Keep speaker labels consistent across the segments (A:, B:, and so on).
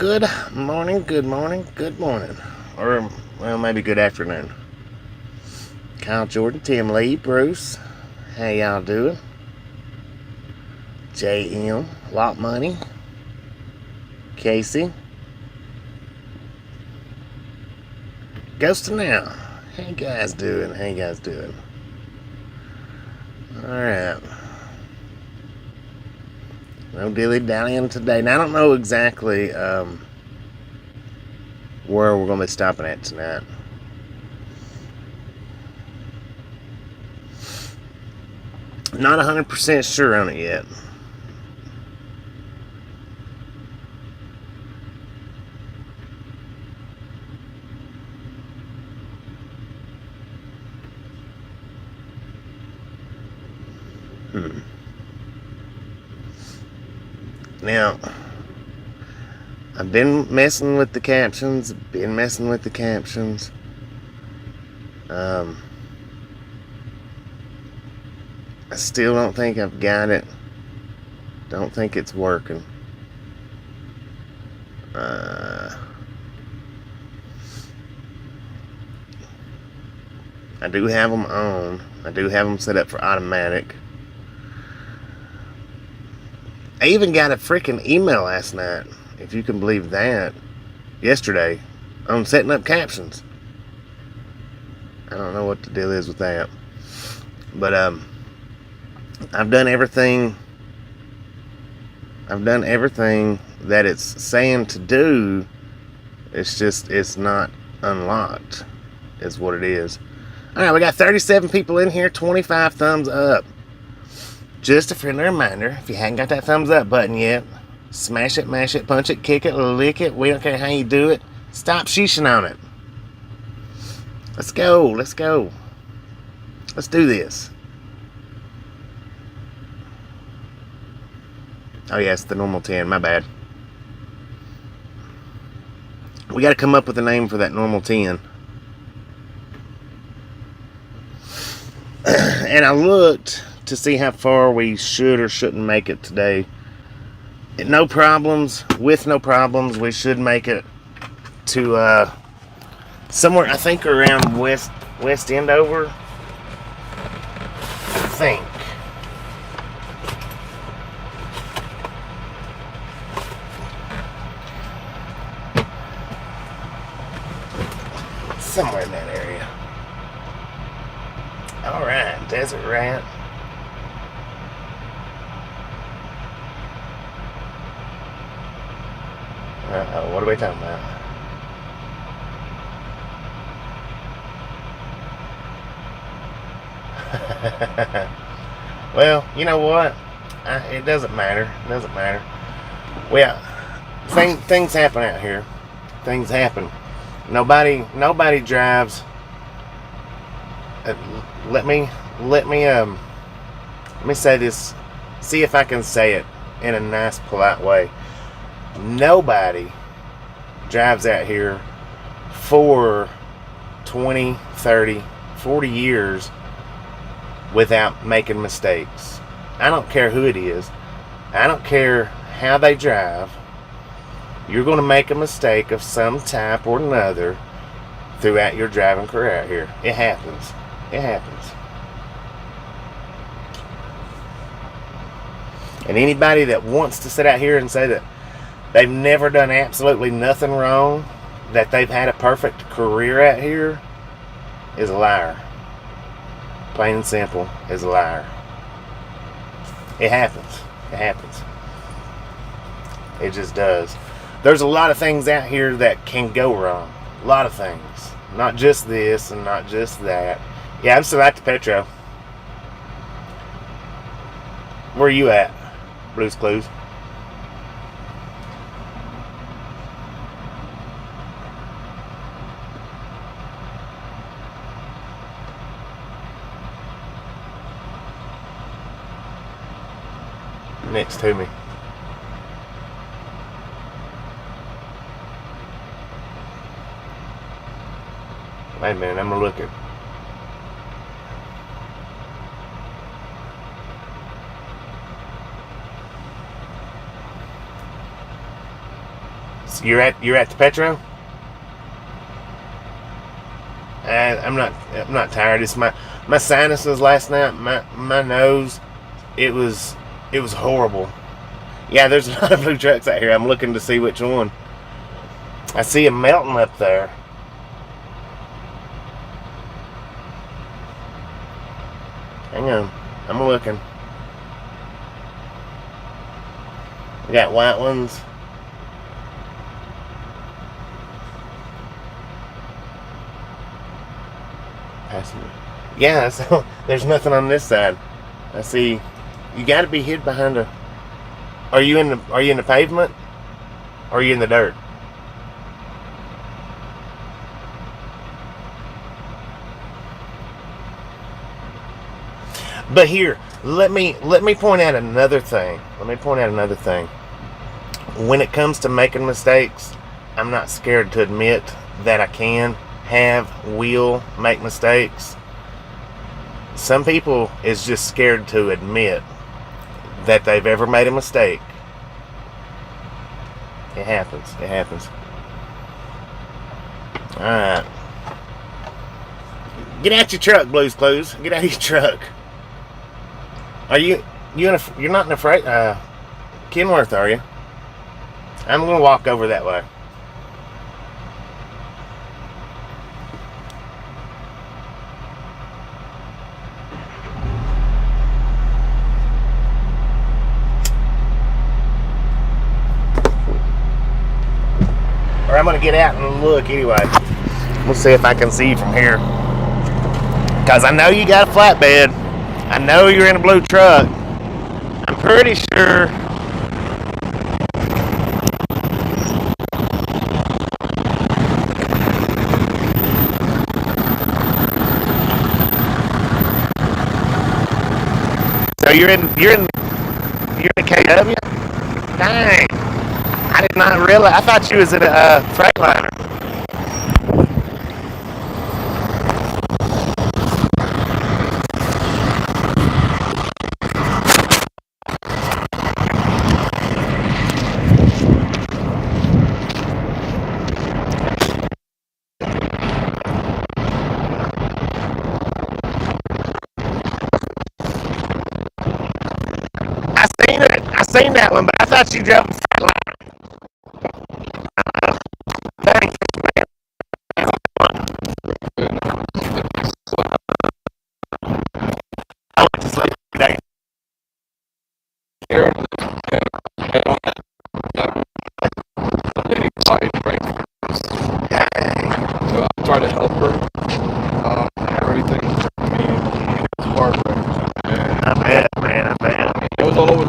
A: Good morning, good morning, good morning. Or, well, maybe good afternoon. Kyle, Jordan, Tim Lee, Bruce. How y'all doing? JM, Lot Money, Casey, Ghost Now. How you guys doing? How you guys doing? Alright. No dilly-dallying today. Now, I don't know exactly where we're going to be stopping at tonight. Not 100% sure on it yet. Now, I've been messing with the captions. I still don't think I've got it. Don't think it's working. I do have them on. I do have them set up for automatic. I even got a freaking email last night, if you can believe that, yesterday, on setting up captions. I don't know what the deal is with that. But, I've done everything that it's saying to do. It's just, it's not unlocked, is what it is. Alright, we got 37 people in here, 25 thumbs up. Just a friendly reminder, if you hadn't got that thumbs up button yet, smash it, mash it, punch it, kick it, lick it. We don't care how you do it. Stop sheeshing on it. Let's go. Let's do this. Oh, yes, the normal 10. My bad. We got to come up with a name for that normal 10. And I looked to see how far we should or shouldn't make it today. With no problems, we should make it to somewhere, I think, around West Endover. I think. Somewhere in that area. Alright, Desert Rat. Uh-oh, what are we talking about? Well, you know what? It doesn't matter. Well, things happen out here. Things happen. Nobody drives. Let me say this. See if I can say it in a nice, polite way. Nobody drives out here for 20, 30, 40 years without making mistakes. I don't care who it is. I don't care how they drive. You're going to make a mistake of some type or another throughout your driving career out here. It happens. And anybody that wants to sit out here and say that they've never done absolutely nothing wrong, that they've had a perfect career out here, is a liar. Plain and simple, is a liar. It happens. It just does. There's a lot of things out here that can go wrong. A lot of things. Not just this and not just that. Yeah, I'm still at the Petro. Where are you at? Blue's Clues. Next to me. Wait a minute, I'm gonna look at. So you're at the Petro. I'm not tired. It's my sinuses last night. My nose. It was horrible. Yeah, there's a lot of blue trucks out here. I'm looking to see which one. I see them melting up there. Hang on, I'm looking. We got white ones. Passenger. Yeah, so there's nothing on this side. I see. You got to be hid behind a. Are you in the pavement? Or are you in the dirt? But here, let me point out another thing. When it comes to making mistakes, I'm not scared to admit that I will make mistakes. Some people is just scared to admit that they've ever made a mistake. It happens. Alright. Get out your truck, Blues Clues. Get out of your truck. You're not in a freight Kenworth, are you? I'm gonna walk over that way. Or I'm gonna get out and look anyway. We'll see if I can see you from here. Cause I know you got a flatbed. I know you're in a blue truck. I'm pretty sure. So you're in a KW? Dang. I did not realize. I thought you was in a Freightliner. I seen that one, but I thought you drove a Freightliner. Thanks, man. I went to sleep today.
B: So I tried to help her. Everything. I mean, it's hard,
A: I bet, man. I bet.
B: It was all over.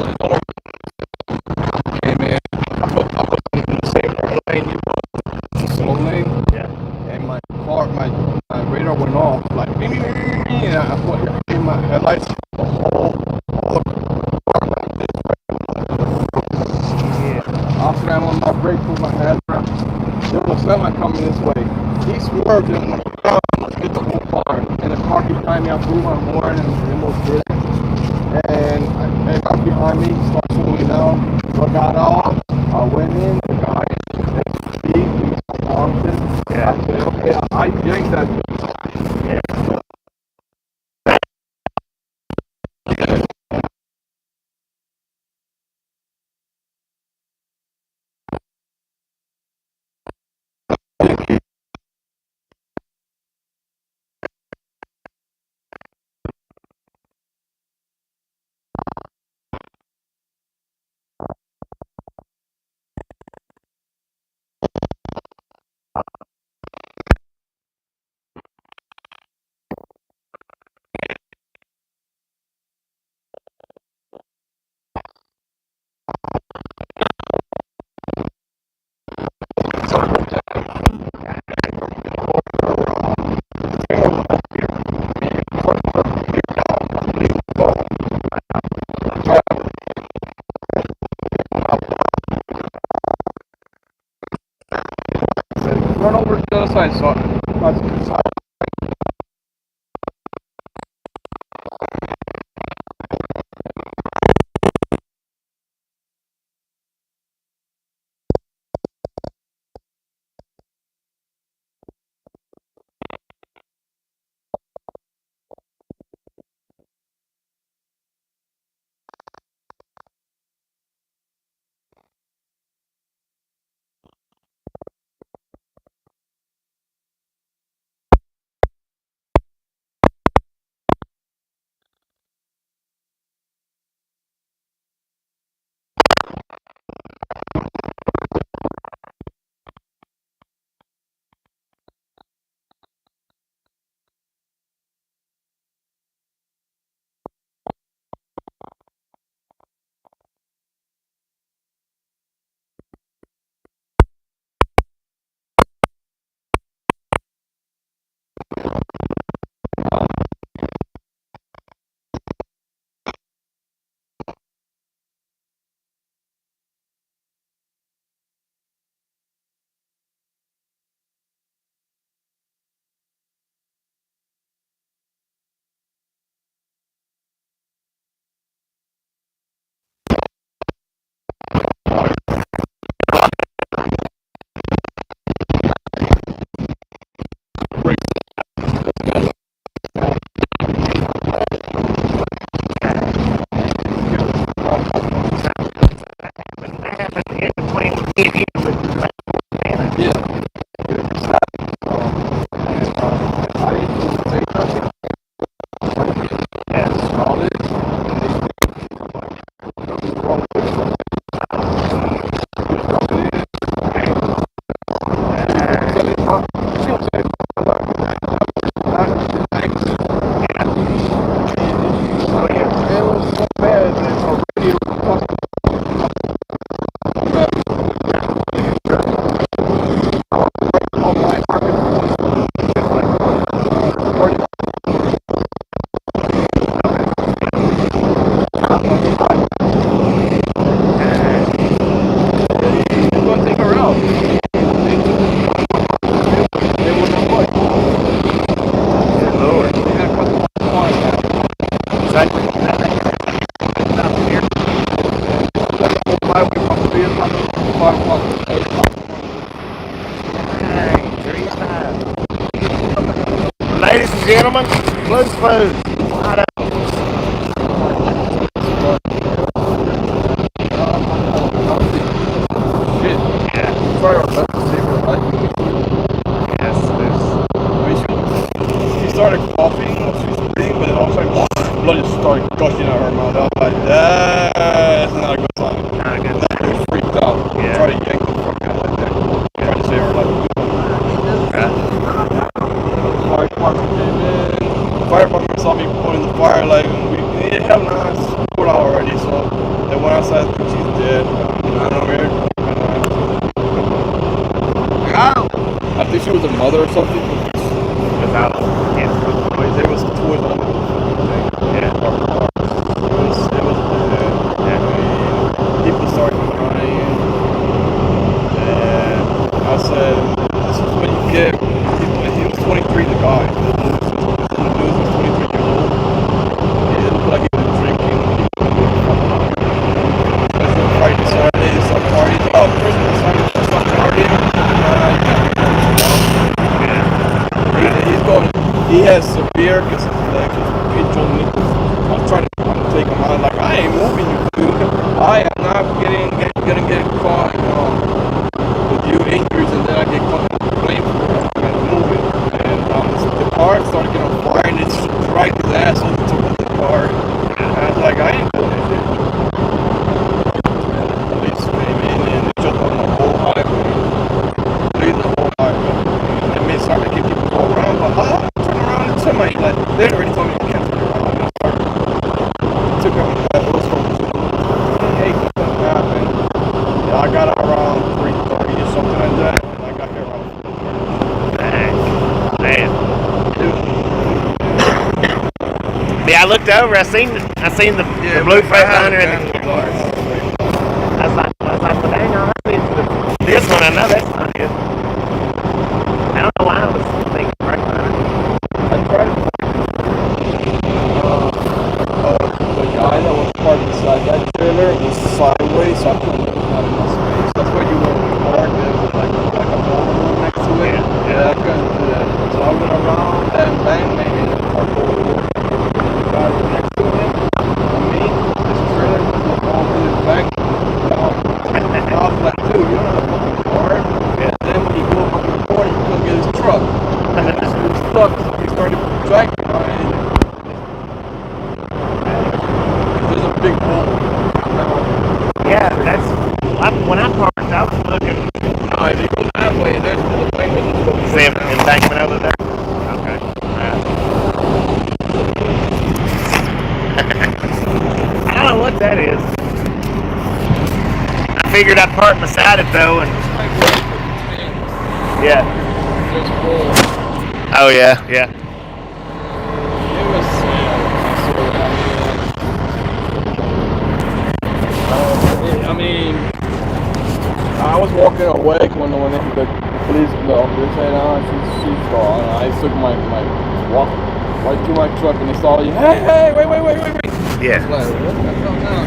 B: Hey, man, I was in the same lane you were. The slow lane.
A: Yeah.
B: And my radar went off. Like, and I put in my headlights. I slammed on my brake, put my head around. There was a semi coming this way. He swerved and went, hit the whole car. And the car behind me, I blew my horn and almost did it. And I got behind me, started slowing down. So I got off. I went in, the guy next to me, he honked it.
A: Yeah.
B: I said, okay, I yanked that.
A: Yeah.
B: tanks.
A: Oh yeah.
B: It was so bad that already it was costing. Oh my
A: Ladies and gentlemen, Blues Food. Wide open.
B: Sorry about that.
A: Yes,
B: She started coughing when she was breathing, but all of a sudden, blood just started gushing out of her mouth. I was like, that's not a good sign.
A: not a good
B: That was freaked out.
A: Yeah.
B: Tried to yank the fuck out of that. Tried to save her life. Fire department came in. The fire department saw me pulling the fire, like, we needed help now. It's put out already, so they went outside. She's dead. I don't know. I think she was a mother or something.
A: without kids.
B: There was toys on it.
A: Yeah.
B: It was bad.
A: Yeah.
B: People started crying. And I said, this is what you get. He was 23, the guy. The news was 23 years old. He didn't look like he was drinking. Especially Friday, Saturday, some parties. Oh, Christmas, some partying. He has severe because his legs was pinching me. I was trying to take him out. Like, I ain't moving you, dude. I am not gonna get caught with you injuries, and then I get caught blamed for it. I'm moving. And the car started getting on fire, and it dragged his ass over to the car. And I was like, I ain't doing that shit. And the police came in and they jumped on the whole highway. Leaving the whole highway. It made it keep people go around, but somebody, like, they already told me I can't turn around. I took out that little scope. Hey, something happened. Yeah, I got out around 3:30 or something like that. And I got here around 4:30.
A: Man. Yeah, I looked over. I seen the blue face down there in the car. I was like, well, dang on, I see this one. I know that's not it. I don't know why I was thinking right about it.
B: The guy that was parked beside that trailer was sideways, so I couldn't have enough space. That's why you went park. There's like a ballroom next to it. Yeah, I couldn't do that. So I went around and bang, maybe in the park over there. The guy was next to him, and me, this trailer was all in his back. I was like, dude, you don't have a fucking car. And then when he go up in the corner, he couldn't get his truck. And he was stuck, so he started dragging behind. There's a big hole.
A: Yeah, that's when I parked. I was looking.
B: No, if you go that way, there's the embankment.
A: Same embankment over there. Okay. Right. I don't know what that is. I figured I'd park beside it though, and yeah. Oh yeah, yeah.
B: It was sad. I mean, I was walking away when the police, the officer said, she's gone. I took my walk right to my truck and they saw you. Hey, wait.
A: Yeah.
B: I was like, what the hell now?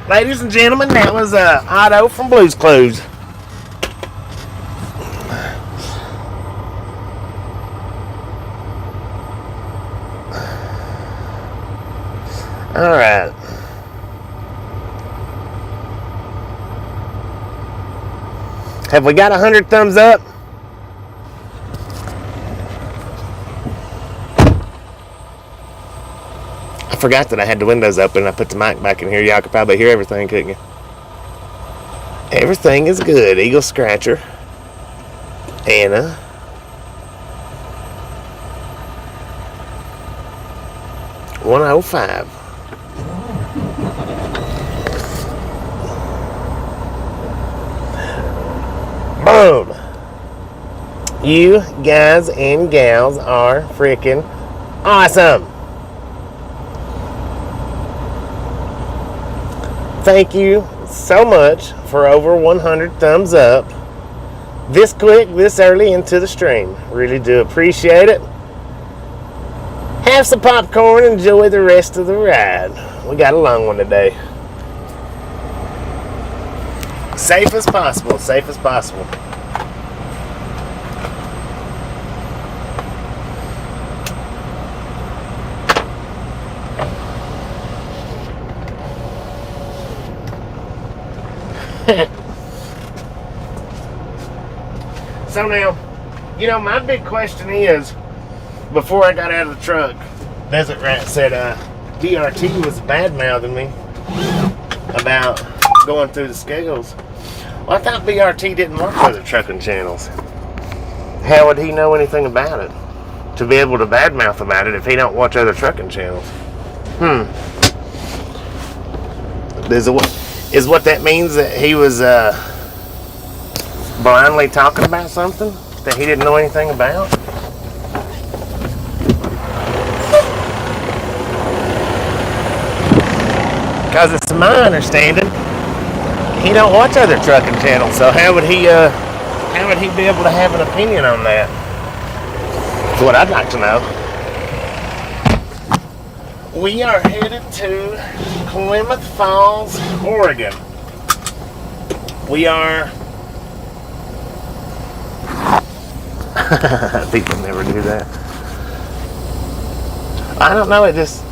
A: Ladies and gentlemen, that was Otto from Blue's Clues. Alright. Have we got 100 thumbs up? I forgot that I had the windows open. I put the mic back in here. Y'all could probably hear everything, couldn't you? Everything is good. Eagle Scratcher. Anna. $105. Boom. You guys and gals are freaking awesome. Thank you so much for over 100 thumbs up. This quick, this early into the stream. Really do appreciate it. Have some popcorn, enjoy the rest of the ride. We got a long one today. Safe as possible, safe as possible. So now, you know, my big question is, before I got out of the truck, Desert Rat said DRT was bad-mouthing me about going through the scales. Well, I thought BRT didn't watch other trucking channels. How would he know anything about it? To be able to badmouth about it if he don't watch other trucking channels? Is what that means that he was blindly talking about something that he didn't know anything about? Because it's my understanding he don't watch other trucking channels, so how would he be able to have an opinion on that? That's what I'd like to know. We are headed to Klamath Falls, Oregon. We are... People never do that. I don't know, it just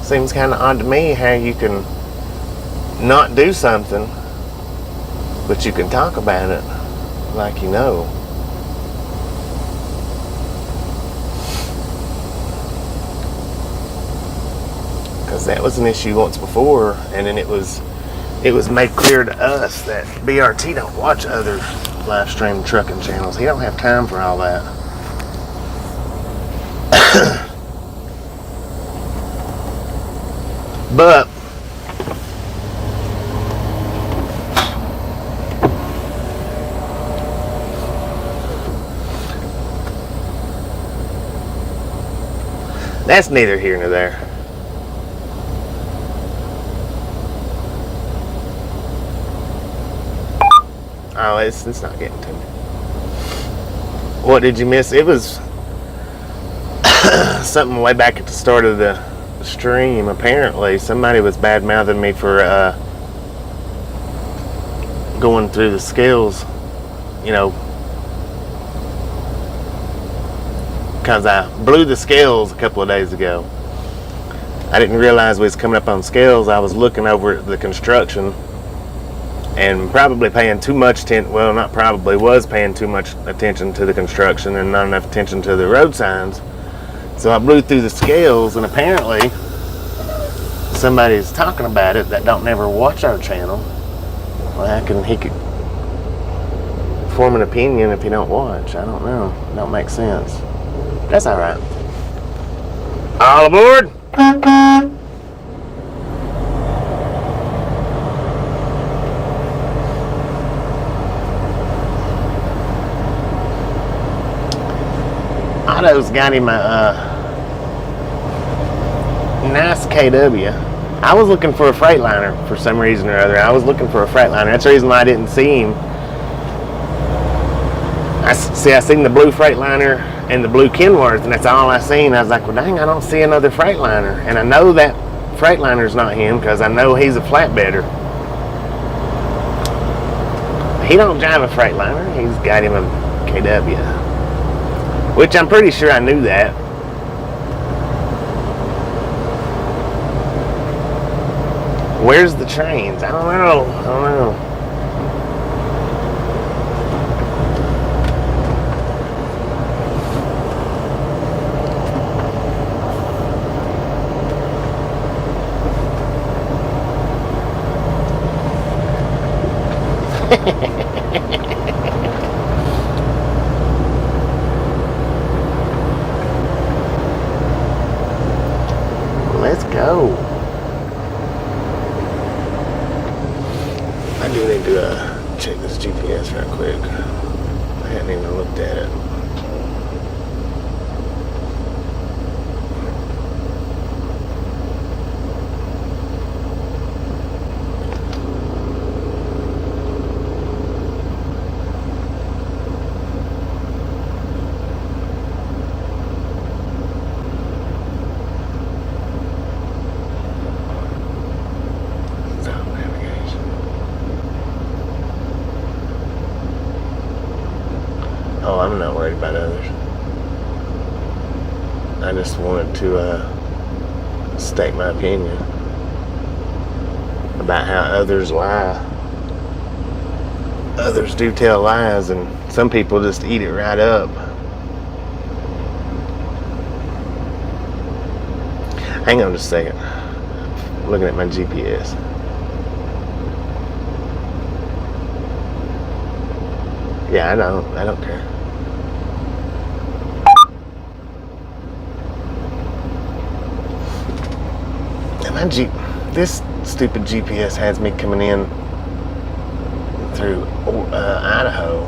A: seems kind of odd to me how you can not do something, but you can talk about it like you know. Because that was an issue once before, and then it was made clear to us that BRT don't watch other live stream trucking channels. He don't have time for all that. But that's neither here nor there. Oh, it's not getting to me. What did you miss? It was something way back at the start of the stream. Apparently, somebody was bad-mouthing me for going through the scales, you know, because I blew the scales a couple of days ago. I didn't realize we was coming up on scales. I was looking over at the construction and probably paying too much attention. Well, not probably, was paying too much attention to the construction and not enough attention to the road signs. So I blew through the scales, and apparently somebody's talking about it that don't never watch our channel. Well, how can he could form an opinion if he don't watch? I don't know. It don't make sense. That's all right. All aboard. Otto's got him a nice KW. I was looking for a Freightliner for some reason or other. I was looking for a Freightliner. That's the reason why I didn't see him. I seen the blue Freightliner and the blue Kenworth, and that's all I seen. I was like, well, dang, I don't see another Freightliner. And I know that Freightliner's not him because I know he's a flatbedder. He don't drive a Freightliner. He's got him a KW, which I'm pretty sure I knew that. Where's the trains? I don't know. Let's go. I do need to check this GPS real quick. I hadn't even looked at it. Oh, I'm not worried about others. I just wanted to state my opinion about how others lie. Others do tell lies, and some people just eat it right up. Hang on just a second. I'm looking at my GPS. Yeah, I don't care. This stupid GPS has me coming in through Idaho.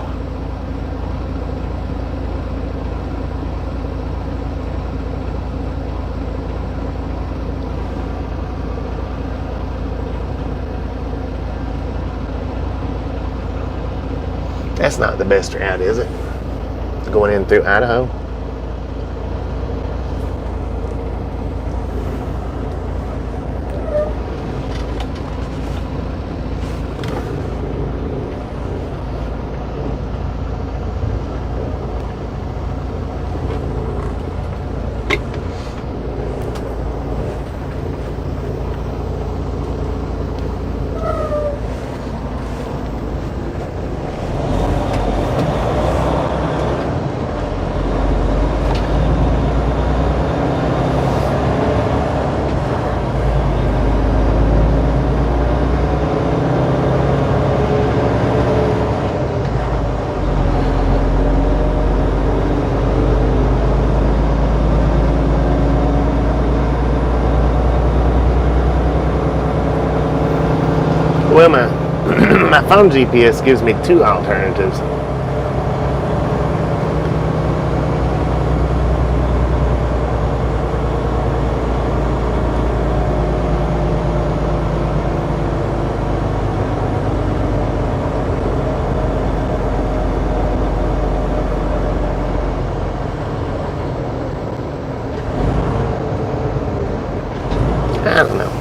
A: That's not the best route, is it? Going in through Idaho? Well, my phone GPS gives me two alternatives. I don't know.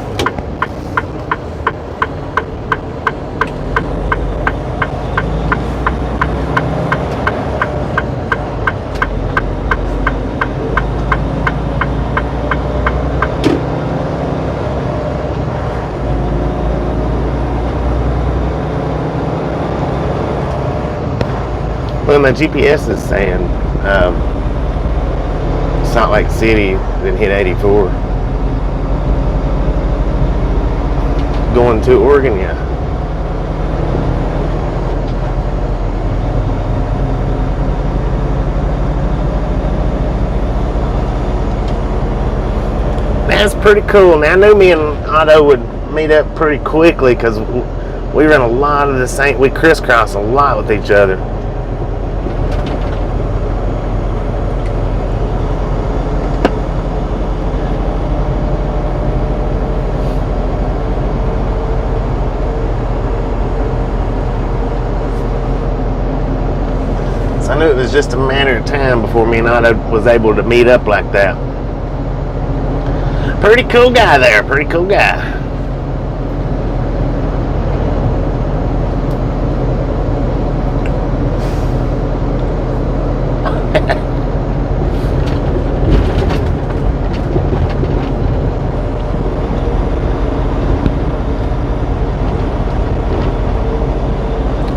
A: Well, my GPS is saying Salt Lake City, then hit 84. Going to Oregon, yeah. That's pretty cool. Now, I knew me and Otto would meet up pretty quickly because we run a lot of the same, we crisscross a lot with each other. I knew it was just a matter of time before me and Otto was able to meet up like that. Pretty cool guy there. Pretty cool guy.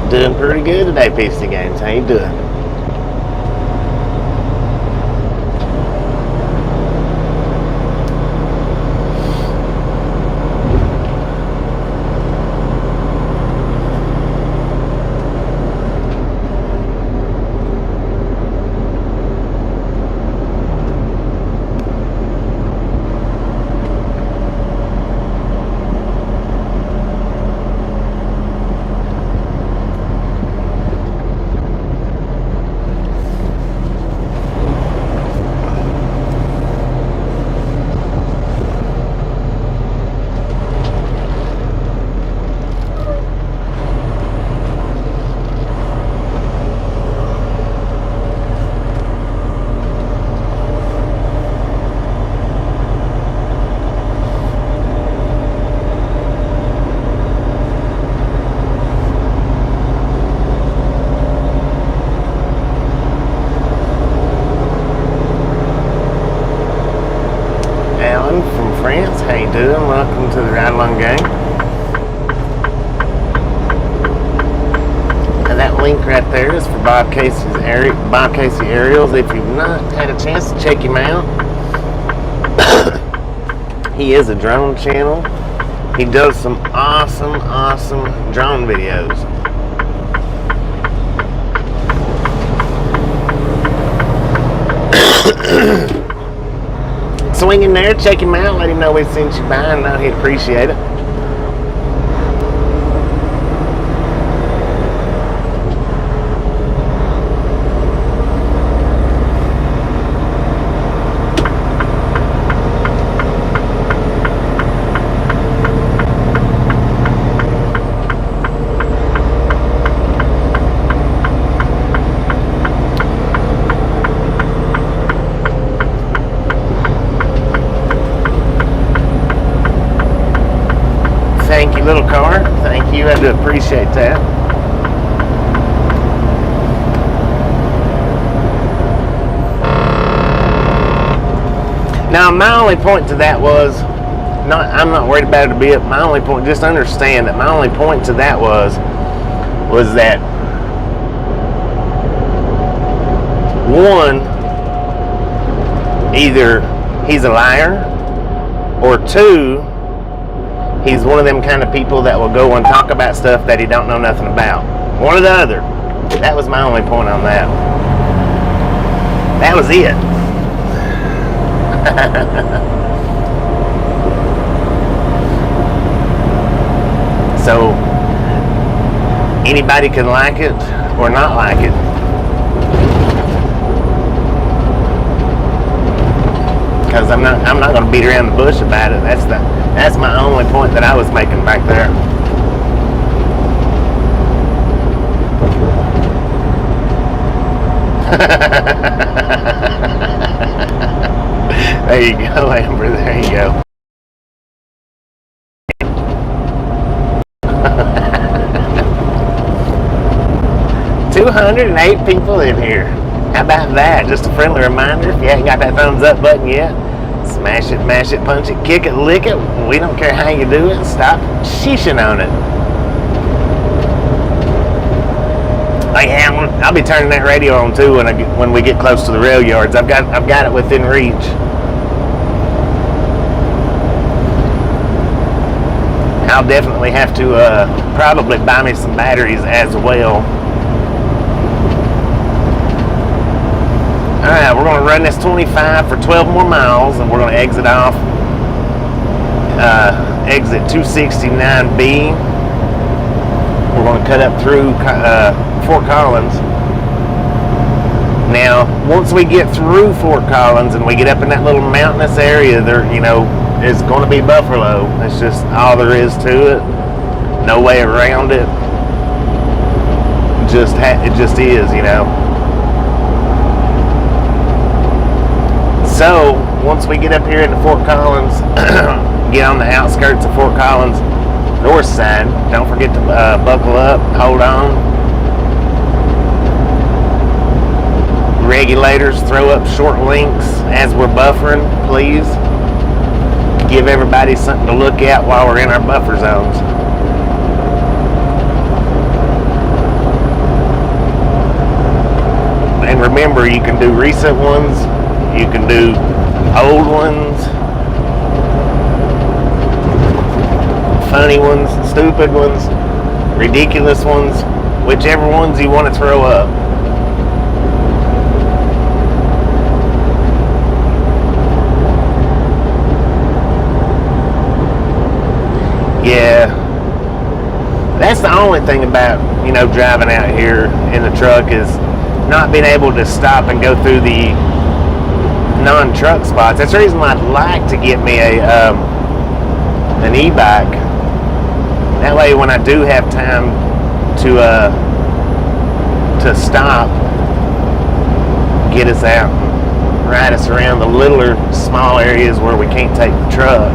A: Doing pretty good today, PC Games. How you doing? How you doing? Welcome to the Ride Along Gang. And that link right there is for Bob Casey Aerials. If you've not had a chance to check him out, he is a drone channel. He does some awesome drone videos. Swing in there, check him out, let him know we sent you by, and know he'd appreciate it. Thank you, little car. Thank you. I do appreciate that. Now, my only point to that was, I'm not worried about it a bit. My only point, just understand that my only point to that was that, one, either he's a liar, or two, he's one of them kind of people that will go and talk about stuff that he don't know nothing about. One or the other. That was my only point on that. That was it. So, anybody can like it or not like it. Because I'm not going to beat around the bush about it. That's my only point that I was making back there. There you go, Amber. There you go. $208 people in here. How about that? Just a friendly reminder, if you haven't got that thumbs up button yet, smash it, mash it, punch it, kick it, lick it. We don't care how you do it. Stop sheeshing on it. Oh yeah, I'll be turning that radio on too when we get close to the rail yards. I've got it within reach. I'll definitely have to probably buy me some batteries as well. Alright, we're going to run this 25 for 12 more miles, and we're going to exit off exit 269B. We're going to cut up through Fort Collins. Now, once we get through Fort Collins and we get up in that little mountainous area, there, it's going to be buffalo. That's just all there is to it. No way around it. It just is, So, once we get up here into Fort Collins, get on the outskirts of Fort Collins, north side, don't forget to buckle up, hold on. Regulators, throw up short links as we're buffering, please. Give everybody something to look at while we're in our buffer zones. And remember, you can do recent ones, you can do old ones, funny ones, stupid ones, ridiculous ones, whichever ones you want to throw up. Yeah, that's the only thing about, driving out here in the truck is not being able to stop and go through the non-truck spots. That's the reason I'd like to get me an e-bike. That way when I do have time to stop, get us out and ride us around the littler, small areas where we can't take the truck.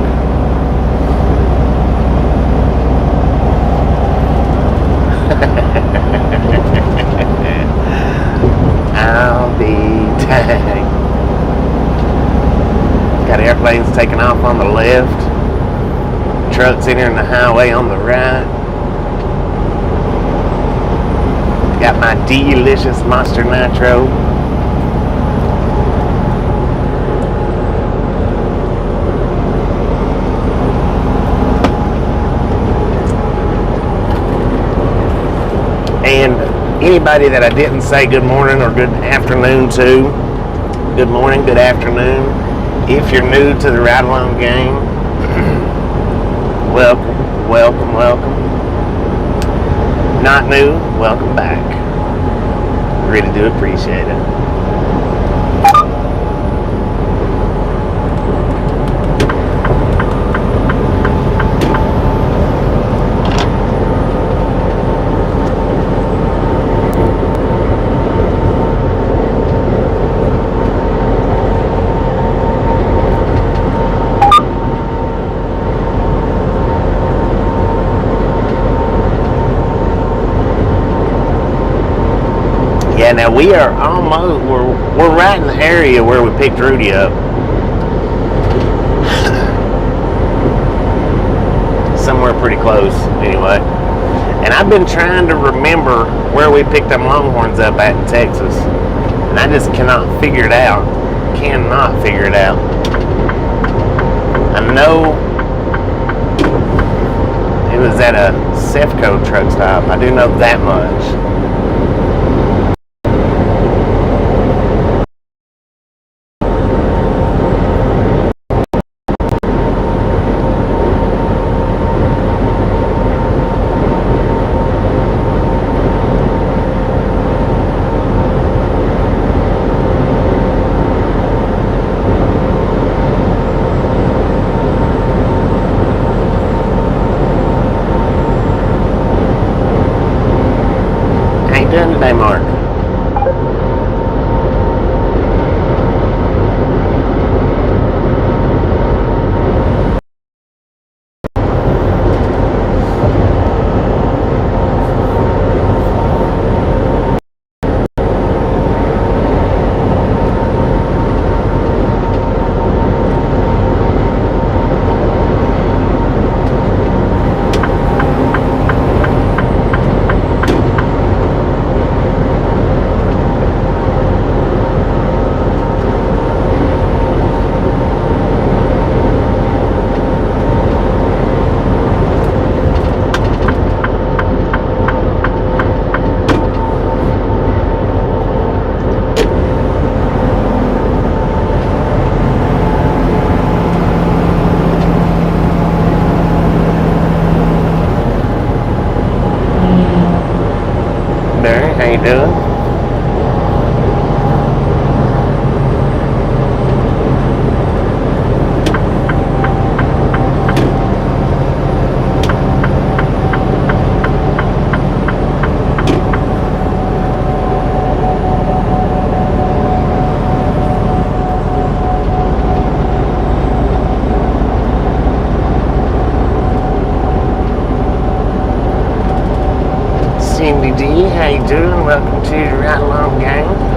A: I'll be dang. Got airplanes taking off on the left, trucks entering the highway on the right. Got my delicious Monster Nitro. And anybody that I didn't say good morning or good afternoon to, good morning, good afternoon. If you're new to the Ride Along game, welcome, welcome, welcome. Not new, welcome back. Really do appreciate it. Yeah, now we are almost, we're right in the area where we picked Rudy up. Somewhere pretty close, anyway. And I've been trying to remember where we picked them Longhorns up at in Texas. And I just cannot figure it out. Cannot figure it out. I know it was at a Sefco truck stop. I do know that much. Doing today, Mark? How you doing? everyone. Welcome to Ride Along Gang.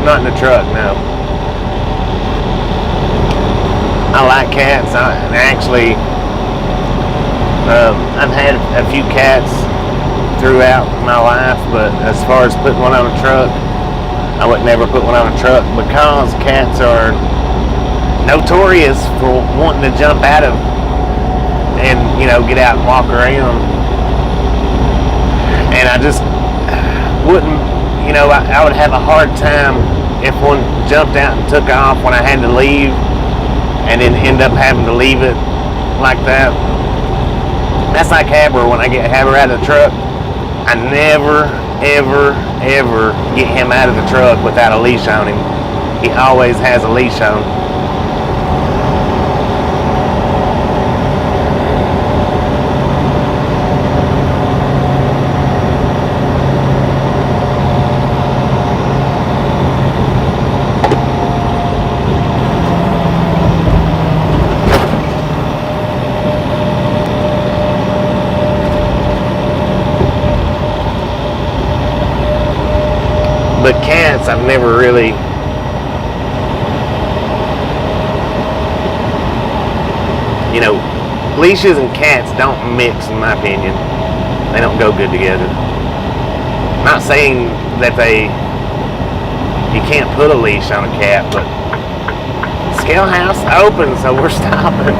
A: Not in the truck, no. I like cats. Actually, I've had a few cats throughout my life, but as far as putting one on a truck, I would never put one on a truck because cats are notorious for wanting to jump out of and, you know, get out and walk around. And I just wouldn't, you know, I would have a hard time if one jumped out and took off when I had to leave and then end up having to leave it like that. That's like Haber. When I get Haber out of the truck, I never, ever, ever get him out of the truck without a leash on him. He always has a leash on. But cats, I've never really, you know, leashes and cats don't mix, in my opinion. They don't go good together. I'm not saying that you can't put a leash on a cat, but scale house open, so we're stopping.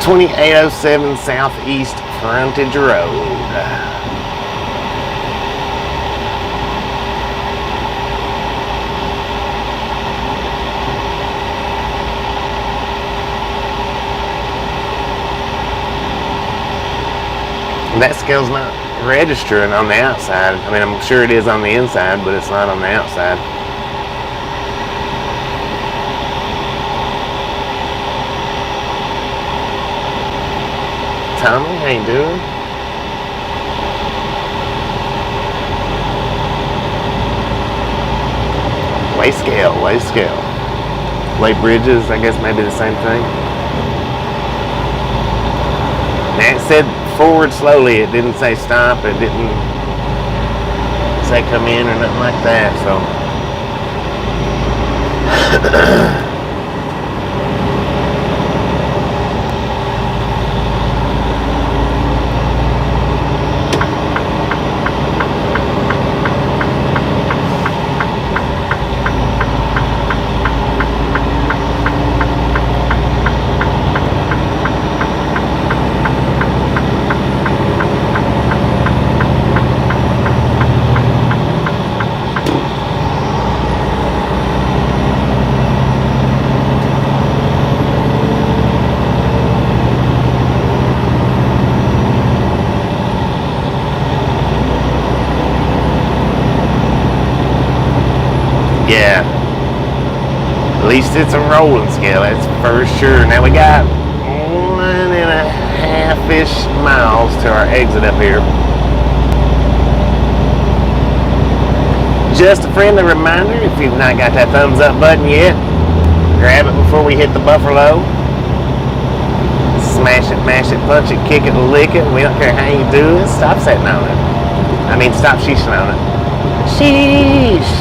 A: (2807) Southeast Frontage Road. That scale's not registering on the outside. I mean, I'm sure it is on the inside, but it's not on the outside. Tommy, how you doing? Weigh scale. Weigh bridges, I guess maybe the same thing. Now it said forward slowly, it didn't say stop, it didn't they come in or nothing like that. So yeah, at least it's a rolling scale, that's for sure. Now we got 1.5-ish miles to our exit up here. Just a friendly reminder, if you've not got that thumbs up button yet, grab it before we hit the buffalo. Smash it, mash it, punch it, kick it, lick it. We don't care how you do it. Stop sitting on it. I mean, stop sheeshing on it. Sheesh!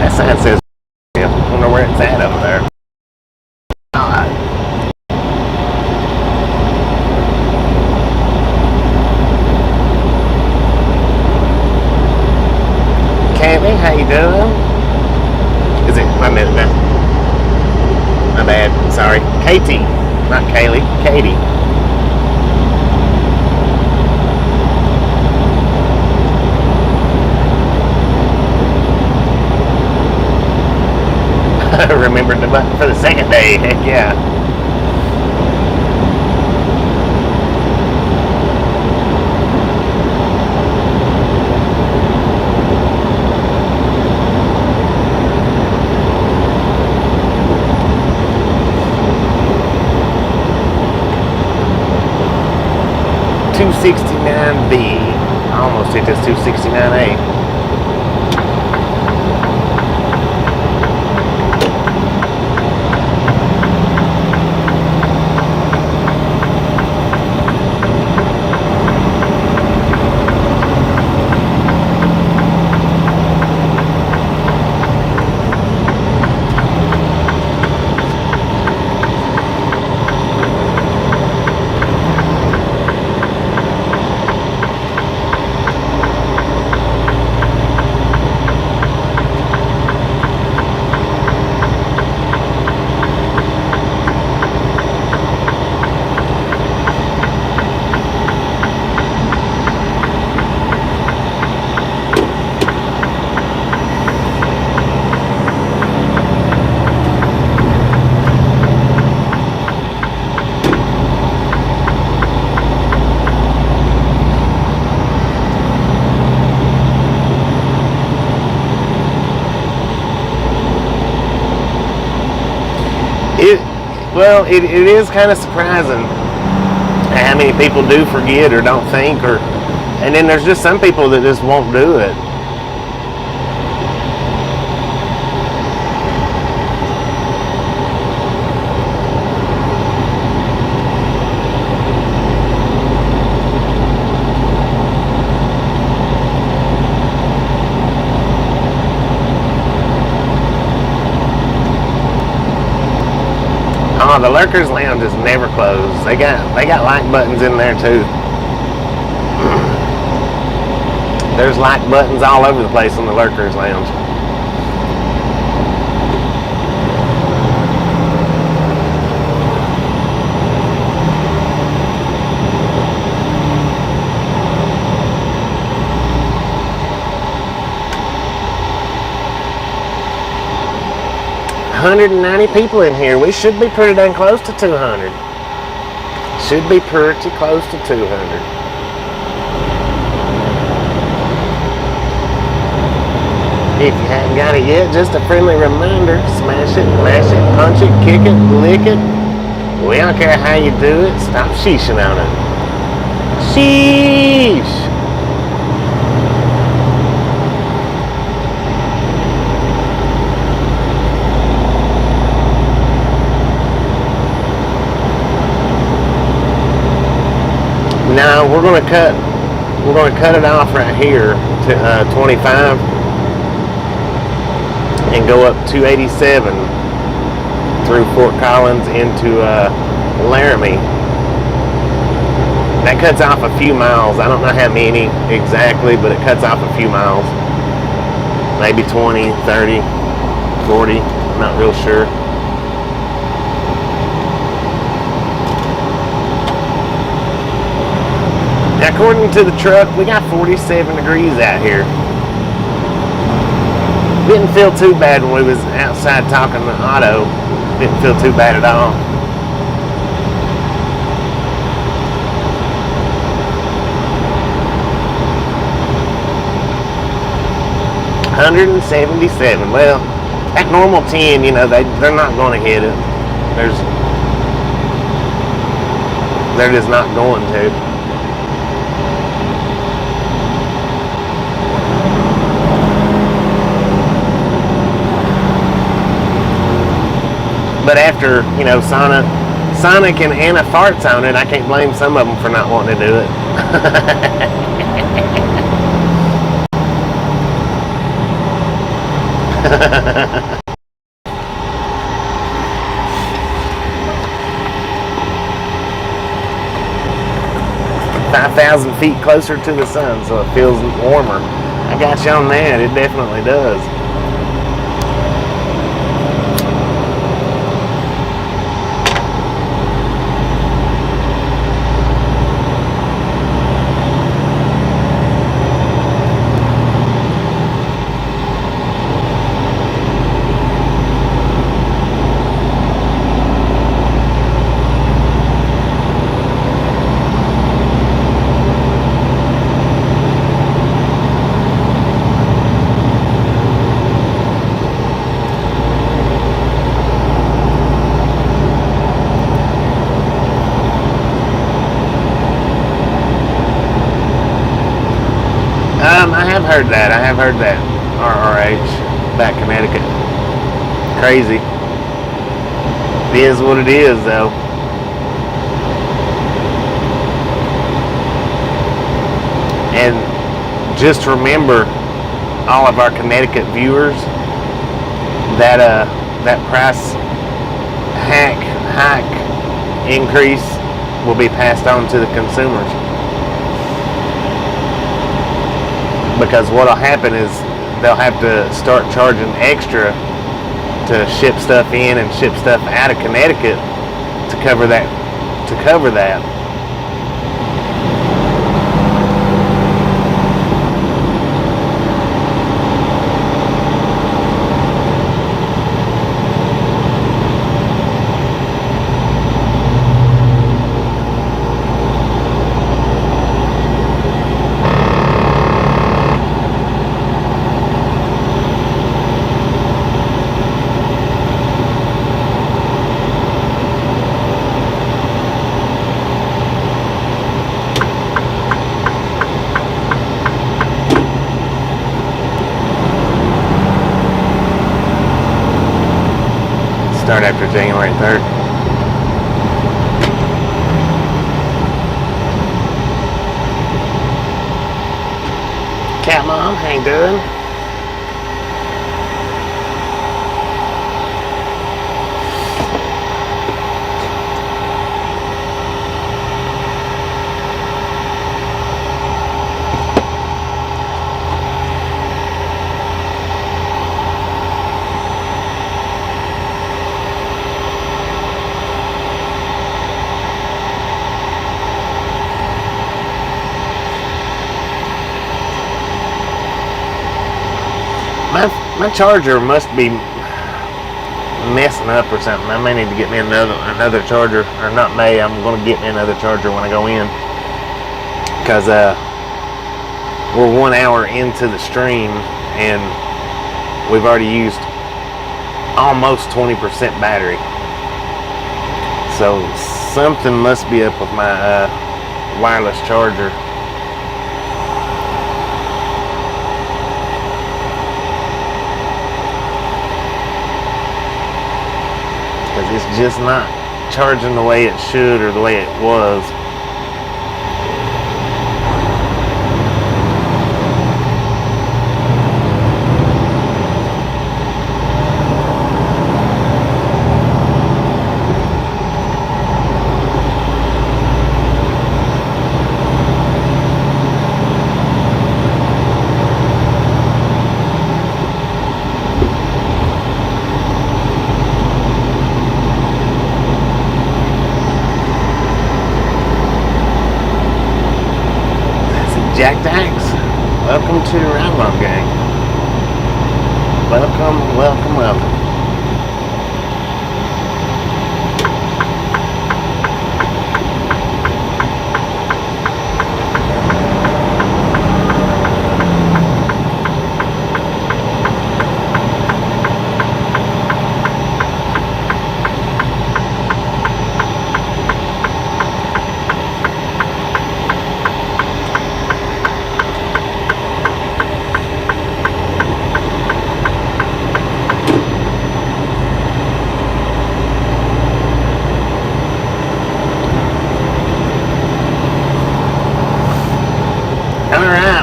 A: That sign says, I wonder where it's at over there. Cammy, how you doing? Is it, wait a minute now. My bad, sorry. Katie, not Kaylee, Katie. Remembered the button for the second day, heck yeah. $269B. I almost hit this $269A. Well, it is kind of surprising how many people do forget or don't think, and then there's just some people that just won't do it. Oh, the Lurkers Lounge is never closed. They got like buttons in there too. There's like buttons all over the place on the Lurkers Lounge. $190 people in here. We should be pretty dang close to 200. Should be pretty close to 200. If you haven't got it yet, just a friendly reminder, smash it, mash it, punch it, kick it, lick it. We don't care how you do it, stop sheeshing on it. Sheesh! we're gonna cut it off right here to 25 and go up 287 through Fort Collins into Laramie. That cuts off a few miles. I don't know how many exactly, but it cuts off a few miles. Maybe 20, 30, 40, I'm not real sure. According to the truck, we got 47 degrees out here. Didn't feel too bad when we was outside talking to Otto. Didn't feel too bad at all. $177. Well, at normal 10, you know, they're not going to hit it. They're just not going to. But after, you know, Sonic and Anna farts on it, I can't blame some of them for not wanting to do it. 5,000 feet closer to the sun, so it feels warmer. I got you on that. It definitely does. I have heard that. RRH, back Connecticut. Crazy. It is what it is, though. And just remember, all of our Connecticut viewers, that price hike increase will be passed on to the consumers. Because what'll happen is they'll have to start charging extra to ship stuff in and ship stuff out of Connecticut to cover that. Start after January 3rd. Cat Mom, how you doing? My charger must be messing up or something. I may need to get me another charger, or not may. I'm going to get me another charger when I go in, because we're 1 hour into the stream and we've already used almost 20% battery. So something must be up with my wireless charger. It's just not charging the way it should or the way it was. Welcome to the Ride Along Gang. Welcome, welcome, welcome.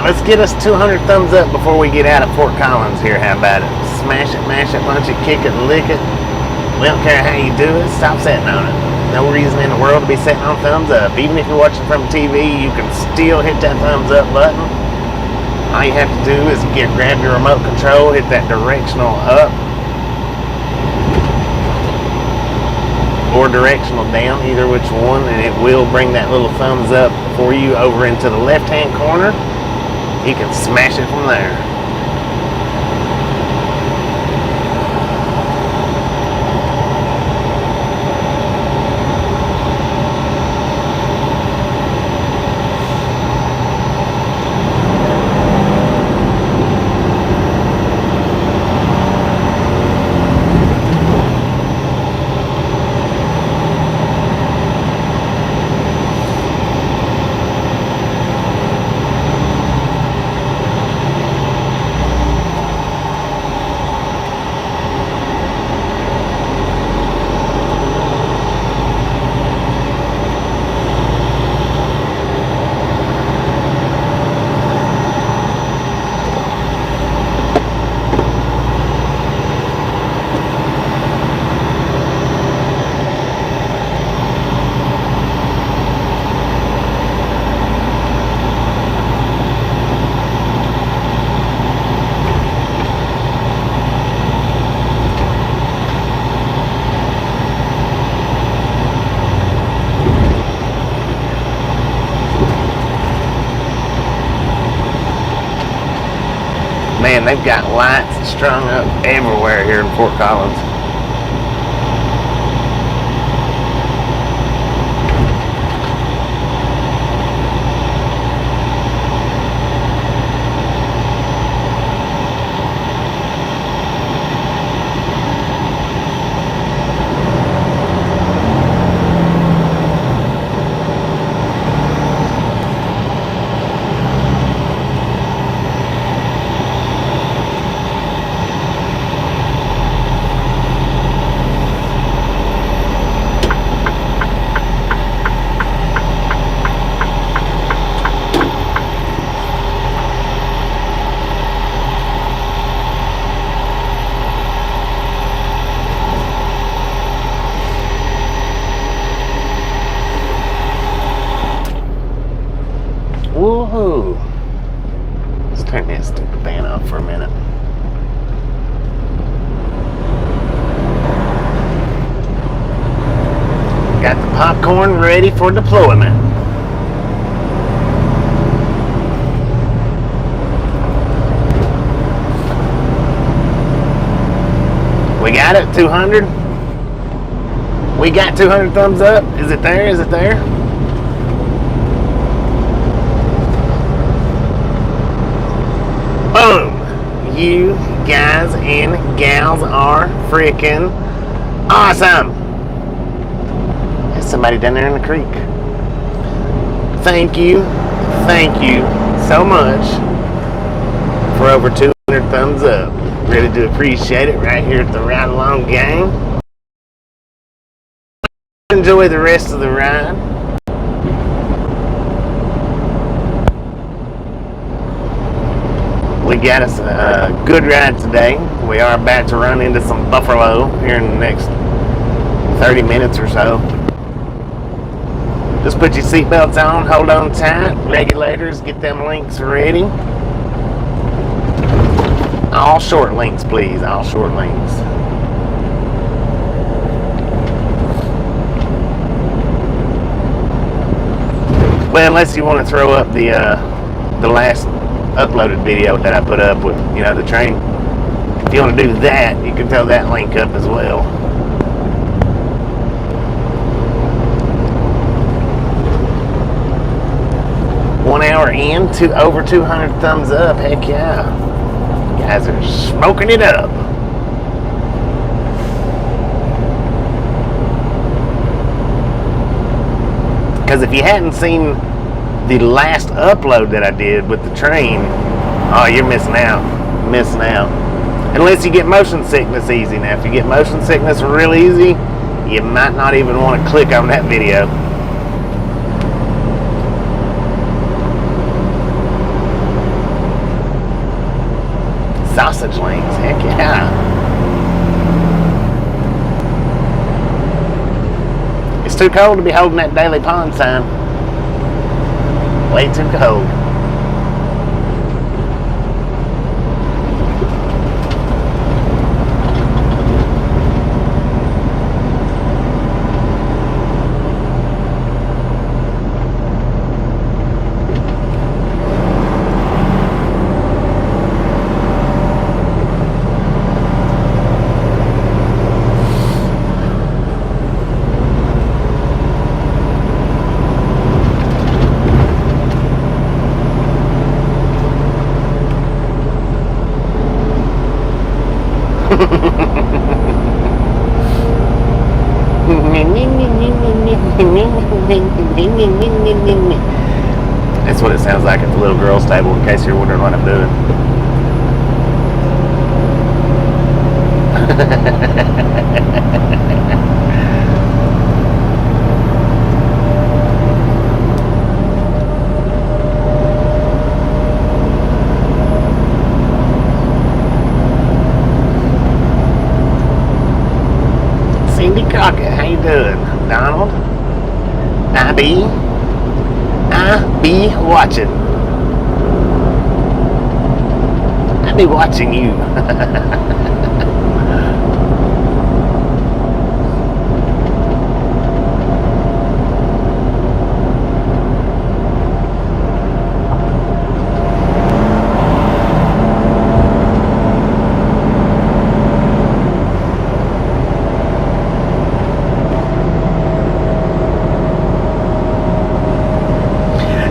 A: Let's get us 200 thumbs up before we get out of Fort Collins here. How about it? Smash it, mash it, punch it, kick it, lick it. We don't care how you do it. Stop sitting on it. No reason in the world to be sitting on thumbs up. Even if you're watching from TV, you can still hit that thumbs up button. All you have to do is grab your remote control, hit that directional up or directional down, either which one, and it will bring that little thumbs up for you over into the left-hand corner. You can smash it from there. Man, they've got lights strung up everywhere here in Fort Collins. Woohoo! Let's turn that stupid fan off for a minute. Got the popcorn ready for deployment. We got it, 200. We got 200 thumbs up. Is it there? Is it there? Boom! You guys and gals are freaking awesome. There's somebody down there in the creek. Thank you so much for over 200 thumbs up. Really do appreciate it right here at the Ride Along Gang. Enjoy the rest of the ride. We got us a good ride today. We are about to run into some buffalo here in the next 30 minutes or so. Just put your seatbelts on, hold on tight, regulators, get them links ready. All short links, please, all short links. Well, unless you want to throw up the last uploaded video that I put up with, you know, the train. If you want to do that, you can throw that link up as well. One hour in to over 200 thumbs up. Heck yeah. You guys are smoking it up. Because if you hadn't seen the last upload that I did with the train, oh, you're missing out. Missing out. Unless you get motion sickness easy. Now, if you get motion sickness real easy, you might not even want to click on that video. Sausage links, heck yeah. It's too cold to be holding that daily pond sign. Way too cold. That's what it sounds like at the little girl's table, in case you're wondering what I'm doing. Cindy Crockett, how you doing? Donald? I be watching. I be watching you.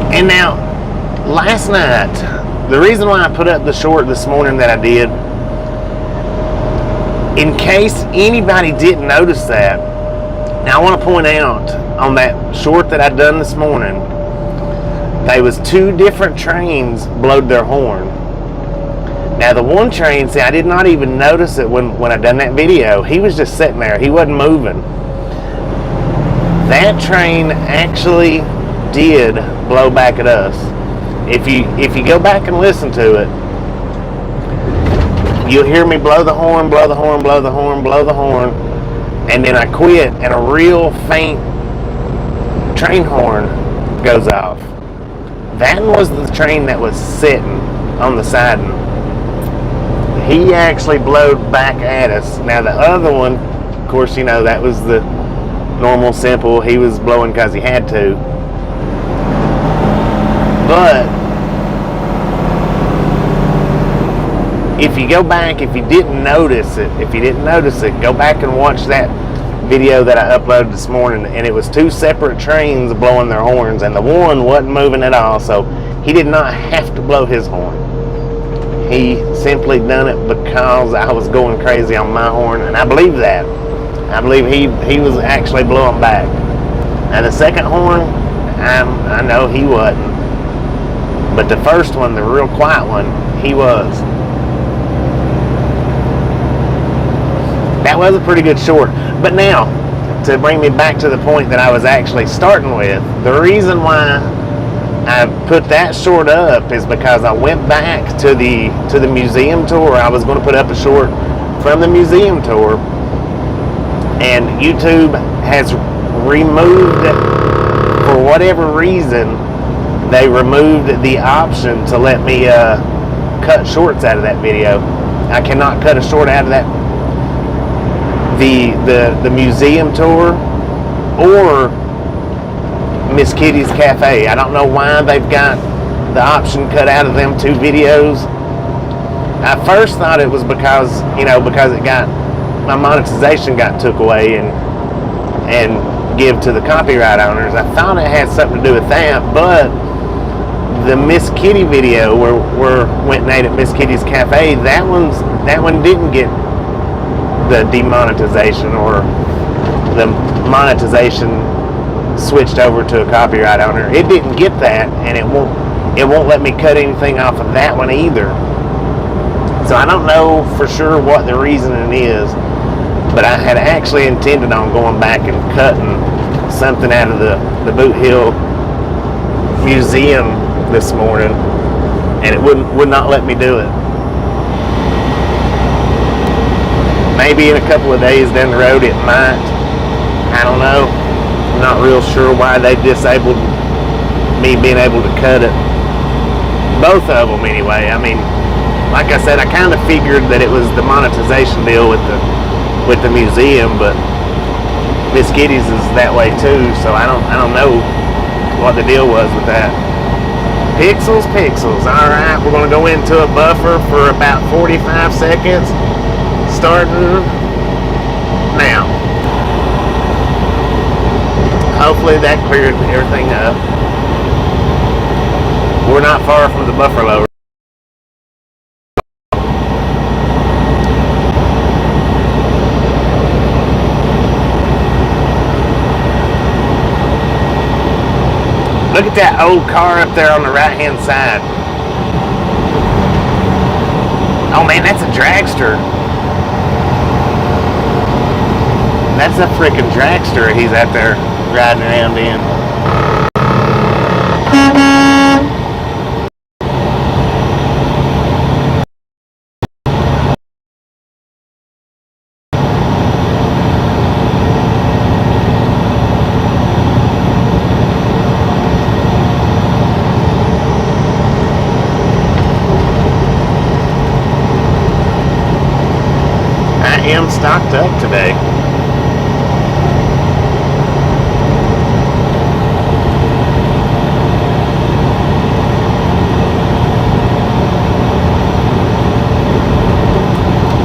A: And now, last night, the reason why I put up the short this morning that I did, in case anybody didn't notice that, now I want to point out on that short that I done this morning, there was two different trains blowed their horn. Now the one train, see, I did not even notice it when I done that video. He was just sitting there. He wasn't moving. That train actually did blow back at us. If you go back and listen to it, you'll hear me blow the horn, blow the horn, blow the horn, blow the horn, and then I quit and a real faint train horn goes off. That was the train that was sitting on the siding. He actually blowed back at us. Now the other one, of course, you know, that was the normal simple. He was blowing because he had to. But if you go back, if you didn't notice it, go back and watch that video that I uploaded this morning, and it was two separate trains blowing their horns, and the one wasn't moving at all, so he did not have to blow his horn. He simply done it because I was going crazy on my horn, and I believe that. I believe he was actually blowing back. Now the second horn, I know he wasn't. But the first one, the real quiet one, he was. That was a pretty good short. But now, to bring me back to the point that I was actually starting with, the reason why I put that short up is because I went back to the museum tour. I was going to put up a short from the museum tour, and YouTube has removed, for whatever reason, they removed the option to let me cut shorts out of that video. I cannot cut a short out of that, the museum tour or Miss Kitty's Cafe. I don't know why they've got the option cut out of them 2 videos. I first thought it was because it got, my monetization got took away and give to the copyright owners. I thought it had something to do with that, but the Miss Kitty video where went and ate at Miss Kitty's Cafe, that one didn't get the demonetization, or the monetization switched over to a copyright owner. It didn't get that, and it won't let me cut anything off of that one either. So I don't know for sure what the reasoning is, but I had actually intended on going back and cutting something out of the Boot Hill Museum this morning, and it would not let me do it. Maybe in a couple of days down the road it might. I don't know. I'm not real sure why they disabled me being able to cut it. Both of them anyway. I mean, like I said, I kind of figured that it was the monetization deal with the museum, but Miss Kitty's is that way too, so I don't know what the deal was with that. Pixels. Alright, we're going to go into a buffer for about 45 seconds, starting now. Hopefully that cleared everything up. We're not far from the buffer lower. Look at that old car up there on the right hand side. Oh man, that's a dragster. That's a freaking dragster he's out there riding around in. I am stocked up today.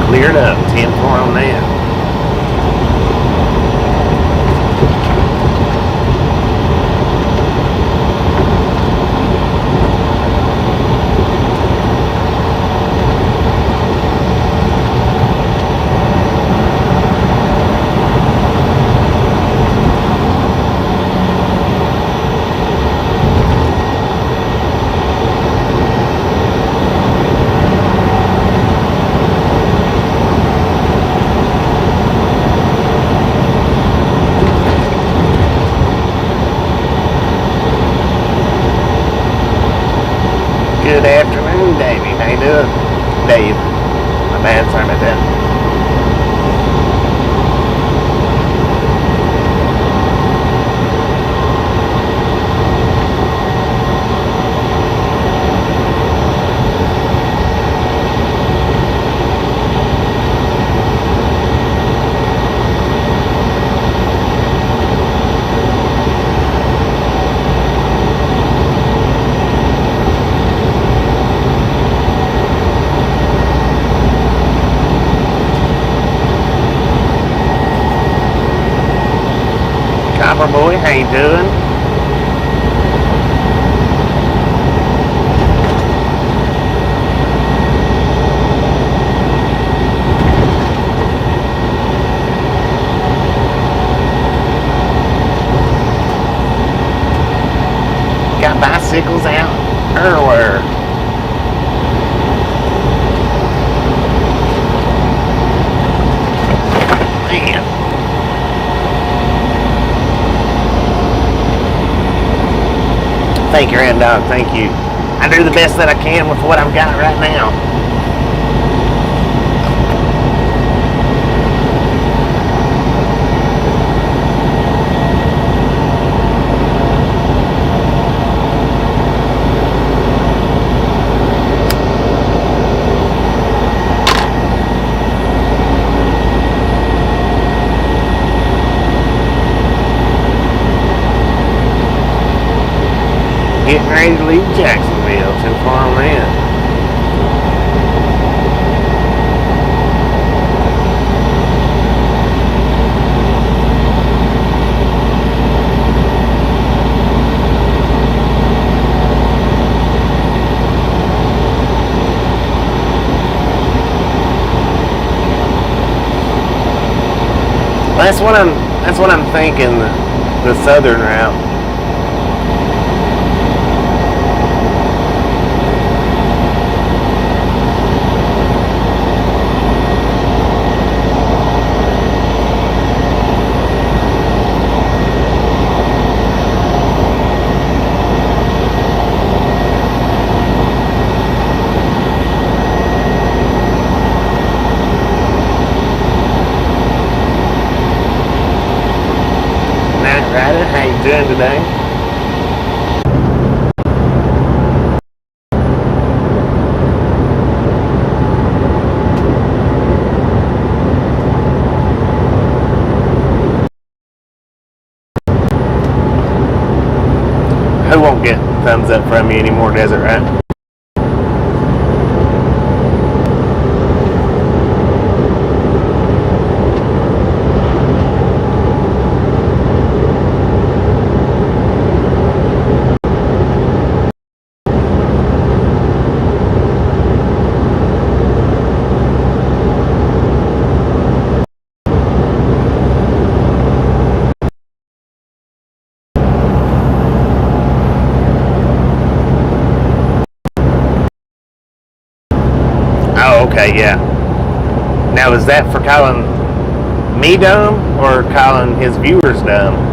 A: Cleared up, 10-4 on that. Good afternoon, Davey. How you doing? Dave. My bad, sorry about that. Boy, how you doing? Got bicycles out everywhere. Man. Thank you, Rand Dog. Thank you. I do the best that I can with what I've got right now. Getting ready to leave Jacksonville. That's what I'm thinking. The southern route. How you doing today? Who won't get thumbs up from you anymore, Desert Rat? Oh, okay, yeah. Now, is that for calling me dumb or calling his viewers dumb?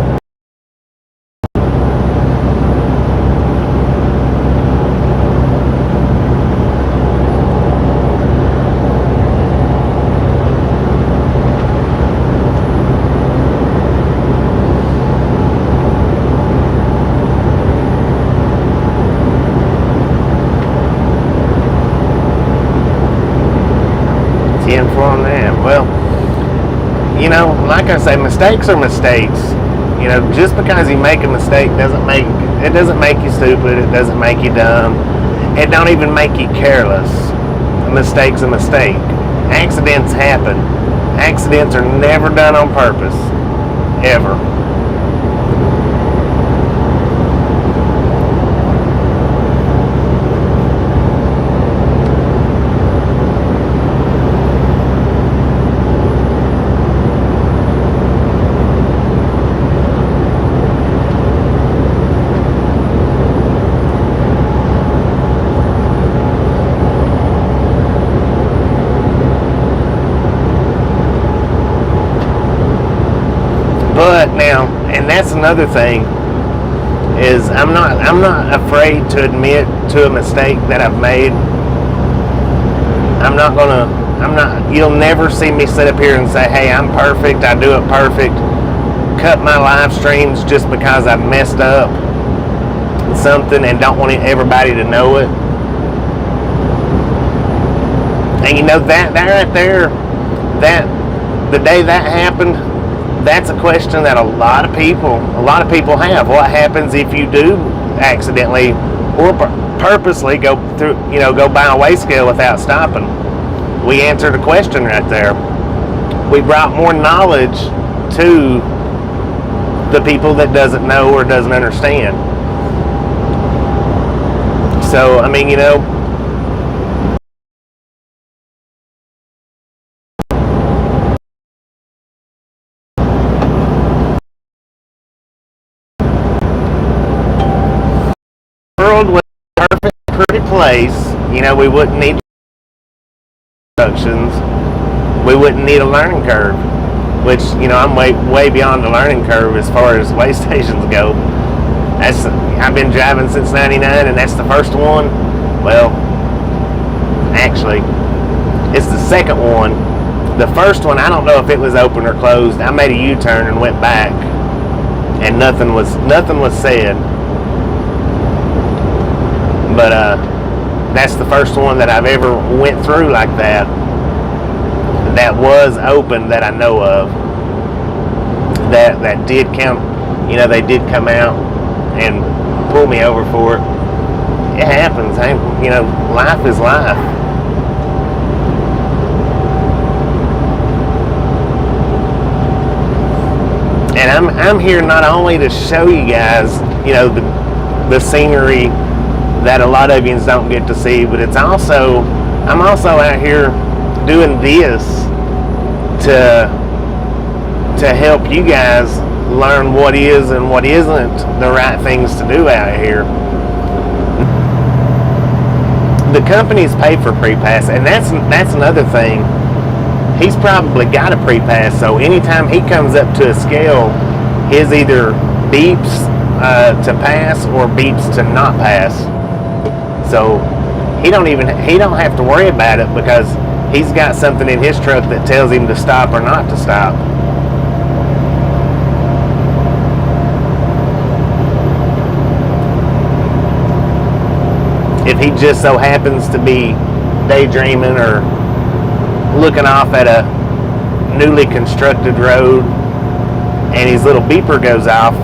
A: On that. Well, you know, like I say, mistakes are mistakes. You know, just because you make a mistake doesn't make you stupid. It doesn't make you dumb. It don't even make you careless. A mistake's a mistake. Accidents happen. Accidents are never done on purpose, ever. But now, and that's another thing, is I'm not afraid to admit to a mistake that I've made. You'll never see me sit up here and say, hey, I'm perfect, I do it perfect, cut my live streams just because I've messed up something and don't want everybody to know it. And you know, that right there, that the day that happened, that's a question that a lot of people have. What happens if you do accidentally or purposely go by a weigh scale without stopping? We answered a question right there. We brought more knowledge to the people that doesn't know or doesn't understand. So, I mean, you know, world was a perfect, pretty place. You know, we wouldn't need instructions. We wouldn't need a learning curve, which, you know, I'm way beyond the learning curve as far as weigh stations go. I've been driving since '99, and that's the first one. Well, actually, it's the second one. The first one, I don't know if it was open or closed. I made a U-turn and went back, and nothing was said. But that's the first one that I've ever went through like that was open that I know of. That did count. You know, they did come out and pull me over for it. It happens. You know, life is life. And I'm here not only to show you guys, you know, the scenery that a lot of you don't get to see, but I'm also out here doing this to help you guys learn what is and what isn't the right things to do out here. The companies pay for pre-pass, and that's another thing. He's probably got a pre-pass, so anytime he comes up to a scale, his either beeps to pass or beeps to not pass. So he don't have to worry about it because he's got something in his truck that tells him to stop or not to stop. If he just so happens to be daydreaming or looking off at a newly constructed road and his little beeper goes off,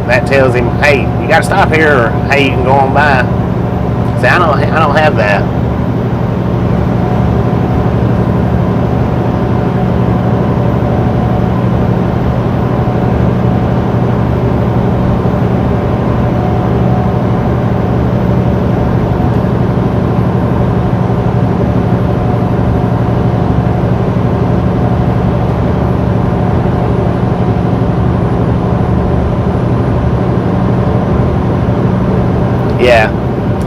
A: that tells him, hey, you gotta stop here, or hey, you can go on by. See, I don't have that.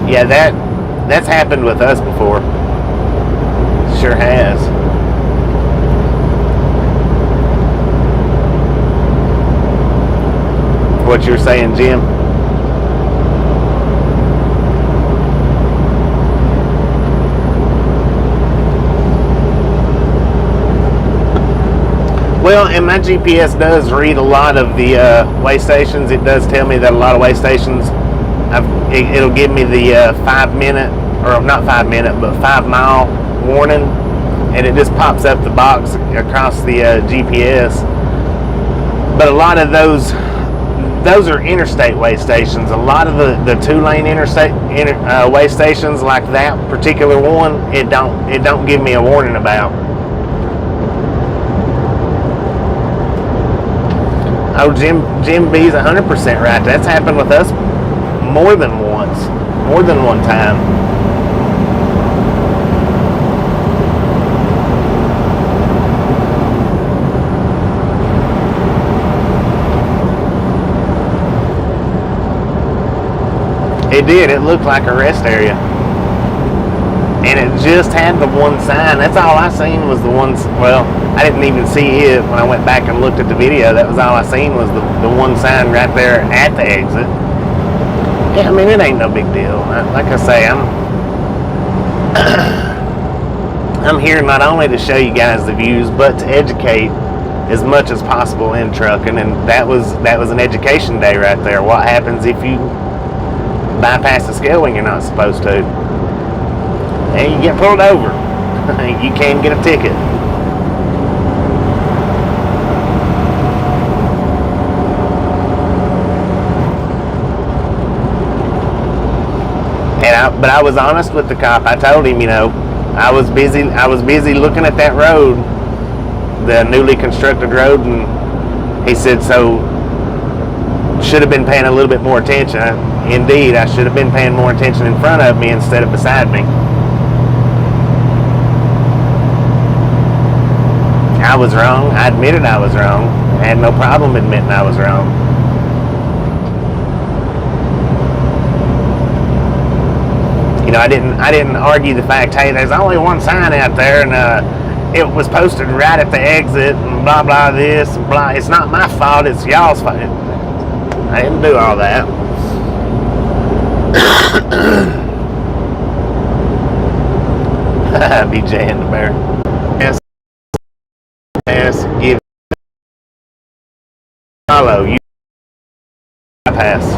A: Yeah, that's happened with us before. Sure has. What you're saying, Jim? Well, and my GPS does read a lot of the way stations. It does tell me that a lot of way stations, it'll give me the 5 minute, or not 5 minute, but 5 mile warning, and it just pops up the box across the GPS. But a lot of those are interstate way stations. A lot of the 2-lane interstate way stations, like that particular one, it don't give me a warning about. Oh, Jim B's 100% right. That's happened with us more than one time. It did. It looked like a rest area, and it just had the one sign. That's all I seen was the one. Well, I didn't even see it when I went back and looked at the video. That was all I seen was the one sign right there at the exit. Yeah, I mean, it ain't no big deal. Like I say, I'm here not only to show you guys the views, but to educate as much as possible in trucking. And that was an education day right there. What happens if you bypass the scale when you're not supposed to? And you get pulled over. You can get a ticket. But I was honest with the cop. I told him, I was busy looking at that road, the newly constructed road, and he said, so should have been paying a little bit more attention. Indeed, I should have been paying more attention in front of me instead of beside me. I was wrong. I admitted I was wrong. I had no problem admitting I was wrong. I didn't argue the fact, hey, there's only one sign out there, and it was posted right at the exit, and blah blah this and blah. It's not my fault. It's y'all's fault. I didn't do all that. BJ and the bear. Yes, give. Follow you. Pass.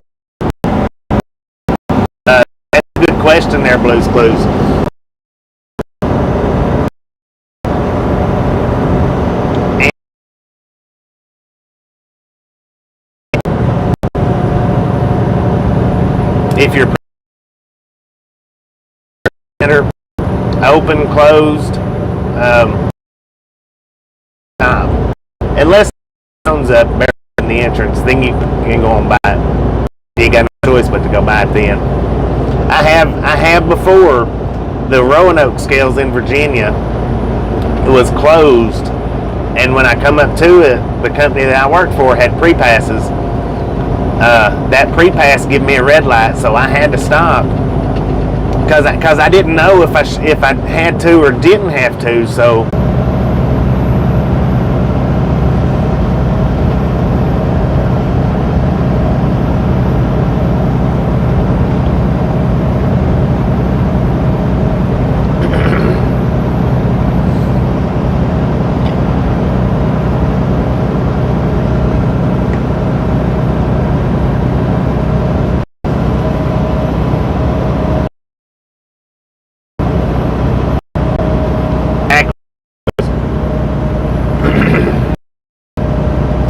A: Good question there, Blues Clues. If you're open, closed, unless it comes up in the entrance, then you can go on by it. You got no choice but to go by it then. I have before. The Roanoke scales in Virginia was closed And when I come up to it, the company that I worked for had pre-passes. That pre-pass gave me a red light, so I had to stop because I didn't know if I had to or didn't have to. So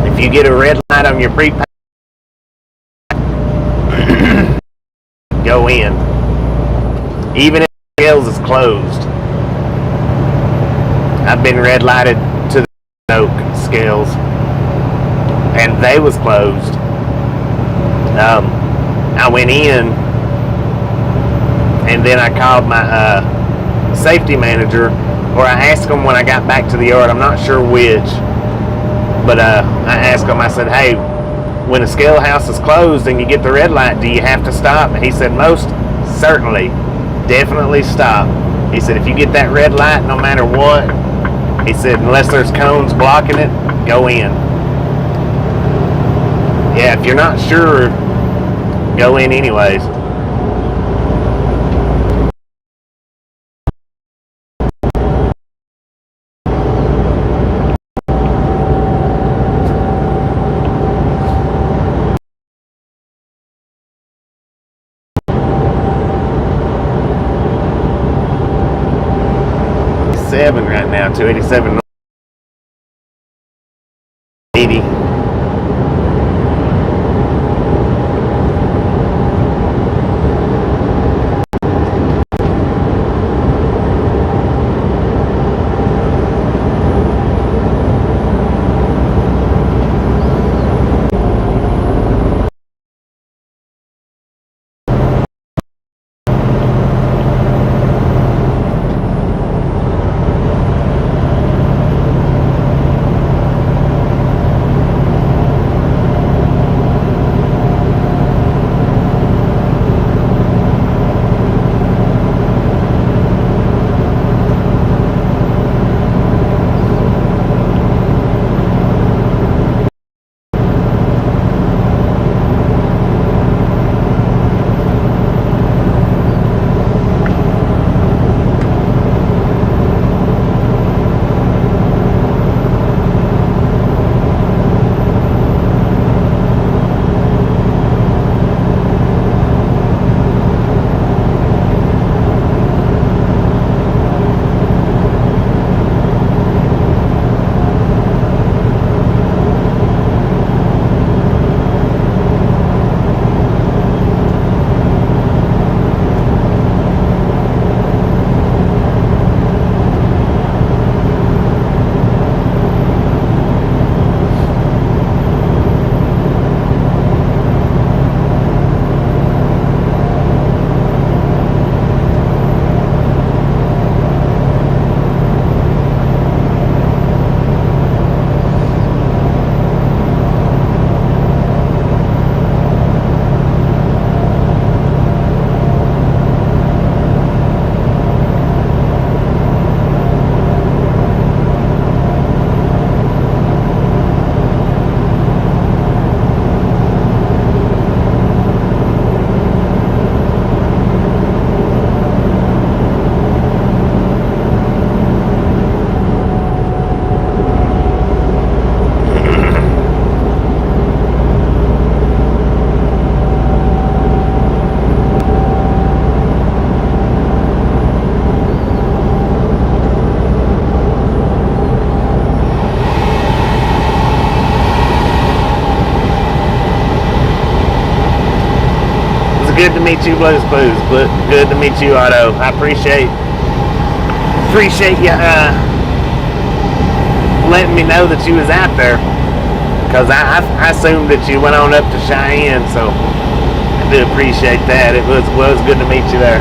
A: if you get a red light on your pre-pass, go in, even if the scales is closed. I've been red lighted to the oak scales, and they was closed. I went in, and then I called my safety manager, or I asked him when I got back to the yard. I'm not sure which, but I asked him. I said, "Hey, when a scale house is closed and you get the red light, do you have to stop?" And he said, "Most certainly, definitely stop." He said, "If you get that red light, no matter what," he said, "unless there's cones blocking it, go in." Yeah, if you're not sure, go in anyways. Right now, 287 80. Good to meet you, Blues Blues. Good to meet you, Otto. I appreciate you letting me know that you was out there, because I assumed that you went on up to Cheyenne, so I do appreciate that. It was good to meet you there.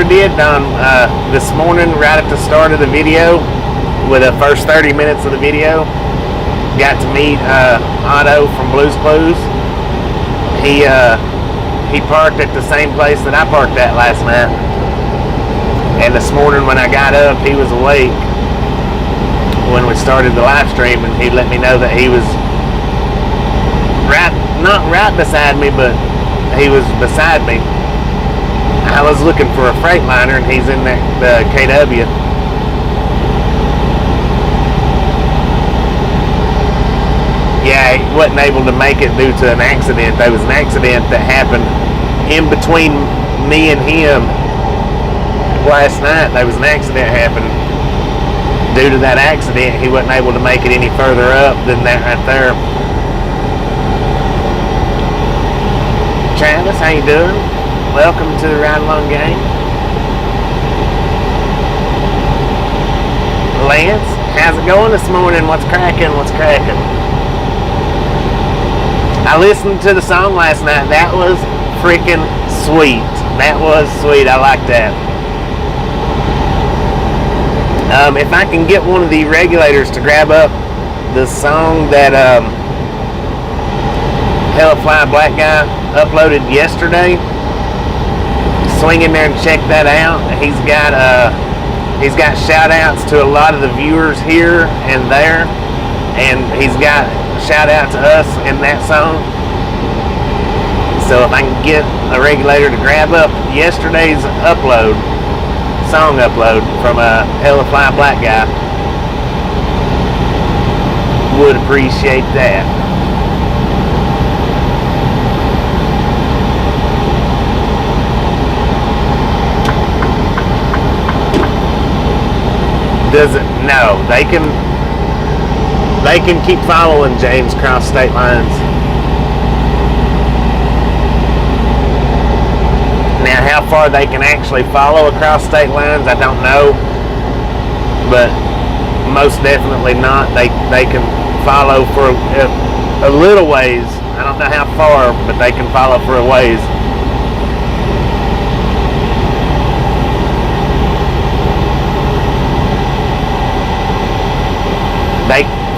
A: did on this morning, right at the start of the video, with the first 30 minutes of the video, got to meet Otto from Blues Clues. He parked at the same place that I parked at last night. And this morning when I got up, he was awake when we started the live stream, and he let me know that he was not right beside me, but he was beside me. I was looking for a Freightliner, and he's in the KW. Yeah, he wasn't able to make it due to an accident. There was an accident that happened in between me and him last night. There was an accident happened. Due to that accident, he wasn't able to make it any further up than that right there. Travis, how you doing? Welcome to the Ride Along Gang. Lance, how's it going this morning? What's cracking? What's cracking? I listened to the song last night. That was freaking sweet. That was sweet. I like that. If I can get one of the regulators to grab up the song that Hellfly Black Guy uploaded yesterday, swing in there and check that out. He's got shout outs to a lot of the viewers here and there, and he's got a shout out to us in that song. So if I can get a regulator to grab up yesterday's song upload from a Hellfly Black Guy, would appreciate that. Does it? No, they can keep following James across state lines. Now, how far they can actually follow across state lines, I don't know, but most definitely not. They can follow for a little ways. I don't know how far, but they can follow for a ways.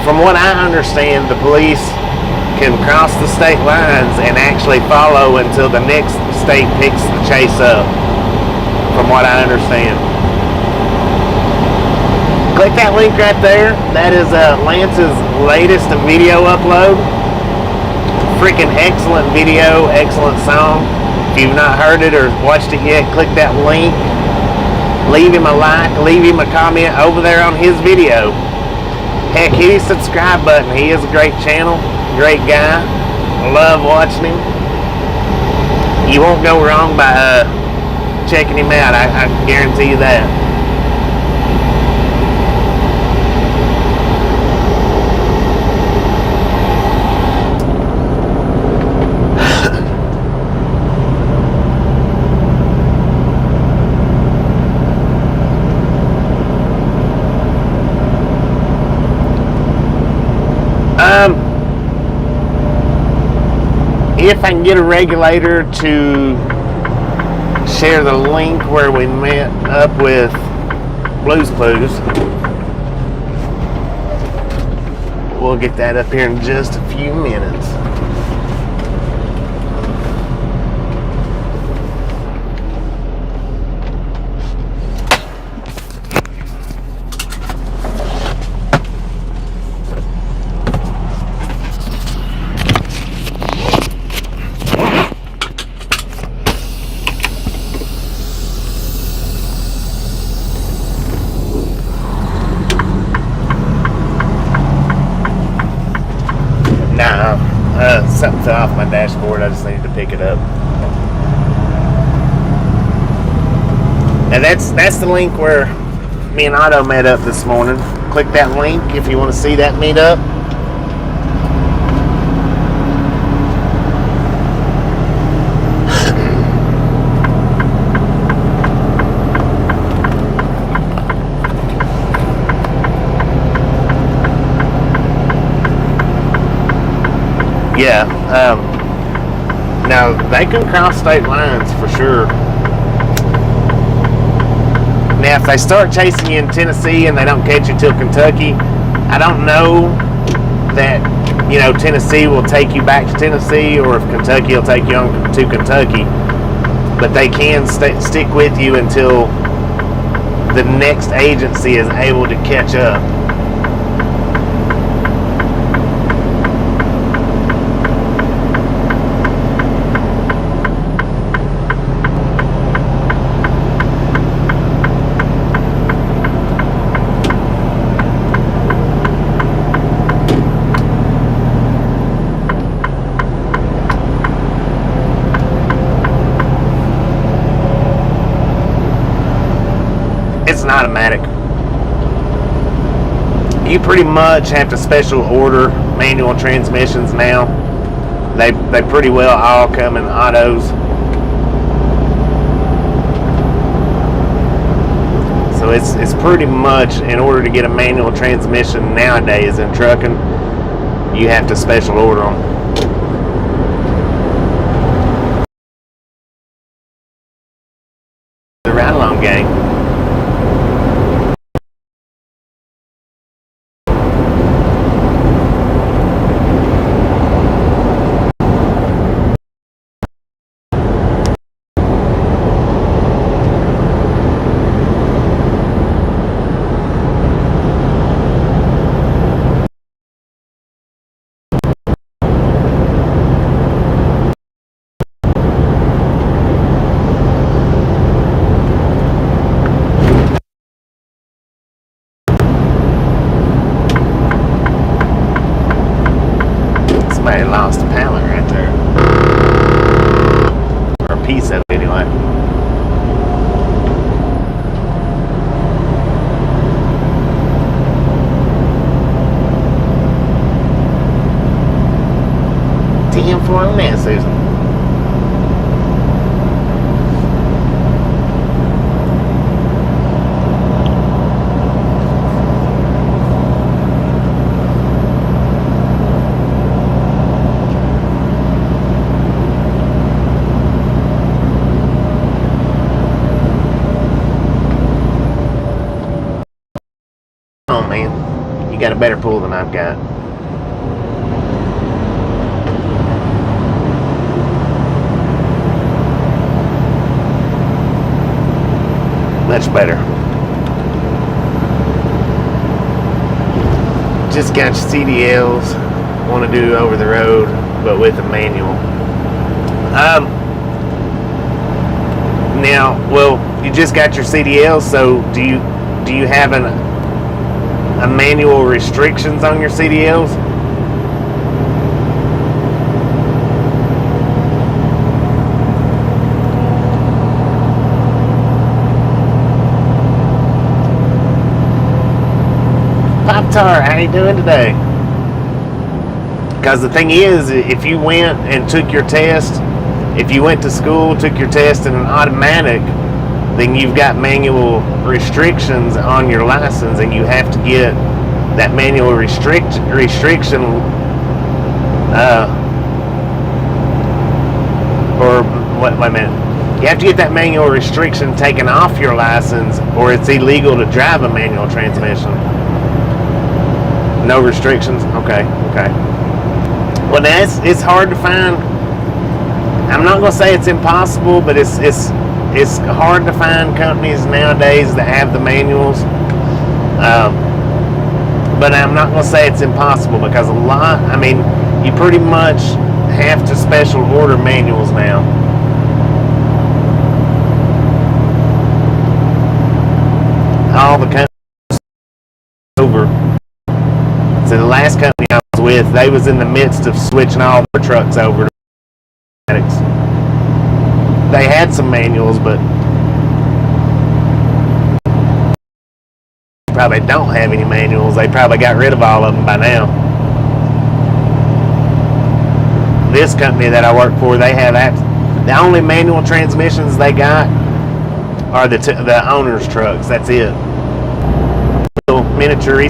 A: From what I understand, the police can cross the state lines and actually follow until the next state picks the chase up, from what I understand. Click that link right there. That is Lance's latest video upload. Freaking excellent video, excellent song. If you've not heard it or watched it yet, click that link. Leave him a like, leave him a comment over there on his video. Heck, hit his subscribe button. He is a great channel, great guy. Love watching him. You won't go wrong by checking him out. I guarantee you that. If I can get a regulator to share the link where we met up with Blues Clues, we'll get that up here in just a few minutes. Something fell off my dashboard. I just needed to pick it up. And that's the link where me and Otto met up this morning. Click that link if you want to see that meet up. Yeah, now they can cross state lines for sure. Now, if they start chasing you in Tennessee and they don't catch you till Kentucky, I don't know that, you know, Tennessee will take you back to Tennessee, or if Kentucky will take you on to Kentucky. But they can stick with you until the next agency is able to catch up. It's an automatic. You pretty much have to special order manual transmissions now. They pretty well all come in autos. So it's pretty much, in order to get a manual transmission nowadays in trucking, you have to special order them. The ride along gang. Somebody lost a pallet right there. Or a piece of it anyway. $10 for a minute, Susan. Oh man, you got a better pool than I've got. Much better. Just got your CDLs. Want to do over the road, but with a manual. Now, well, you just got your CDLs, so do you have a manual restrictions on your CDLs? Pop-Tar, how you doing today? Because the thing is, if you went and took your test, if you went to school, took your test in an automatic, then you've got manual restrictions on your license, and you have to get that manual restriction or wait a minute, you have to get that manual restriction taken off your license, or it's illegal to drive a manual transmission. No restrictions? Okay. Well, it's hard to find. I'm not going to say it's impossible, but it's hard to find companies nowadays that have the manuals. But I'm not going to say it's impossible, because you pretty much have to special order manuals now. All the companies over. So the last company I was with, they was in the midst of switching all their trucks over to automatics. They had some manuals, but probably don't have any manuals. They probably got rid of all of them by now. This company that I work for, they have the only manual transmissions they got are the owner's trucks. That's it. Little miniature.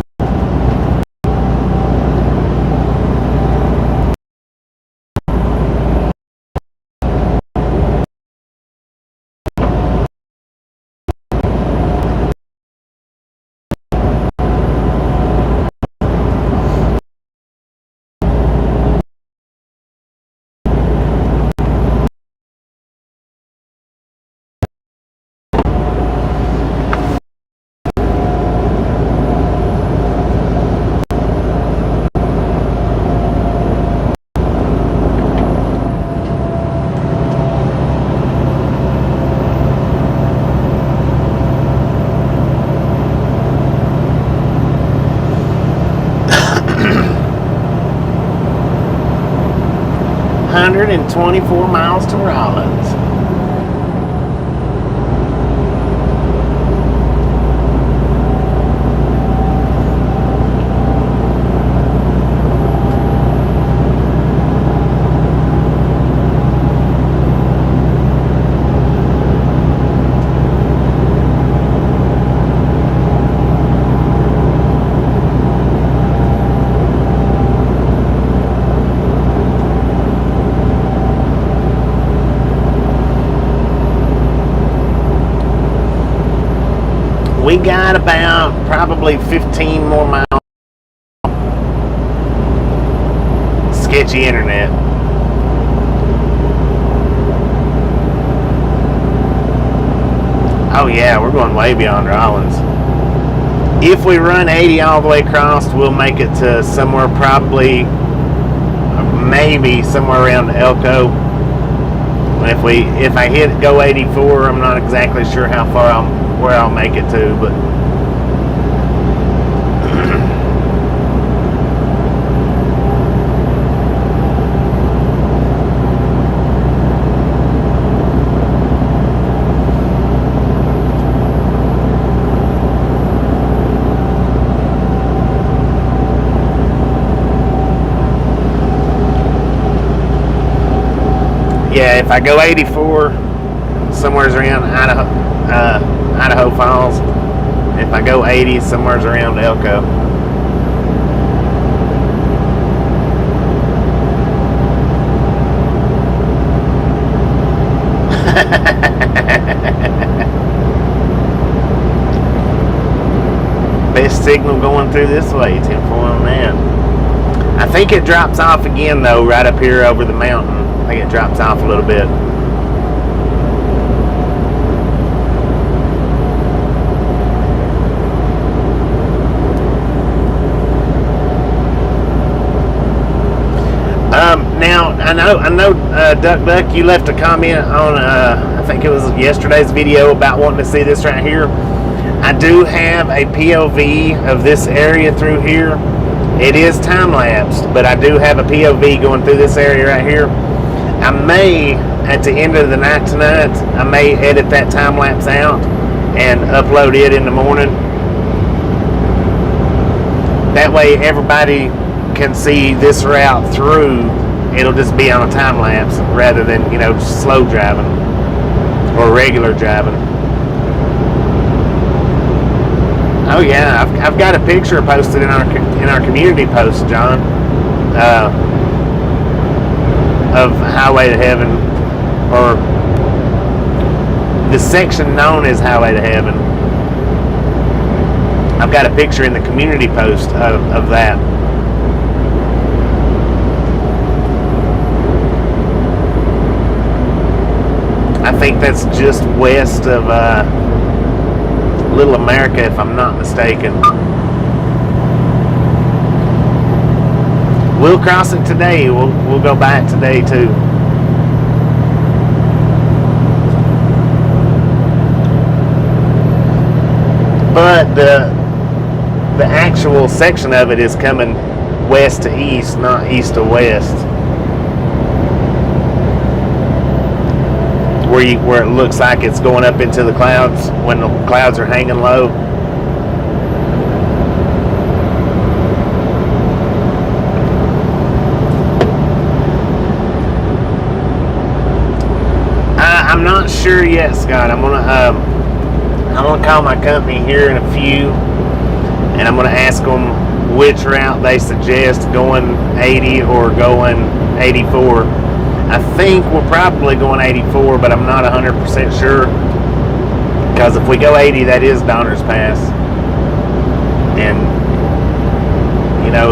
A: 124 miles to Rollins. We got about probably 15 more miles. Sketchy internet. Oh yeah, we're going way beyond Rollins. If we run 80 all the way across, we'll make it to somewhere probably, maybe somewhere around Elko. If I hit go 84, I'm not exactly sure how far where I'll make it to, but yeah, if I go 84, somewhere's around Idaho Falls. If I go 80, somewhere's around Elko. Best signal going through this way, 10-4 man. I think it drops off again though, right up here over the mountain. I think it drops off a little bit. Now I know, Duck, you left a comment on I think it was yesterday's video about wanting to see this right here. I do have a POV of this area through here. It is time lapsed, but I do have a POV going through this area right here. I may, at the end of the night tonight, I may edit that time lapse out and upload it in the morning. That way everybody can see this route through. It'll just be on a time lapse rather than, slow driving or regular driving. Oh yeah, I've got a picture posted in our community post, John, of Highway to Heaven, or the section known as Highway to Heaven. I've got a picture in the community post of that. I think that's just west of Little America, if I'm not mistaken. We'll cross it today. We'll go by it today too. But the actual section of it is coming west to east, not east to west. Where it looks like it's going up into the clouds when the clouds are hanging low. I'm not sure yet, Scott. I'm gonna call my company here in a few, and I'm gonna ask them which route they suggest, going 80 or going 84. I think we're probably going 84, but I'm not 100% sure, because if we go 80, that is Donner's Pass, and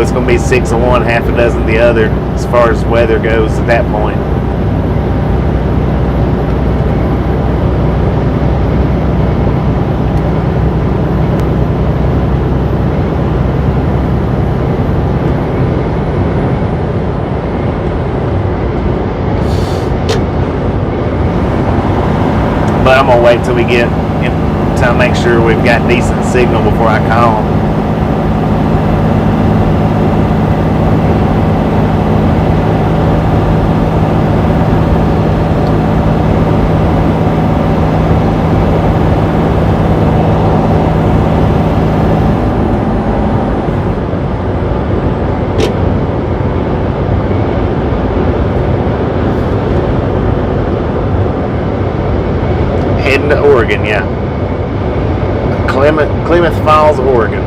A: it's going to be 6 of one, half a dozen the other as far as weather goes at that point. But I'm gonna wait till we get to make sure we've got decent signal before I call them. Oregon, yeah. Klamath Falls, Oregon.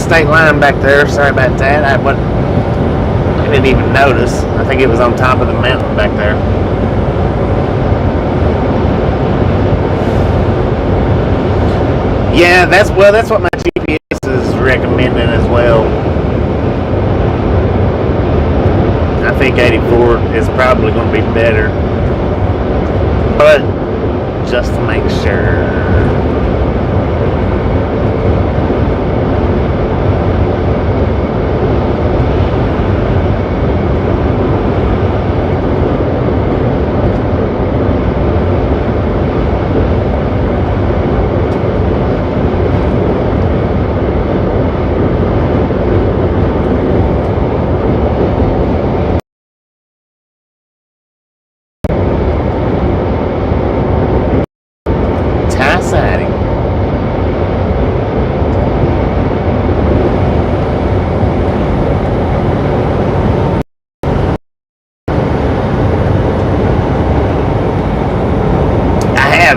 A: State line back there. Sorry about that. I didn't even notice. I think it was on top of the mountain back there. Yeah, that's what my GPS is recommending as well. I think 84 is probably going to be better, but just to make sure.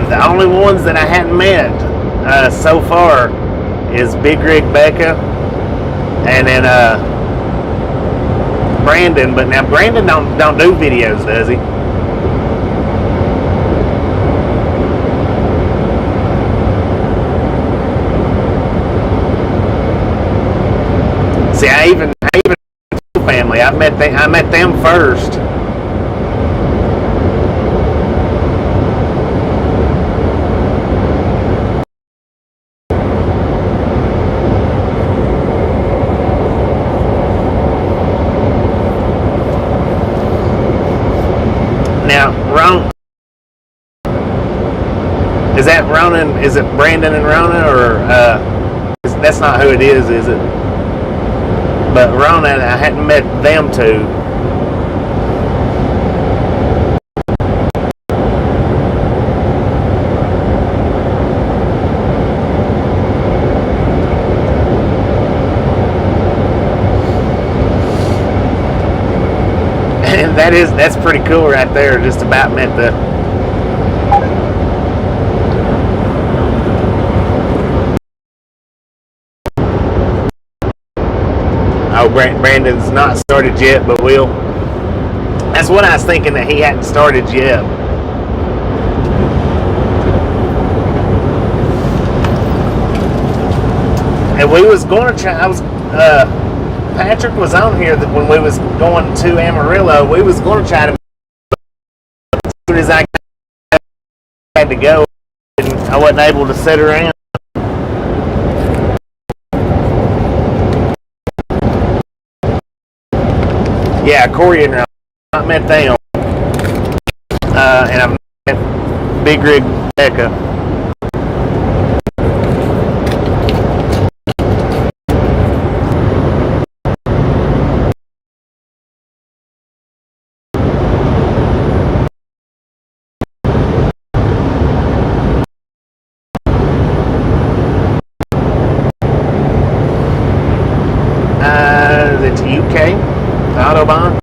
A: The only ones that I hadn't met so far is Big Rig Becca and then Brandon. But now Brandon don't do videos, does he? See, I even family. I met them first. Is that Ronan? Is it Brandon and Ronan, or that's not who it is it? But Ronan, I hadn't met them two. And that's pretty cool right there. Just about met the. Oh, Brandon's not started yet, but will. That's what I was thinking, that he hadn't started yet. And we was going to try. Patrick was on here that when we was going to Amarillo. We was going to try to. As soon as I had to go, and I wasn't able to sit around. Yeah, Corey and I met them, and I've met Big Rig Becca. It's UK. Autobahn.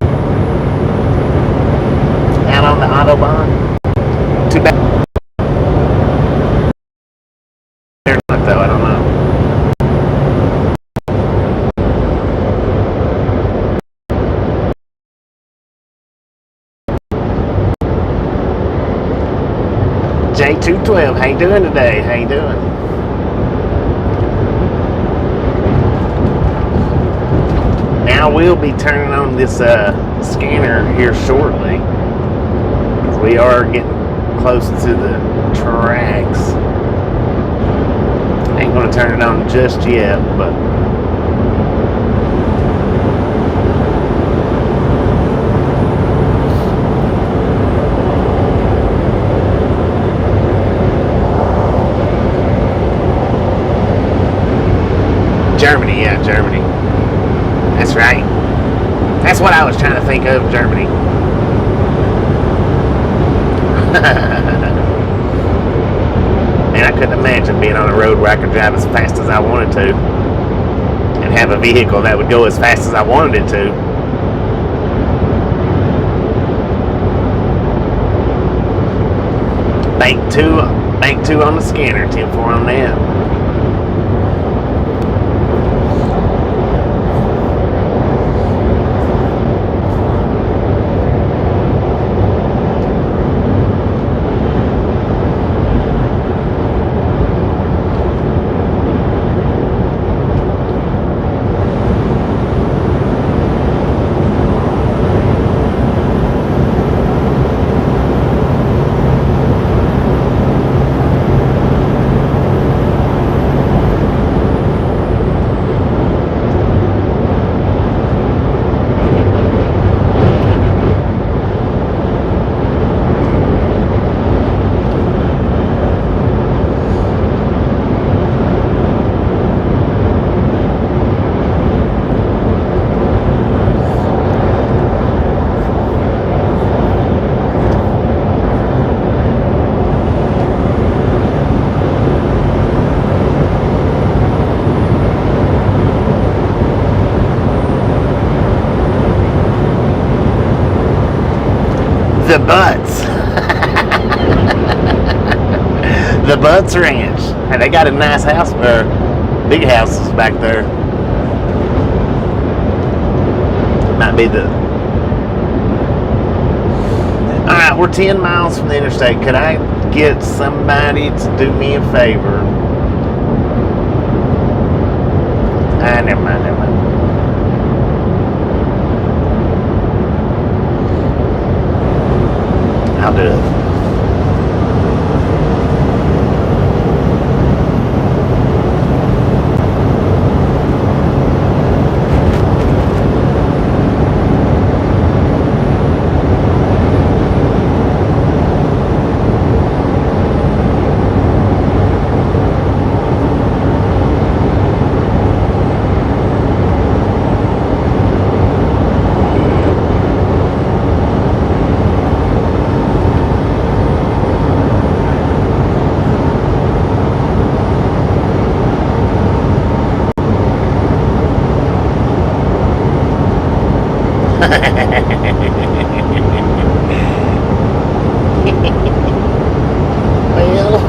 A: Out on the Autobahn. Too bad. They're not though, I don't know. J212, how you doing today? How you doing? Now we'll be turning on this scanner here shortly, because we are getting close to the tracks. Ain't going to turn it on just yet, but Germany, yeah, Germany. That's right. That's what I was trying to think of, Germany. Man, I couldn't imagine being on a road where I could drive as fast as I wanted to and have a vehicle that would go as fast as I wanted it to. Bank 2 on the scanner, 10-4 on that. The Butts. The Butts Ranch. Hey, they got a nice house, or big houses back there. Might be the... Alright, we're 10 miles from the interstate. Could I get somebody to do me a favor? Never mind. I'll do it. Well.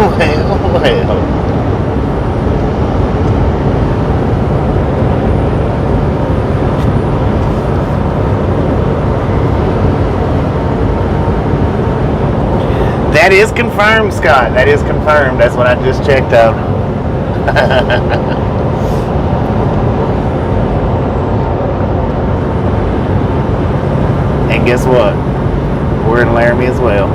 A: That is confirmed, Scott. That is confirmed. That's what I just checked out. And guess what? We're in Laramie as well.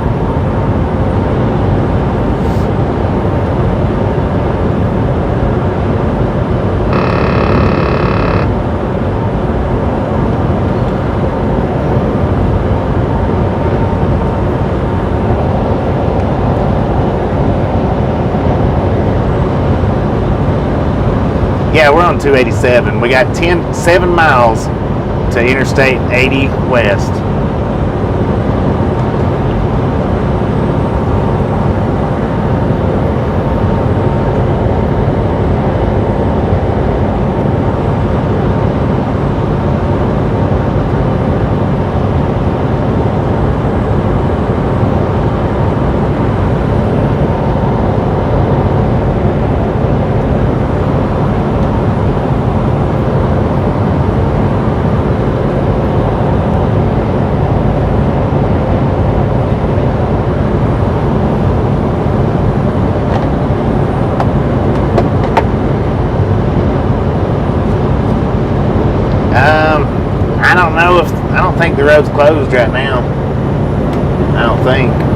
A: Yeah, we're on 287. We got 7 miles to Interstate 80 West. I don't think the road's closed right now. I don't think.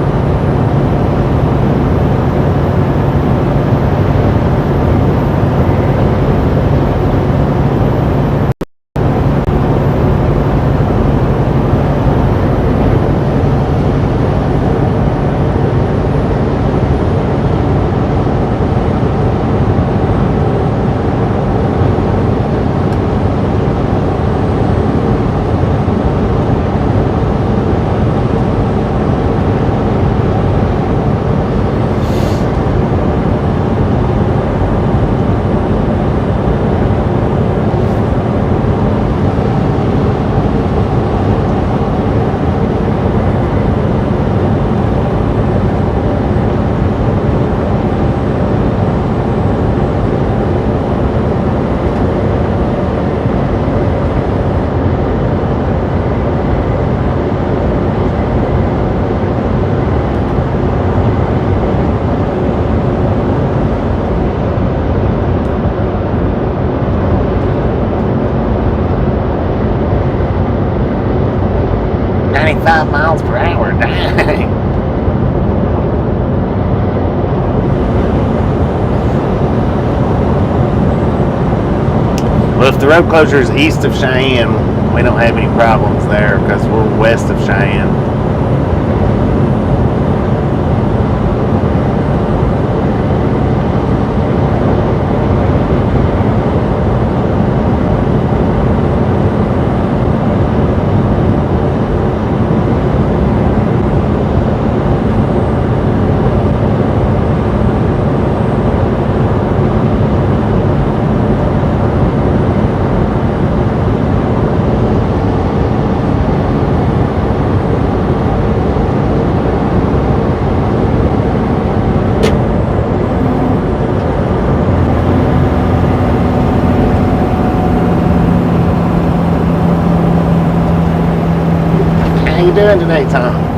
A: 85 miles per hour. Dang. Well, if the road closure is east of Cheyenne, we don't have any problems there because we're west of Cheyenne. How you doing today, Tom?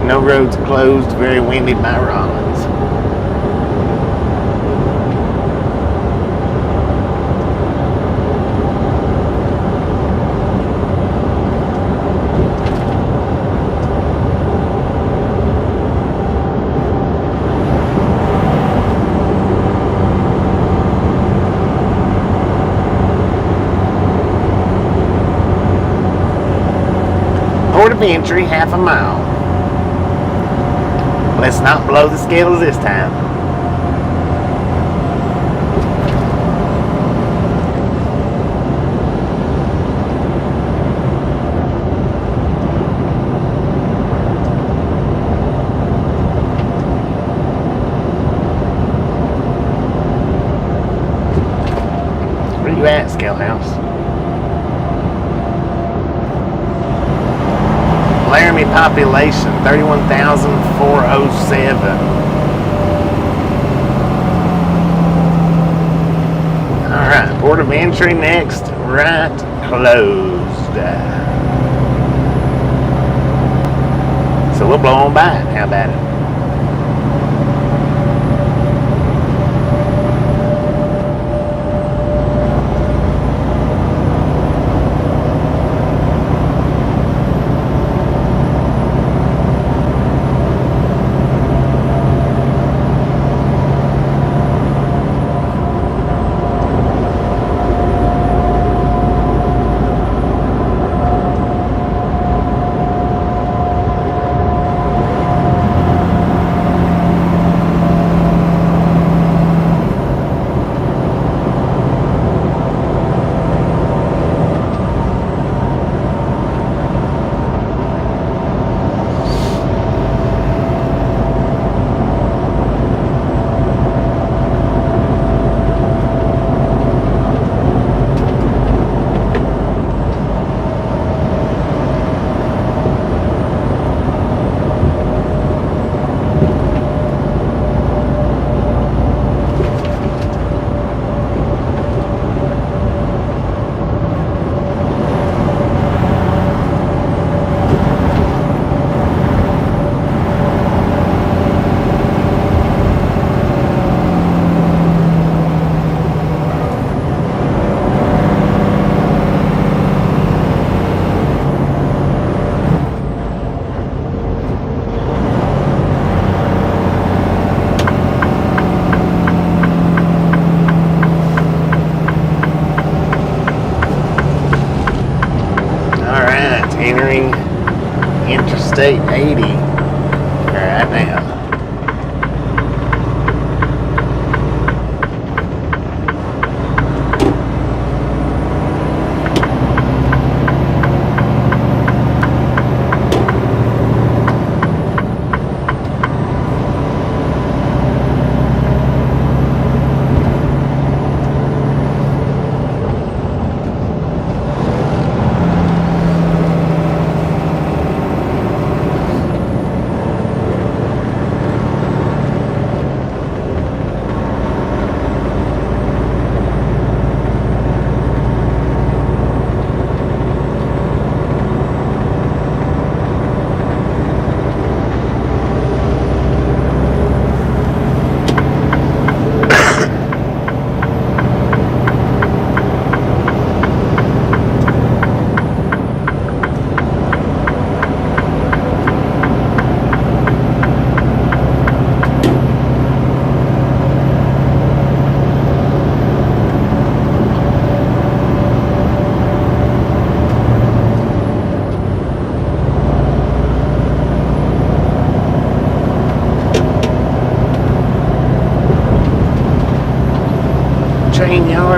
A: No roads closed, very windy by Rollins. Port of entry, half a mile. Let's not blow the scales this time. Where you at, Scale House? Laramie population 31,407. Alright, port of entry next, right closed. So we'll blow on by it. How about it? Entering Interstate 80 right now.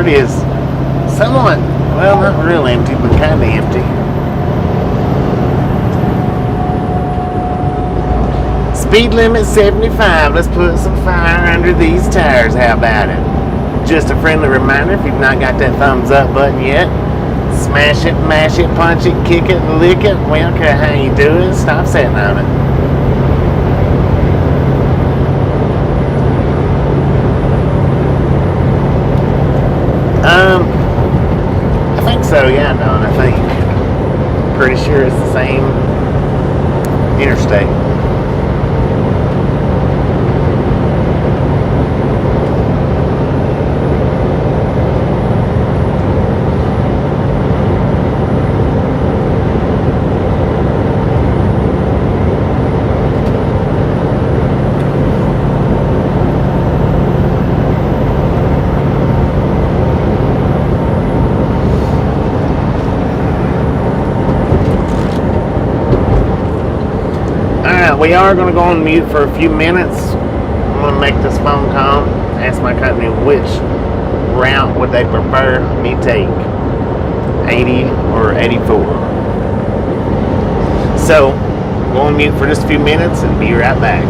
A: Boulevard is somewhat, well, not real empty, but kind of empty. Speed limit 75. Let's put some fire under these tires. How about it? Just a friendly reminder, if you've not got that thumbs up button yet, smash it, mash it, punch it, kick it, lick it. We don't care how you do it. Stop sitting on it. I think so, yeah, Don, I think. Pretty sure it's the same interstate. We are going to go on mute for a few minutes. I'm going to make this phone call, ask my company which route would they prefer me take, 80 or 84. So, go on mute for just a few minutes and be right back.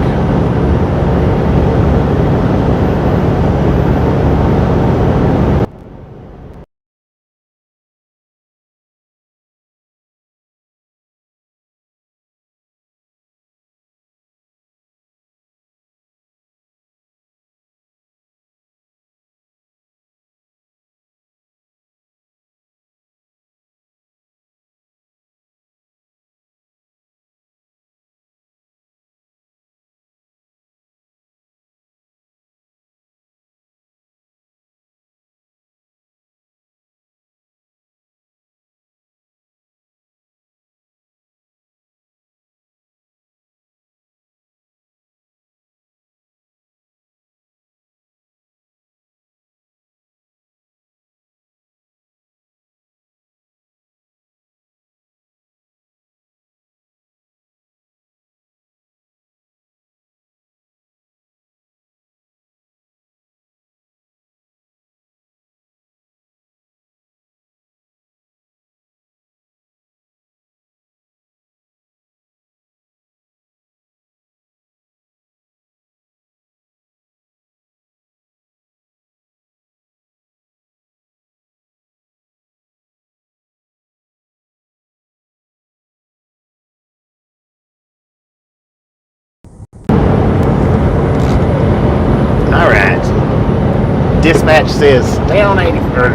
A: Dispatch says stay on 80 or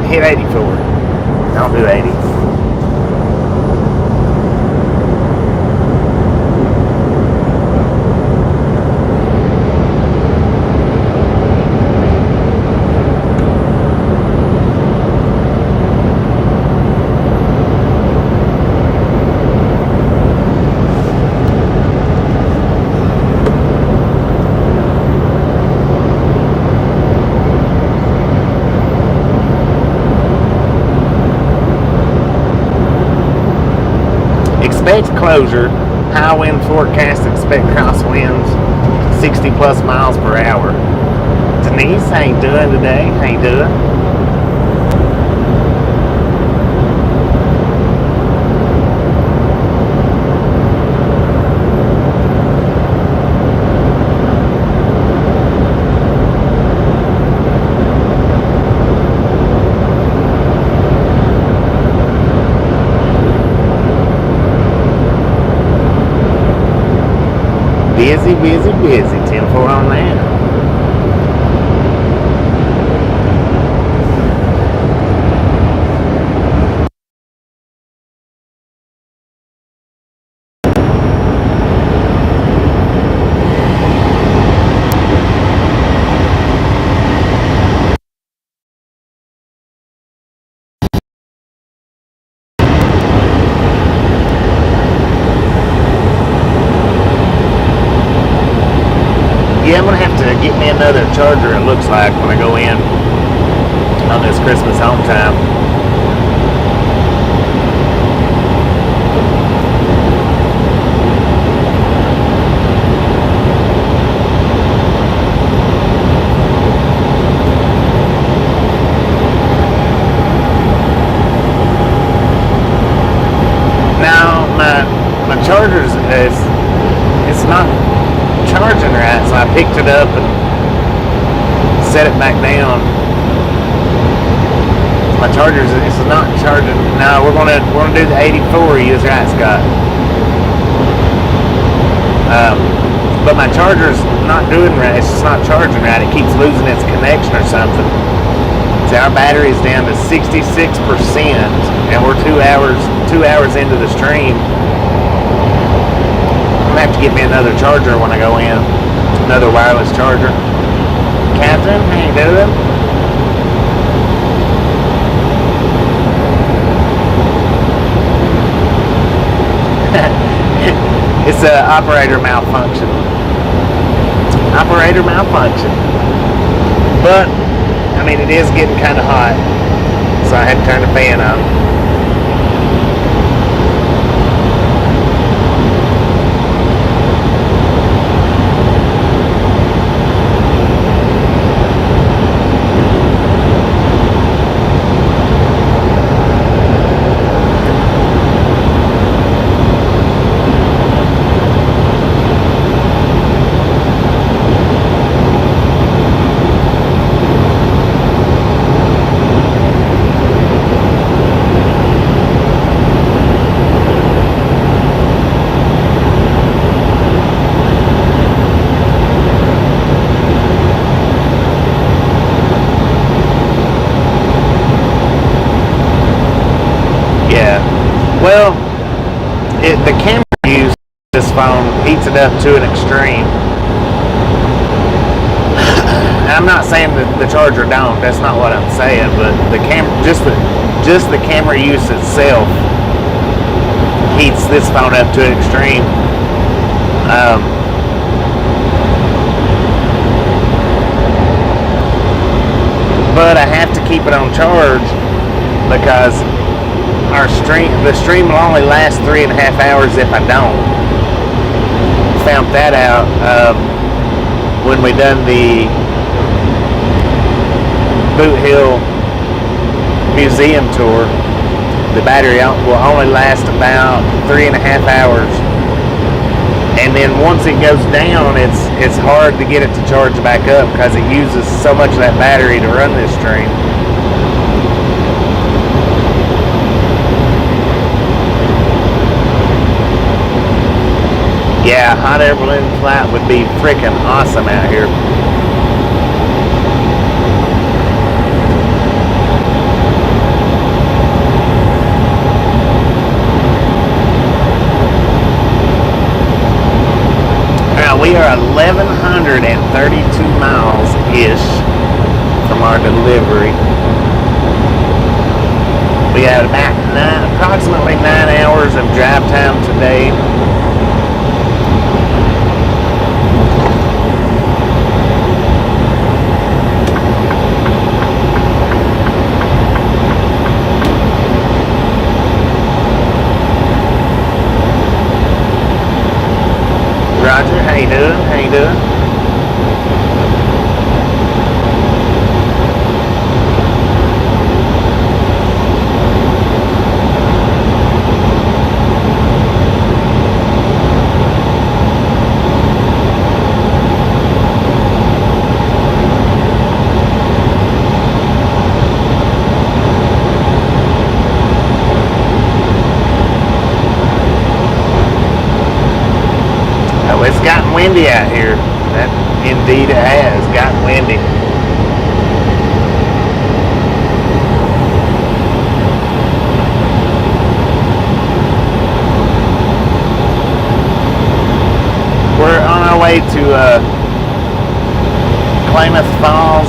A: hit 84. Don't do 80. Expect closure. High wind forecast. Expect crosswinds 60 plus miles per hour. Denise, how you doing today? How you doing? Busy, busy, busy. 10-4 on that. Yeah, I'm going to have to get me another charger, it looks like, when I go in on this Christmas home time. charger's it's not charging right, so I picked it up and set it back down. My charger's it's not charging. No, we're gonna do the 84. He is right, Scott. But my charger's not doing right. It's just not charging right. It keeps losing its connection or something. See, our battery's down to 66%, and we're 2 hours into the stream. I'm gonna have to get me another charger when I go in. Another wireless charger. Captain, how you doing? It's a operator malfunction. Operator malfunction. But I mean, it is getting kind of hot, so I had to turn the fan on. Well, the camera use this phone heats it up to an extreme. I'm not saying that the charger don't. That's not what I'm saying. But the camera, just the camera use itself, heats this phone up to an extreme. But I have to keep it on charge because the stream will only last 3.5 hours if I don't. Found that out when we done the Boot Hill Museum tour. The battery will only last about 3.5 hours, and then once it goes down, it's hard to get it to charge back up because it uses so much of that battery to run this stream. Yeah, hot air balloon flight would be freaking awesome out here. Now we are 1,132 miles-ish from our delivery. We had about approximately 9 hours of drive time today. Roger, how you doing? How you doing? It's gotten windy out here. That indeed it has gotten windy. We're on our way to Klamath Falls,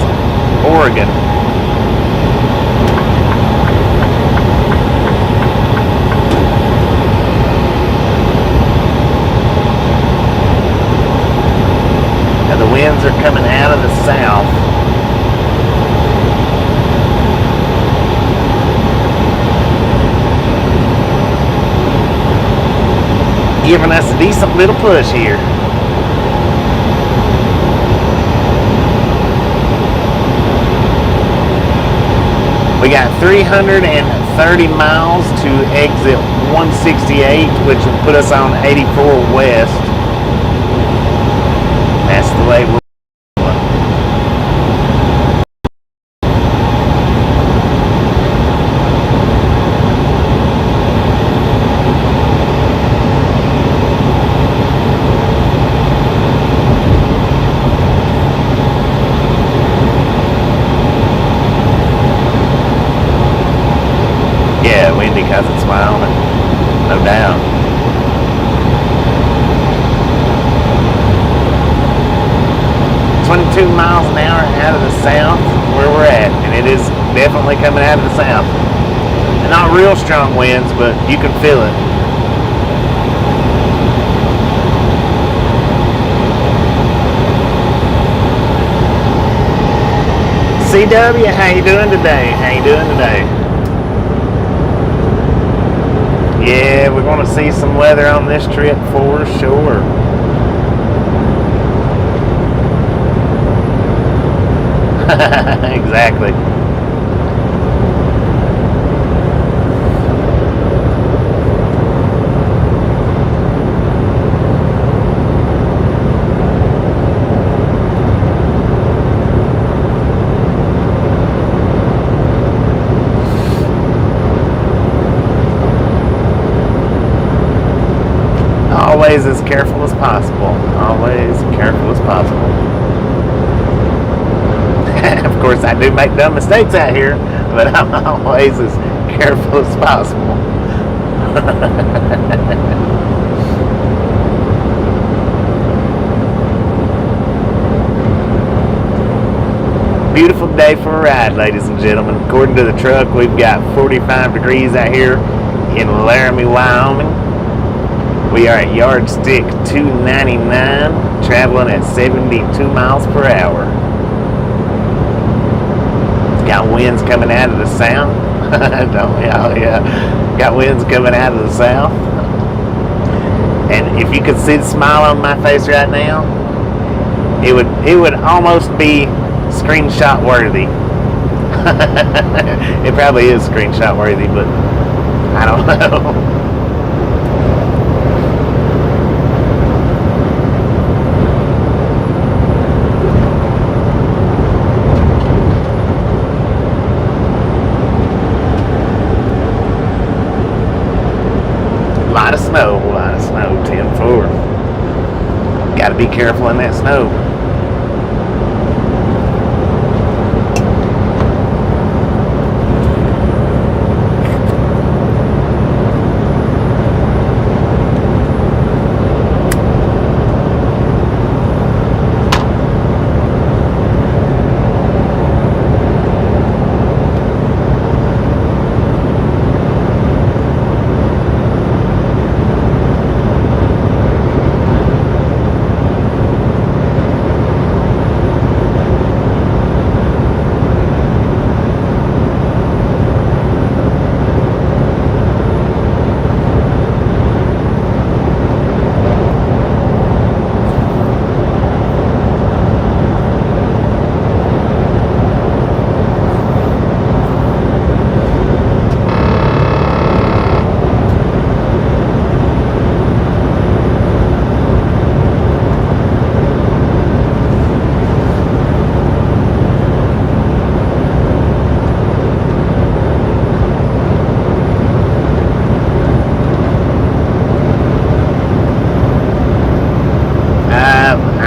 A: Oregon. The winds are coming out of the south. Giving us a decent little push here. We got 330 miles to exit 168, which will put us on 84 west. That's the way we're going. Yeah, windy because it's Wyoming, no doubt. 22 miles an hour out of the south where we're at, and it is definitely coming out of the south. And not real strong winds, but you can feel it. CW, how you doing today? How you doing today? Yeah, we're going to see some weather on this trip for sure. Exactly. Always as careful as possible. Always careful as possible. Of course, I do make dumb mistakes out here, but I'm always as careful as possible. Beautiful day for a ride, ladies and gentlemen. According to the truck, we've got 45 degrees out here in Laramie, Wyoming. We are at yardstick 299, traveling at 72 miles per hour. Got winds coming out of the south. Don't we? Oh, yeah. Got winds coming out of the south. And if you could see the smile on my face right now, it would almost be screenshot worthy. It probably is screenshot worthy, but I don't know. A lot of snow, 10-4. Gotta be careful in that snow.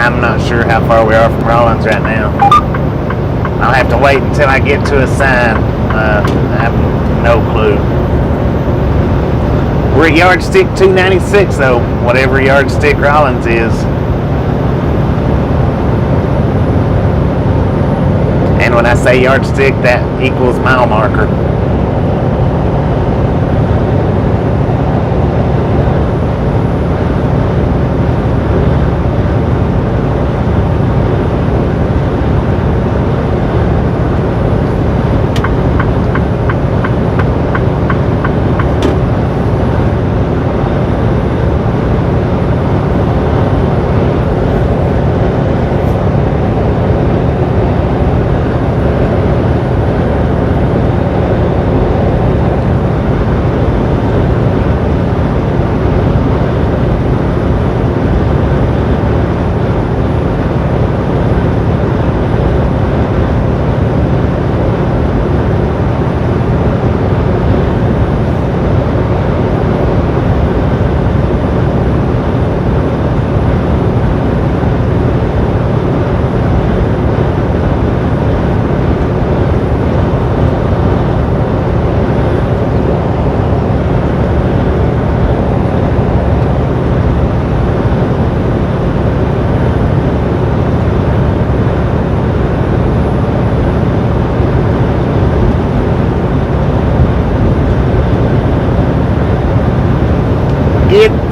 A: I'm not sure how far we are from Rollins right now. I'll have to wait until I get to a sign. I have no clue. We're at yardstick 296 though, whatever yardstick Rollins is. And when I say yardstick, that equals mile marker.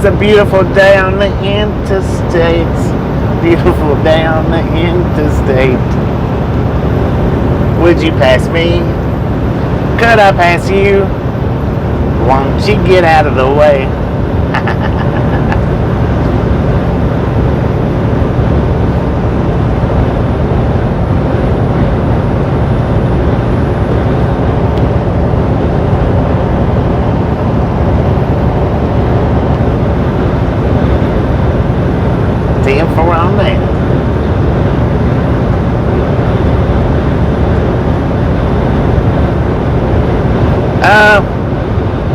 A: It's a beautiful day on the interstates. Beautiful day on the interstate. Would you pass me? Could I pass you? Won't you get out of the way? On that.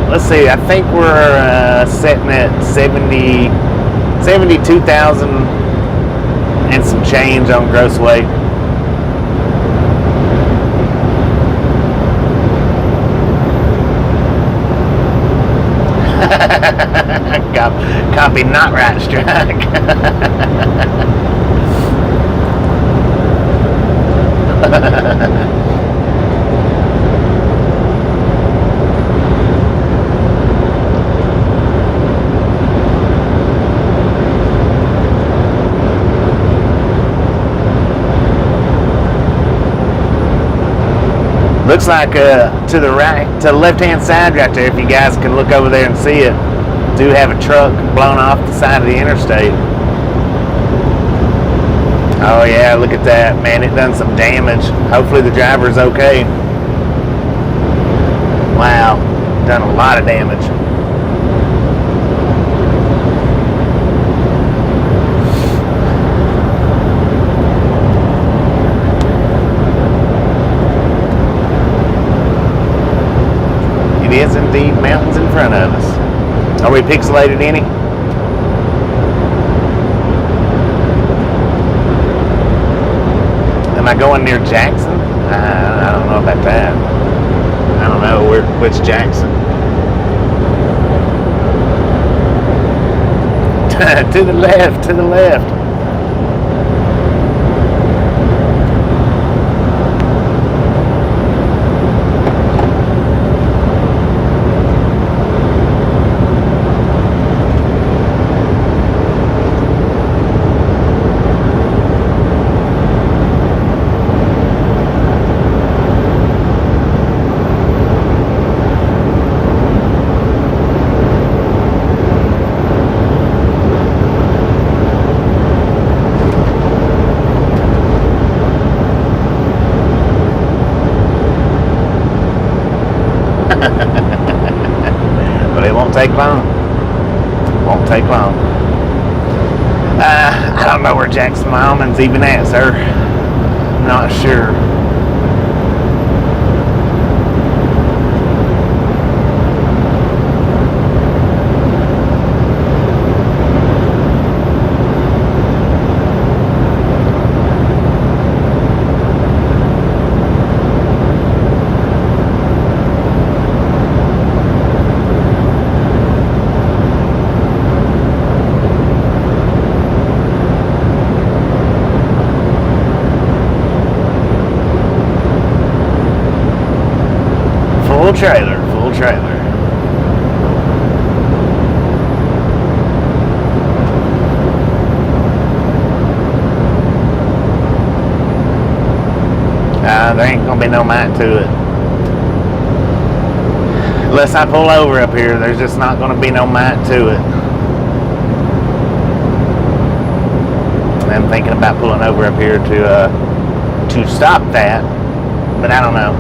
A: Let's see, I think we're setting at 72,000 and some change on gross weight. Copy not right, strike. Looks like to the right, to the left-hand side right there, if you guys can look over there and see it, do have a truck blown off the side of the interstate. Oh yeah, look at that, man, it done some damage. Hopefully the driver's okay. Wow, done a lot of damage. It is indeed mountains in front of us. Are we pixelated any? Am I going near Jackson? I don't know about that. I don't know which Jackson. To the left, to the left. But it won't take long. Won't take long. I don't know where Jackson, Wyoming's even at, sir. Not sure. Full trailer, full trailer. There ain't gonna be no might to it. Unless I pull over up here, there's just not gonna be no might to it. And I'm thinking about pulling over up here to stop that, but I don't know.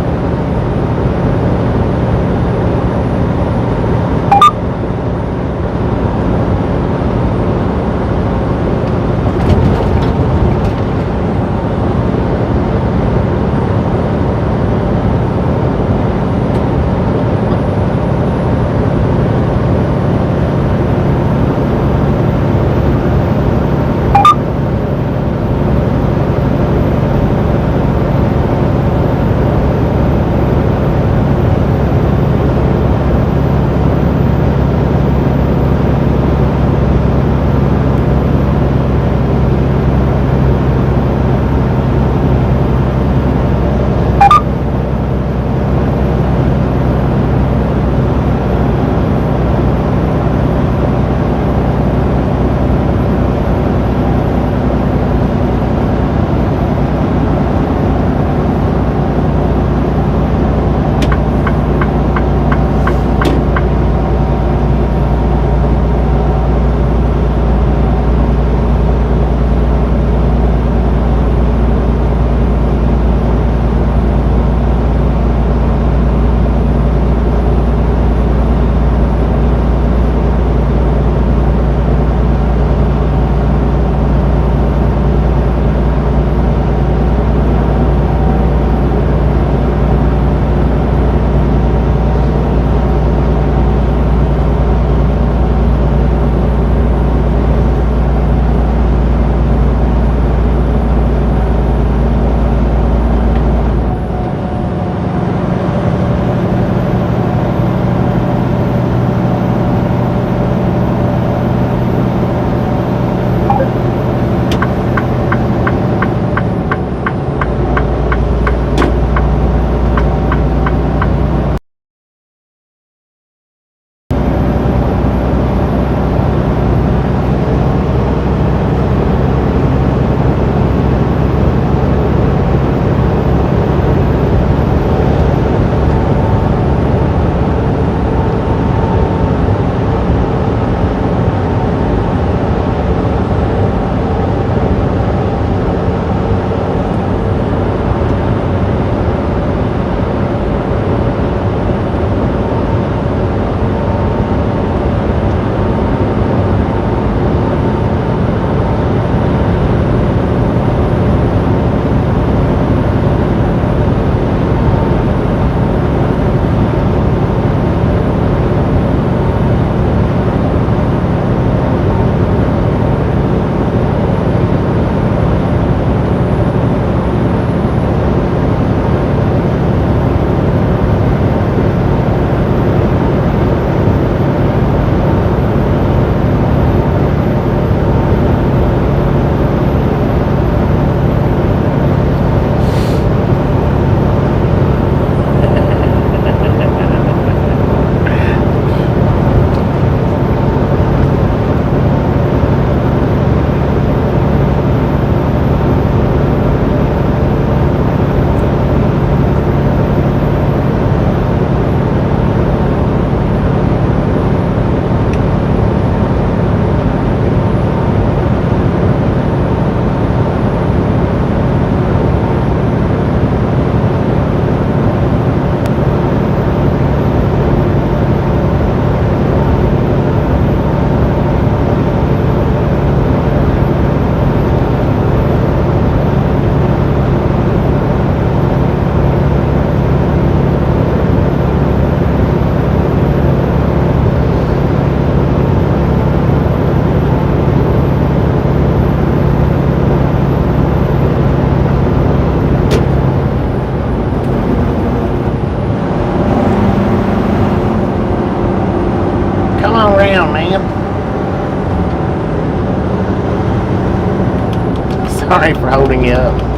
A: Sorry for holding you up.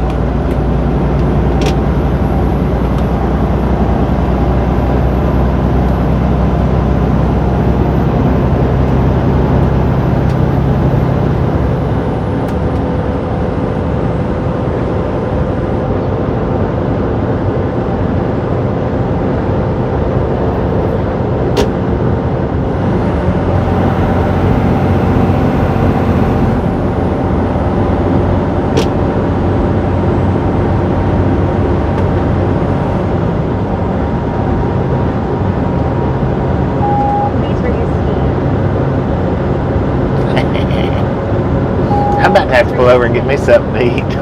A: I'm about to have to pull over and get me something to eat.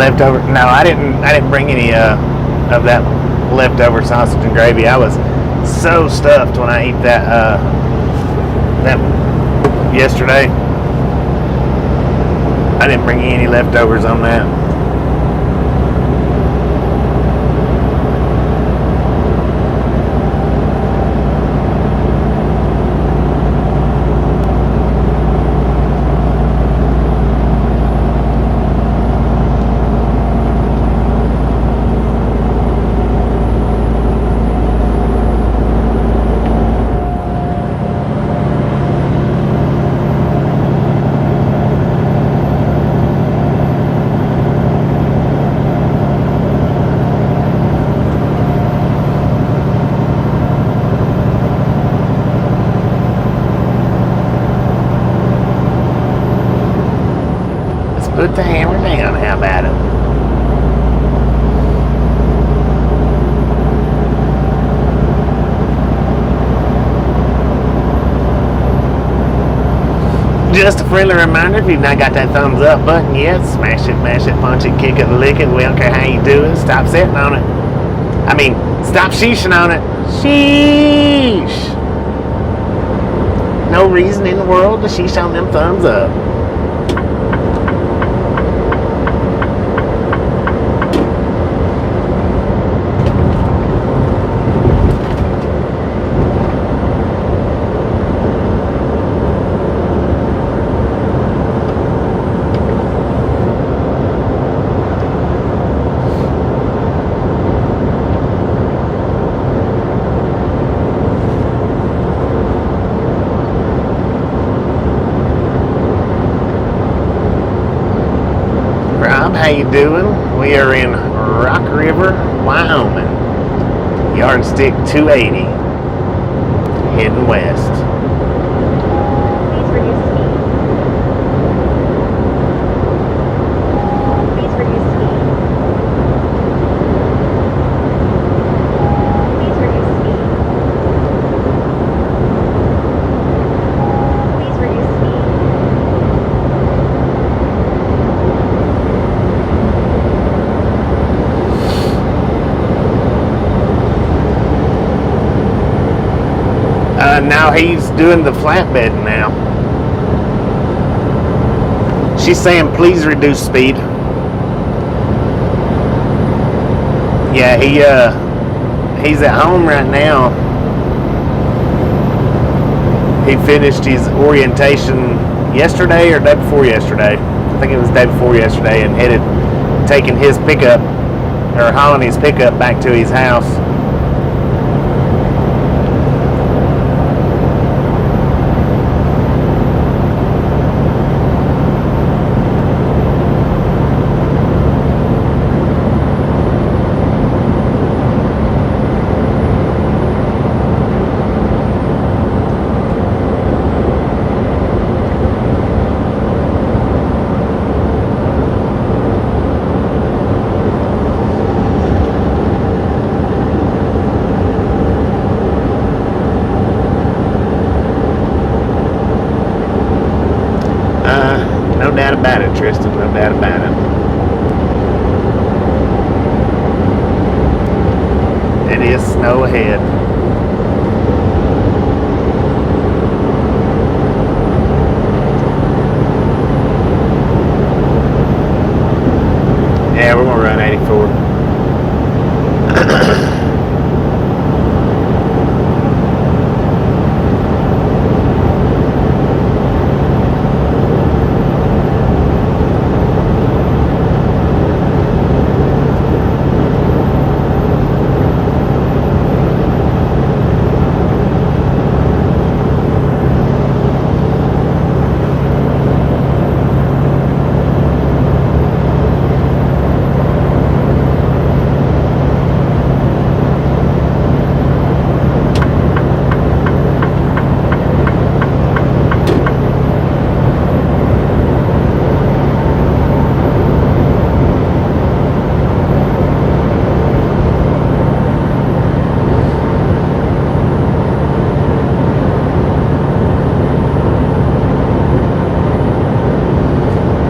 A: Leftover? No, I didn't bring any of that leftover sausage and gravy. I was so stuffed when I ate that yesterday. I didn't bring any leftovers on that. Put the hammer down, how about it? Just a friendly reminder, if you've not got that thumbs up button yet, smash it, mash it, punch it, kick it, lick it. We don't care how you do it. Stop sitting on it. I mean, stop sheeshing on it. Sheesh. No reason in the world to sheesh on them thumbs up. How you doing? We are in Rock River, Wyoming. Yardstick 280. Heading west.
C: Please reduce speed. Please reduce speed. Please reduce speed. Please reduce speed.
A: Now he's doing the flatbed now. She's saying please reduce speed. Yeah, he's at home right now. He finished his orientation yesterday or day before yesterday. I think it was day before yesterday, and taking his pickup, or hauling his pickup back to his house. doubt about it, Tristan. No doubt about it. It is snow ahead. Yeah, we're gonna run 84.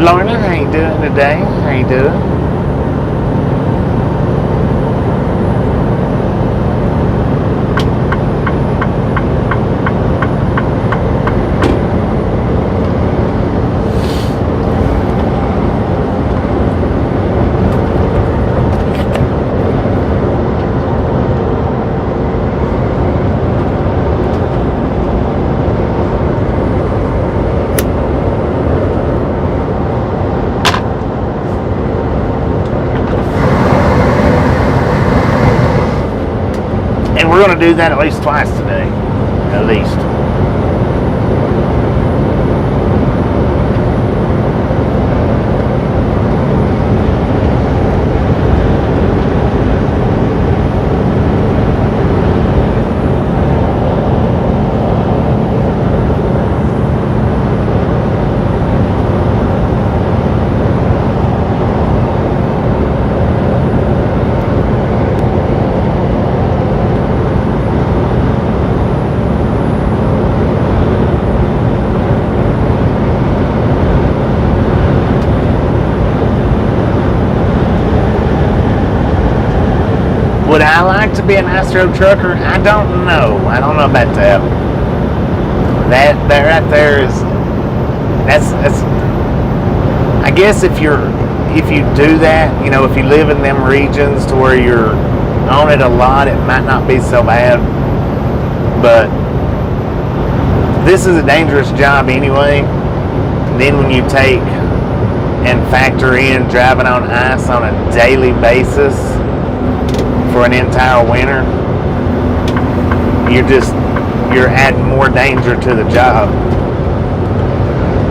A: Lorna, how you doing today? How you doing? We're going to do that at least twice today. At least. Would I like to be an Astro trucker? I don't know. I don't know about that. That right there is that's I guess if you do that, you know, if you live in them regions to where you're on it a lot, it might not be so bad. But this is a dangerous job anyway. Then when you take and factor in driving on ice on a daily basis for an entire winter, you're adding more danger to the job.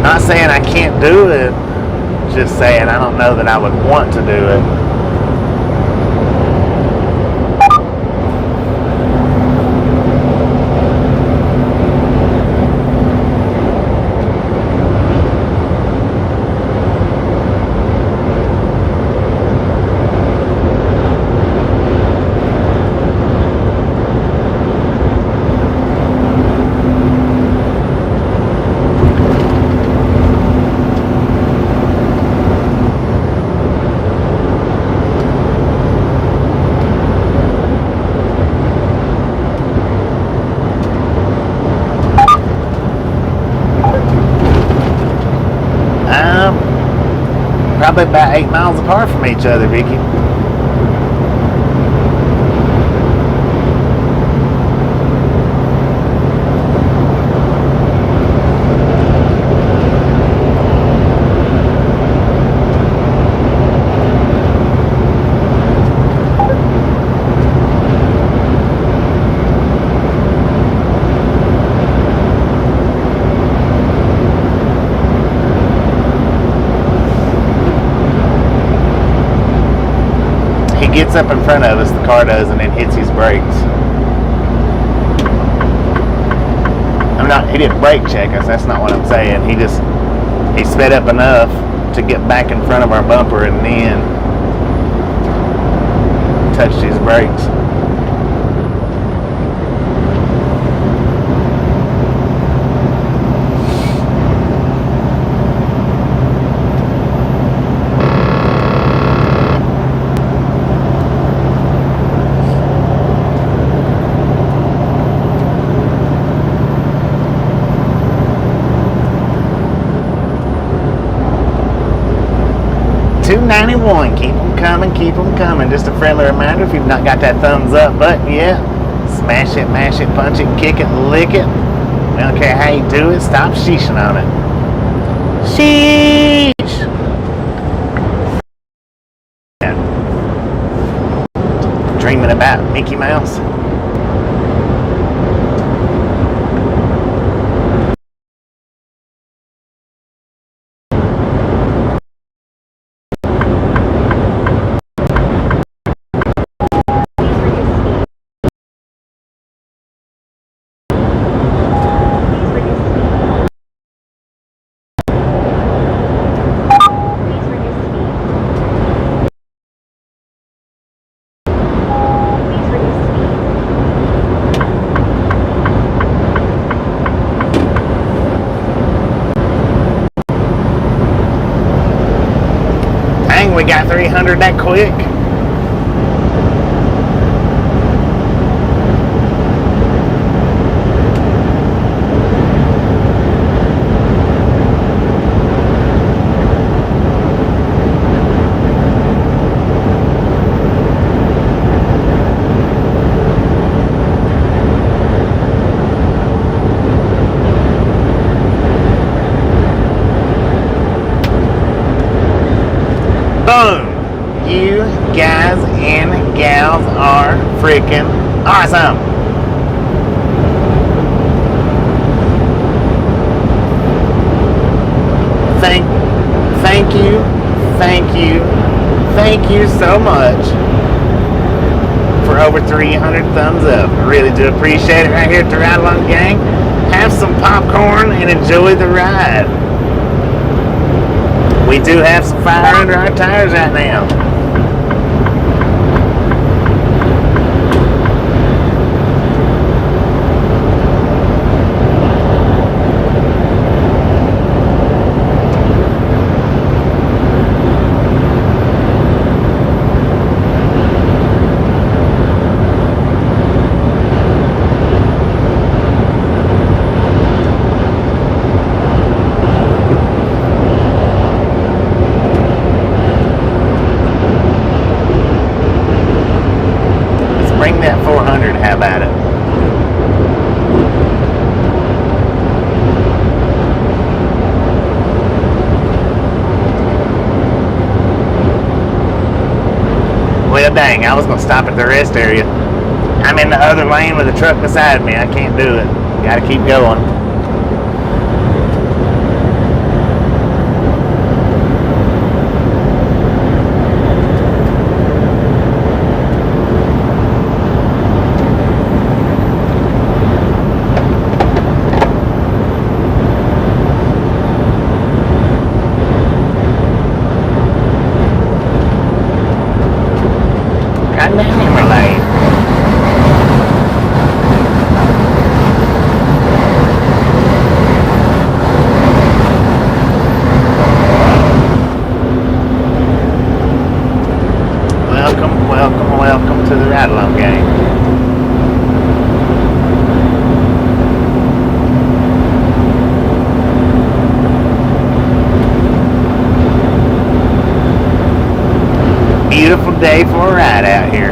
A: Not saying I can't do it, just saying I don't know that I would want to do it. Probably about 8 miles apart from each other, Vicky. Gets up in front of us, the car does, and then hits his brakes. He didn't brake check us, that's not what I'm saying. He sped up enough to get back in front of our bumper and then touched his brakes. $2.91. Keep them coming, keep them coming. Just a friendly reminder, if you've not got that thumbs up button yet, smash it, mash it, punch it, kick it, lick it. We don't care how you do it, stop sheeshing on it. Sheesh! Dreaming about Mickey Mouse. We got 300 that quick. Boom! You guys and gals are freaking awesome! Thank you so much for over 300 thumbs up. I really do appreciate it right here at the Ride Along Gang. Have some popcorn and enjoy the ride. We do have some fire under our tires right now. That 400, how about it? Well, dang, I was going to stop at the rest area. I'm in the other lane with the truck beside me. I can't do it. Gotta keep going. Welcome to the Ride Along Gang. Beautiful day for a ride out here.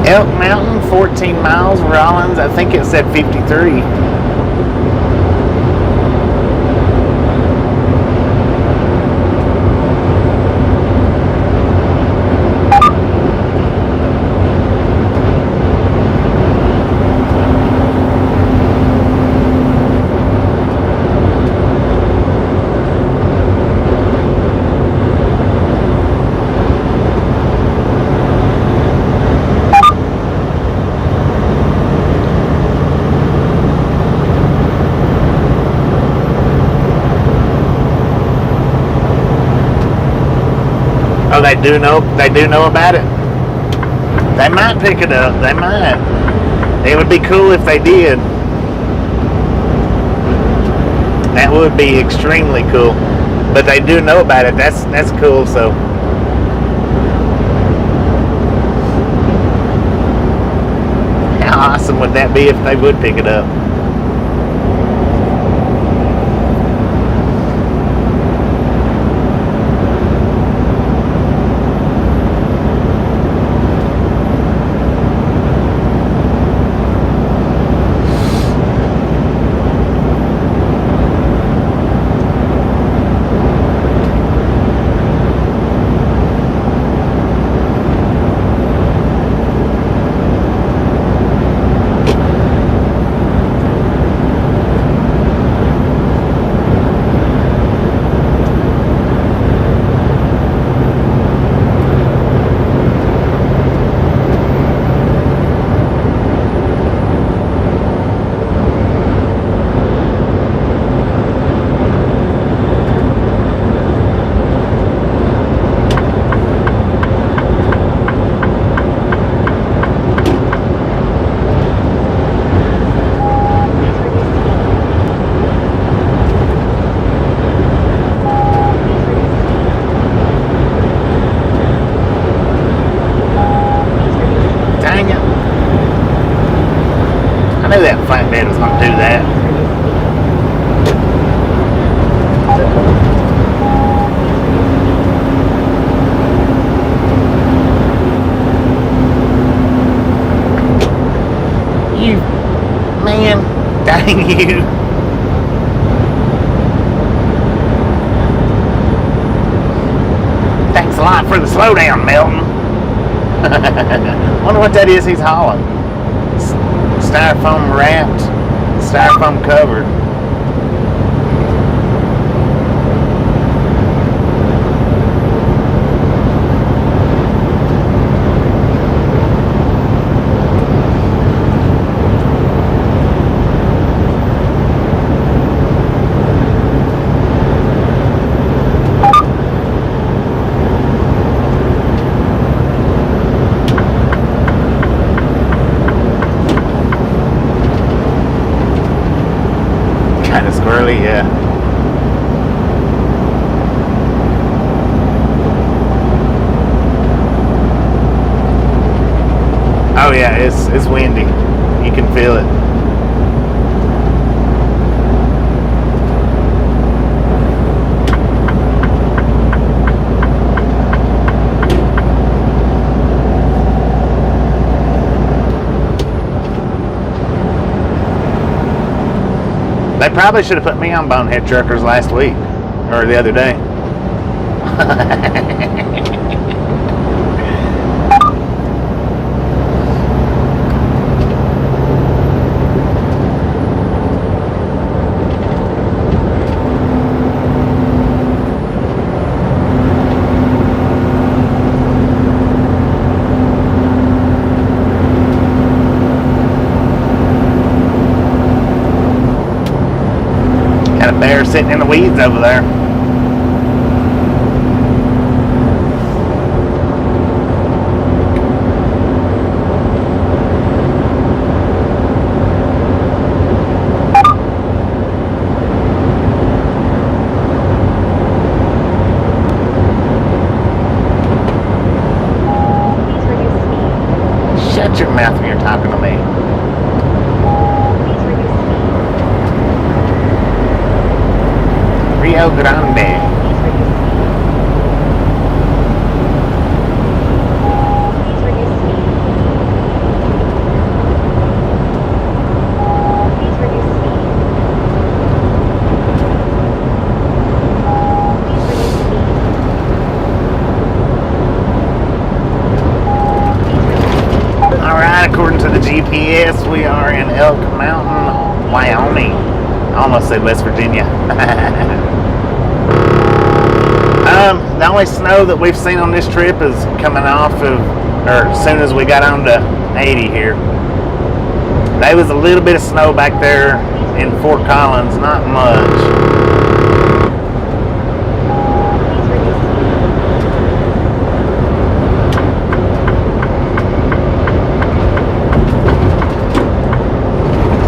A: Elk Mountain, 14 miles. Rollins, I think it said 53. Oh, they do know about it? They might pick it up. They might. It would be cool if they did. That would be extremely cool. But they do know about it. That's cool, so. How awesome. awesome would that be if they would pick it up? I knew that flatbed was going to do that. You, man, dang you. Thanks a lot for the slowdown, Milton. Wonder what that is he's hauling. Styrofoam wrapped, styrofoam covered. Kind of squirrely, yeah. Oh yeah, it's windy. You can feel it. They probably should have put me on Bonehead Truckers last week, or the other day. Got a bear sitting in the weeds over there.
C: Please reduce speed.
A: Shut your mouth when you're talking to me.
C: Please reduce speed.
A: Rio Grande.
C: Please reduce speed. Please reduce speed. Please reduce speed. Please reduce speed. Please reduce speed.
A: Alright, according to the GPS, we are in Elk Mountain, Wyoming. I almost said West Virginia. The only snow that we've seen on this trip is coming off of, or as soon as we got on to 80 here. There was a little bit of snow back there in Fort Collins, not much.
C: Please reduce speed.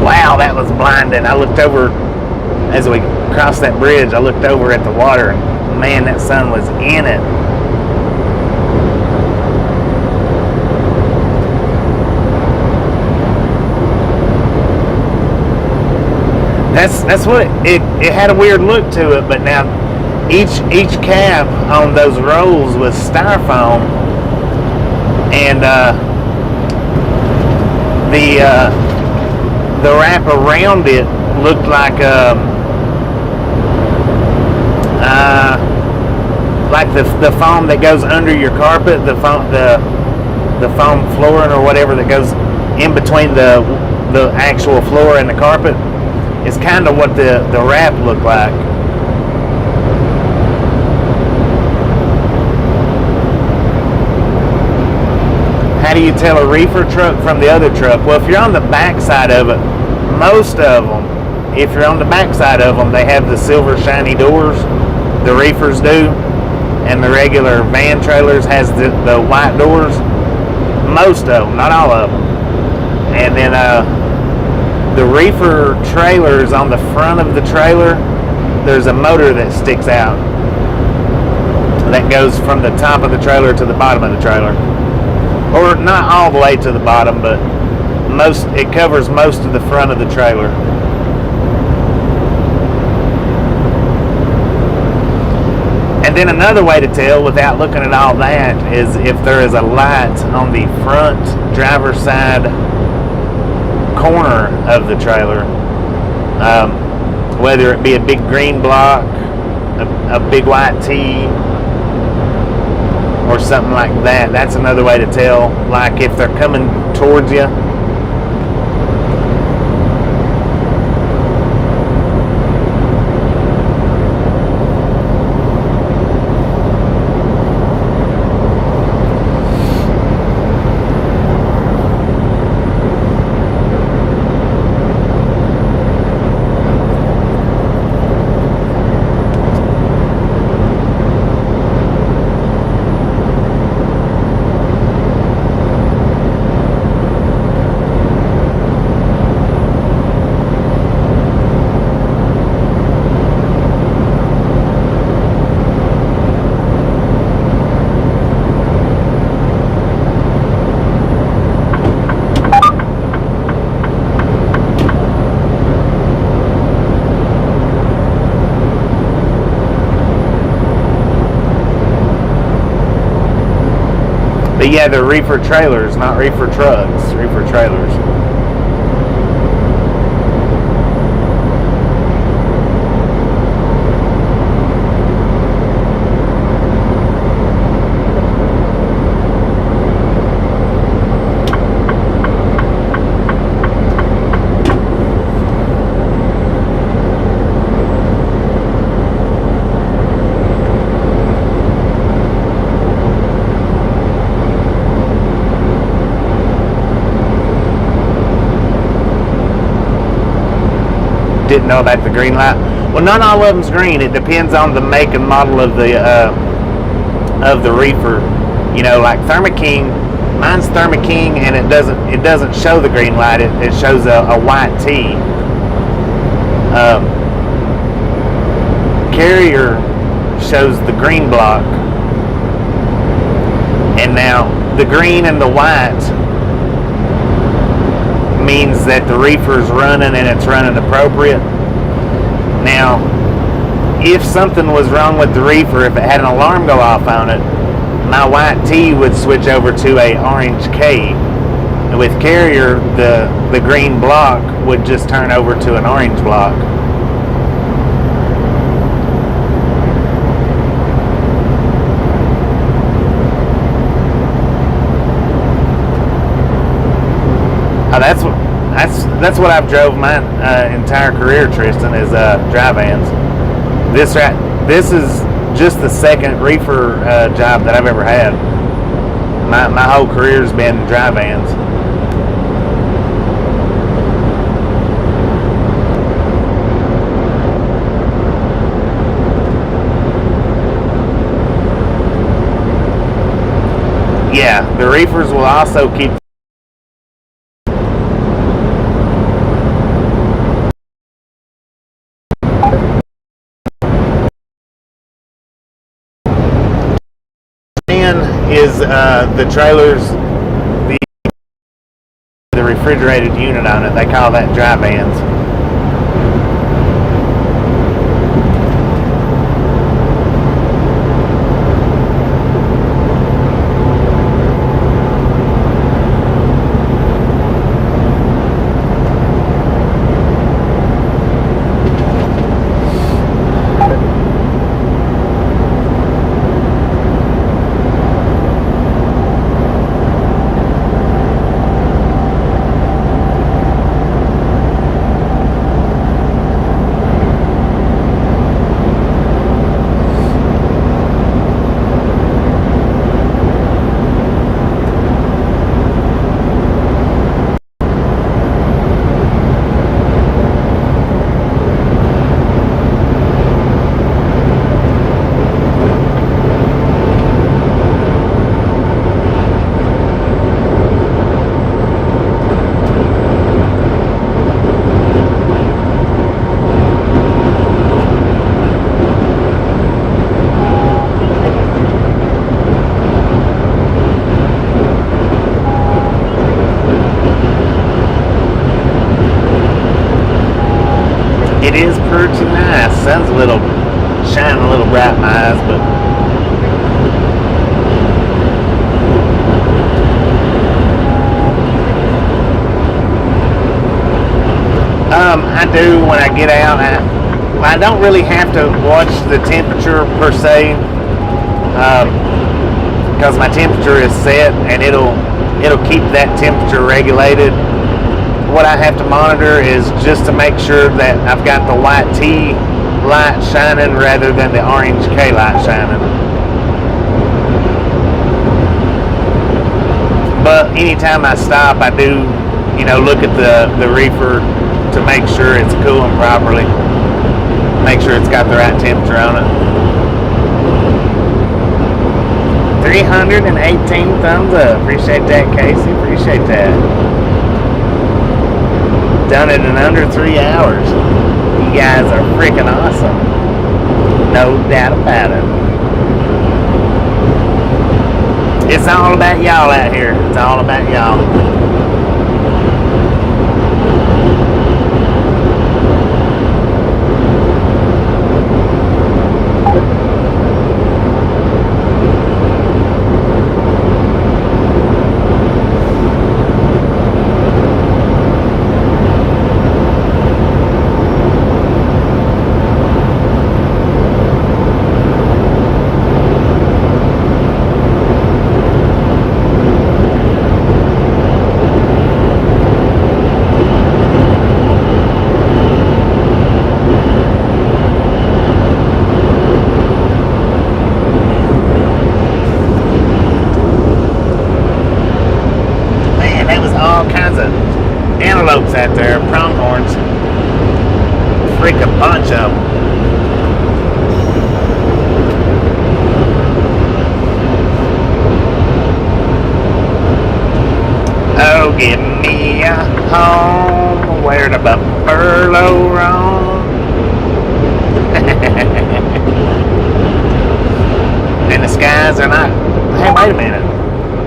A: Wow, that was blinding. I looked over, as we crossed that bridge, I looked over at the water, and man, that sun was in it. That's what it had a weird look to it, but now each cab on those rolls was styrofoam, and the wrap around it looked like the foam that goes under your carpet, the foam flooring or whatever that goes in between the actual floor and the carpet. Is kind of what the wrap looked like. How do you tell a reefer truck from the other truck? Well, if you're on the back side of it, most of them, if you're on the back side of them, they have the silver shiny doors. The reefers do, and the regular van trailers has the white doors. Most of them, not all of them. And then the reefer trailers, on the front of the trailer, there's a motor that sticks out that goes from the top of the trailer to the bottom of the trailer, or not all the way to the bottom, but it covers most of the front of the trailer. And then another way to tell without looking at all that is if there is a light on the front driver's side corner of the trailer, whether it be a big green block, a big white T, or something like that. That's another way to tell, like if they're coming towards you. But yeah, they're reefer trailers, not reefer trucks, reefer trailers. Didn't know about the green light. Well, not all of them's green. It depends on the make and model of the reefer. You know, like Thermo King. Mine's Thermo King, and it doesn't show the green light. It shows a white T. Carrier shows the green block, and now the green and the white means that the reefer's running and it's running appropriate. Now, if something was wrong with the reefer, if it had an alarm go off on it, my white T would switch over to a orange K. And with Carrier, the green block would just turn over to an orange block. That's what I've drove my entire career, Tristan, is dry vans. This is just the second reefer job that I've ever had. My whole career's been dry vans. Yeah, the reefers will also keep is the trailers, the refrigerated unit on it. They call that dry vans. a little, shining a little bright in my eyes, but I do when I get out. I don't really have to watch the temperature per se, because my temperature is set and it'll keep that temperature regulated. What I have to monitor is just to make sure that I've got the white T light shining rather than the orange K light shining. But anytime I stop, I do, look at the reefer to make sure it's cooling properly. Make sure it's got the right temperature on it. 318 thumbs up. Appreciate that, Casey. Appreciate that. Done it in under 3 hours. You guys are freaking awesome. No doubt about it. It's all about y'all out here. It's all about y'all. Out there, pronghorns, freak a bunch of them. Oh, give me a home where the buffalo roam. And the skies are not. Hey, wait a minute.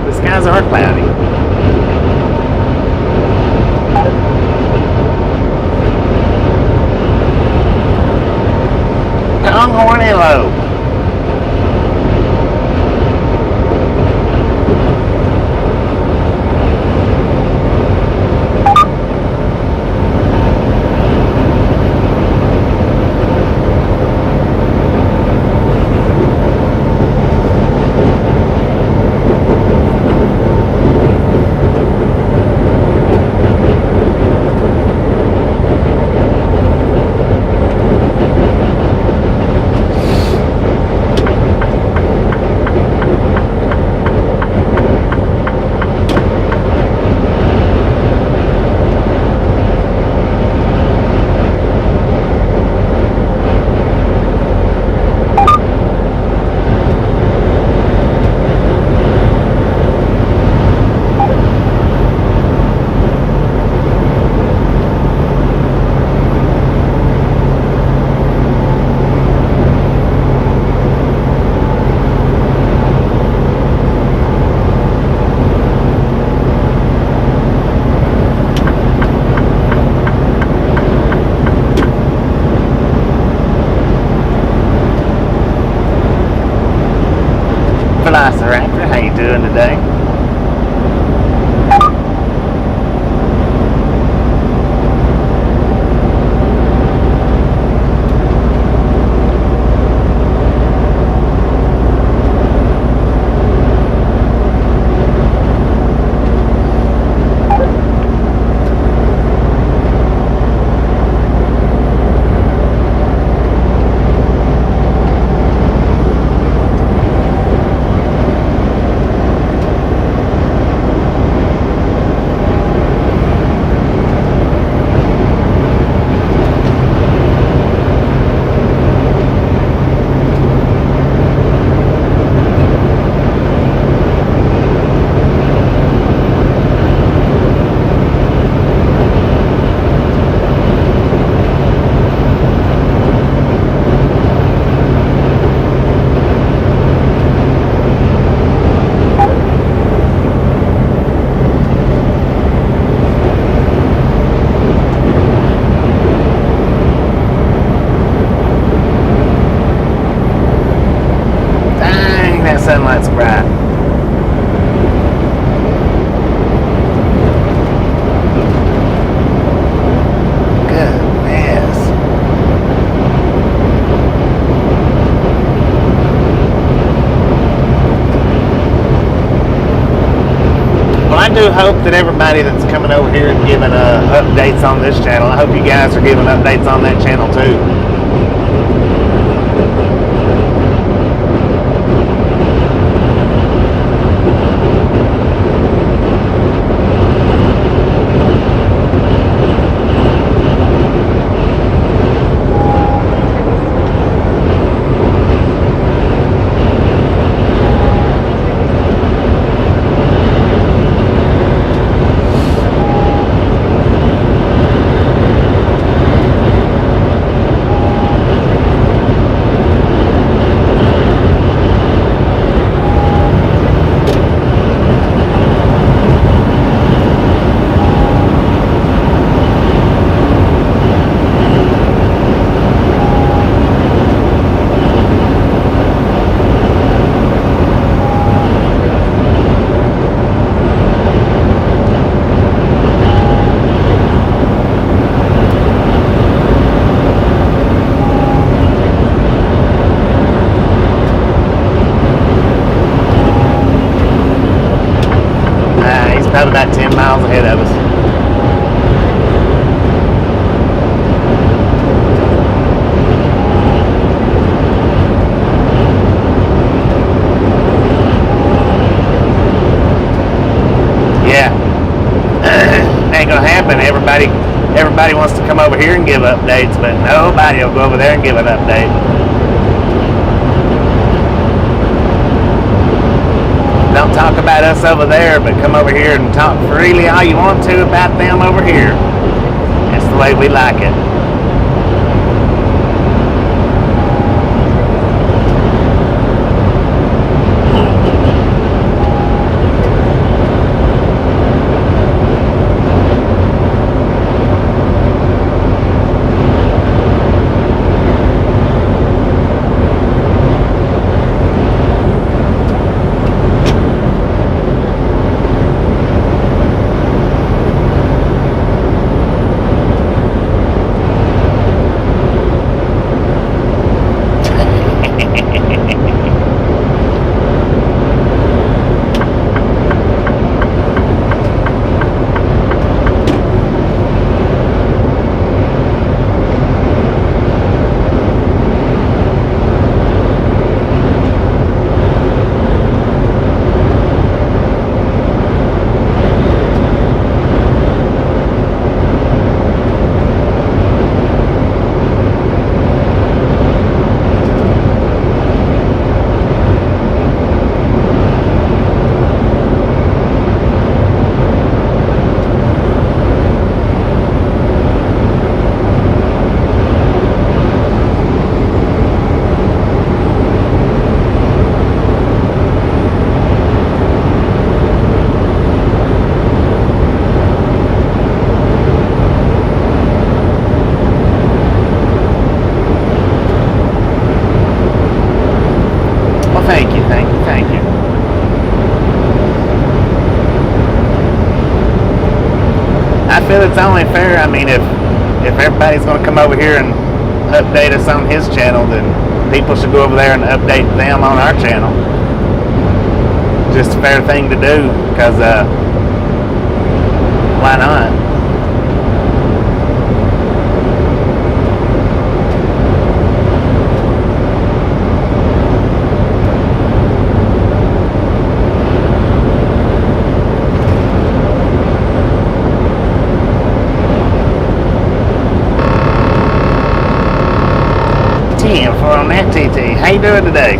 A: The skies are cloudy. Longhorn antelope. Velociraptor, how you doing today? that sunlight's bright. Goodness. Well, I do hope that everybody that's coming over here and giving updates on this channel, I hope you guys are giving updates on that channel too. Probably about 10 miles ahead of us. Yeah. Ain't gonna happen. Everybody wants to come over here and give updates, but nobody will go over there and give an update. Don't talk about us over there, but come over here and talk freely all you want to about them over here. That's the way we like it. Thank you. I feel it's only fair. I mean, if everybody's going to come over here and update us on his channel, then people should go over there and update them on our channel. Just a fair thing to do, because why not? On that TT. How you doing today?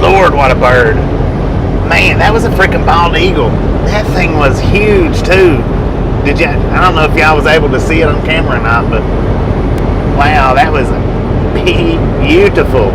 A: Lord, what a bird. Man, that was a freaking bald eagle. That thing was huge too. Did you? I don't know if y'all was able to see it on camera or not, but wow, that was beautiful.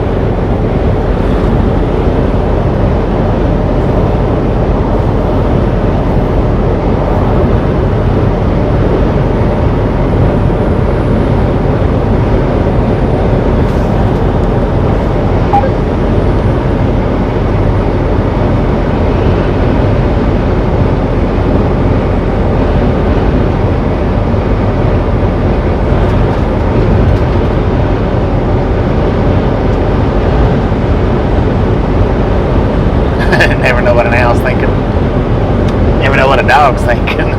A: Never know what an owl's thinking. Never know what a dog's thinking. Alright,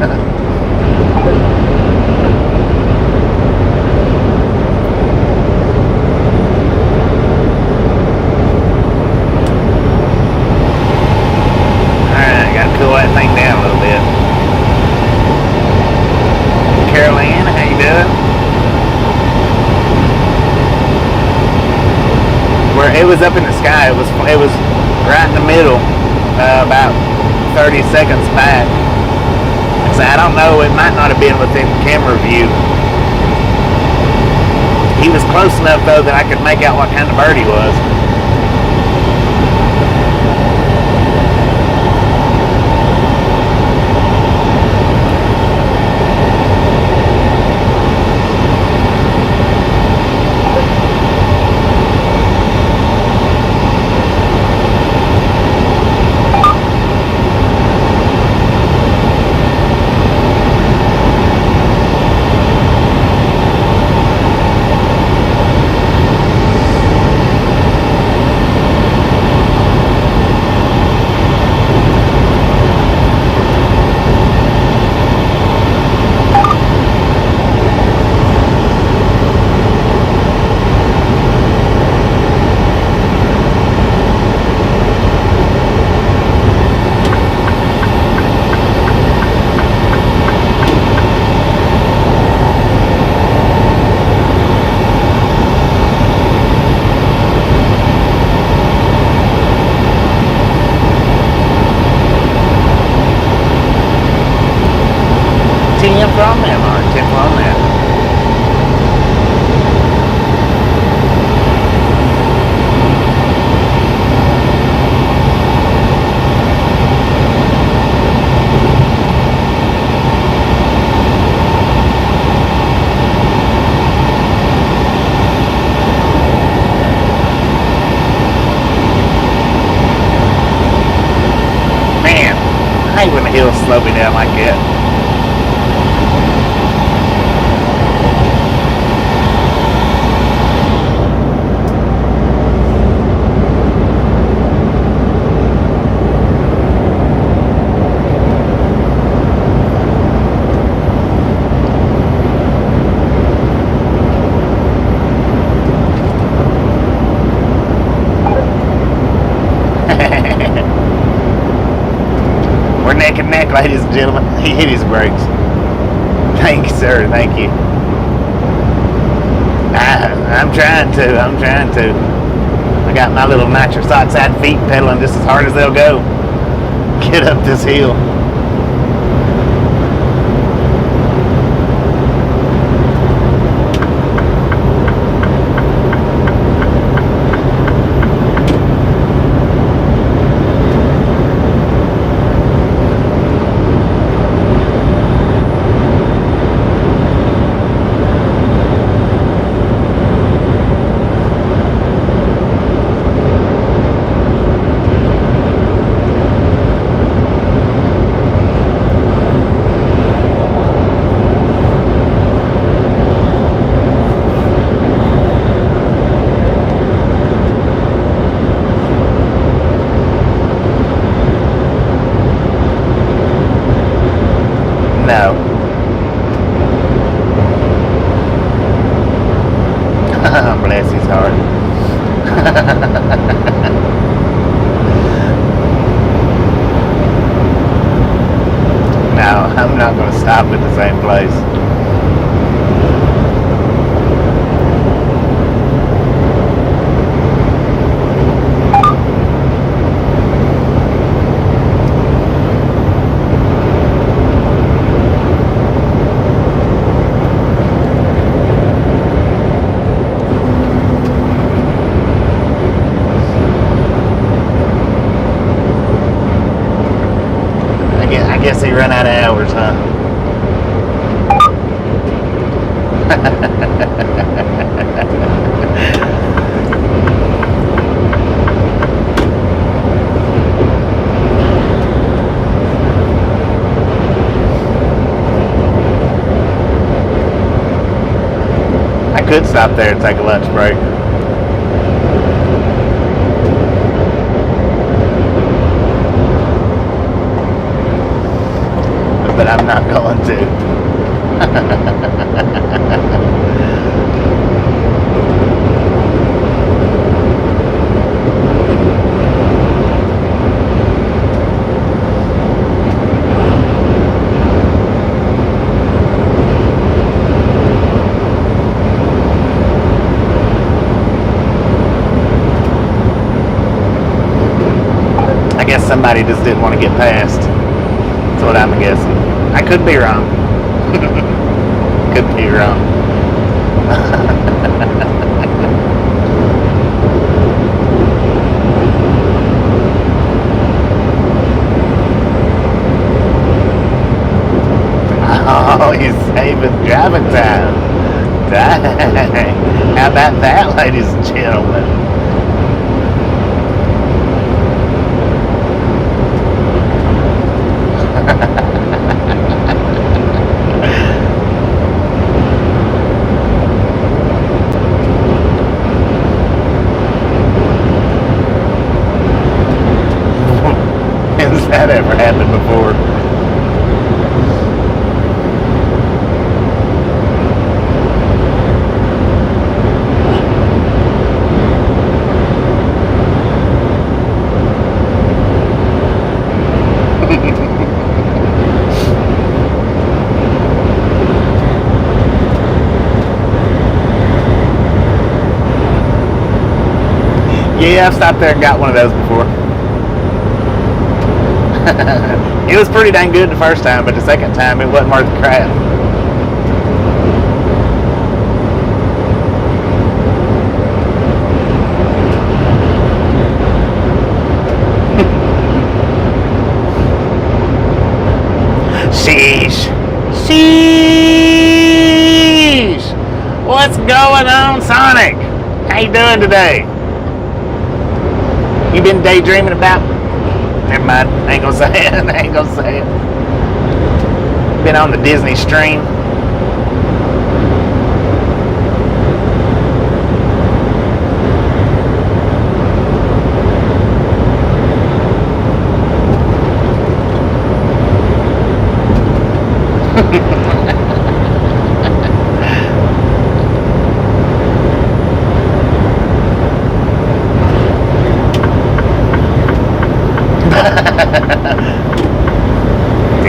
A: gotta cool that thing down a little bit. Caroline, how you doing? Where it was up in the sky, it was right in the middle. About 30 seconds back. So I don't know, it might not have been within camera view. He was close enough though that I could make out what kind of bird he was. From them or tip on that. Man, I hate when the hills slow me down like that. Neck and neck, ladies and gentlemen. He hit his brakes. Thank you, sir. Thank you. I'm trying to. I got my little nitrous oxide feet pedaling just as hard as they'll go. Get up this hill. No. Bless his heart. No, I'm not going to stop at the same place. So you run out of hours, huh? I could stop there and take a lunch break. But I'm not going to. I guess somebody just didn't want to get past. That's what I'm guessing. I could be wrong. Could be wrong. Oh, he's saving driving time. Dang. How about that, ladies and gentlemen? Has that ever happened before? Yeah, I've stopped there and got one of those before. It was pretty dang good the first time, but the second time it wasn't worth the crap. Sheesh. Sheesh. What's going on, Sonic? How you doing today? You been daydreaming about? Never mind. I ain't gonna say it. I ain't gonna say it. Been on the Disney stream.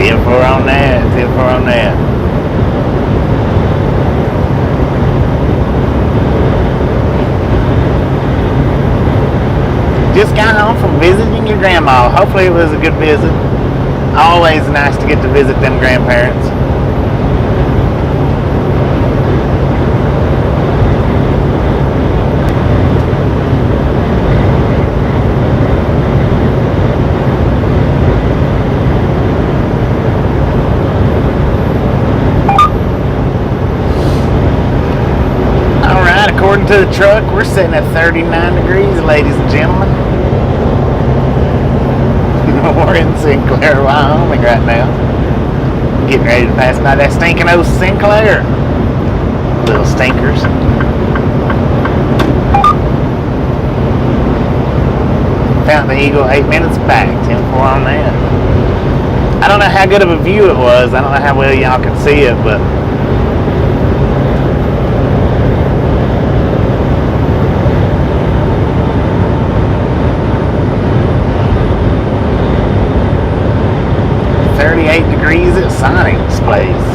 A: Tip 4 on that. Tip 4 on that. Just got home from visiting your grandma. Hopefully it was a good visit. Always nice to get to visit them grandparents. According to the truck, we're sitting at 39 degrees, ladies and gentlemen. We're in Sinclair, Wyoming right now. Getting ready to pass by that stinking old Sinclair. Little stinkers. Found the Eagle 8 minutes back. 10-4 on that. I don't know how good of a view it was. I don't know how well y'all can see it, but degrees at Sonic's place.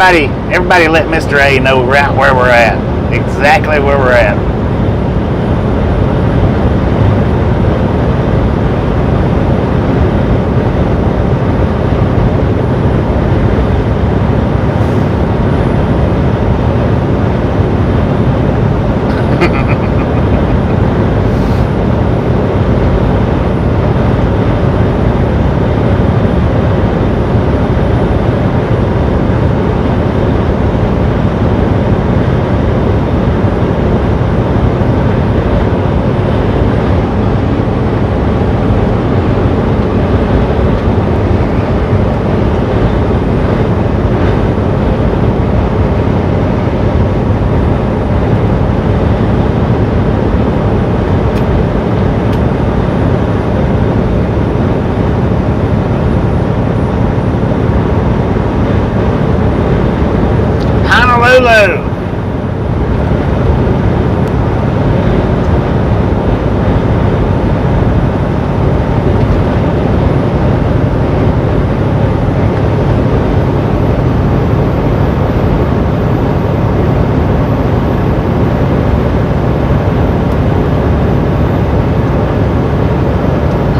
A: everybody let Mr. A know right where we're at. Exactly where we're at. Honolulu.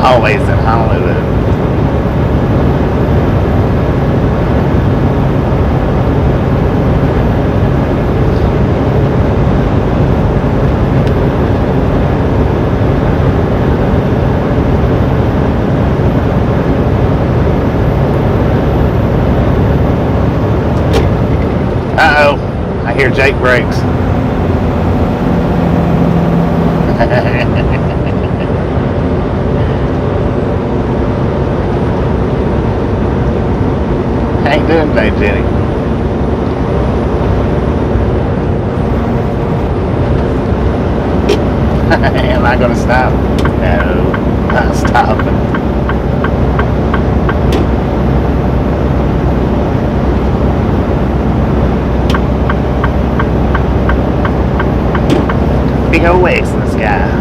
A: Always in Honolulu. Uh-oh, I hear Jake brakes. How you doing today, Jenny? Am I gonna stop? No, not stopping. Big old waves in the sky.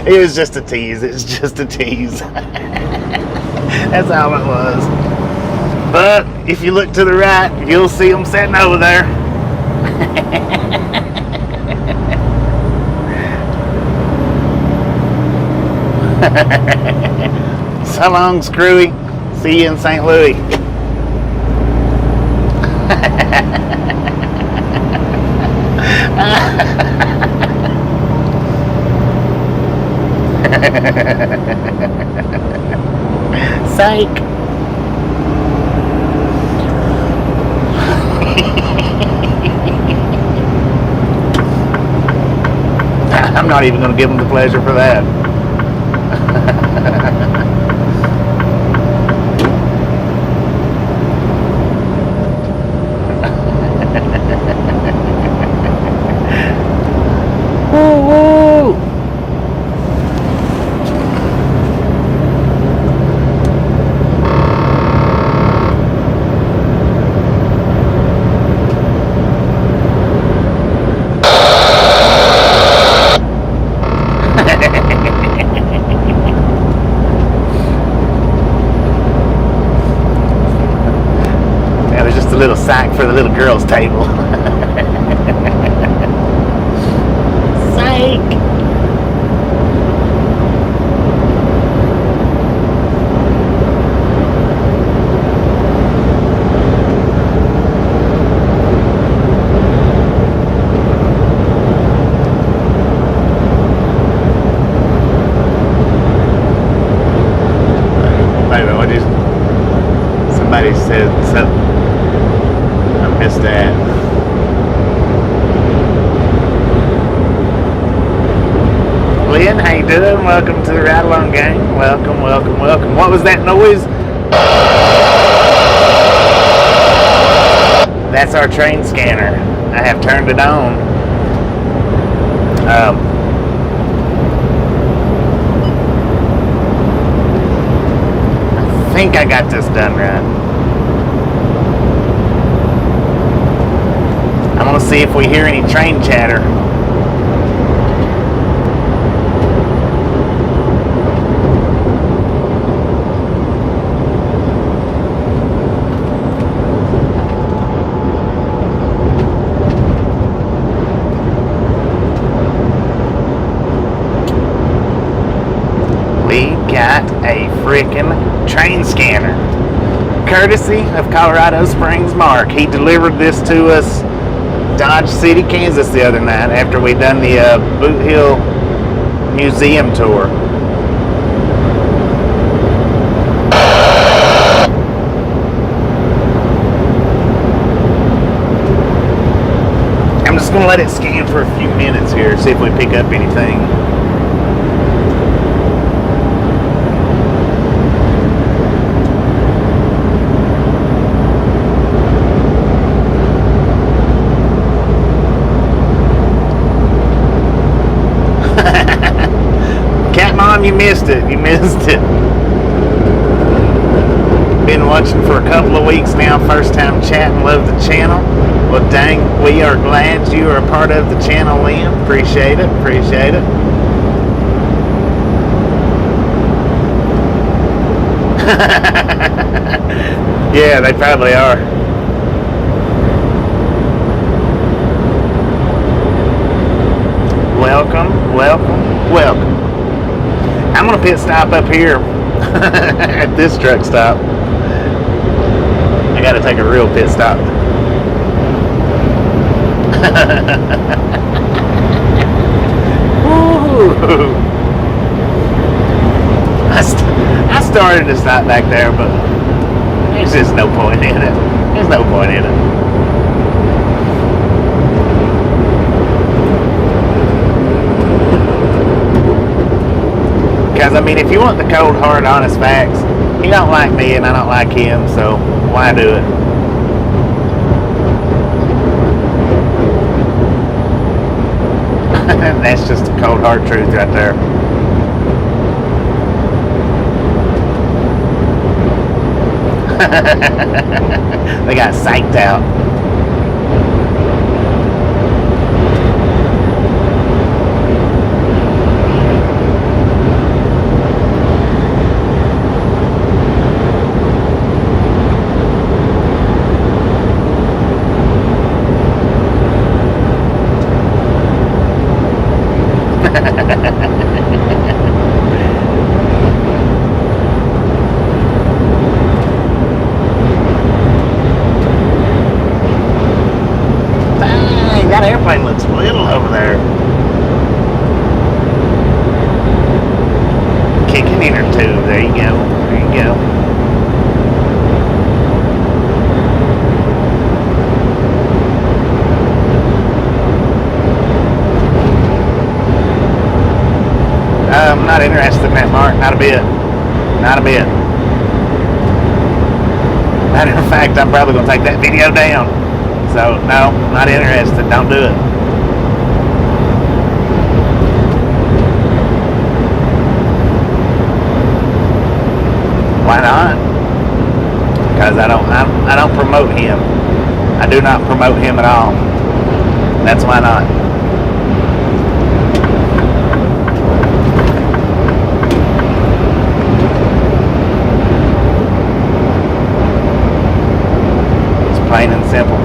A: It was just a tease. It's just a tease. That's all it was. But if you look to the right, you'll see them sitting over there. So long, Screwy. See you in St. Louis. Psych. I'm not even going to give them the pleasure for that. Ian. How you doing? Welcome to the Ride Along Gang. Welcome, welcome, welcome. What was that noise? That's our train scanner. I have turned it on. I think I got this done right. I'm gonna see if we hear any train chatter. We got a freaking train scanner, courtesy of Colorado Springs Mark. He delivered this to us Dodge City, Kansas the other night after we done the Boot Hill Museum tour. I'm just gonna let it scan for a few minutes here, see if we pick up anything. Cat Mom, you missed it. You missed it. Been watching for a couple of weeks now. First time chatting. Love the channel. Well, dang, we are glad you are a part of the channel, Liam. Appreciate it. Appreciate it. Yeah, they probably are. Welcome, welcome, welcome. I'm gonna pit stop up here at this truck stop. I gotta take a real pit stop. Woo! I started to stop back there, but there's just no point in it. There's no point in it. Because, I mean, if you want the cold, hard, honest facts, he don't like me and I don't like him, so why do it? That's just the cold, hard truth right there. They got psyched out. Dang, that airplane looks little over there. Kicking in her tube. There you go. There you go. I'm not interested in that, Mark. Not a bit. Not a bit. Matter of fact, I'm probably going to take that video down. So, no, not interested. Don't do it. Why not? Because I don't promote him. I do not promote him at all. That's why not. Plain and simple.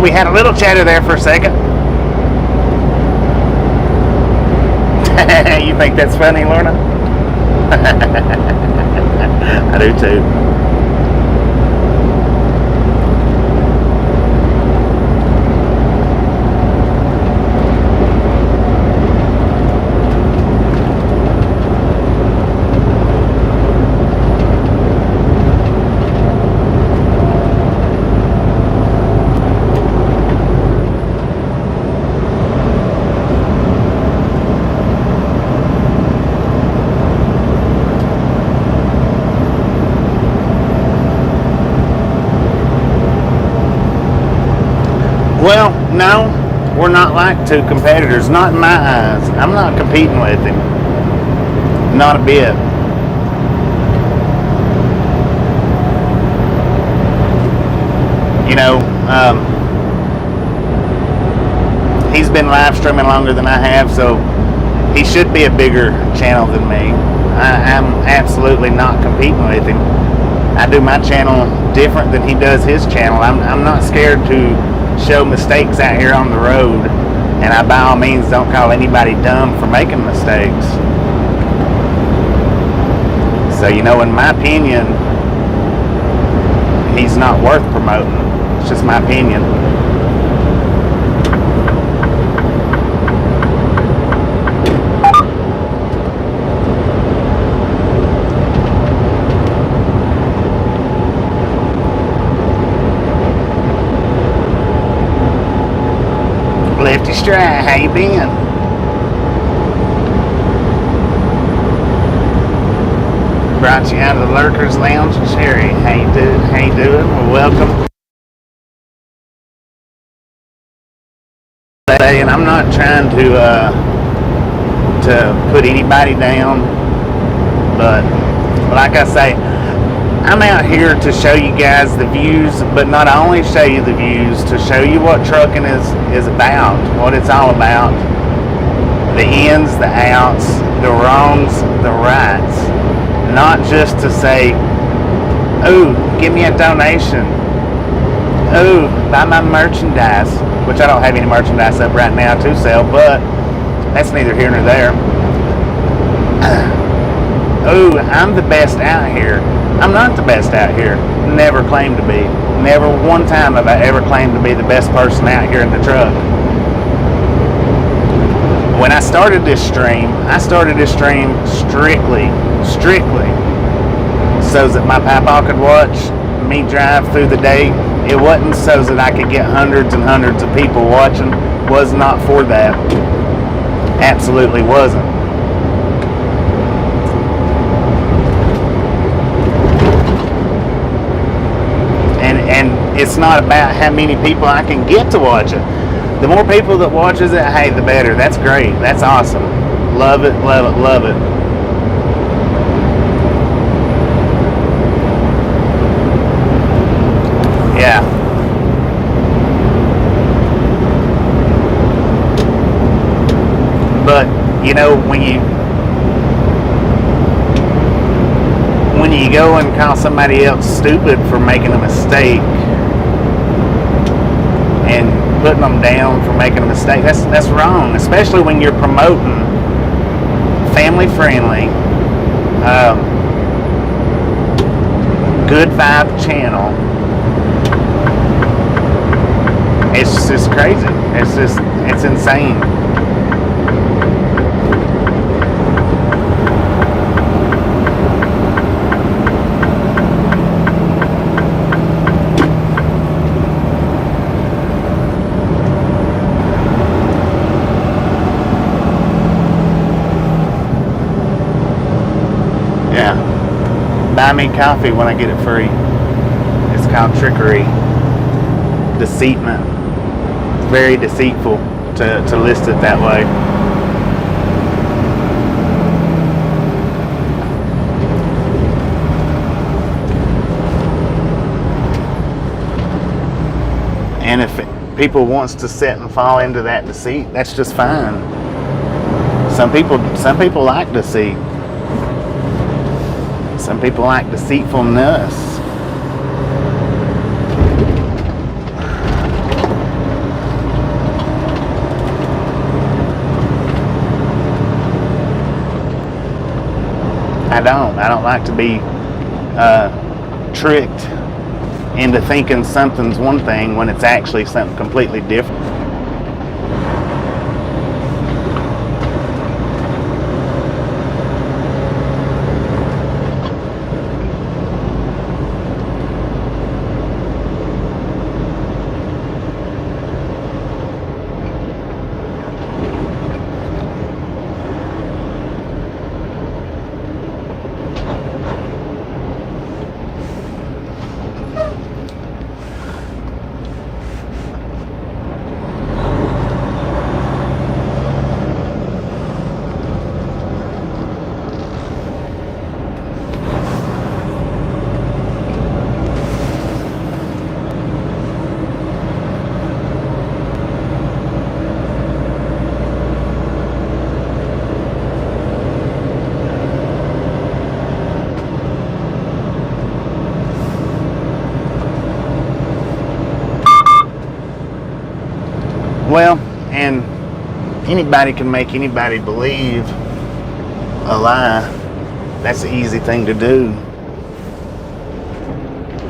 A: we had a little chatter there for a second. You think that's funny, Lorna? I do too. Well, no, we're not like two competitors, not in my eyes. I'm not competing with him, not a bit. You know, he's been live streaming longer than I have, so he should be a bigger channel than me. I'm absolutely not competing with him. I do my channel different than he does his channel. I'm not scared to show mistakes out here on the road, and I by all means don't call anybody dumb for making mistakes. So, you know, in my opinion, he's not worth promoting. It's just my opinion. Lefty Stride, how you been? Brought you out of the Lurkers Lounge in Cherry. How you doing? How you doing? Well, welcome. And I'm not trying to put anybody down, but like I say, I'm out here to show you guys the views, but not only show you the views, to show you what trucking is about, what it's all about. The ins, the outs, the wrongs, the rights. Not just to say, ooh, give me a donation. Ooh, buy my merchandise, which I don't have any merchandise up right now to sell, but that's neither here nor there. Ooh, I'm the best out here. I'm not the best out here. Never claimed to be. Never one time have I ever claimed to be the best person out here in the truck. When I started this stream strictly so that my papa could watch me drive through the day. It wasn't so that I could get hundreds and hundreds of people watching. Was not for that. Absolutely wasn't. And it's not about how many people I can get to watch it. The more people that watches it, hey, the better. That's great. That's awesome. Love it, love it, love it. Yeah. But, you know, when you go and call somebody else stupid for making a mistake and putting them down for making a mistake, that's wrong, especially when you're promoting family friendly, good vibe channel. It's just crazy. It's insane. Buy me coffee when I get it free. It's called trickery, deceitment. It's very deceitful to list it that way. And if people wants to sit and fall into that deceit, that's just fine. Some people like deceit. Some people like deceitfulness. I don't like to be tricked into thinking something's one thing when it's actually something completely different. Well, and anybody can make anybody believe a lie. That's an easy thing to do.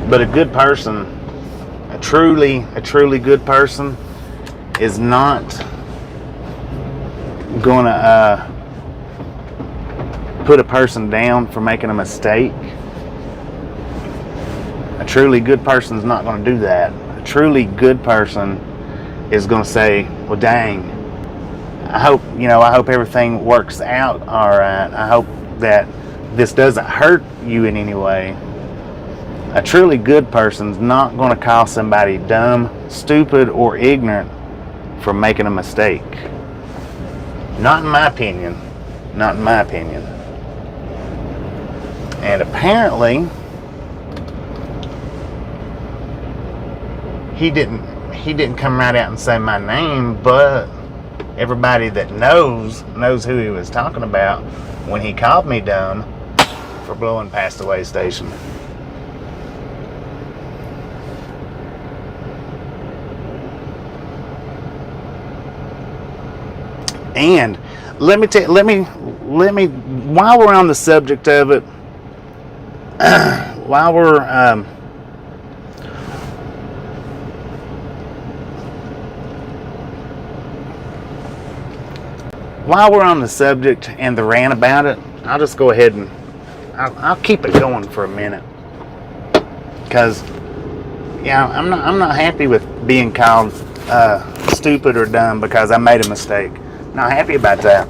A: But a good person, a truly good person, is not gonna put a person down for making a mistake. A truly good person is not going to do that. A truly good person is going to say, well, dang, I hope everything works out all right. I hope that this doesn't hurt you in any way. A truly good person's not going to call somebody dumb, stupid, or ignorant for making a mistake. Not in my opinion. Not in my opinion. And apparently, he didn't come right out and say my name, but everybody that knows who he was talking about when he called me dumb for blowing past the way station. And let me while we're on the subject of it, while we're on the subject and the rant about it, I'll just go ahead and I'll keep it going for a minute, because I'm not happy with being called stupid or dumb because I made a mistake. Not happy about that.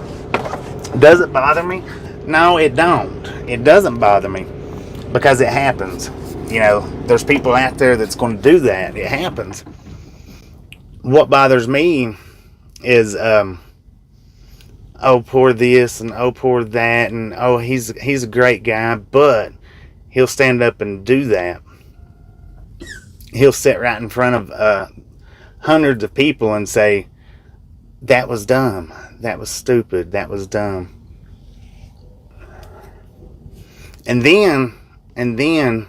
A: Does it bother me? No, it don't. It doesn't bother me, because it happens. There's people out there that's going to do that. It happens. What bothers me is oh, poor this and oh, poor that, and oh, he's a great guy, but he'll stand up and do that. He'll sit right in front of hundreds of people and say, that was dumb, that was stupid, that was dumb. And then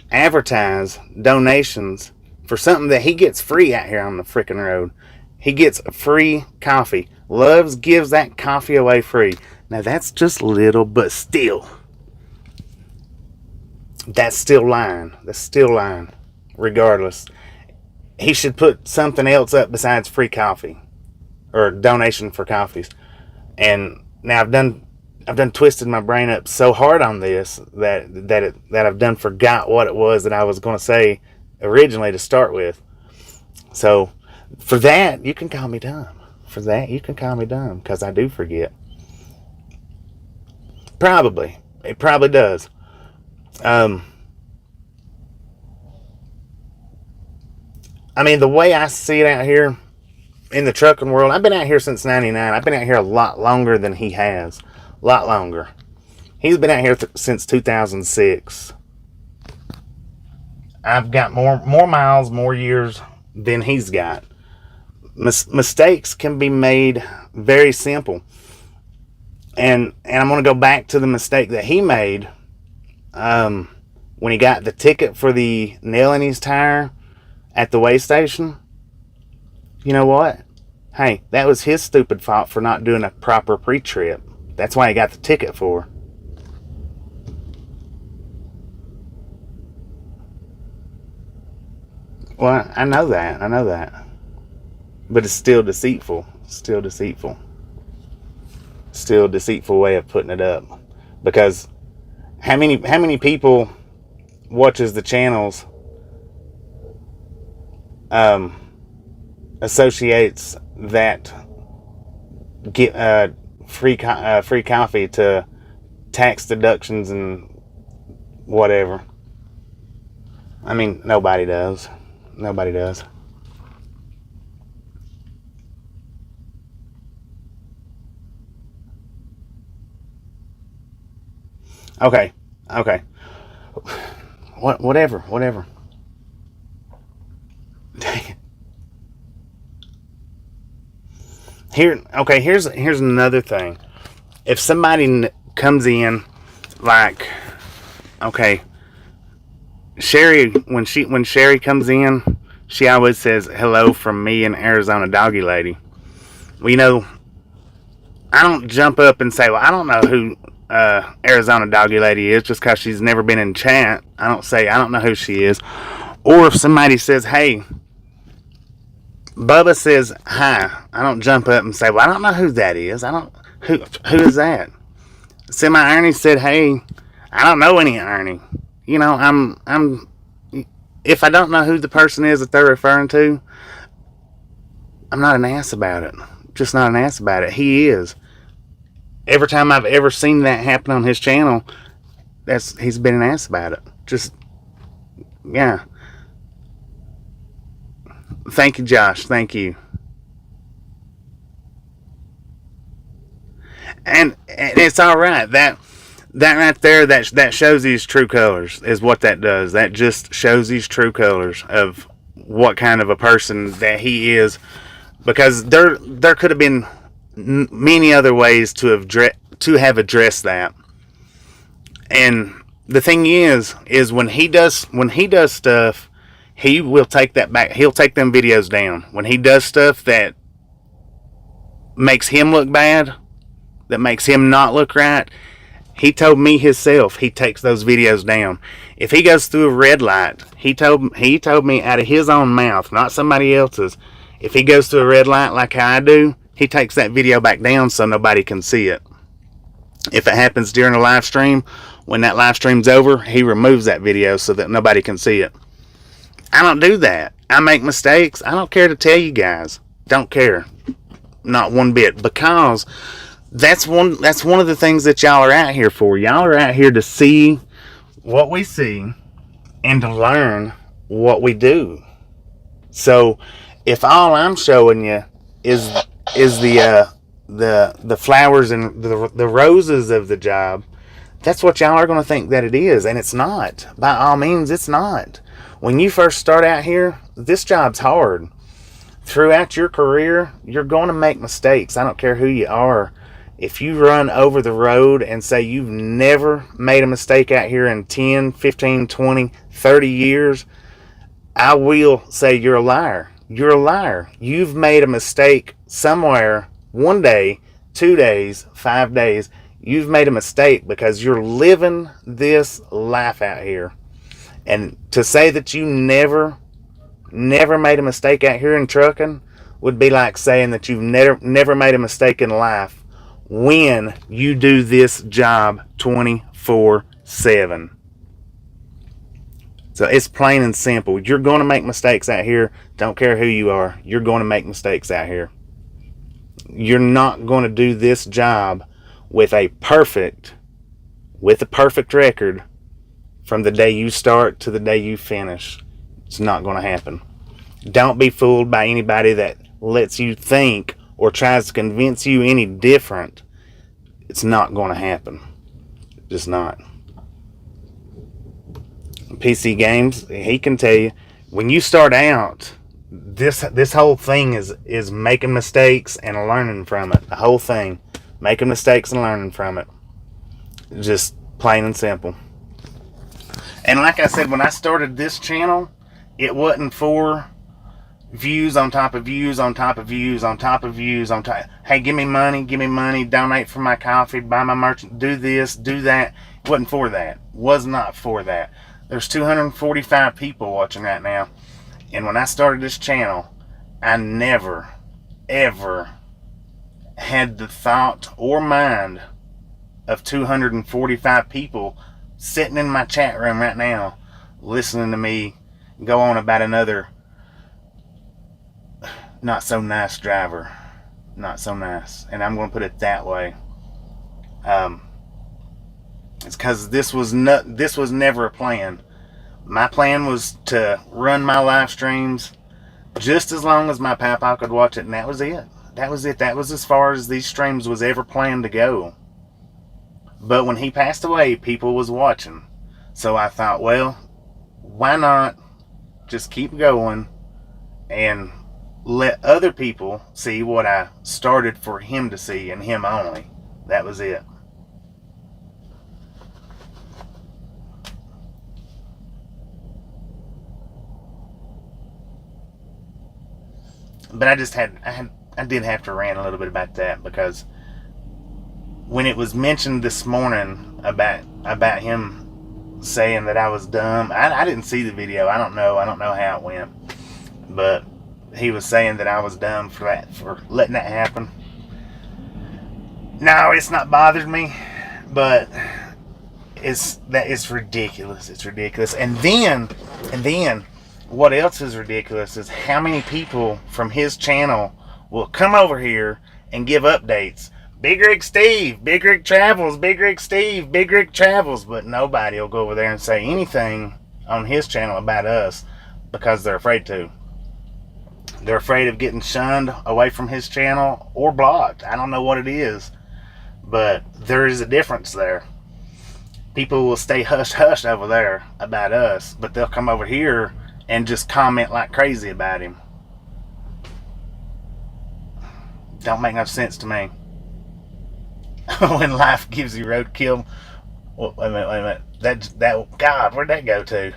A: advertise donations for something that he gets free out here on the freaking road. He gets free coffee. Loves gives that coffee away free. Now that's just little, but still. That's still lying. That's still lying. Regardless. He should put something else up besides free coffee. Or donation for coffees. And now I've done twisted my brain up so hard on this that I've done forgot what it was that I was going to say originally to start with. So for that, you can call me dumb. For that, you can call me dumb, because I do forget. Probably. It probably does. I mean, the way I see it out here in the trucking world, I've been out here since 99. I've been out here a lot longer than he has. A lot longer. He's been out here since 2006. I've got more miles, more years than he's got. Mistakes can be made very simple. And I'm going to go back to the mistake that he made when he got the ticket for the nail in his tire at the weigh station. You know what? Hey, that was his stupid fault for not doing a proper pre-trip. That's why he got the ticket for. Well, I know that. I know that. But it's still deceitful. Still deceitful. Still a deceitful way of putting it up. Because how many people watches the channels associates that get free coffee to tax deductions and whatever. I mean, nobody does. Nobody does. Okay. Whatever. Here's another thing. If somebody comes in, like, okay, Sherry, when Sherry comes in, she always says hello from me and Arizona Doggy Lady. Well, I don't jump up and say, well, I don't know who Arizona Doggy Lady is just because she's never been in chat. I don't say I don't know who she is. Or if somebody says, hey, Bubba says hi, I don't jump up and say, well, I don't know who that is. Who is that? Semi Ernie said, hey, I don't know any Ernie. I'm if I don't know who the person is that they're referring to, I'm not an ass about it. Just not an ass about it. He is. Every time I've ever seen that happen on his channel, he's been an ass about it. Just, yeah. Thank you, Josh. Thank you. And it's all right. That right there, that shows his true colors, is what that does. That just shows his true colors of what kind of a person that he is. Because there could have been many other ways to have addressed that. And the thing is when he does stuff, he will take that back. He'll take them videos down. When he does stuff that makes him look bad, that makes him not look right, he told me himself he takes those videos down. If he goes through a red light, he told me out of his own mouth, not somebody else's, if he goes through a red light like how I do, he takes that video back down so nobody can see it. If it happens during a live stream, when that live stream's over, he removes that video so that nobody can see it. I don't do that. I make mistakes. I don't care to tell you guys. Don't care. Not one bit. Because that's one of the things that y'all are out here for. Y'all are out here to see what we see and to learn what we do. So if all I'm showing you is the flowers and the roses of the job, that's what y'all are going to think that it is, and it's not. By all means, it's not. When you first start out here, this job's hard. Throughout your career, you're going to make mistakes. I don't care who you are. If you run over the road and say you've never made a mistake out here in 10, 15, 20, 30 years, I will say you're a liar. You're a liar. You've made a mistake somewhere, one day, 2 days, 5 days. You've made a mistake because you're living this life out here. And to say that you never made a mistake out here in trucking would be like saying that you've never made a mistake in life when you do this job 24/7. So it's plain and simple. You're going to make mistakes out here. Don't care who you are. You're going to make mistakes out here. You're not going to do this job with a perfect record from the day you start to the day you finish. It's not going to happen. Don't be fooled by anybody that lets you think or tries to convince you any different. It's not going to happen. Just not. PC Games, he can tell you, when you start out, this whole thing is making mistakes and learning from it. The whole thing. Making mistakes and learning from it. Just plain and simple. And like I said, when I started this channel, it wasn't for views on top of views on top of views on top of views on top. Hey, give me money, donate for my coffee, buy my merch, do this, do that. It wasn't for that. Was not for that. There's 245 people watching right now. And when I started this channel, I never, ever had the thought or mind of 245 people sitting in my chat room right now listening to me go on about another not so nice driver. Not so nice. And I'm going to put it that way. It's because this was never a plan. My plan was to run my live streams just as long as my papa could watch it, and that was it. That was it. That was as far as these streams was ever planned to go. But when he passed away, people was watching. So I thought, well, why not just keep going and let other people see what I started for him to see, and him only. That was it. But I did have to rant a little bit about that, because when it was mentioned this morning about him saying that I was dumb, I didn't see the video. I don't know how it went, but he was saying that I was dumb for letting that happen. No, it's not bothered me, but it's ridiculous. It's ridiculous. And then what else is ridiculous is how many people from his channel will come over here and give updates. Big Rig Steve, Big Rig Travels, Big Rig Steve, Big Rig Travels, but nobody will go over there and say anything on his channel about us because they're afraid to. They're afraid of getting shunned away from his channel or blocked. I don't know what it is, but there is a difference there. People will stay hush-hush over there about us, but they'll come over here and just comment like crazy about him. Don't make no sense to me. When life gives you roadkill. Wait a minute. That God, where'd that go to?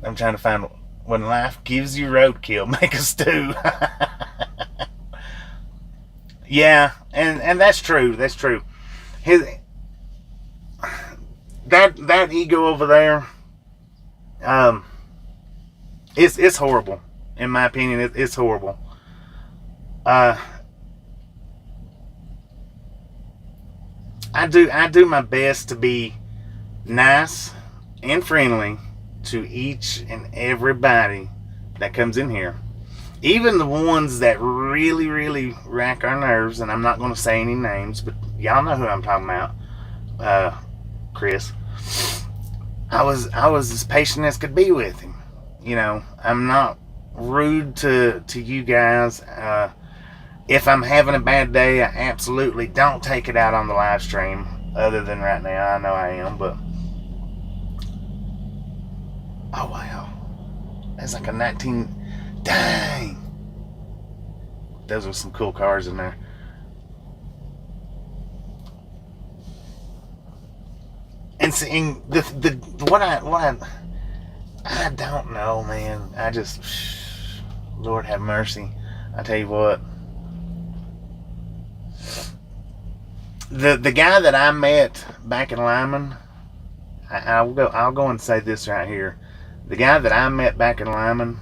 A: I'm trying to find when life gives you roadkill, make a stew. Yeah, and that's true. That's true. That ego over there, it's horrible. In my opinion, it's horrible. I do my best to be nice and friendly to each and everybody that comes in here. Even the ones that really, really rack our nerves, and I'm not going to say any names, but y'all know who I'm talking about. Chris. I was as patient as could be with him. You know, I'm not rude to you guys. If I'm having a bad day, I absolutely don't take it out on the live stream. Other than right now, I know I am, but oh wow, that's like a 19. Dang, those are some cool cars in there. And seeing what I don't know, man. I just, Lord have mercy. I tell you what. The guy that I met back in Lyman, I'll go and say this right here. The guy that I met back in Lyman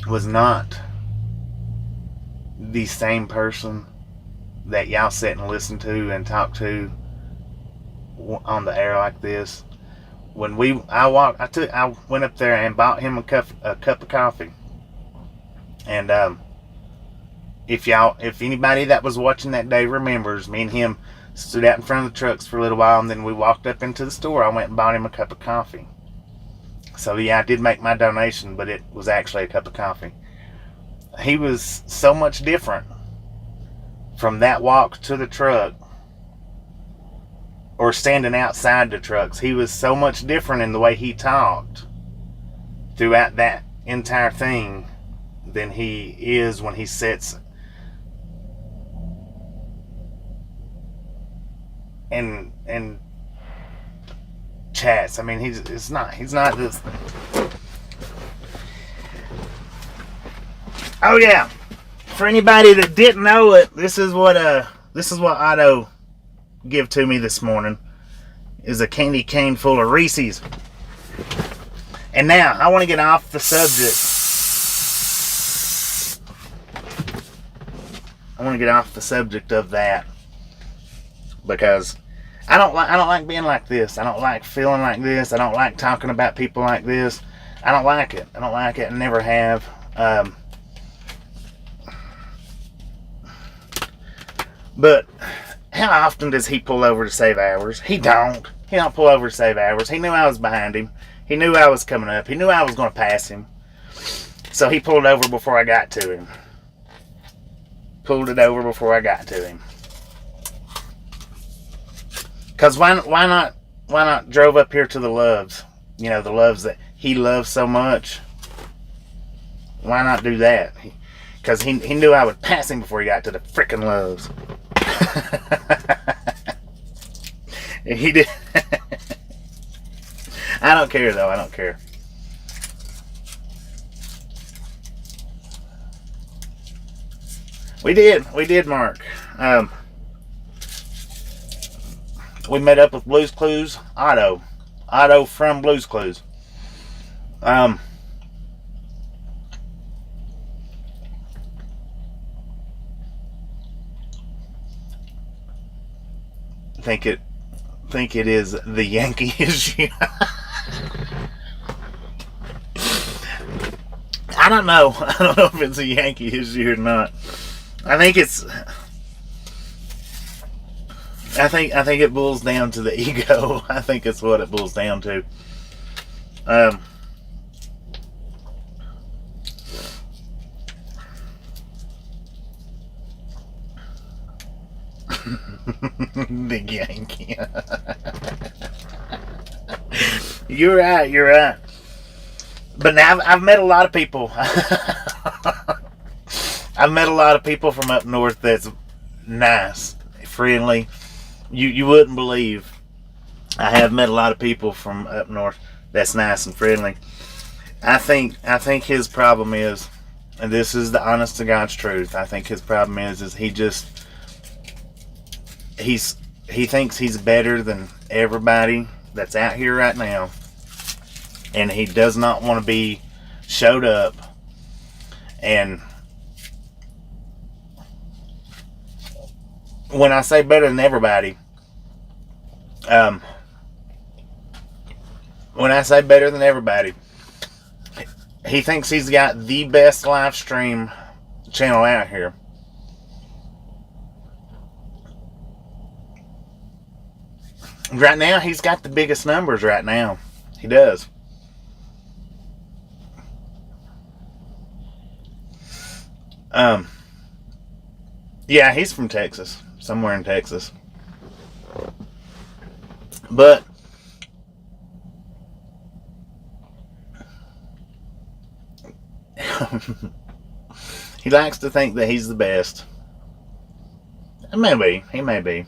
A: was not the same person that y'all sit and listen to and talk to on the air like this. When I went up there and bought him a cup of coffee. And if anybody that was watching that day remembers, me and him stood out in front of the trucks for a little while, and then we walked up into the store. I went and bought him a cup of coffee. So yeah, I did make my donation, but it was actually a cup of coffee. He was so much different from that walk to the truck, or standing outside the trucks. He was so much different in the way he talked throughout that entire thing than he is when he sits and chats. I mean, he's not this. Oh yeah, for anybody that didn't know it, this is what Otto give to me this morning, is a candy cane full of Reese's. And now, I want to get off the subject. I want to get off the subject of that. Because I don't like being like this. I don't like feeling like this. I don't like talking about people like this. I don't like it. I don't like it and never have. But how often does he pull over to save hours? He don't. He don't pull over to save hours. He knew I was behind him. He knew I was coming up. He knew I was going to pass him. So he pulled over before I got to him. Pulled it over before I got to him. Because why not drove up here to the Loves? You know, the Loves that he loves so much. Why not do that? Because he knew I would pass him before he got to the frickin' Loves. He did. I don't care though. I don't care. We did, Mark. We met up with Blues Clues Otto from Blues Clues. I think it is the Yankee issue. I don't know if it's a Yankee issue or not. I think it boils down to the ego. I think it's what it boils down to. The Yankee. You're right. But now I've met a lot of people. I've met a lot of people from up north that's nice, friendly. You wouldn't believe. I have met a lot of people from up north that's nice and friendly. I think his problem is, and this is the honest to God's truth, I think his problem is he thinks he's better than everybody that's out here right now. And he does not want to be showed up and when I say better than everybody, he thinks he's got the best live stream channel out here. Right now, he's got the biggest numbers right now. He does. Yeah, he's from Texas. Somewhere in Texas. But he likes to think that he's the best. Maybe. He may be.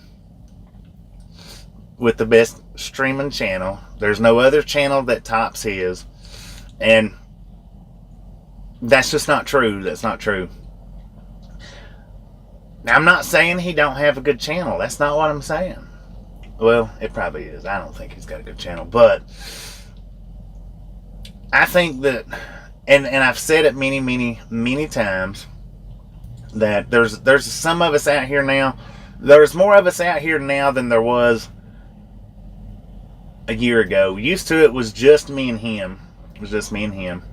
A: With the best streaming channel. There's no other channel that tops his. And that's just not true. That's not true. Now, I'm not saying he don't have a good channel. That's not what I'm saying. Well, it probably is. I don't think he's got a good channel. But I think that, and I've said it many, many, many times, that there's some of us out here now. There's more of us out here now than there was a year ago. Used to, it was just me and him. It was just me and him.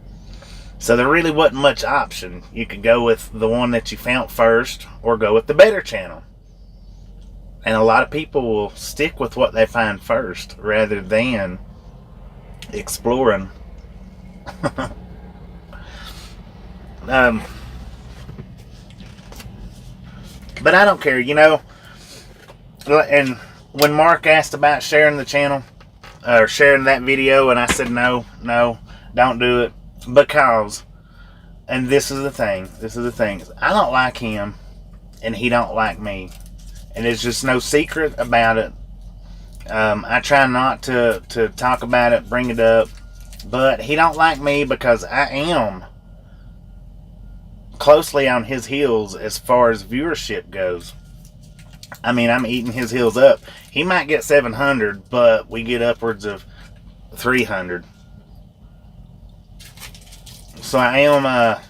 A: So there really wasn't much option. You could go with the one that you found first or go with the better channel. And a lot of people will stick with what they find first rather than exploring. But I don't care, you know. And when Mark asked about sharing the channel, or sharing that video, and I said no, don't do it. Because, and this is the thing, I don't like him, and he don't like me. And there's just no secret about it. I try not to talk about it, bring it up. But he don't like me because I am closely on his heels as far as viewership goes. I mean, I'm eating his heels up. He might get 700, but we get upwards of 300. So I am,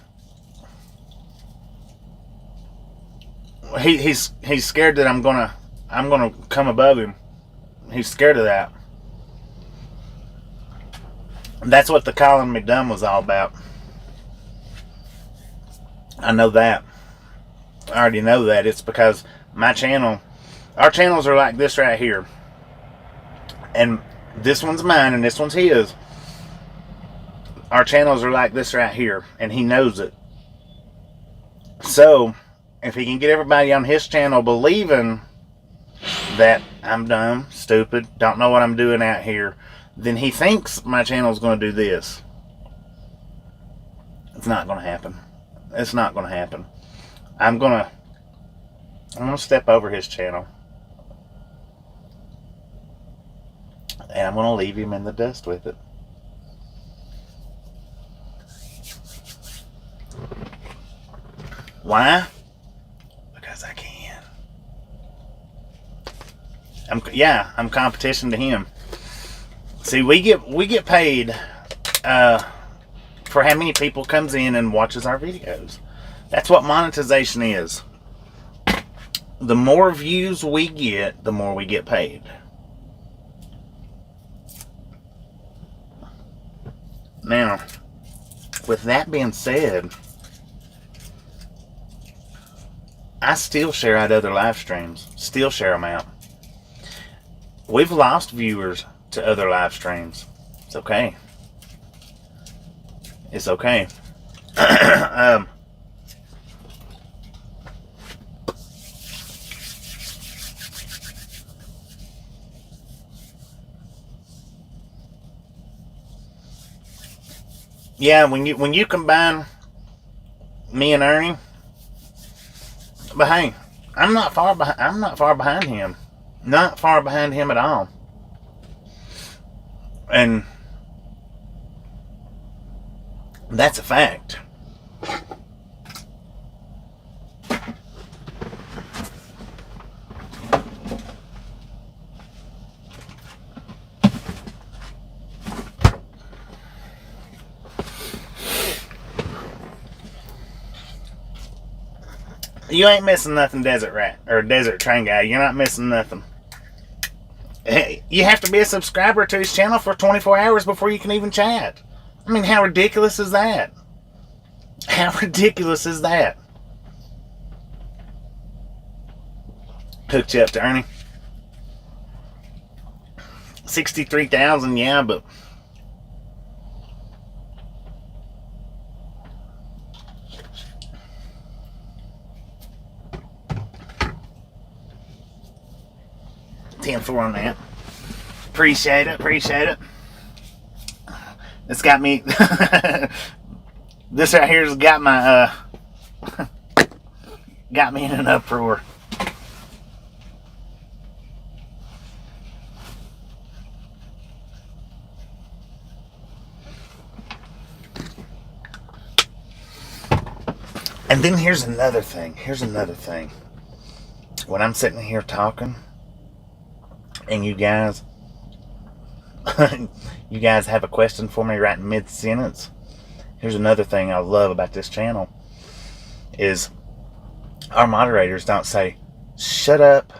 A: he's scared that I'm gonna come above him. He's scared of that. That's what the calling me dumb was all about. I know that. I already know that. It's because my channel, our channels are like this right here. And this one's mine and this one's his. Our channels are like this right here. And he knows it. So, if he can get everybody on his channel believing that I'm dumb, stupid, don't know what I'm doing out here, then he thinks my channel's going to do this. It's not going to happen. It's not going to happen. I'm going to step over his channel. And I'm going to leave him in the dust with it. Why? Because I can. I'm competition to him. See, we get paid for how many people comes in and watches our videos. That's what monetization is. The more views we get, the more we get paid. Now, with that being said, I still share out other live streams. Still share them out. We've lost viewers to other live streams. It's okay. It's okay. Yeah, when you combine me and Ernie, but hey, I'm not far behind him. Not far behind him at all. And that's a fact. You ain't missing nothing, Desert Rat, or Desert Train Guy. You're not missing nothing. Hey, you have to be a subscriber to his channel for 24 hours before you can even chat. I mean, how ridiculous is that? How ridiculous is that? Hooked you up to Ernie. 63,000, yeah, but $10.4 on that. Appreciate it. It's got me. This right here's got my got me in an uproar. And then here's another thing. When I'm sitting here talking, and you guys have a question for me right in mid-sentence, here's another thing I love about this channel is our moderators don't say, shut up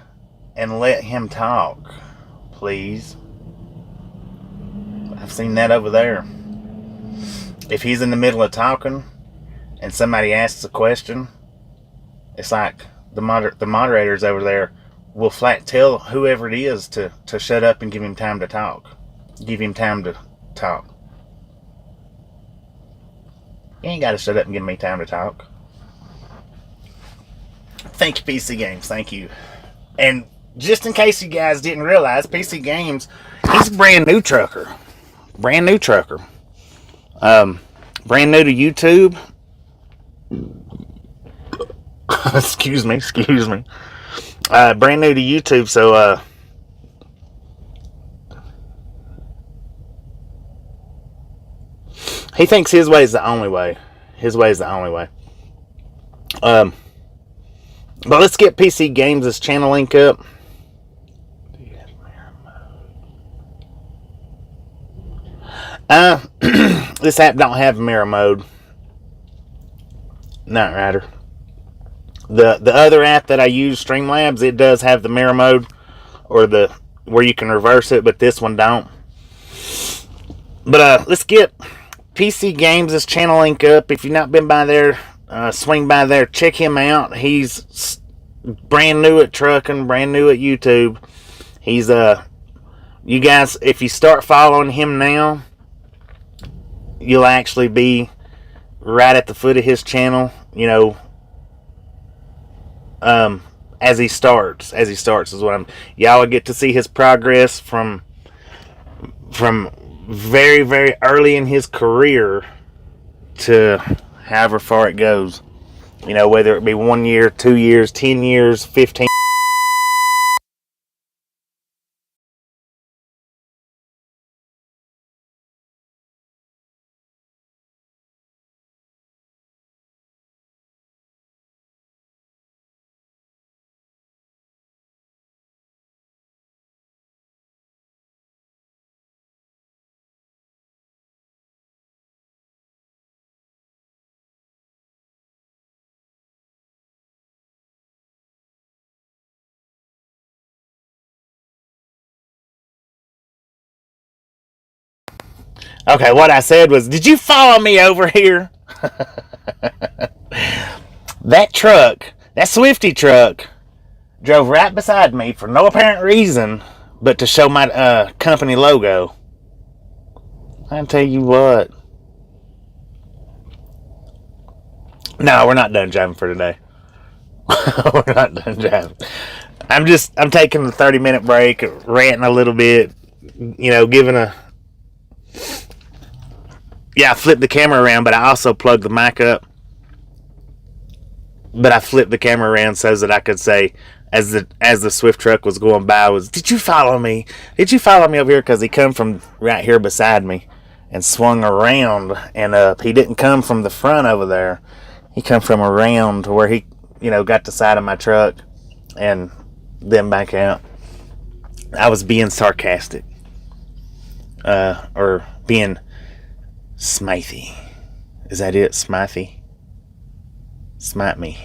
A: and let him talk, please. I've seen that over there. If he's in the middle of talking and somebody asks a question, it's like the moderators over there will flat tell whoever it is to shut up and give him time to talk. Give him time to talk. You ain't got to shut up and give me time to talk. Thank you, PC Games. Thank you. And just in case you guys didn't realize, PC Games, he's a brand new trucker. Brand new trucker. Brand new to YouTube. Excuse me. Brand new to YouTube, so he thinks his way is the only way. But let's get PC Games' channel link up. This app don't have mirror mode. Night Rider. The other app that I use, Streamlabs, it does have the mirror mode or the where you can reverse it, but this one don't. But let's get PC Games' channel link up. If you've not been by there, swing by there, check him out. He's brand new at trucking, brand new at YouTube. He's you guys, if you start following him now, you'll actually be right at the foot of his channel, you know, as he starts is what I'm. Y'all will get to see his progress from very, very early in his career to however far it goes. You know, whether it be 1 year, 2 years, 10 years, 15. Okay, what I said was, did you follow me over here? That truck, that Swifty truck, drove right beside me for no apparent reason but to show my company logo. I tell you what. No, we're not done driving for today. We're not done driving. I'm taking a 30-minute break, ranting a little bit, you know, giving a. Yeah, I flipped the camera around, but I also plugged the mic up. But I flipped the camera around so that I could say, as the Swift truck was going by, was, did you follow me? Did you follow me over here? Because he come from right here beside me and swung around and up. He didn't come from the front over there. He come from around to where he, you know, got the side of my truck and then back out. I was being sarcastic. Or being smithy. Is that it? Smithy? Smite me.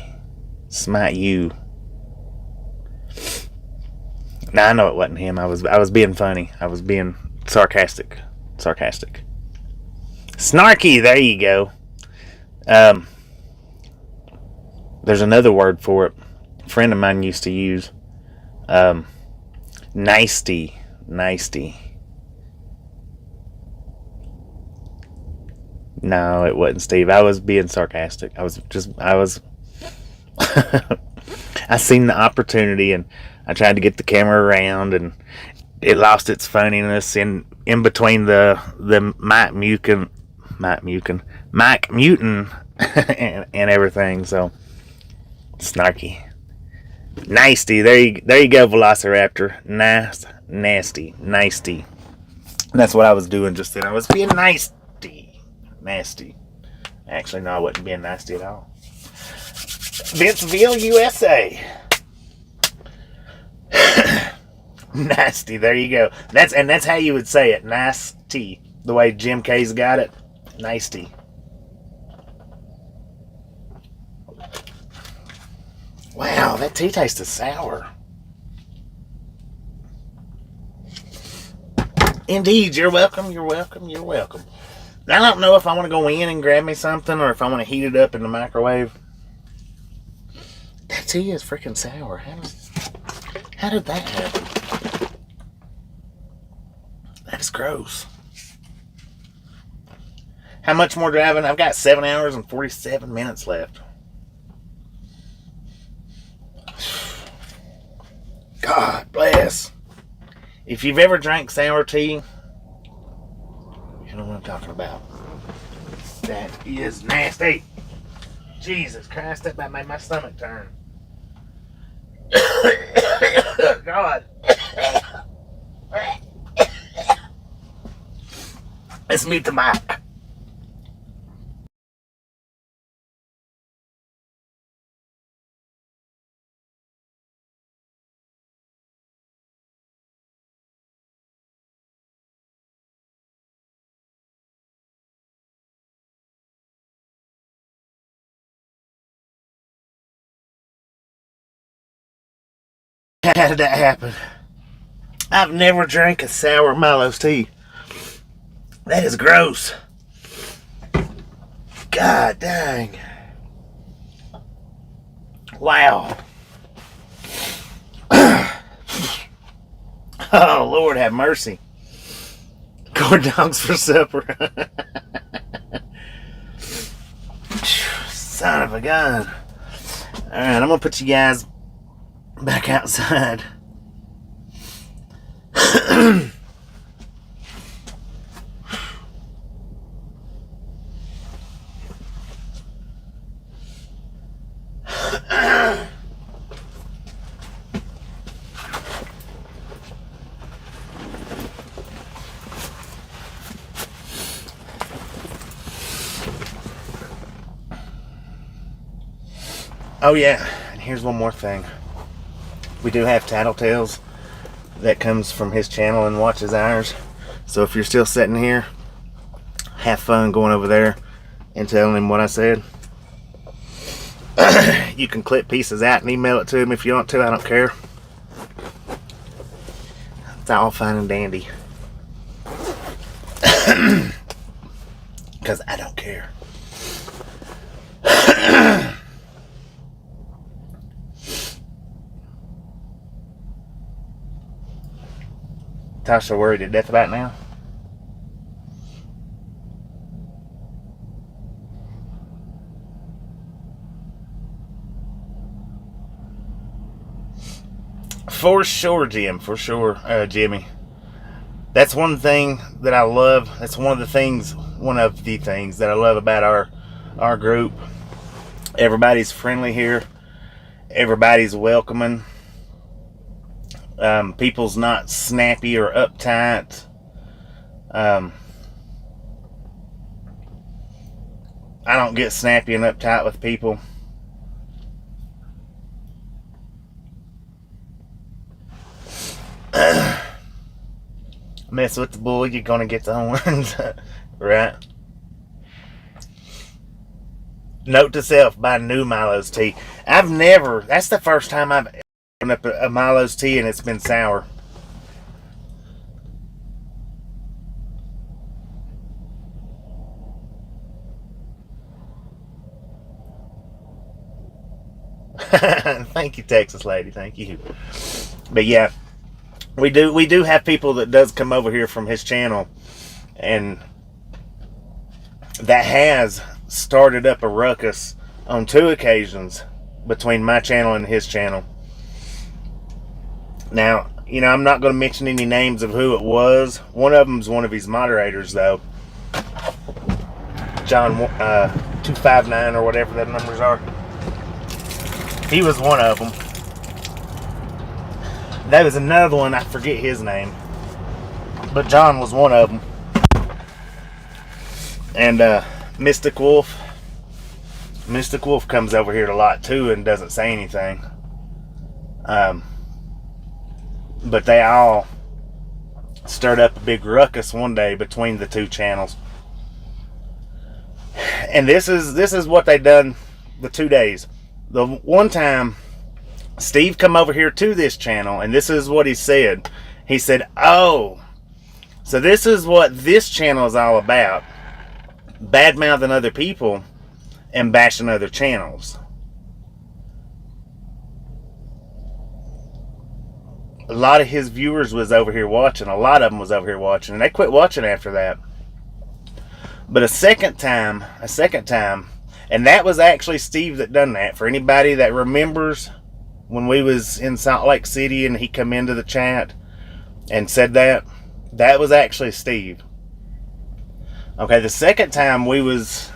A: Smite you. Nah, I know it wasn't him. I was being funny. I was being sarcastic. Snarky, there you go. There's another word for it. A friend of mine used to use. Nicety. No, it wasn't Steve. I was being sarcastic. I I seen the opportunity and I tried to get the camera around and it lost its funniness in between the Mike Mutin and everything. So snarky. Nicety. There you go, Velociraptor. Nice, nasty, nicety. That's what I was doing just then. I was being nasty. Actually, no, I wasn't being nasty at all. Vinceville, USA. Nasty. There you go. That's how you would say it. Nice tea. The way Jim K's got it. Nice tea. Wow, that tea tastes sour. Indeed, you're welcome. I don't know if I want to go in and grab me something or if I want to heat it up in the microwave. That tea is freaking sour. How did that happen? That's gross. How much more driving? I've got 7 hours and 47 minutes left. God bless. If you've ever drank sour tea, you know what I'm talking about. That is nasty. Jesus Christ, that made my stomach turn. God. Let's mute the mic. How did that happen? I've never drank a sour Milo's tea. That is gross. God dang. Wow. Oh, Lord have mercy. Guard dogs for supper. Son of a gun. Alright, I'm going to put you guys back outside. Oh yeah, and here's one more thing. We do have Tattletales that comes from his channel and watches ours. So if you're still sitting here, have fun going over there and telling him what I said. You can clip pieces out and email it to him if you want to. I don't care. It's all fine and dandy. Because I don't care. Tasha worried to death about now. For sure, Jim. For sure, Jimmy. That's one thing that I love. That's one of the things that I love about our group. Everybody's friendly here. Everybody's welcoming. People's not snappy or uptight. I don't get snappy and uptight with people. Mess with the bull, you're gonna get the horns. Right? Note to self, buy new Milo's tea. That's the first time I've opened up a Milo's tea and it's been sour. Thank you, Texas lady. Thank you. But yeah, we do have people that does come over here from his channel, and that has started up a ruckus on 2 occasions between my channel and his channel. Now, you know, I'm not going to mention any names of who it was. One of them's one of his moderators, though. John 259 or whatever that numbers are. He was one of them. There was another one, I forget his name, but John was one of them. And Mystic Wolf comes over here a lot too and doesn't say anything. But they all stirred up a big ruckus one day between the 2 channels. And this is what they done the 2 days. The one time Steve come over here to this channel, and this is what he said. He said, "Oh, so this is what this channel is all about. Bad-mouthing other people and bashing other channels." A lot of his viewers was over here watching. A lot of them was over here watching, and they quit watching after that. But a second time, and that was actually Steve that done that. For anybody that remembers when we was in Salt Lake City and he come into the chat and said that was actually Steve. Okay, the second time we was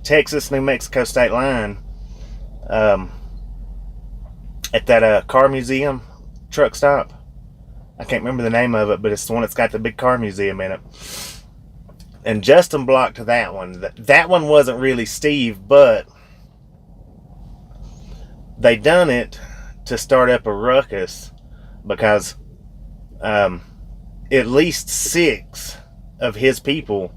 A: Texas-New Mexico state line, at that car museum truck stop. I can't remember the name of it, but it's the one that's got the big car museum in it. And Justin blocked that one. That one wasn't really Steve, but they done it to start up a ruckus because at least 6 of his people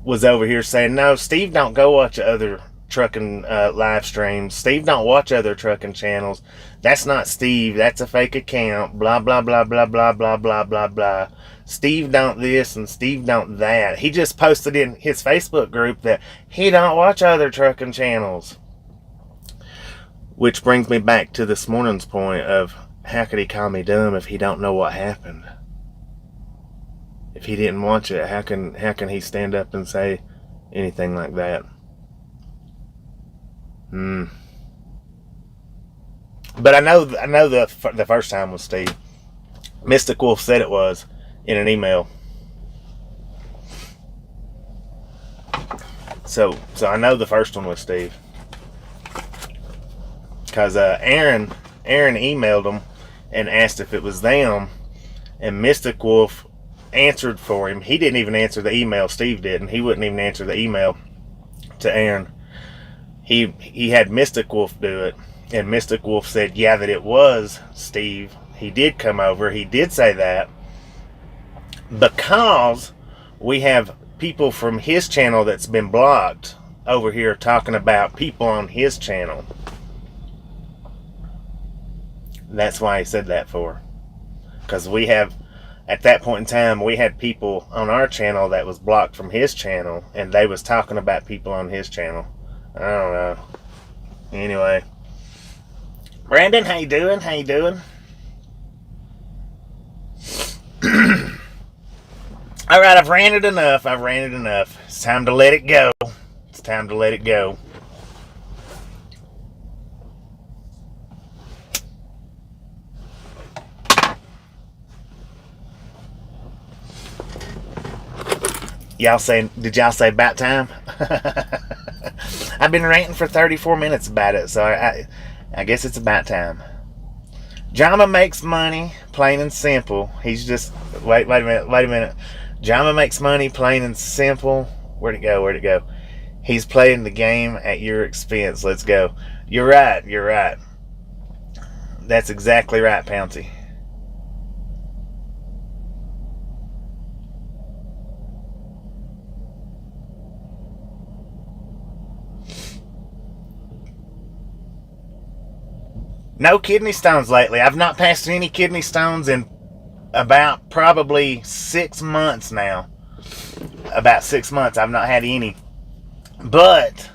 A: was over here saying, "No, Steve don't go watch other trucking live streams. Steve don't watch other trucking channels. That's not Steve. That's a fake account. Blah, blah, blah, blah, blah, blah, blah, blah, blah. Steve don't this and Steve don't that. He just posted in his Facebook group that he don't watch other trucking channels. Which brings me back to this morning's point of how could he call me dumb if he don't know what happened? If he didn't watch it, how can he stand up and say anything like that? But I know the first time was Steve. Mystic Wolf said it was in an email. So I know the first one was Steve. Because Aaron emailed him and asked if it was them, and Mystic Wolf answered for him. He didn't even answer the email. Steve did, and he wouldn't even answer the email to Aaron. He had Mystic Wolf do it, and Mystic Wolf said, yeah, that it was Steve. He did come over. He did say that because we have people from his channel that's been blocked over here talking about people on his channel. That's why he said that for. Because we have, at that point in time, we had people on our channel that was blocked from his channel, and they was talking about people on his channel. I don't know. Anyway. Brandon, how you doing? How you doing? Alright, I've ranted enough. It's time to let it go. Did y'all say about time? I've been ranting for 34 minutes about it, so I guess it's about time. Jama makes money, plain and simple. He's just, wait a minute. Jama makes money, plain and simple. Where'd it go? He's playing the game at your expense. Let's go. You're right. That's exactly right, Pouncy. No kidney stones lately. I've not passed any kidney stones in about probably 6 months now. About 6 months. I've not had any. But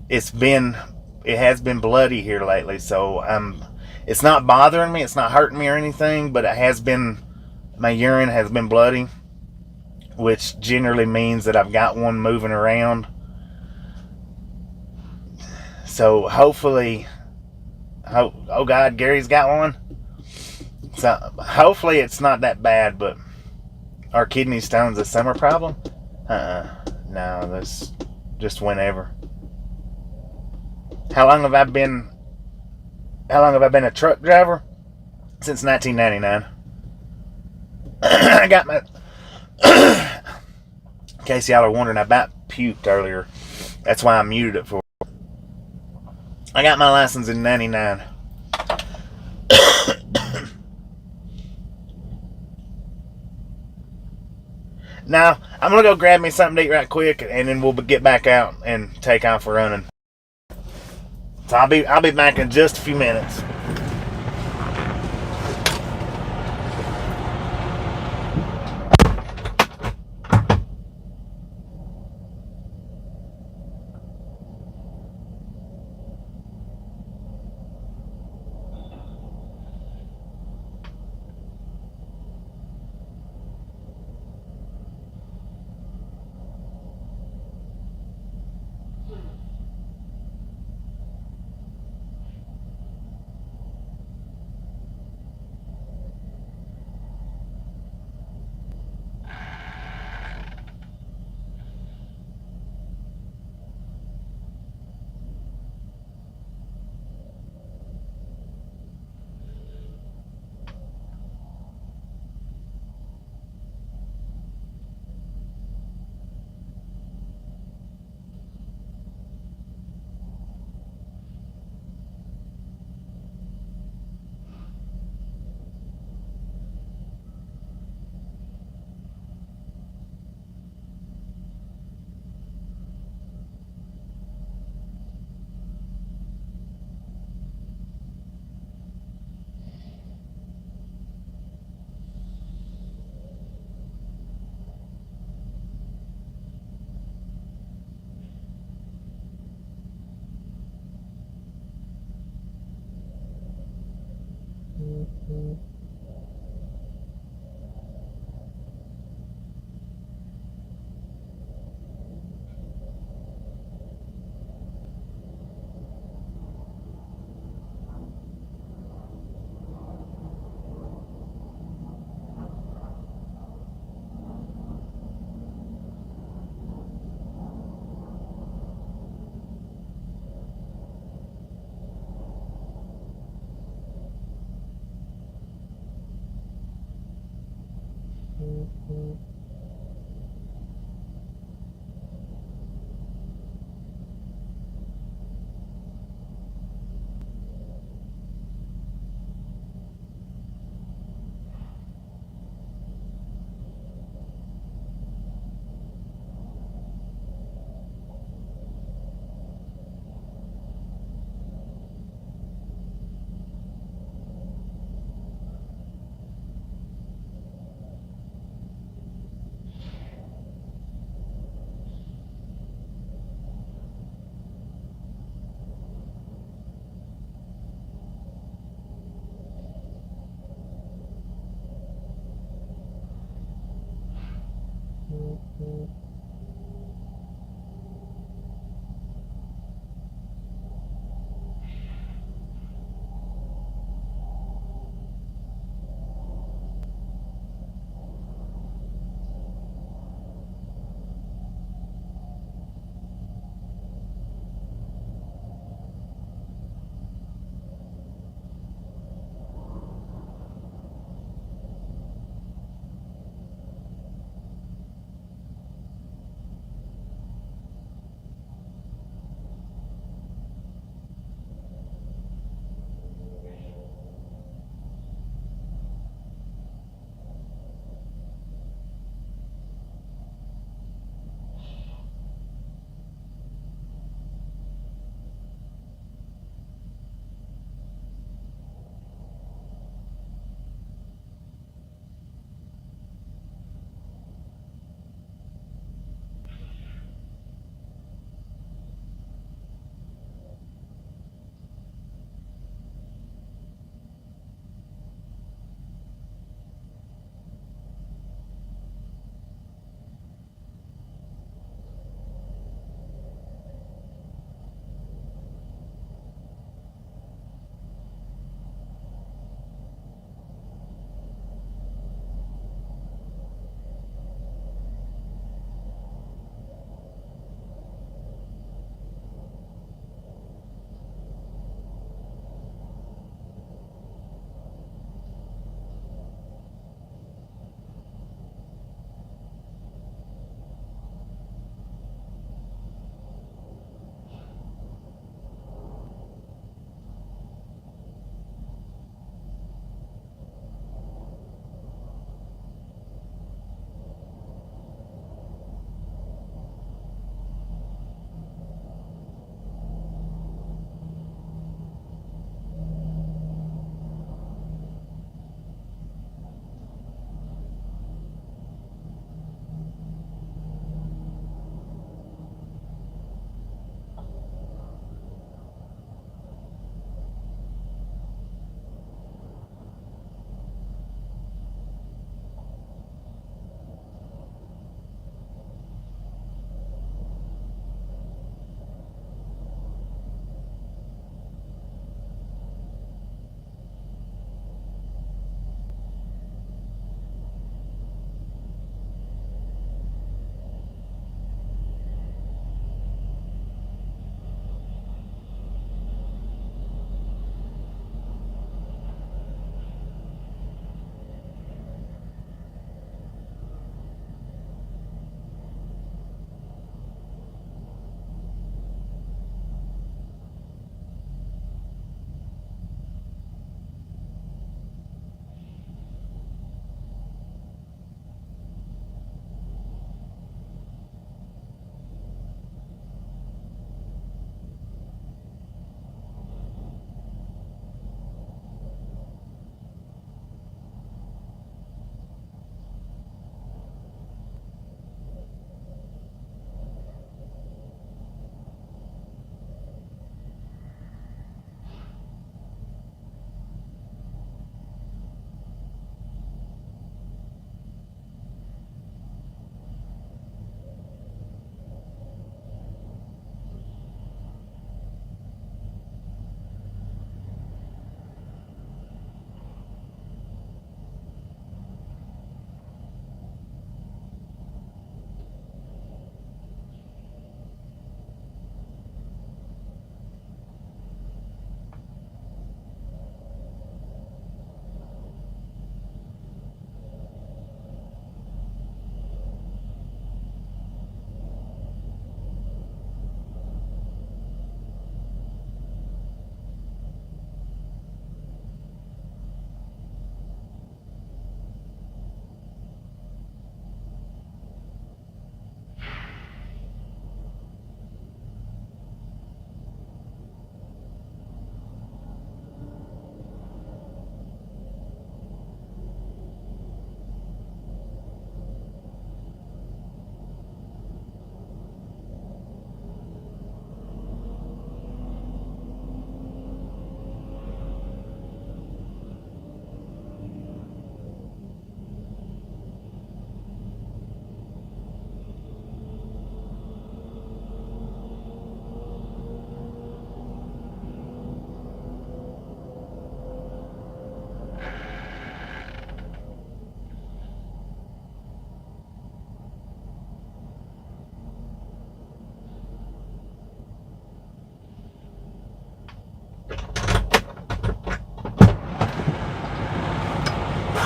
A: it has been bloody here lately, so it's not bothering me, it's not hurting me or anything, but my urine has been bloody, which generally means that I've got one moving around. So hopefully, oh God, Gary's got one. So hopefully it's not that bad, but are kidney stones a summer problem? No, that's just whenever. How long have I been a truck driver? Since 1999. I got my in case y'all are wondering, I about puked earlier. That's why I muted it for. I got my license in 99. Now, I'm going to go grab me something to eat right quick, and then we'll get back out and take off for running. So I'll be back in just a few minutes.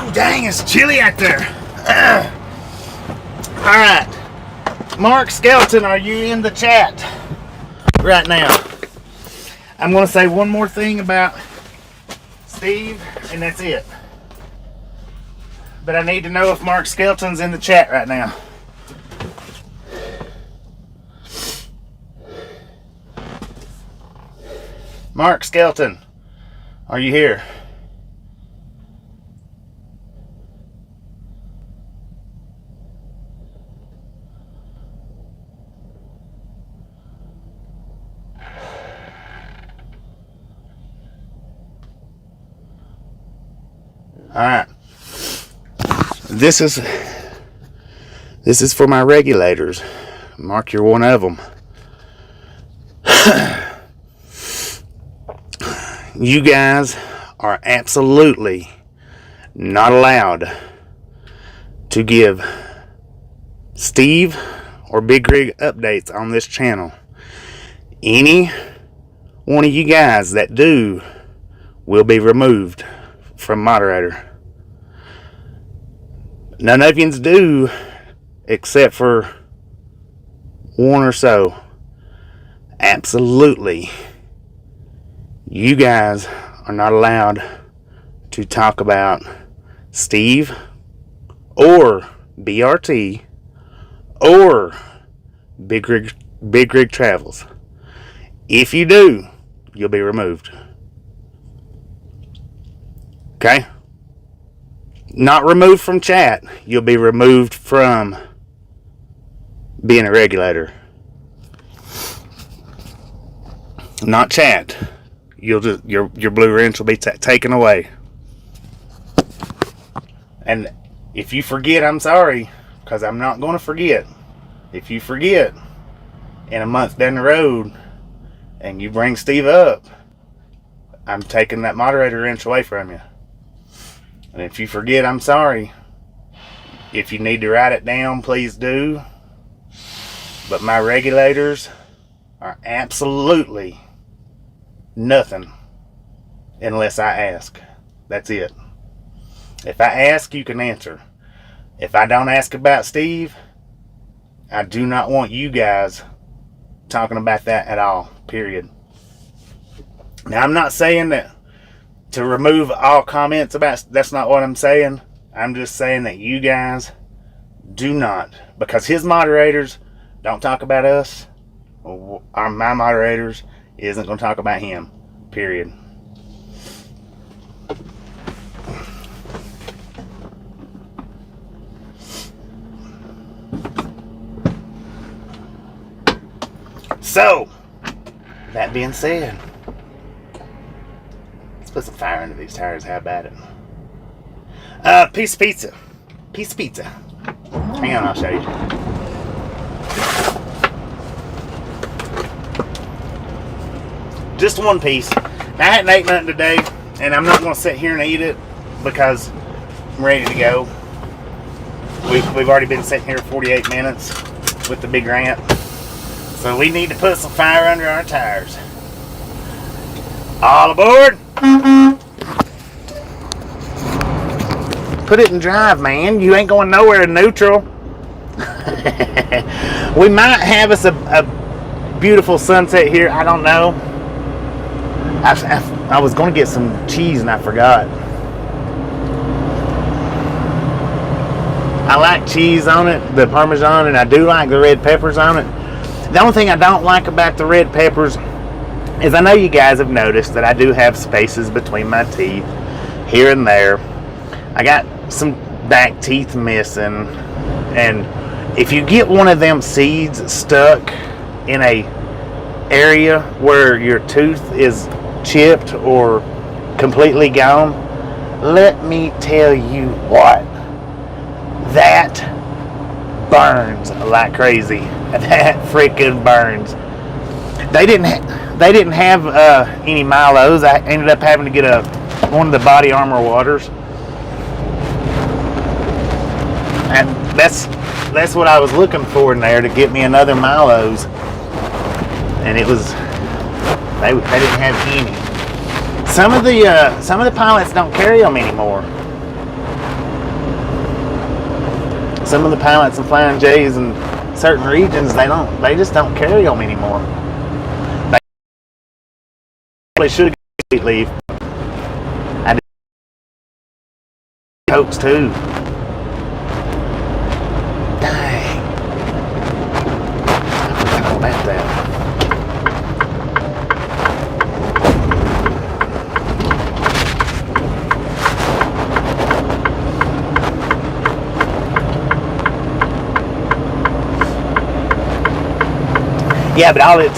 A: Ooh, dang, it's chilly out there. All right. Mark Skelton, are you in the chat right now? I'm going to say one more thing about Steve, and that's it. But I need to know if Mark Skelton's in the chat right now. Mark Skelton, are you here? All right. This is for my regulators. Mark, you're one of them. You guys are absolutely not allowed to give Steve or Big Rig updates on this channel. Any one of you guys that do will be removed from moderator. None of yous do, except for one or so. Absolutely. You guys are not allowed to talk about Steve or BRT or Big Rig Travels. If you do, you'll be removed. Okay? Not removed from chat. You'll be removed from being a regulator. Not chat. You'll just your blue wrench will be taken away. And if you forget, I'm sorry, because I'm not going to forget. If you forget in a month down the road and you bring Steve up, I'm taking that moderator wrench away from you. And if you forget, I'm sorry. If you need to write it down, please do. But my regulators are absolutely nothing unless I ask. That's it. If I ask, you can answer. If I don't ask about Steve, I do not want you guys talking about that at all. Period. Now, I'm not saying that to remove all comments about, that's not what I'm saying. I'm just saying that you guys do not, because his moderators don't talk about us, or my moderators isn't going to talk about him. Period. So, that being said, let's put some fire into these tires. How about it? Piece of pizza. Piece of pizza. Hang on, I'll show you. Just one piece. Now, I hadn't ate nothing today, and I'm not going to sit here and eat it because I'm ready to go. We've already been sitting here 48 minutes with the big rant. So we need to put some fire under our tires. All aboard! Put it in drive, man. You ain't going nowhere in neutral. We might have us a beautiful sunset here. I don't know. I was going to get some cheese and I forgot. I like cheese on it, the Parmesan, and I do like the red peppers on it. The only thing I don't like about the red peppers is I know you guys have noticed that I do have spaces between my teeth here and there. I got some back teeth missing, and if you get one of them seeds stuck in a area where your tooth is chipped or completely gone, let me tell you what, that burns like crazy. That freaking burns. They didn't have any Milos. I ended up having to get one of the Body Armor waters, and that's what I was looking for in there, to get me another Milos, and it was they didn't have any. Some of the pilots don't carry them anymore. some of the pilots and flying J's in certain regions, they just don't carry them anymore. They probably should have leave. I did Cokes too. Dang. I forgot all about that. Yeah, but all it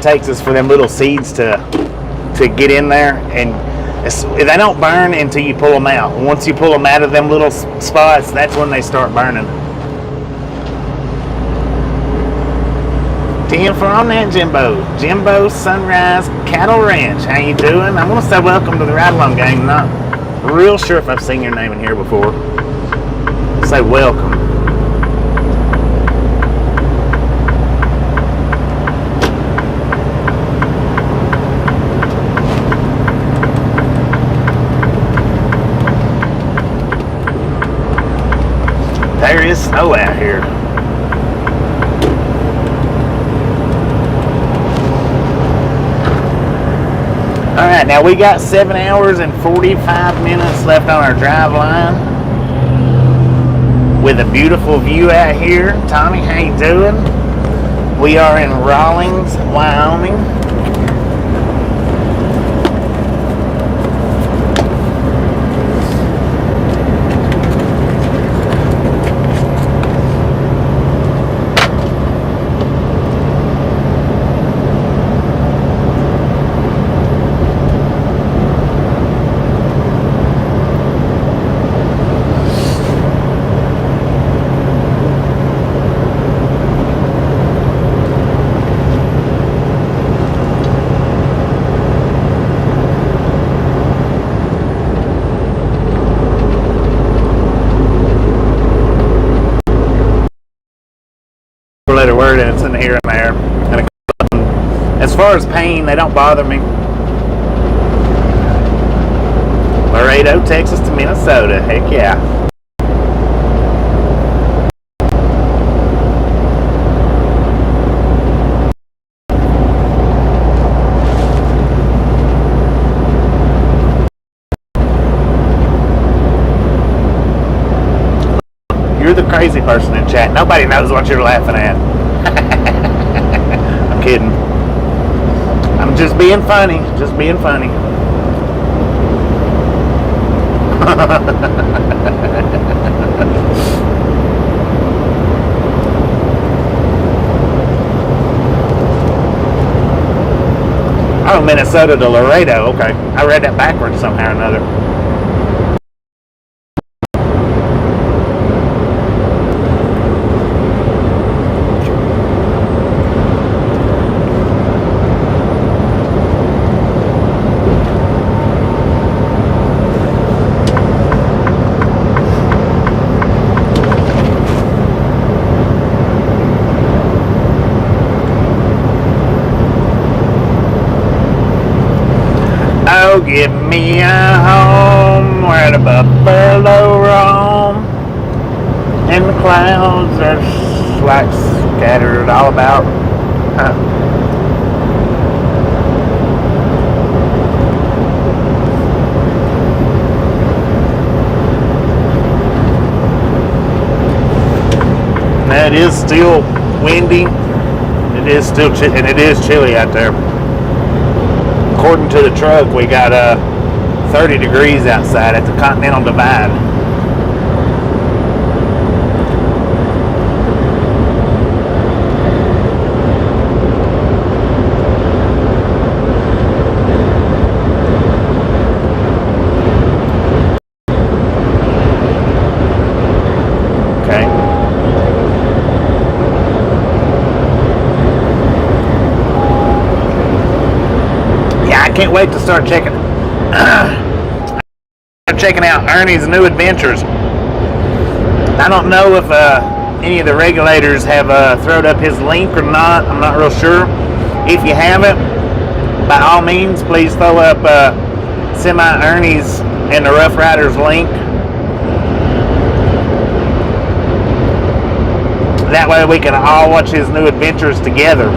A: takes is for them little seeds to get in there, and they don't burn until you pull them out. Once you pull them out of them little spots, that's when they start burning. Jennifer on that Jimbo Sunrise Cattle Ranch. How you doing? I'm gonna say welcome to the Ride Along Gang. Not real sure if I've seen your name in here before. Say welcome. There is snow out here. Alright, now we got 7 hours and 45 minutes left on our drive line. With a beautiful view out here. Tommy, how you doing? We are in Rawlins, Wyoming. Letter word, and it's in here and there. And as far as pain, they don't bother me. Laredo, Texas to Minnesota. Heck yeah. You're the crazy person in chat. Nobody knows what you're laughing at. I'm kidding. I'm just being funny. Just being funny. Oh, Minnesota to Laredo. Okay. I read that backwards somehow or another. Oh, give me a home where the buffalo roam, and the clouds are like scattered all about. Now it is still windy. It is still and it is chilly out there. According to the truck, we got 30 degrees outside at the Continental Divide. Can't wait to start checking out Ernie's new adventures. I don't know if any of the regulators have thrown up his link or not. I'm not real sure. If you haven't, by all means, please throw up Semi Ernie's and the Rough Riders link. That way we can all watch his new adventures together.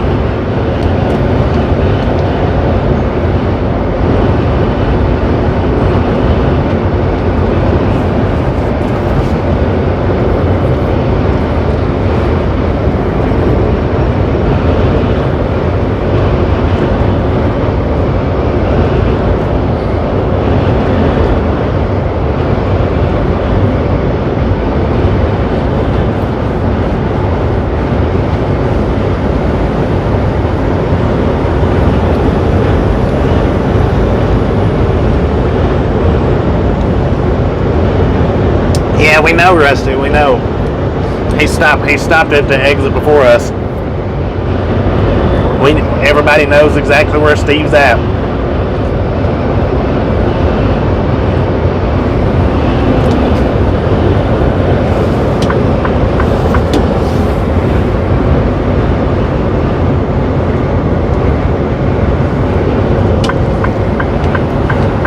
A: Yeah, we know, Rusty. We know. He stopped at the exit before us. Everybody knows exactly where Steve's at.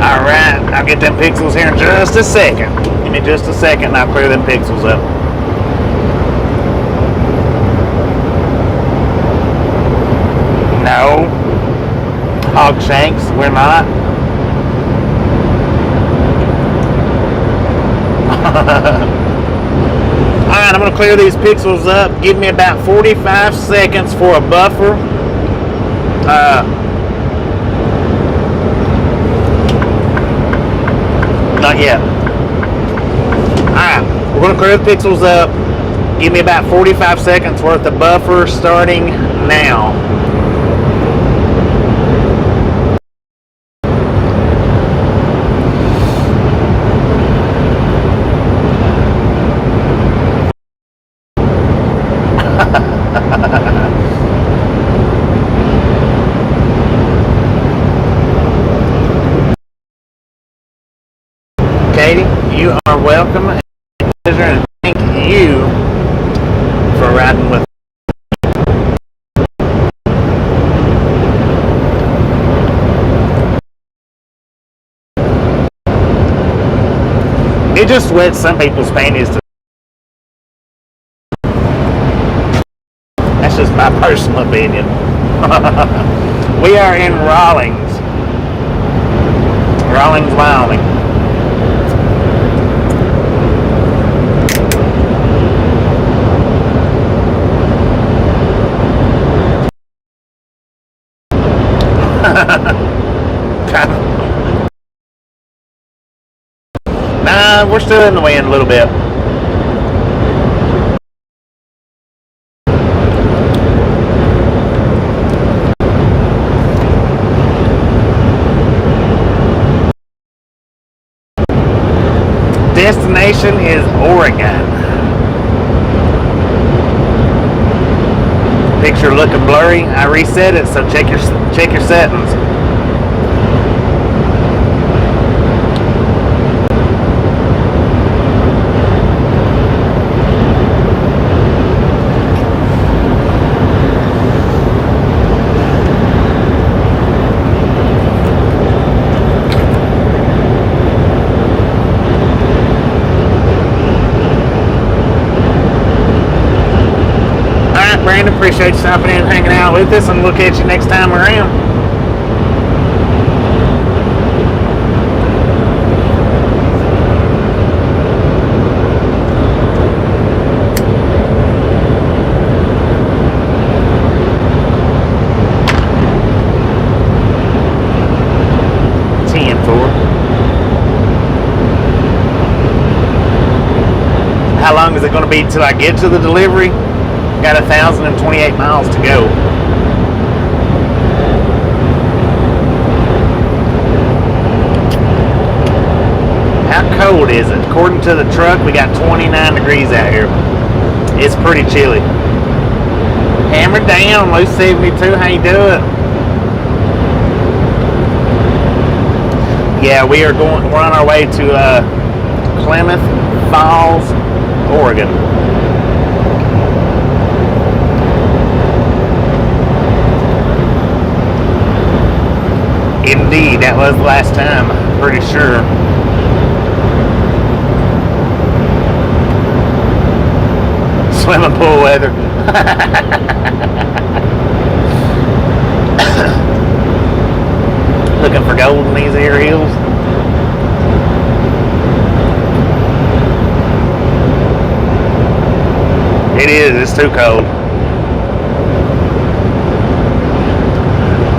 A: All right, I'll get them pixels here in just a second. Give me just a second and I'll clear them pixels up. No. Hogshanks, we're not. Alright, I'm going to clear these pixels up. Give me about 45 seconds for a buffer. Not yet. Alright, we're going to clear the pixels up. Give me about 45 seconds worth of buffer starting now. Katie, you are welcome. And thank you for riding with me. It just wets some people's panties. That's just my personal opinion. We are in Rawlings, Wyoming. Nah, we're still in the wind a little bit. Destination is Oregon. Picture looking blurry. I reset it, so check your settings. Brandon, appreciate you stopping in and hanging out with us, and we'll catch you next time around. How long is it going to be till I get to the delivery? Got 1,028 miles to go. How cold is it? According to the truck, we got 29 degrees out here. It's pretty chilly. Hammer down, Loose 72. How you doing? Yeah, we're on our way to Klamath Falls, Oregon. Indeed, that was the last time, pretty sure. swimming pool weather. Looking for gold in these air hills. It is, it's too cold.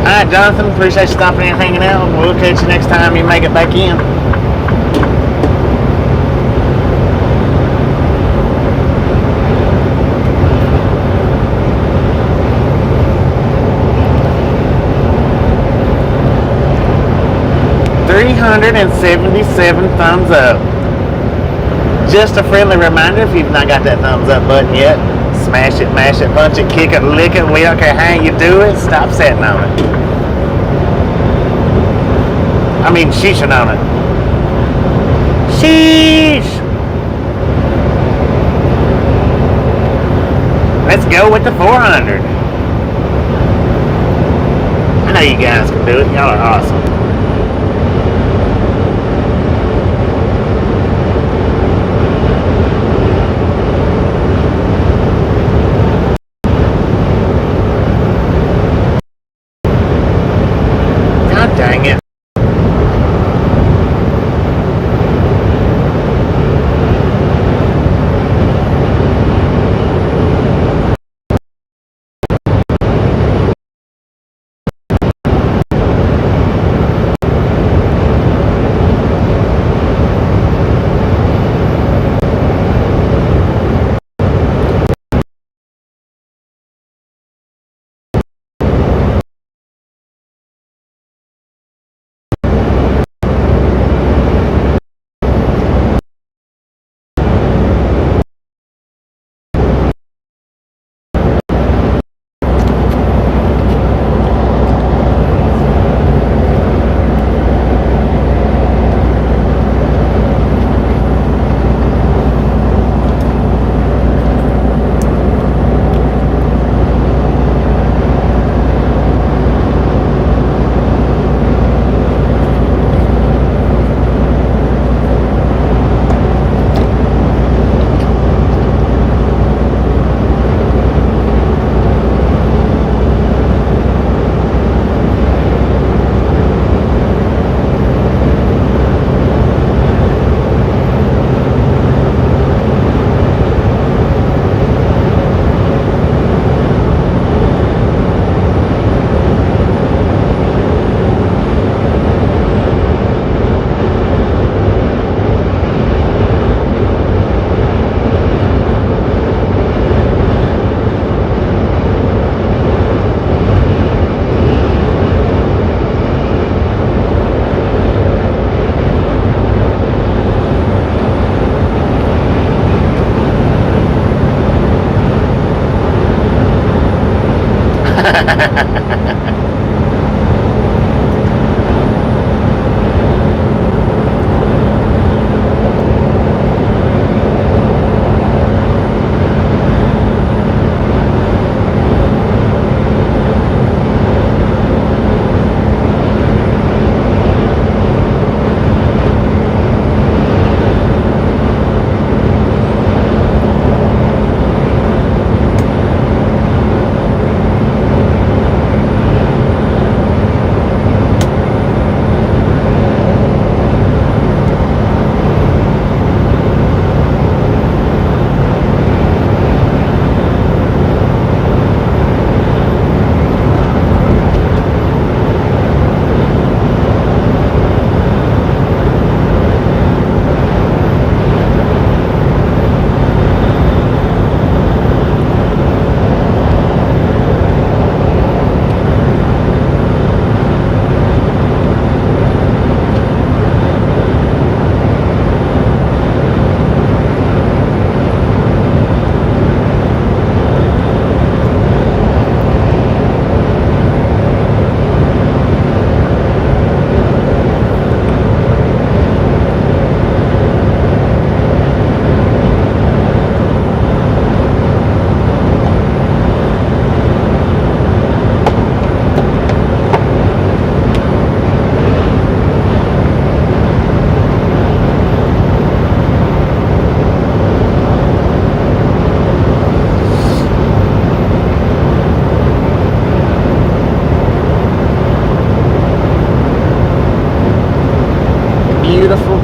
A: Alright, Jonathan, appreciate you stopping in and hanging out. We'll catch you next time you make it back in. $377 thumbs up. Just a friendly reminder, if you've not got that thumbs up button yet, smash it, mash it, punch it, kick it, lick it. We don't care how you do it. Stop sitting on it. I mean, sheeshing on it. Sheesh. Let's go with the 400. I know you guys can do it. Y'all are awesome.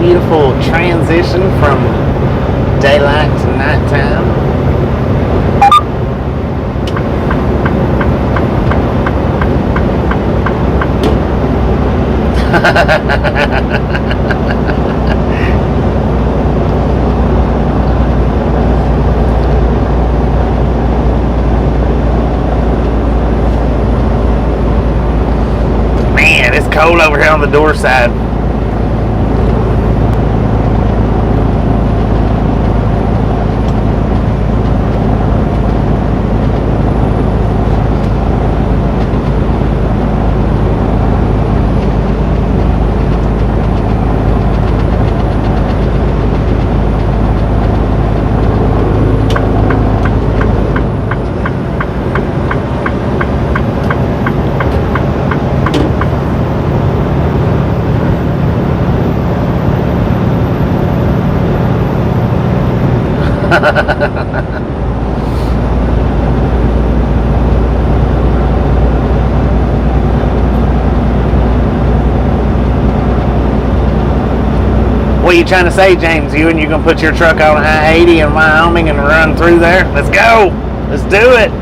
A: beautiful transition from daylight to nighttime. Man, it's cold over here on the door side. What are you trying to say, James? You gonna put your truck on I-80 in Wyoming and run through there? Let's go. Let's do it.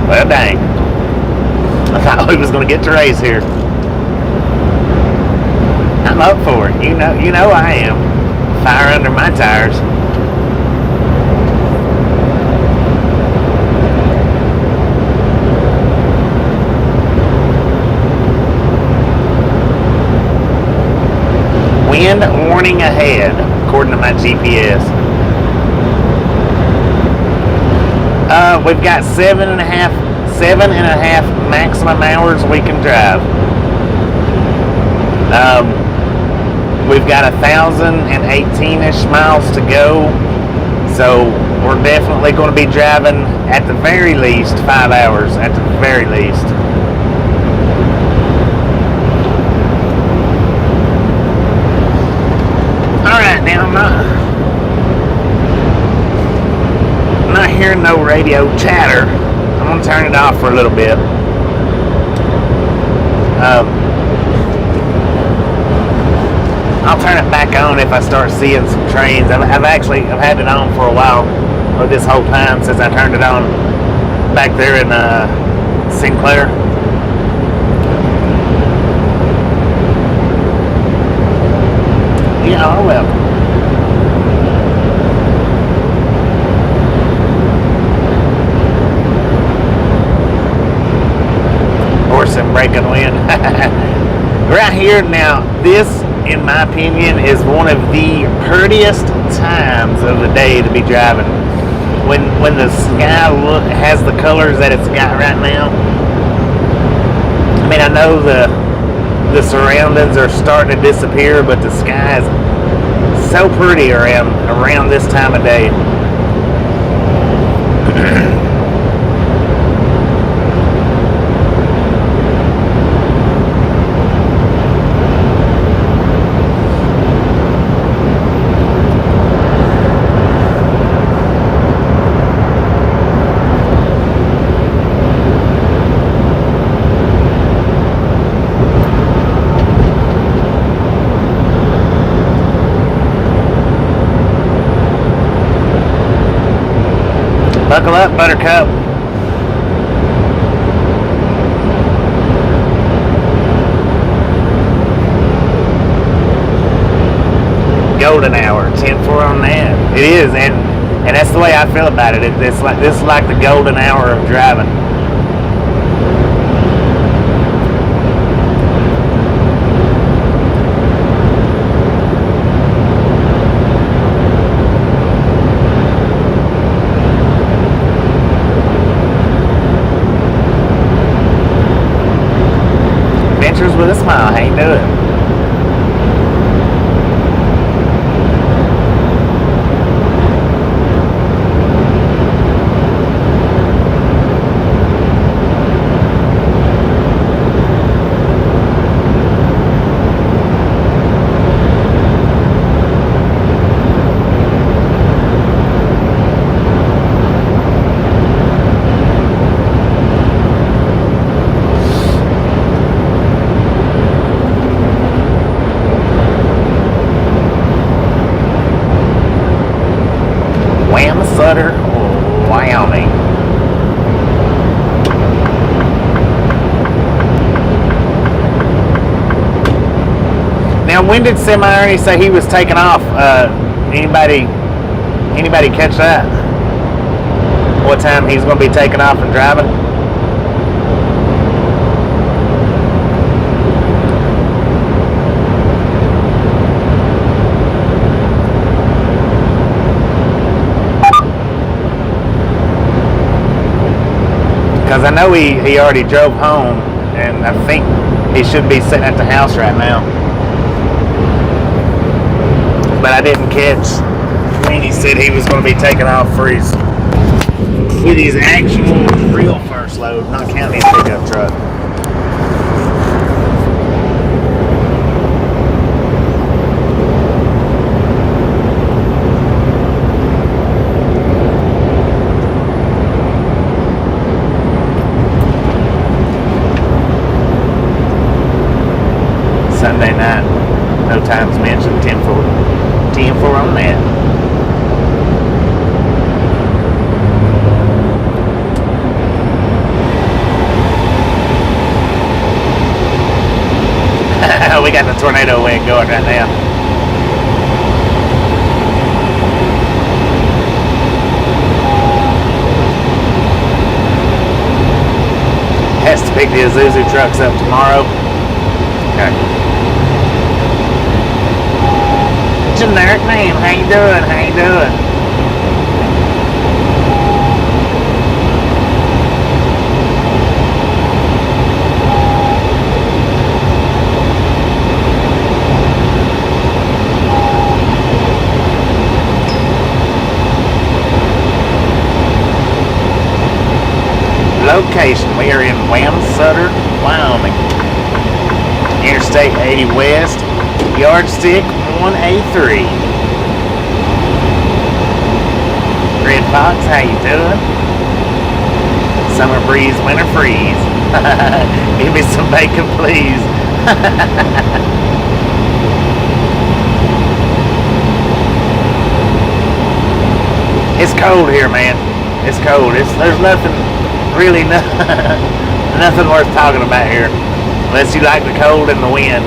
A: Well, dang. I thought we was going to get to race here. I'm up for it. You know I am. Fire under my tires. Wind warning ahead, according to my GPS. We've got 7.5 maximum hours we can drive. We've got 1,018-ish miles to go, so we're definitely going to be driving at the very least 5 hours, at the very least. Alright, now I'm not hearing no radio chatter. I'm going to turn it off for a little bit. I'll turn it back on if I start seeing some trains. I've had it on for a while, or this whole time since I turned it on back there in Sinclair. You are welcome. Horse and breaking wind. Right here now, this, in my opinion, is one of the prettiest times of the day to be driving. When the sky has the colors that it's got right now. I mean, I know the surroundings are starting to disappear, but the sky is so pretty around this time of day. Buckle up, Buttercup. Golden hour, 10-4 on that. It is, and that's the way I feel about it. This is like the golden hour of driving. With a smile, how you doing? Wyoming. Now, when did Semi Ernie say he was taking off? Anybody catch that? What time he's going to be taking off and driving? Because I know he already drove home, and I think he should be sitting at the house right now. But I didn't catch when he said he was going to be taking off for his actual real first load, not counting his pickup truck. Sunday night, no times mentioned, 10-4 on that. We got the tornado wind going right now. Has to pick the Isuzu trucks up tomorrow. Okay. Generic name, how you doing? How you doing? Location, we are in Wamsutter, Wyoming. Interstate 80 West, Yardstick 1A3. Red Fox, how you doing? Summer breeze, winter freeze. Give me some bacon, please. It's cold here, man. It's cold. There's nothing, really nothing worth talking about here. Unless you like the cold and the wind.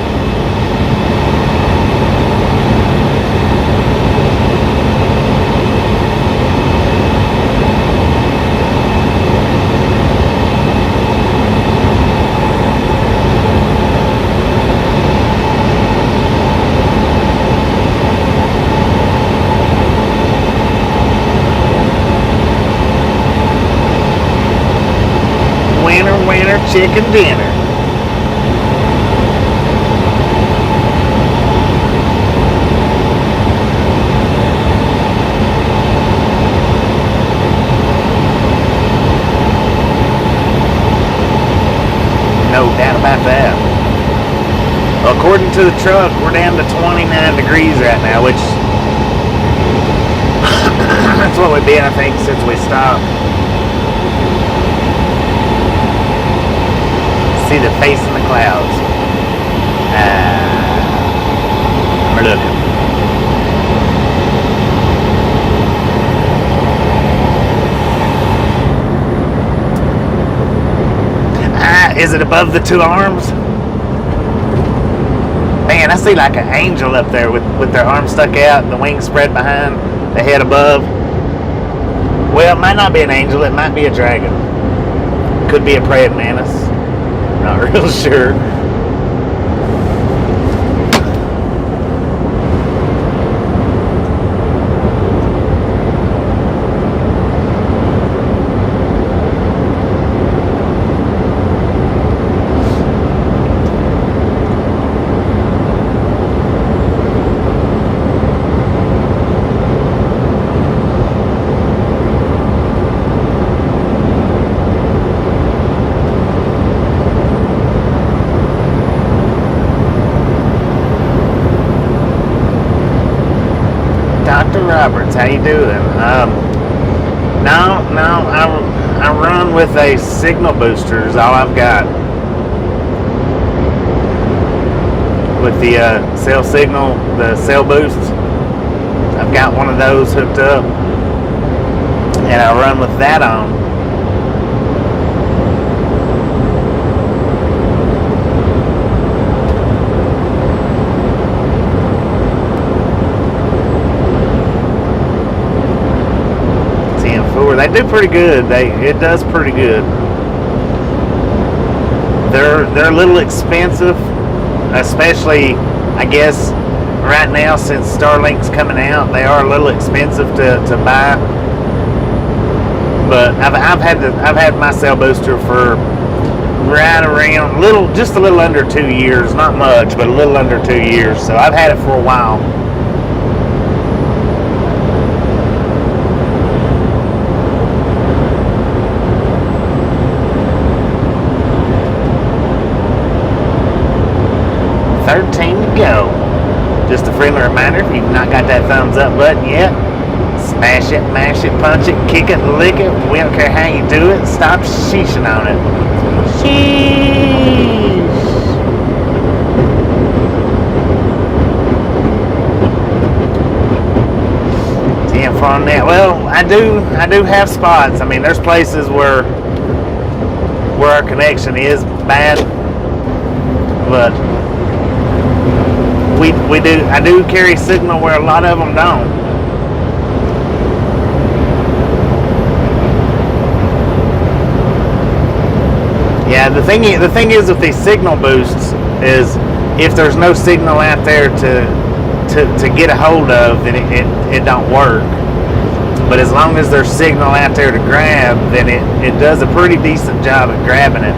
A: Winter chicken dinner. No doubt about that. According to the truck, we're down to 29 degrees right now, which that's what we've been, I think, since we stopped. See the face in the clouds. We're looking. Is it above the two arms? Man, I see like an angel up there with their arms stuck out and the wings spread behind, the head above. Well, it might not be an angel, it might be a dragon. Could be a praying mantis. Not real sure. Roberts, how you doing? No, I run with a signal booster is all I've got. With the cell signal, the cell boost, I've got one of those hooked up. and I'll run with that on. They do pretty good. It does pretty good. They're a little expensive, especially I guess right now since Starlink's coming out. They are a little expensive to buy. But I've had my cell booster for right around just a little under 2 years. Not much, but a little under 2 years. So I've had it for a while. Go. Just a friendly reminder, if you've not got that thumbs up button yet, smash it, mash it, punch it, kick it, lick it. We don't care how you do it. Stop sheeshing on it. Sheesh. Damn fun that. Well, I do have spots. I mean, there's places where our connection is bad, but I do carry signal where a lot of them don't. Yeah, the thing is with these signal boosts is if there's no signal out there to get a hold of, then it don't work. But as long as there's signal out there to grab, then it does a pretty decent job at grabbing it.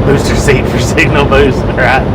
A: Booster seat for signal boost, right?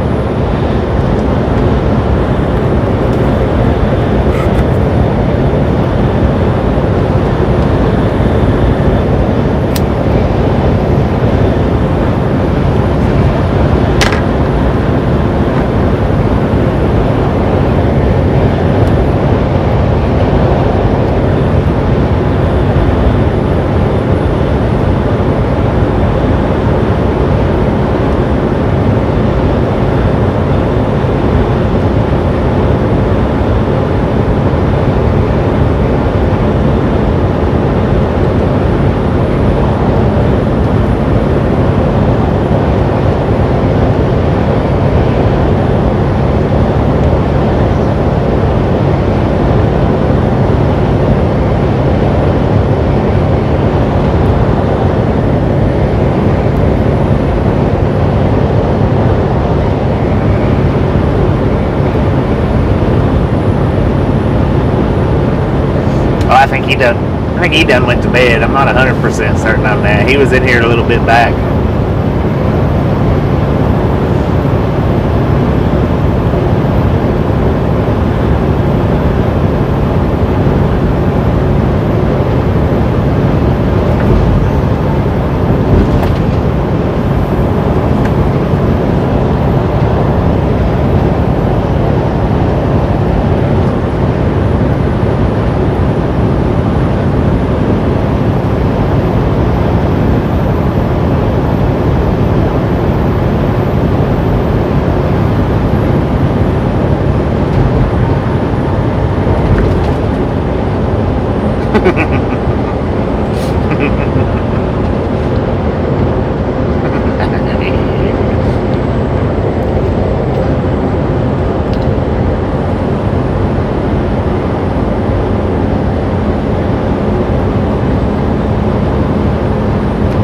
A: I think he done went to bed. I'm not 100% certain on that. He was in here a little bit back.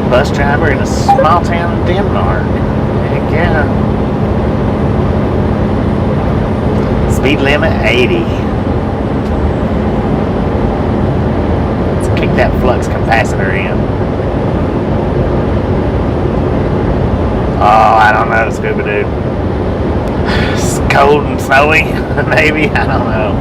A: Bus driver in a small town in Denmark. Heck yeah. Speed limit 80. Let's kick that flux capacitor in. Oh, I don't know, Scooby-Doo. It's cold and snowy, maybe, I don't know.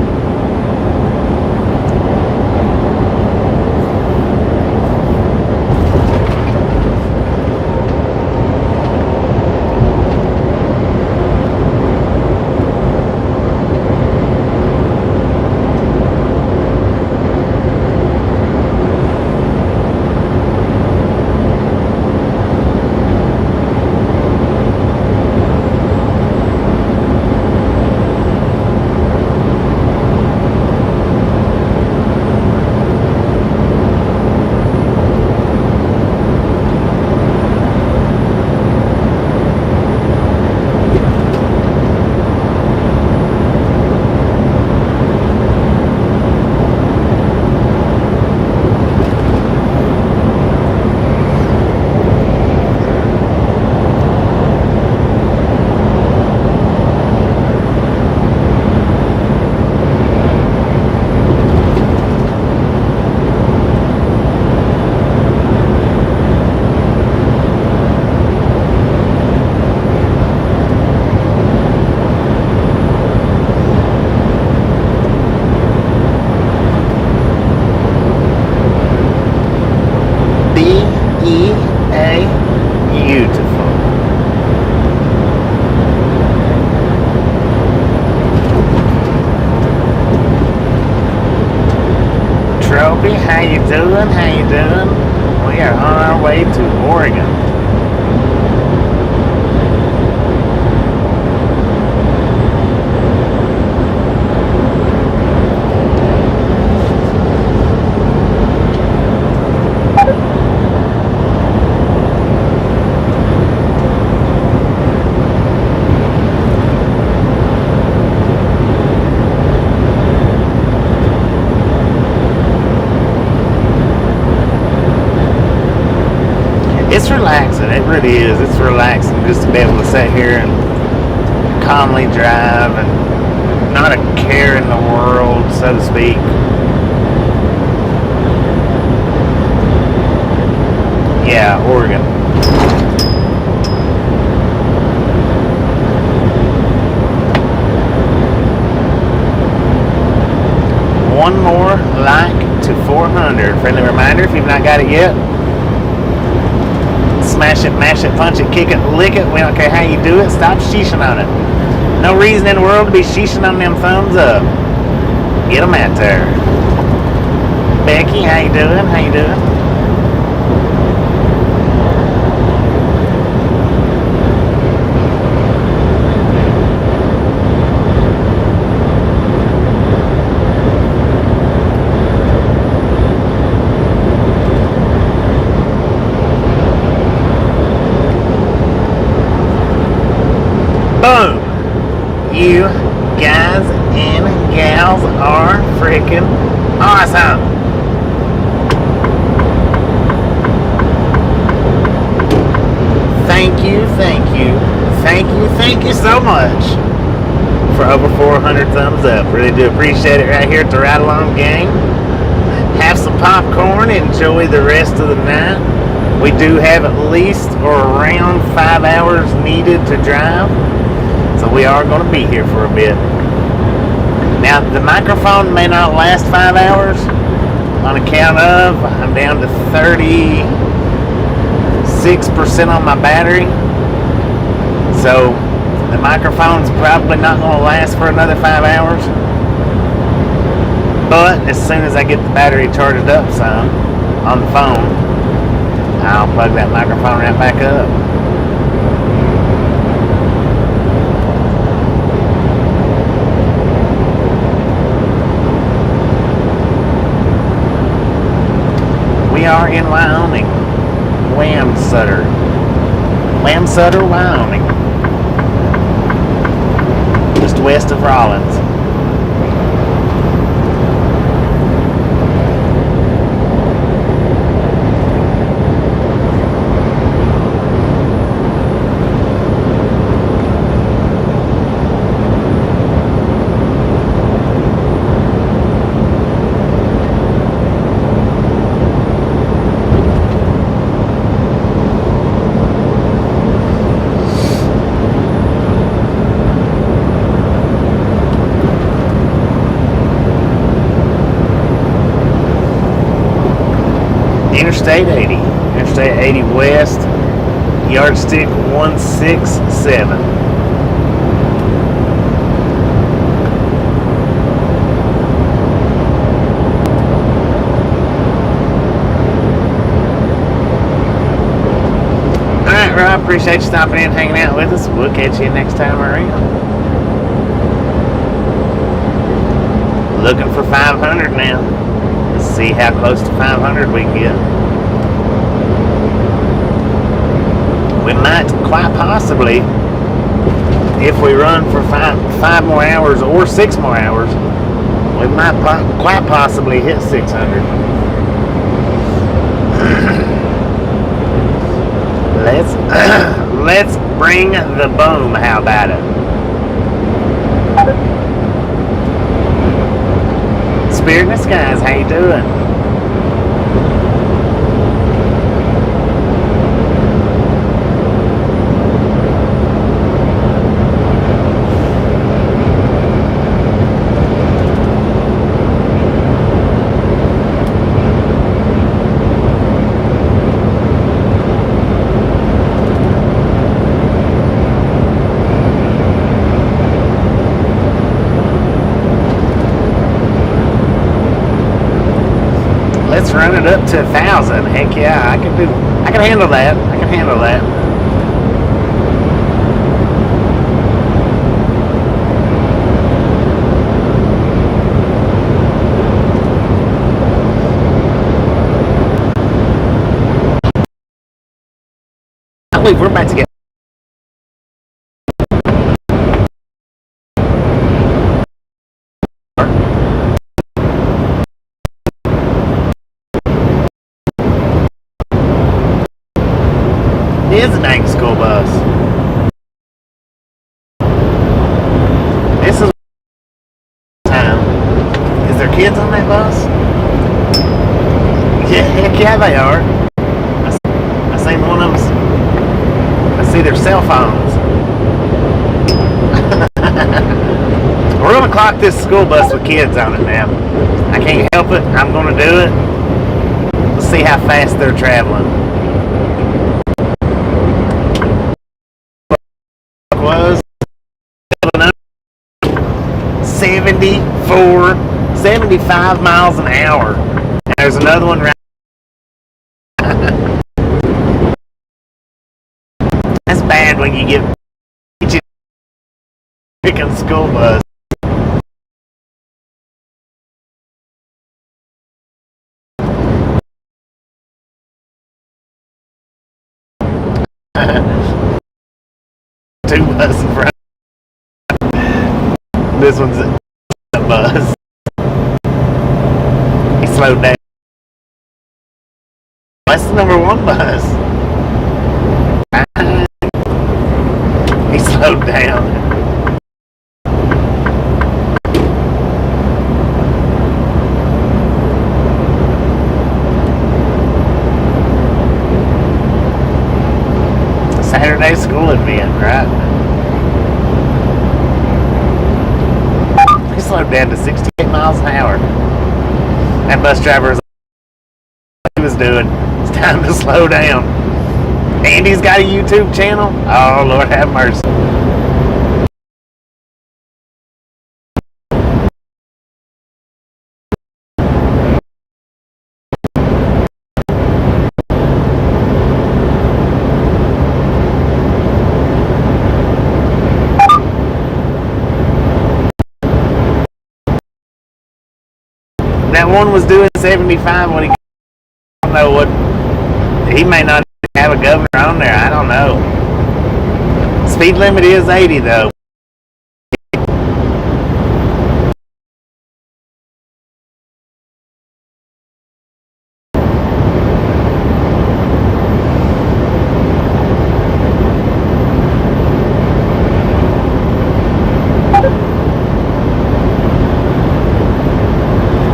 A: Beautiful. Trophy, how you doing? How you doing? We are on our way to Oregon. It's relaxing, it really is. It's relaxing just to be able to sit here and calmly drive and not a care in the world, so to speak. Yeah, Oregon. One more like to 400. Friendly reminder, if you've not got it yet, smash it, mash it, punch it, kick it, lick it. We don't care how you do it. Stop sheeshing on it. No reason in the world to be sheeshing on them thumbs up. Get them out there. Becky, how you doing? How you doing? Boom! You guys and gals are freaking awesome! Thank you, thank you, thank you, thank you so much for over 400 thumbs up. Really do appreciate it right here at the Ride Along Gang. Have some popcorn, enjoy the rest of the night. We do have at least or around 5 hours needed to drive. So we are going to be here for a bit. Now, the microphone may not last 5 hours on account of I'm down to 36% on my battery. So the microphone's probably not going to last for another 5 hours. But as soon as I get the battery charged up some on the phone, I'll plug that microphone right back up. are in Wyoming. Wamsutter, Wyoming. Just west of Rollins. Interstate 80. Interstate 80 West, yardstick 167. Alright, Rob, appreciate you stopping in, hanging out with us. We'll catch you next time around. Looking for 500 now. Let's see how close to 500 we can get. We might quite possibly, if we run for five more hours or 6 more hours, we might quite possibly hit 600. Let's bring the boom. How about it? Spirit in the skies, how you doing? Let's run it up to 1,000. Heck yeah, I can handle that. I can handle that. I believe we're about to get It is a dang school bus. This is time. Is there kids on that bus? Yeah, heck yeah, they are. I seen one of them. I see their cell phones. We're gonna clock this school bus with kids on it now. I can't help it. I'm gonna do it. Let's see how fast they're traveling. Was 75 miles an hour. And there's another one right. That's bad when you get picking school bus. Two buses in front. This one's a bus. He slowed down. That's the number 1 bus. He slowed down. Saturday school event, right? He slowed down to 68 miles an hour. That bus driver was what he was doing. It's time to slow down. Andy's got a YouTube channel. Oh, Lord have mercy. That one was doing 75 when he got on know what. He may not have a governor on there. I don't know. Speed limit is 80 though.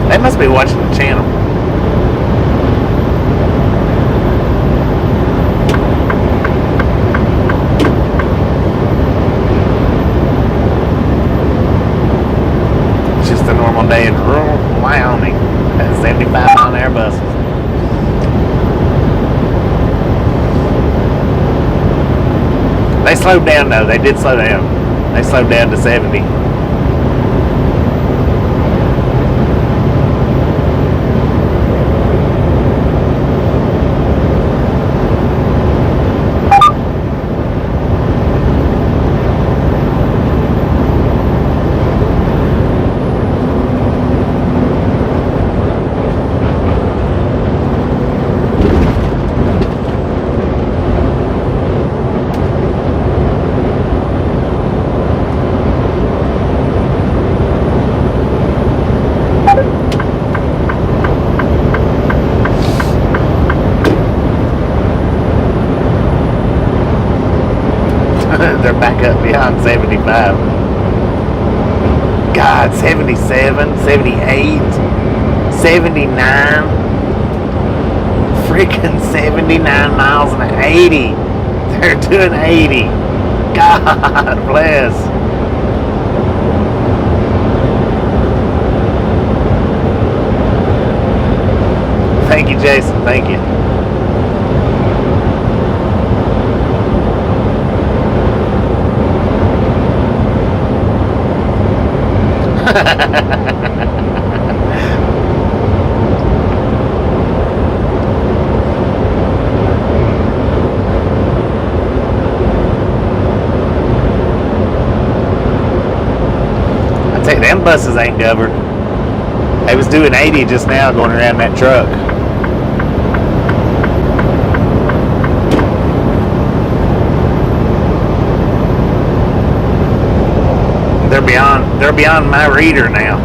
A: They must be watching the channel. It's just a normal day in rural Wyoming. 75-mile-an-hour buses. They slowed down though. They did slow down. They slowed down to 70. They're back up beyond 75. God, 77, 78, 79. Freaking 79 miles an hour. 80. They're doing 80. God bless. Thank you, Jason. Thank you. I tell you, them buses ain't governed. They was doing 80 just now going around that truck. They're beyond my reader now.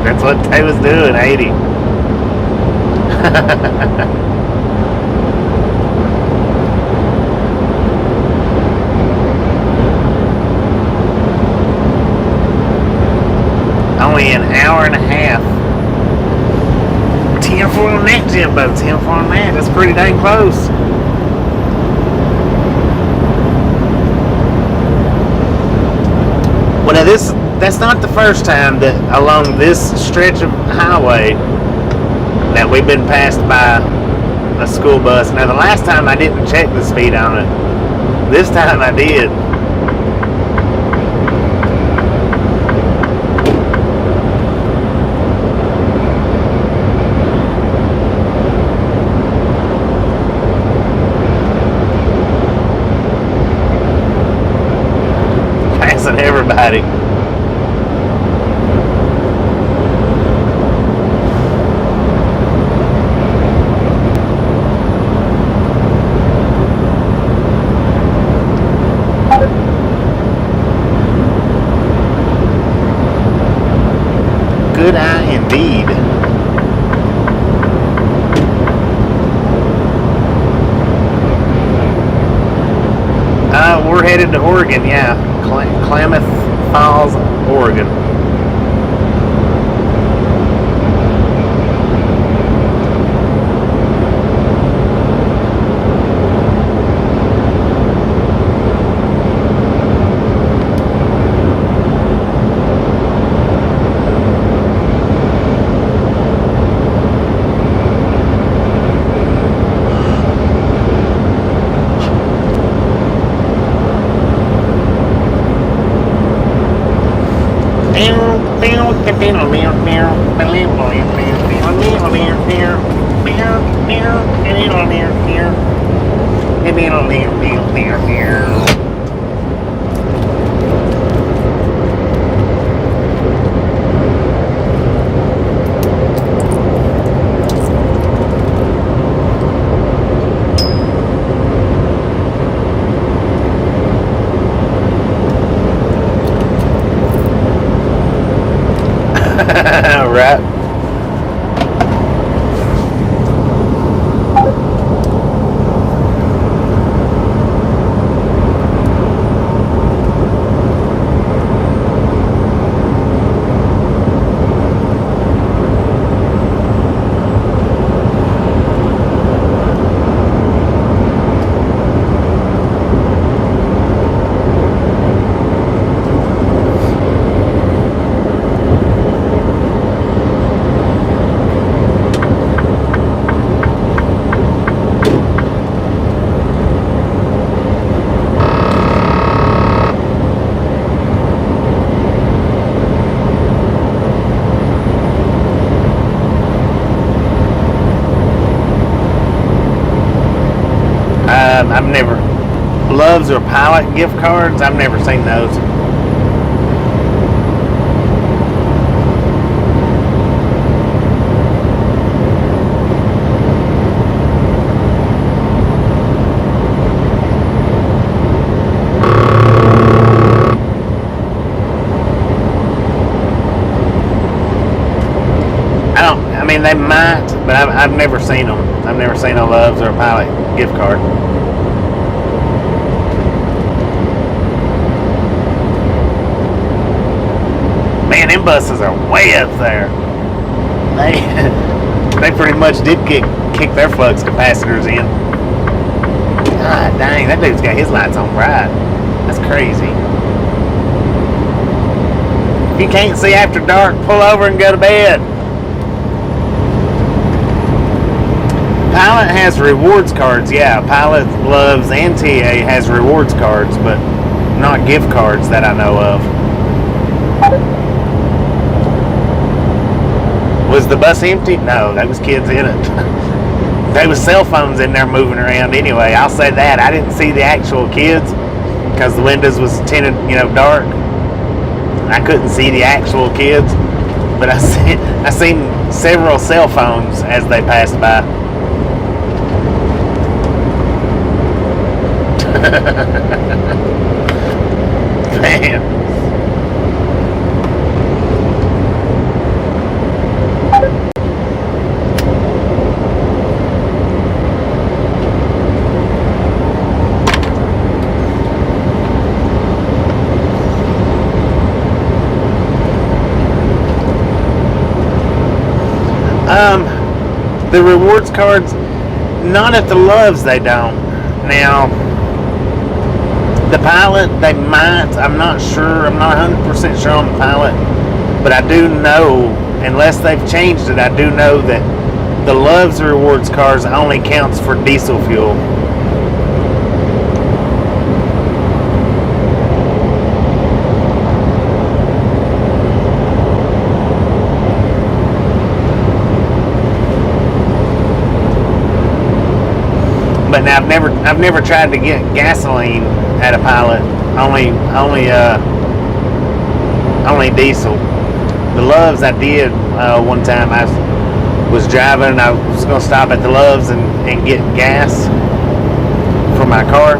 A: That's what they was doing, 80. Only an hour and a half. 10 for on that, Jimbo. 10 for on that. That's pretty dang close. Well, now that's not the first time that along this stretch of highway that we've been passed by a school bus. Now, the last time I didn't check the speed on it. This time I did. Passing everybody. Good eye indeed. We're headed to Oregon, yeah. Klamath Falls, Oregon. Right. I've never Loves or Pilot gift cards. I've never seen those. I mean, they might, but I've never seen them. I've never seen a Loves or a Pilot gift card. Man, them buses are way up there. They pretty much did kick their flux capacitors in. God dang, that dude's got his lights on bright. That's crazy. If you can't see after dark, pull over and go to bed. Pilot has rewards cards. Yeah, Pilot, Loves, and TA has rewards cards, but not gift cards that I know of. Was the bus empty? No, there was kids in it. There was cell phones in there moving around anyway. I'll say that. I didn't see the actual kids because the windows was tinted, dark. I couldn't see the actual kids, but I seen several cell phones as they passed by. Man. The rewards cards, not at the Loves, they don't. Now, the Pilot, they might. I'm not sure. I'm not 100% sure on the Pilot. But I do know, unless they've changed it, I do know that the Loves rewards cards only counts for diesel fuel. But now I've never tried to get gasoline at a Pilot. Only diesel. The Loves I did one time. I was driving and I was going to stop at the Loves and get gas for my car,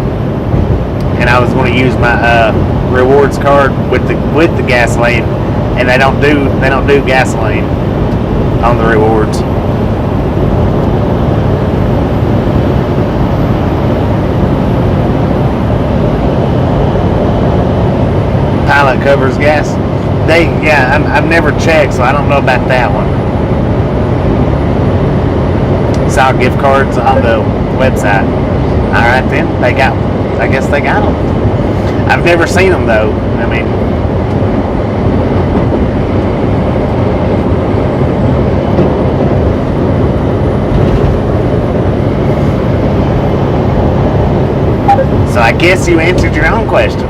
A: and I was going to use my rewards card with the gasoline, and they don't do gasoline on the rewards. Pilot covers gas. I've never checked, so I don't know about that one. Saw gift cards on the website. All right then, I guess they got them. I've never seen them though. I mean, so I guess you answered your own question.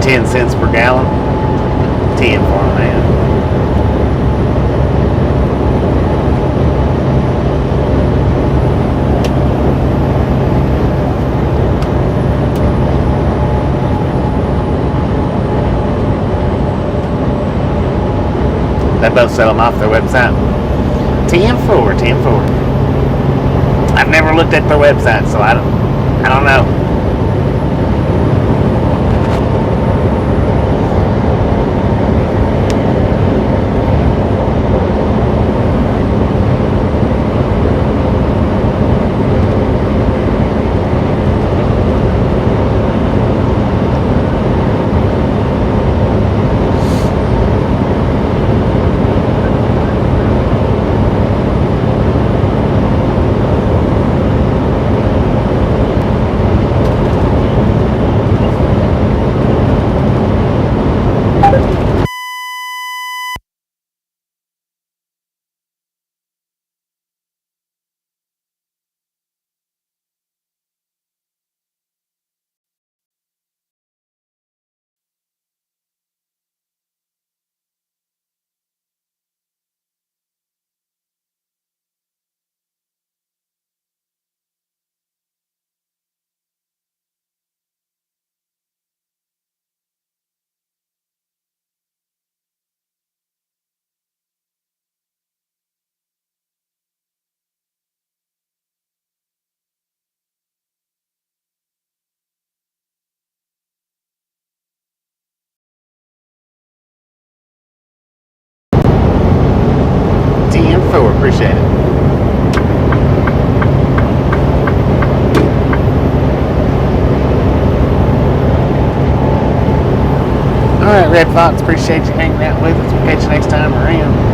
A: 10 cents per gallon. 10 for a man. both sell them off their website. 10-4, 10-4. I've never looked at their website, so I don't know. Appreciate it. Alright, Red Fox, appreciate you hanging out with us. We'll catch you next time around.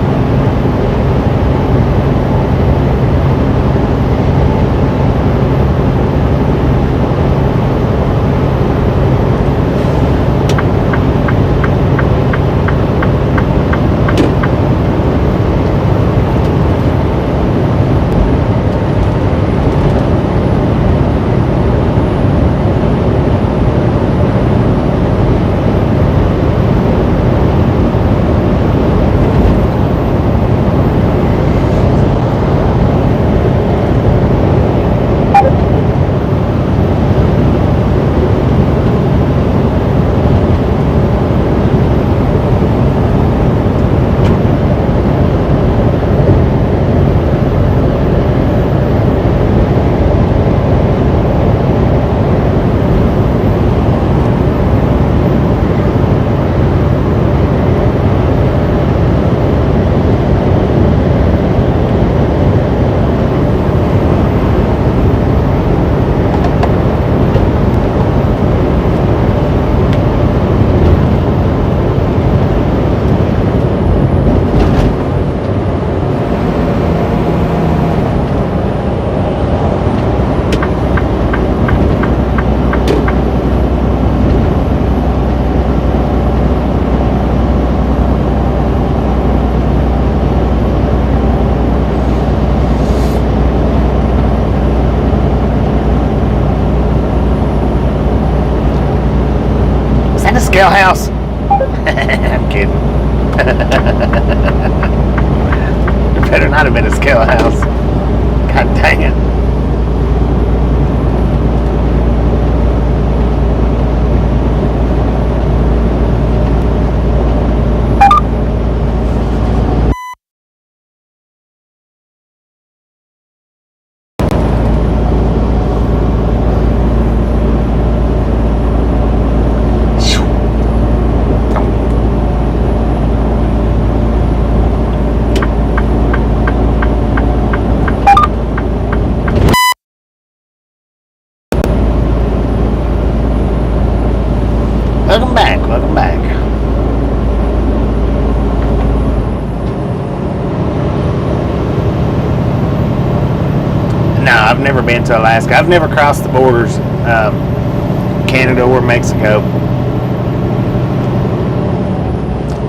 A: Scale house. I'm kidding. It better not have been a scale house. God dang it. Welcome back, welcome back. No, I've never been to Alaska. I've never crossed the borders, Canada or Mexico.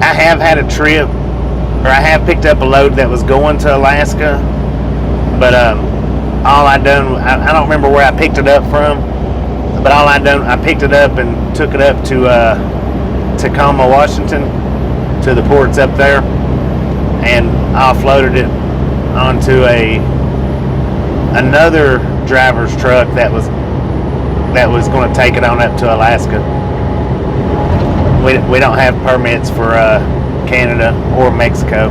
A: I have had a trip, or I have picked up a load that was going to Alaska, but all I done, I don't remember where I picked it up from, but all I done, I picked it up and took it up to Tacoma, Washington, to the ports up there, and offloaded it onto another driver's truck that was going to take it on up to Alaska. We don't have permits for Canada or Mexico.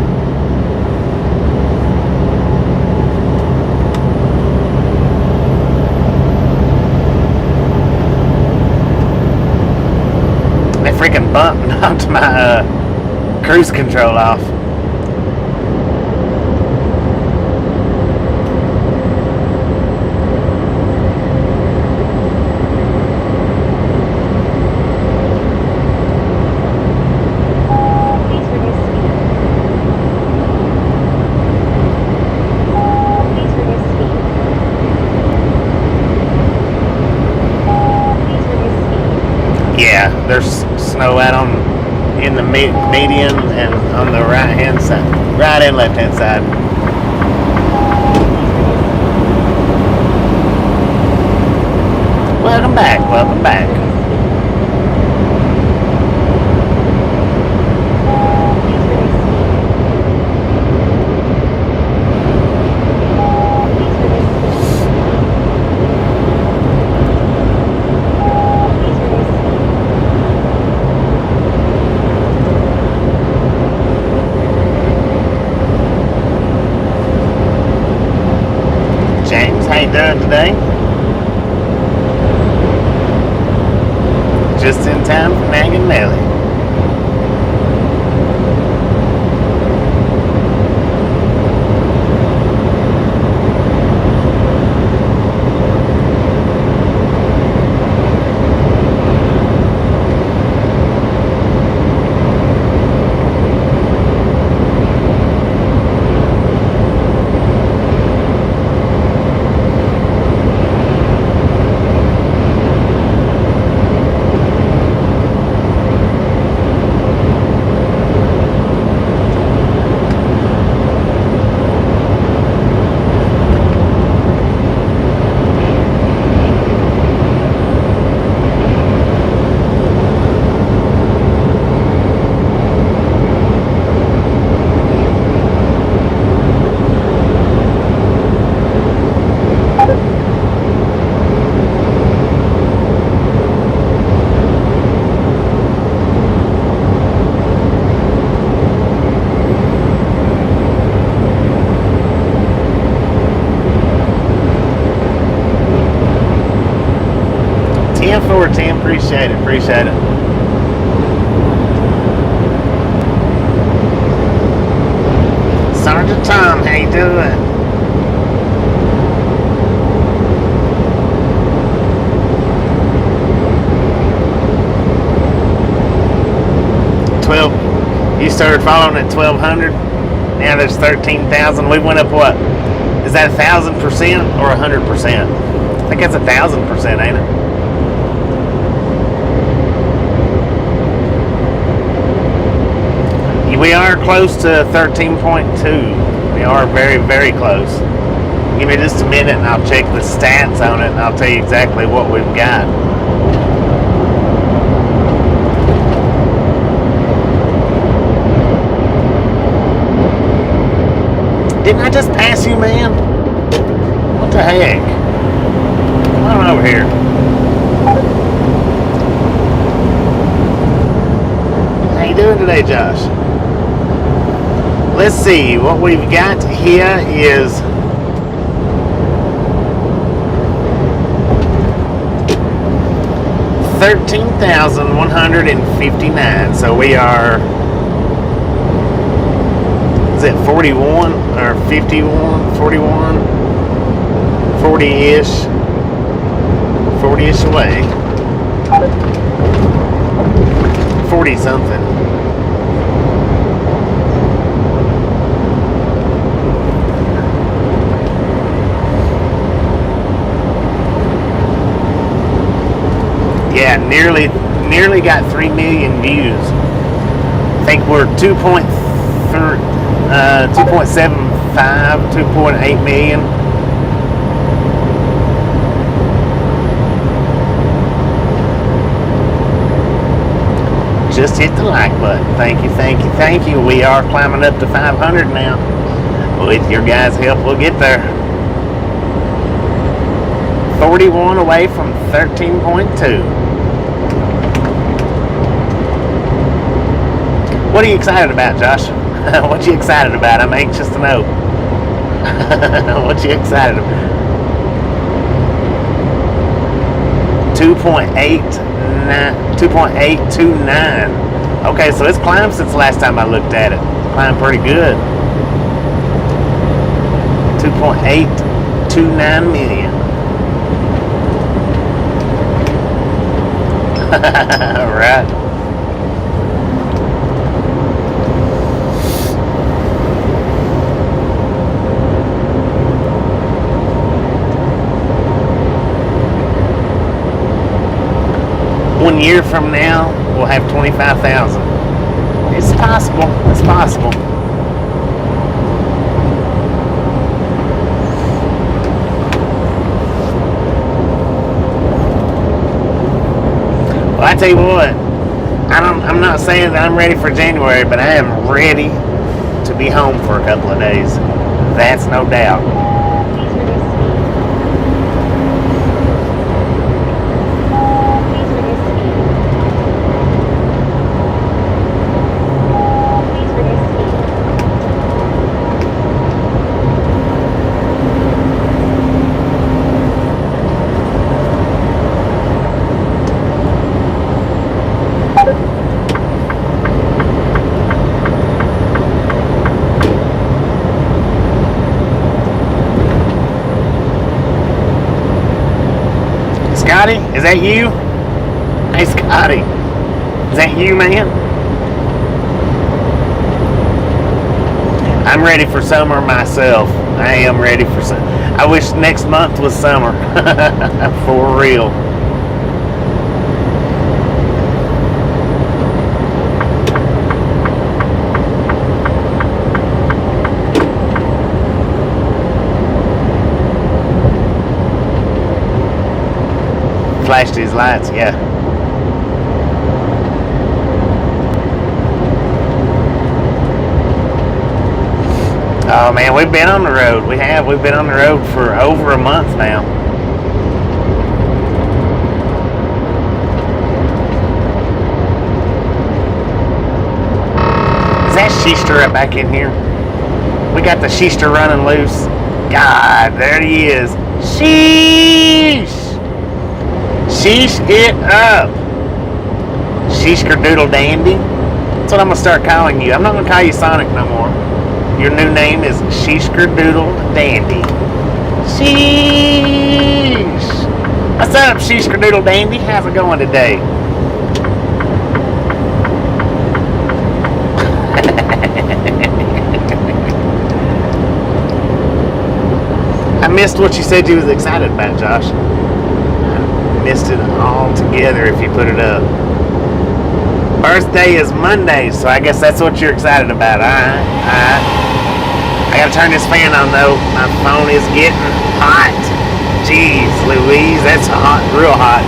A: They freaking knocked my cruise control off. Yeah, there's snow out in the median and on the right hand side, right and left hand side. Welcome back, welcome back. How you doing today? Just in time for nagging Nelly. Tim, appreciate it. Sergeant Tom, how you doing? You started following at 1,200. Now there's 13,000. We went up what? Is that 1,000% or 100%? I think that's 1,000%, ain't it? We are close to 13.2. We are very, very close. Give me just a minute and I'll check the stats on it and I'll tell you exactly what we've got. Didn't I just pass you, man? What the heck? Come on over here. How you doing today, Josh? Let's see, what we've got here is $13,159. So we are, is it 41 or 51, 41, 40-ish away. 40 something. Yeah, nearly got 3 million views. I think we're 2.75, 2.8 million. Just hit the like button. Thank you. We are climbing up to 500 now. With your guys' help, we'll get there. 41 away from 13.2. What are you excited about, Josh? What you excited about? I'm anxious to know. What you excited about? 2.829. Okay, so it's climbed since the last time I looked at it. It's climbed pretty good. 2.829 million. All right. One year from now, we'll have 25,000. It's possible. It's possible. Well, I tell you what, I'm not saying that I'm ready for January, but I am ready to be home for a couple of days. That's no doubt.
C: Please reduce speed. Please reduce speed. Please reduce speed.
A: Scotty, is that you? Hey, Scotty, is that you, man? I'm ready for summer myself. I am ready for summer. I wish next month was summer. For real. Flashed his lights, yeah. Oh man, we've been on the road. We've been on the road for over a month now. Is that Sheester up back in here? We got the Sheester running loose. God, there he is. Sheesh! Sheesh it up. Sheesker Doodle Dandy. That's what I'm going to start calling you. I'm not going to call you Sonic no more. Your new name is Sheesker Doodle Dandy. Sheesh. What's up, Sheesker Doodle Dandy? How's it going today? I missed what you said you was excited about, Josh. Missed it all together if you put it up. Birthday is Monday, so I guess that's what you're excited about. Alright. I gotta turn this fan on though. My phone is getting hot. Jeez Louise, that's hot, real hot.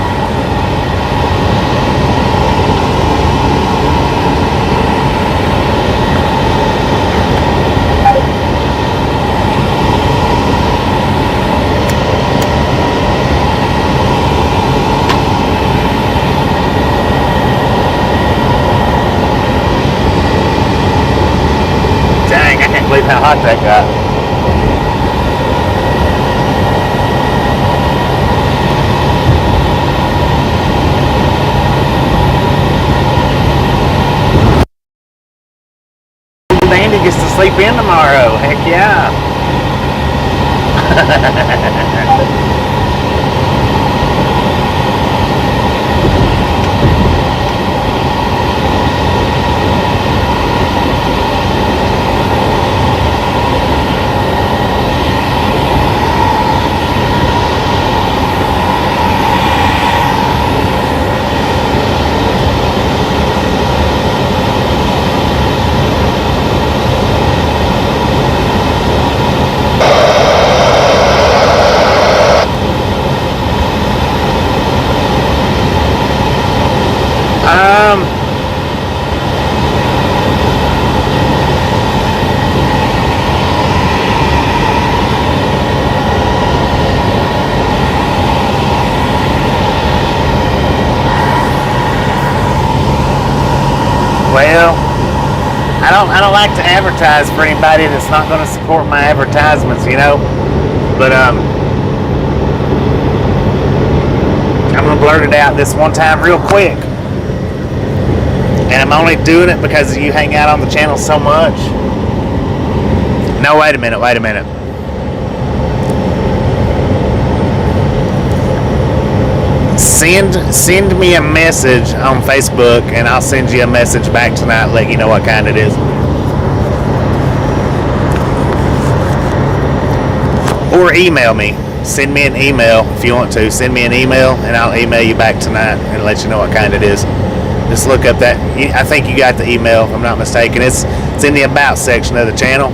A: Believe how hot that got. Dandy gets to sleep in tomorrow. Heck yeah. I don't like to advertise for anybody that's not going to support my advertisements, you know. But I'm going to blurt it out this one time real quick. And I'm only doing it because you hang out on the channel so much. No, wait a minute. Send me a message on Facebook and I'll send you a message back tonight, let you know what kind it is. Or email me. Send me an email if you want to. Send me an email and I'll email you back tonight and let you know what kind it is. Just look up that. I think you got the email, if I'm not mistaken. It's in the About section of the channel.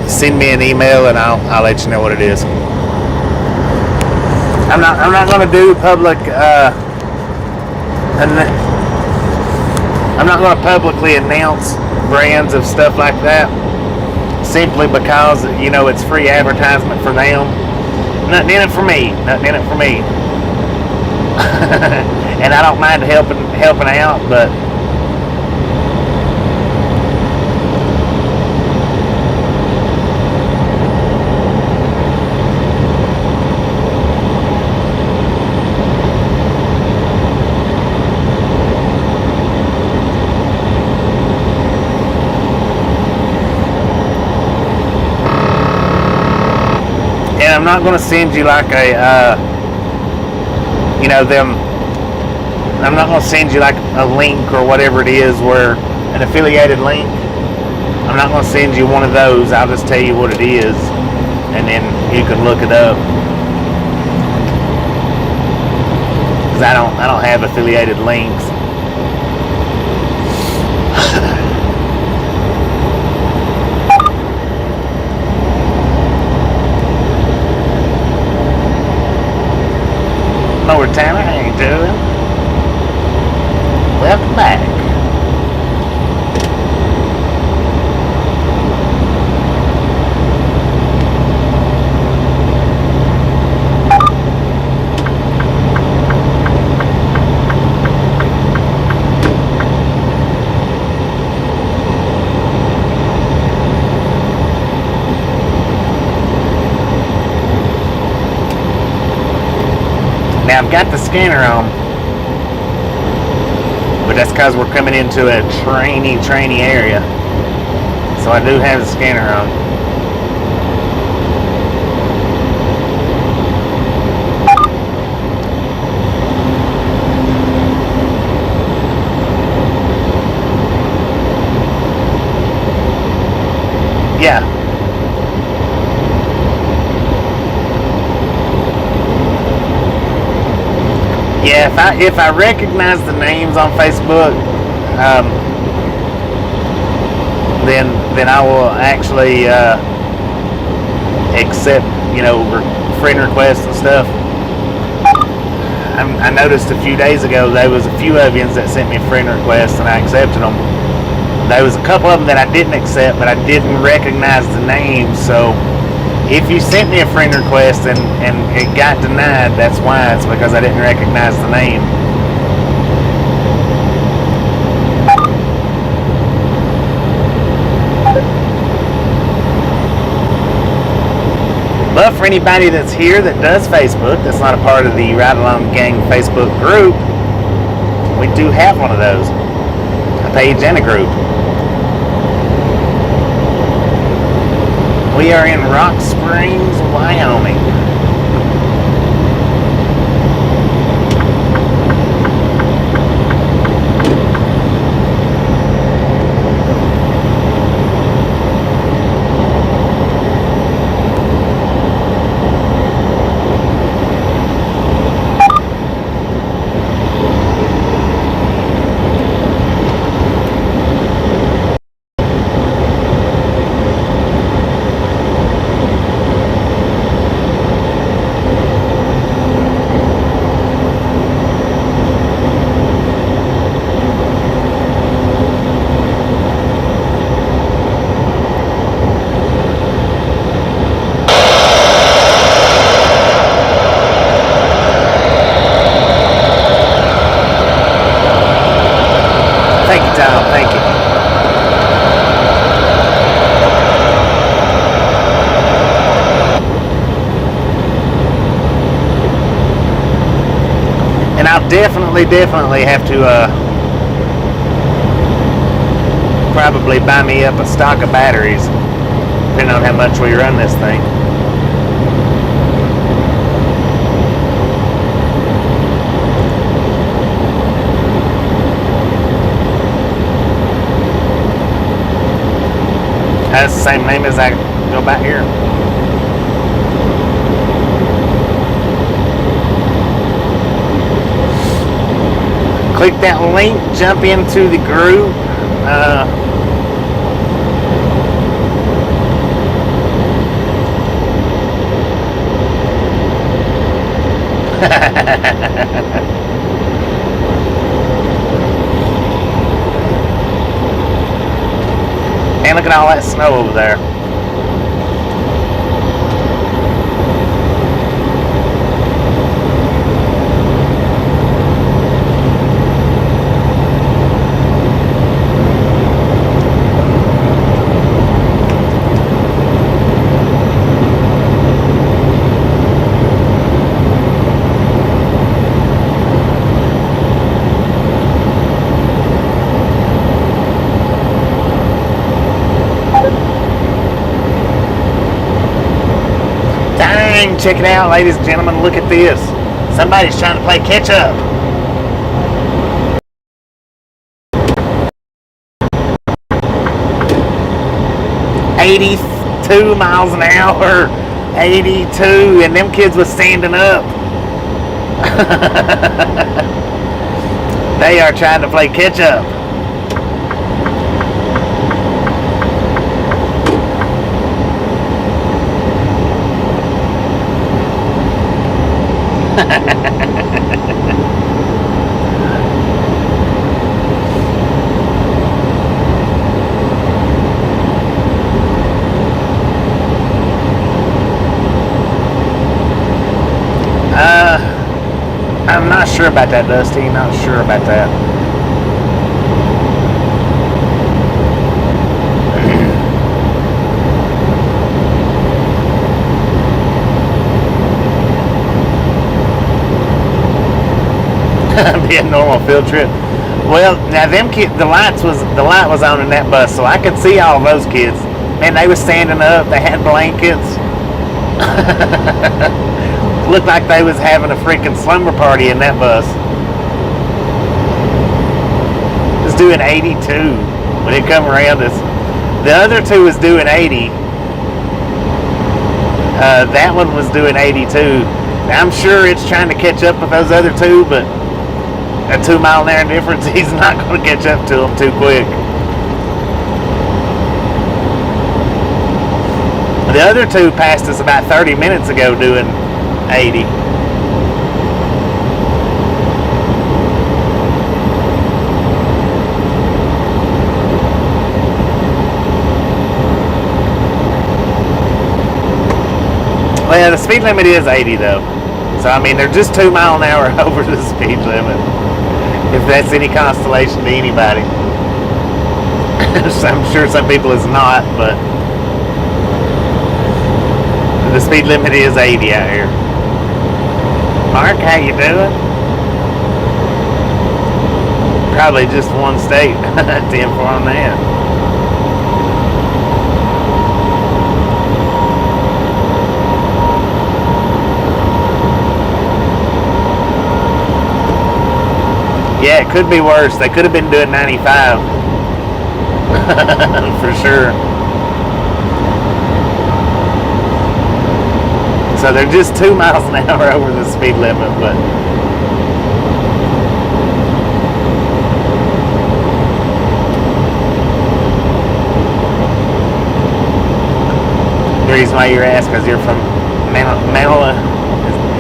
A: Send me an email and I'll let you know what it is. I'm not going to do public. I'm not going to publicly announce brands of stuff like that, simply because you know it's free advertisement for them. Nothing in it for me. And I don't mind helping out, but I'm not going to send you like a, I'm not going to send you like a link or whatever it is, where an affiliated link. I'm not going to send you one of those. I'll just tell you what it is, and then you can look it up. Because I don't have affiliated links. Lower Tanner, how you doing? Welcome back. Now I've got the scanner on, but that's because we're coming into a trainy area. So I do have the scanner on. Yeah. Yeah, if I recognize the names on Facebook, then I will actually accept, friend requests and stuff. I noticed a few days ago there was a few of you that sent me friend requests and I accepted them. There was a couple of them that I didn't accept, but I didn't recognize the names. So if you sent me a friend request and it got denied, that's why. It's because I didn't recognize the name. But for anybody that's here that does Facebook, that's not a part of the Ride Along Gang Facebook group, we do have one of those. A page and a group. We are in Rock Springs, Wyoming. definitely have to probably buy me up a stock of batteries, depending on how much we run this thing. That's the same name as I go back here. Click that link, jump into the group. And look at all that snow over there. Check it out, ladies and gentlemen. Look at this. Somebody's trying to play catch up. "82 miles an hour, 82, and them kids was standing up. They are trying to play catch up. I'm not sure about that, Dusty. Not sure about that. Be a normal field trip. Well, now them kids, the light was on in that bus, so I could see all those kids. Man, they were standing up. They had blankets. Looked like they was having a freaking slumber party in that bus. It was doing 82 when it come around us. The other two was doing 80. That one was doing 82. Now, I'm sure it's trying to catch up with those other two, but a 2 mile an hour difference, he's not going to catch up to them too quick. The other two passed us about 30 minutes ago doing 80. Well, the speed limit is 80 though. So, I mean, they're just 2 mile an hour over the speed limit. If that's any consolation to anybody. I'm sure some people is not, but the speed limit is 80 out here. Mark, how you doing? Probably just one state. 10-4 on that. Yeah, it could be worse. They could have been doing 95. For sure. So they're just 2 miles an hour over the speed limit, but the reason why you're asked because you're from Manola.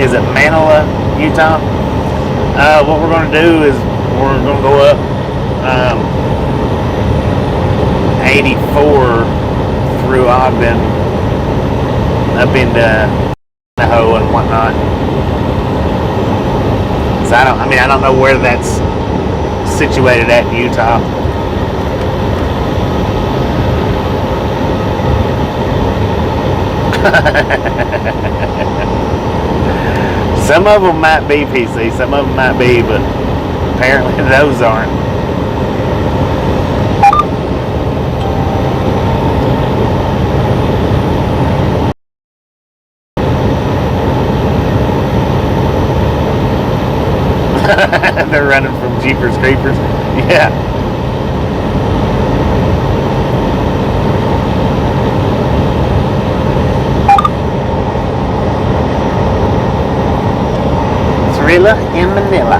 A: Is it Manola, Utah? What we're going to do is we're going to go up 84 through Ogden up into Idaho and whatnot. So I don't know where that's situated at in Utah. Some of them might be PC, some of them might be, but apparently those aren't. They're running from Jeepers Creepers. Yeah. Thriller in Manila.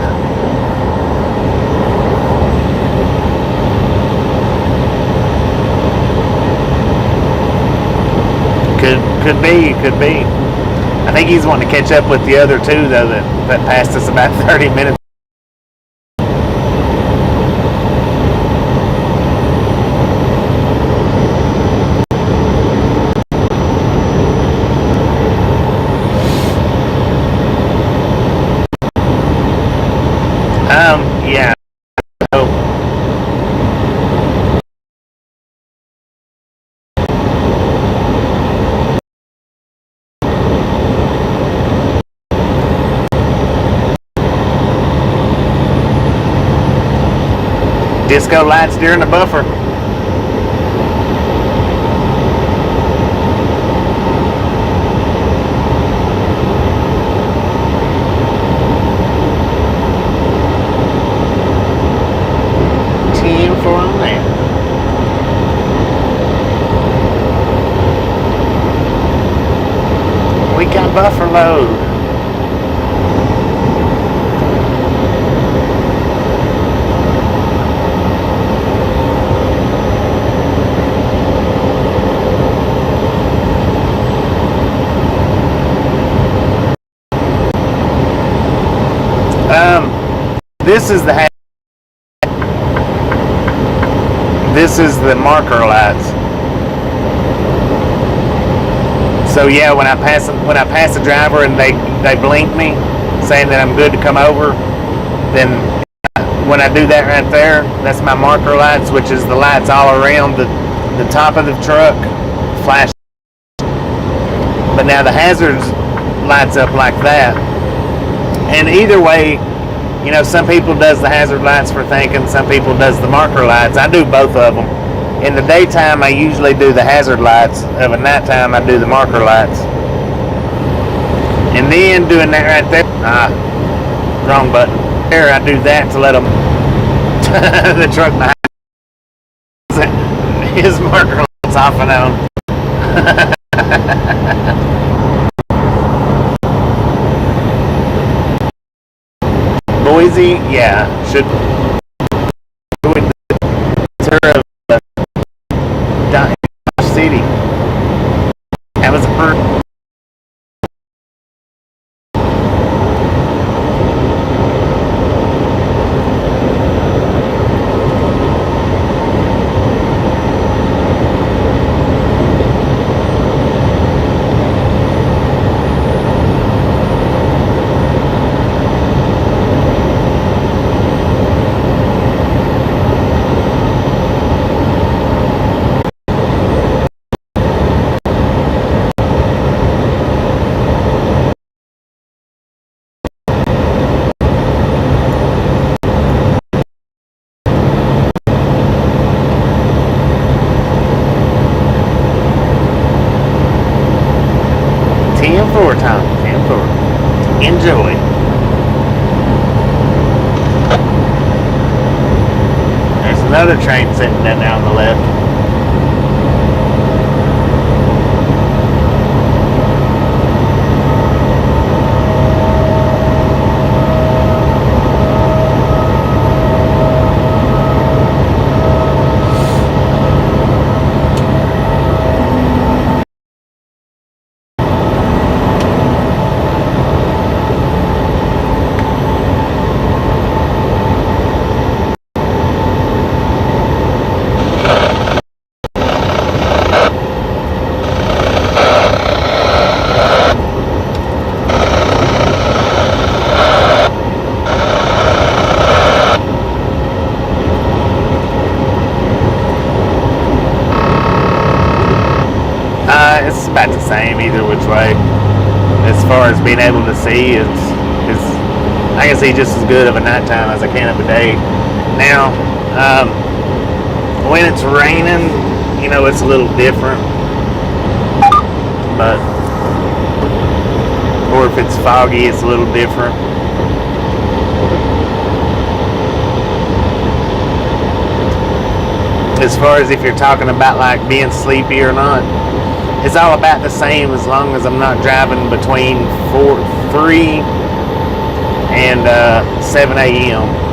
A: Could be. I think he's wanting to catch up with the other two though that passed us about 30 minutes. Yeah. Disco lights during the buffer. We got buffer load. This is the marker lights. So yeah, when I pass a driver and they blink me, saying that I'm good to come over, then when I do that right there, that's my marker lights, which is the lights all around the top of the truck flash. But now the hazards lights up like that. And either way, you know, some people does the hazard lights for thinking, some people does the marker lights. I do both of them. In the daytime, I usually do the hazard lights. Of at nighttime, I do the marker lights. And then doing that right there, wrong button. There, I do that to let them, the truck behind his marker lights off and on. Boise, yeah, should tour of Dodge City. That was a first. Enjoy. There's another train sitting down on the left. It's about the same either which way. As far as being able to see, it's Because I can see just as good of a nighttime as I can of a day. Now, when it's raining, you know, it's a little different. But, or if it's foggy, it's a little different. As far as if you're talking about like being sleepy or not, it's all about the same as long as I'm not driving between 3 and 7 a.m.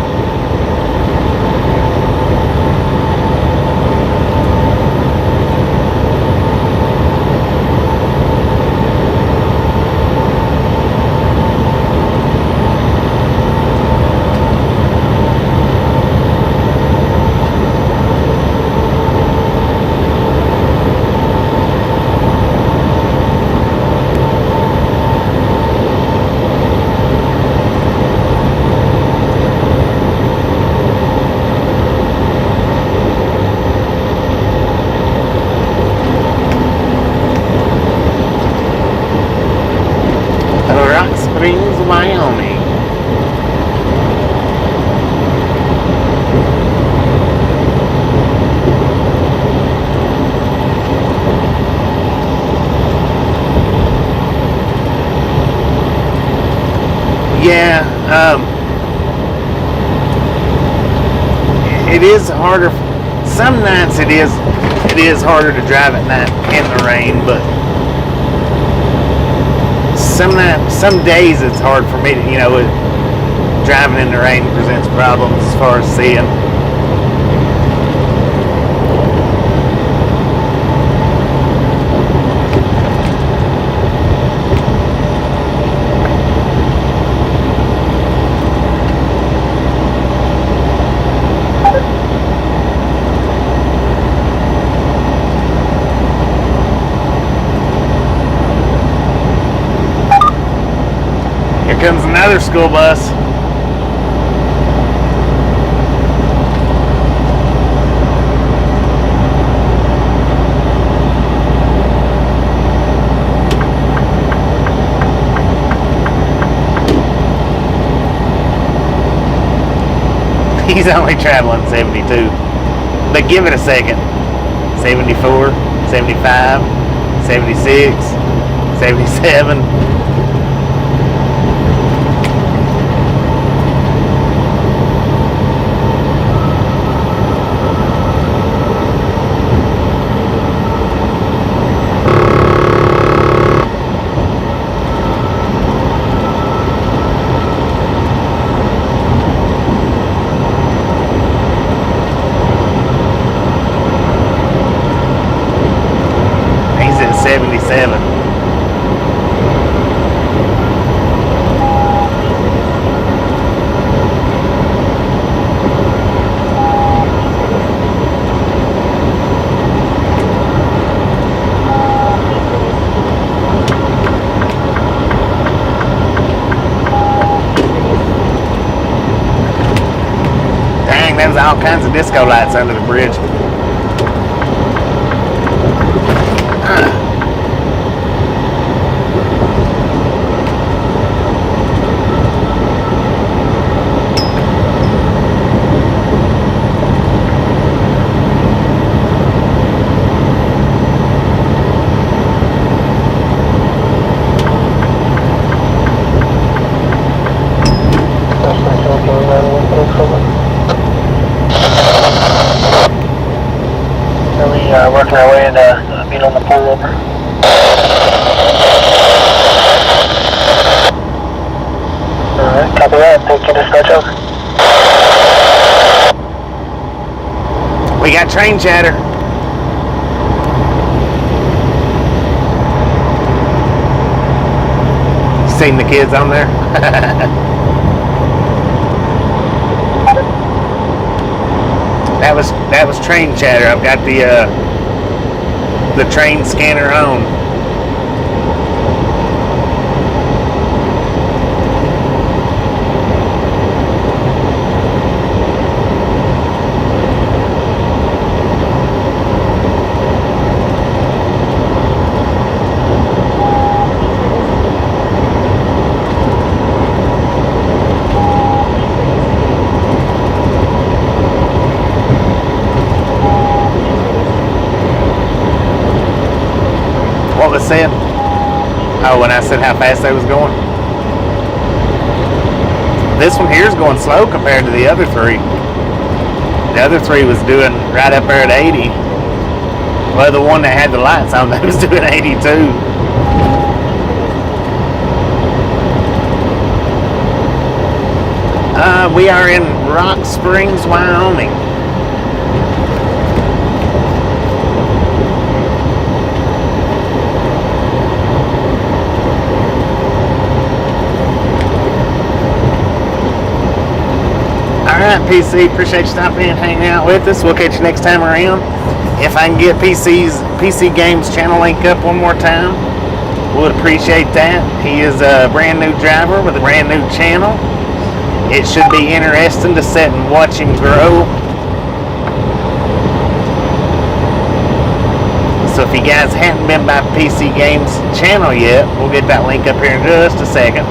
A: Wyoming. Yeah, it is harder. Some nights it is harder to drive at night in the rain, but some days it's hard for me to, you know, driving in the rain presents problems as far as seeing. Comes another school bus. He's only traveling 72, but give it a second. 74, 75, 76, 77. There's all kinds of disco lights under the bridge.
D: Working our way into being on the pullover. Alright, copy that. Take you to dispatch over.
A: We got train chatter. Seen the kids on there? That was train chatter. I've got the train scanner on. What was said? Oh, when I said how fast they was going? This one here is going slow compared to the other three. The other three was doing right up there at 80. Well, the one that had the lights on, that was doing 82. We are in Rock Springs, Wyoming. Alright, PC, appreciate you stopping in and hanging out with us. We'll catch you next time around. If I can get PC Games channel link up one more time, would appreciate that. He is a brand new driver with a brand new channel. It should be interesting to sit and watch him grow. So if you guys haven't been by PC Games channel yet, we'll get that link up here in just a second.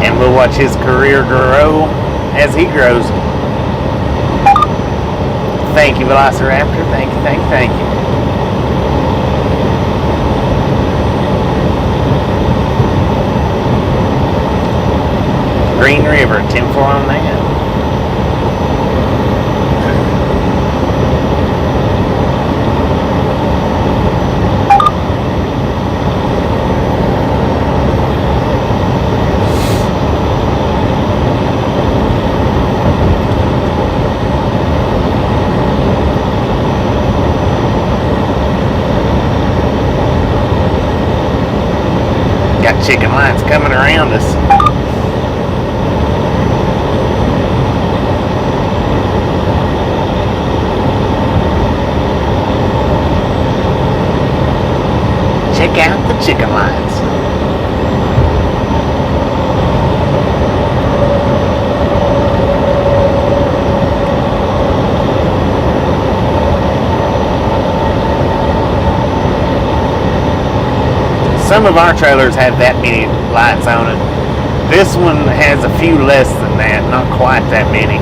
A: And we'll watch his career grow as he grows. Thank you, Velociraptor. Thank you, thank you, thank you. Green River, 10-4 on that. Got chicken lights coming around us. Check out the chicken lights. Some of our trailers have that many lights on it. This one has a few less than that, not quite that many.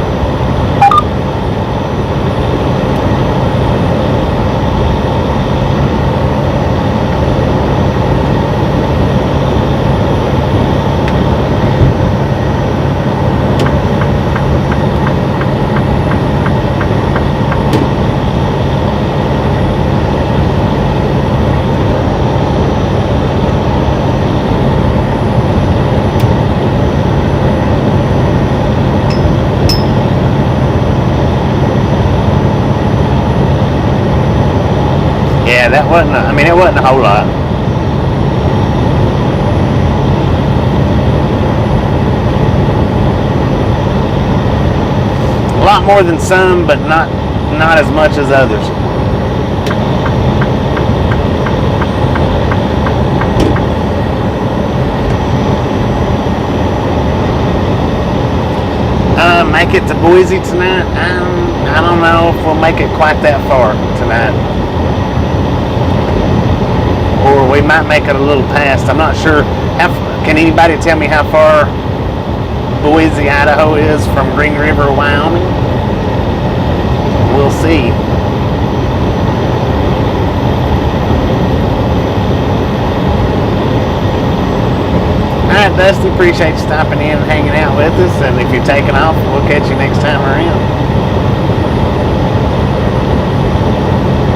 A: Yeah, that wasn't, it wasn't a whole lot. A lot more than some, but not as much as others. Make it to Boise tonight? I don't know if we'll make it quite that far tonight. Or we might make it a little past. I'm not sure. Can anybody tell me how far Boise, Idaho is from Green River, Wyoming? We'll see. Alright, Dusty, appreciate you stopping in and hanging out with us. And if you're taking off, we'll catch you next time around.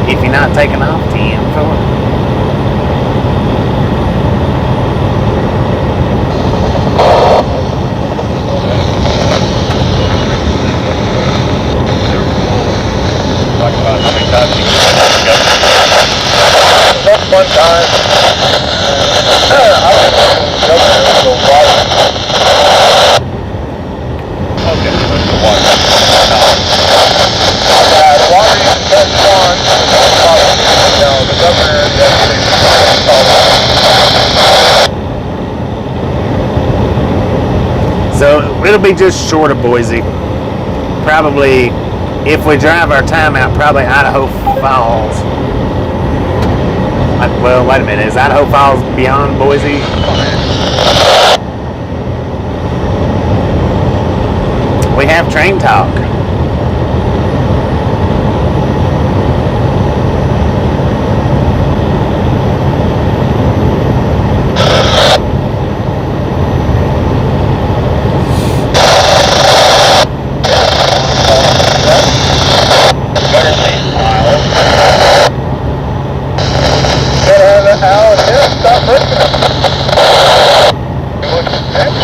A: If you're not taking off, 10-4.
D: One time, I was going to water. Okay, the water. The water is just on. The governor is
A: So it'll be just short of Boise. Probably, if we drive our time out, probably Idaho Falls. Well, wait a minute. Is Idaho Falls beyond Boise? We have train talk.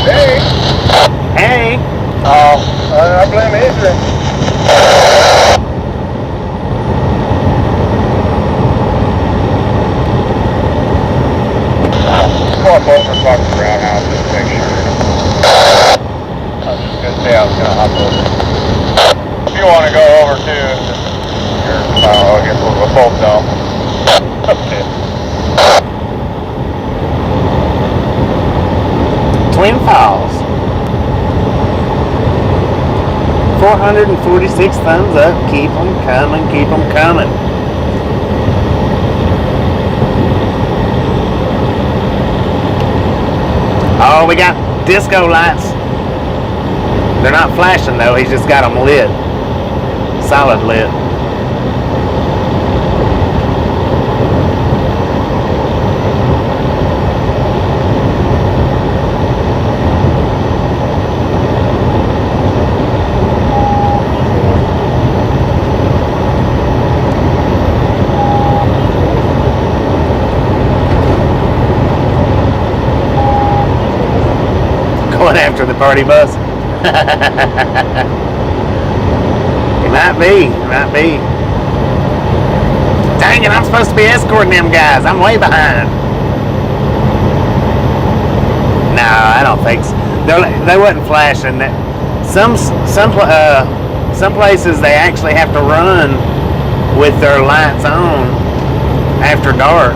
D: Hey.
A: Hey.
D: Oh, I blame Adrian. Go up over and talk to the roundhouse just to make sure. I was just gonna say I was gonna hop over. If you want to go over too, I guess we'll both know. Okay.
A: Twin Falls. 446 thumbs up. Keep them coming. Keep them coming. Oh, we got disco lights. They're not flashing though. He's just got them lit. Solid lit. Going after the party bus. It might be. It might be. Dang it, I'm supposed to be escorting them guys. I'm way behind. No, I don't think so. They wasn't flashing. Some places they actually have to run with their lights on after dark.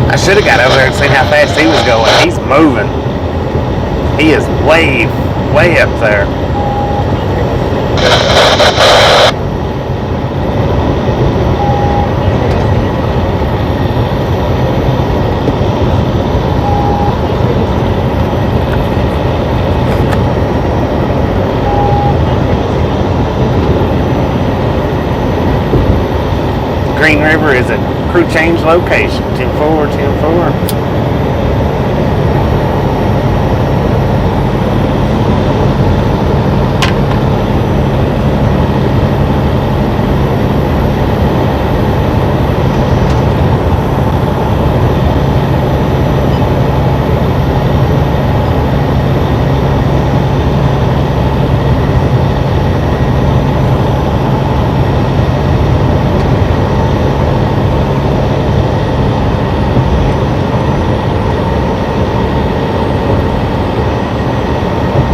A: I should have got over there and seen how fast he was going. He's moving. He is way up there. Green River is a crew change location. 10-4, 10-4.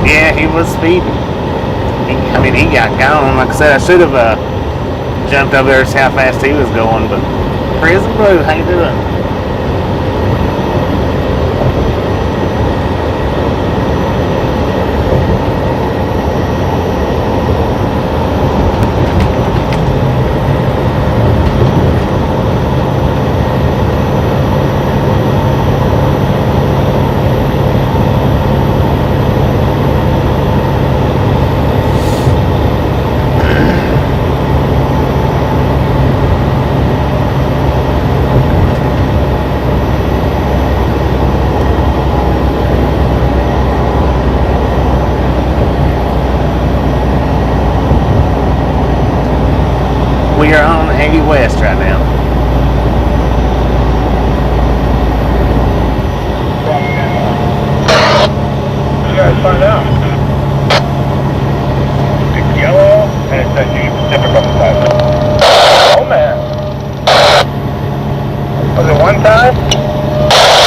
A: Yeah, he was speeding. He got gone. Like I said, I should have jumped over there to see how fast he was going, but Prison Blue, how you doing? We are on 80 West right now.
D: You guys find out. It's yellow and it says Union Pacific on the side. Oh man. Was it one time?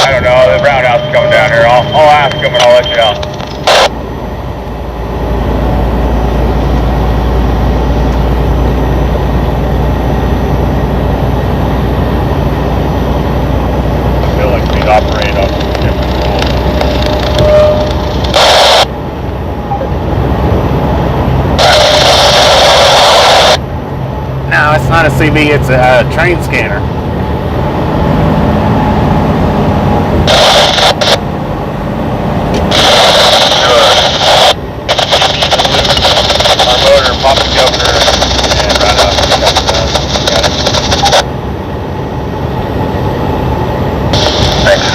D: I don't know. The roundhouse is coming down here. I'll ask him and I'll let you know.
A: No, it's not a CB. It's a train scanner.
D: Our motor popped the governor and right up. Got it. Thanks.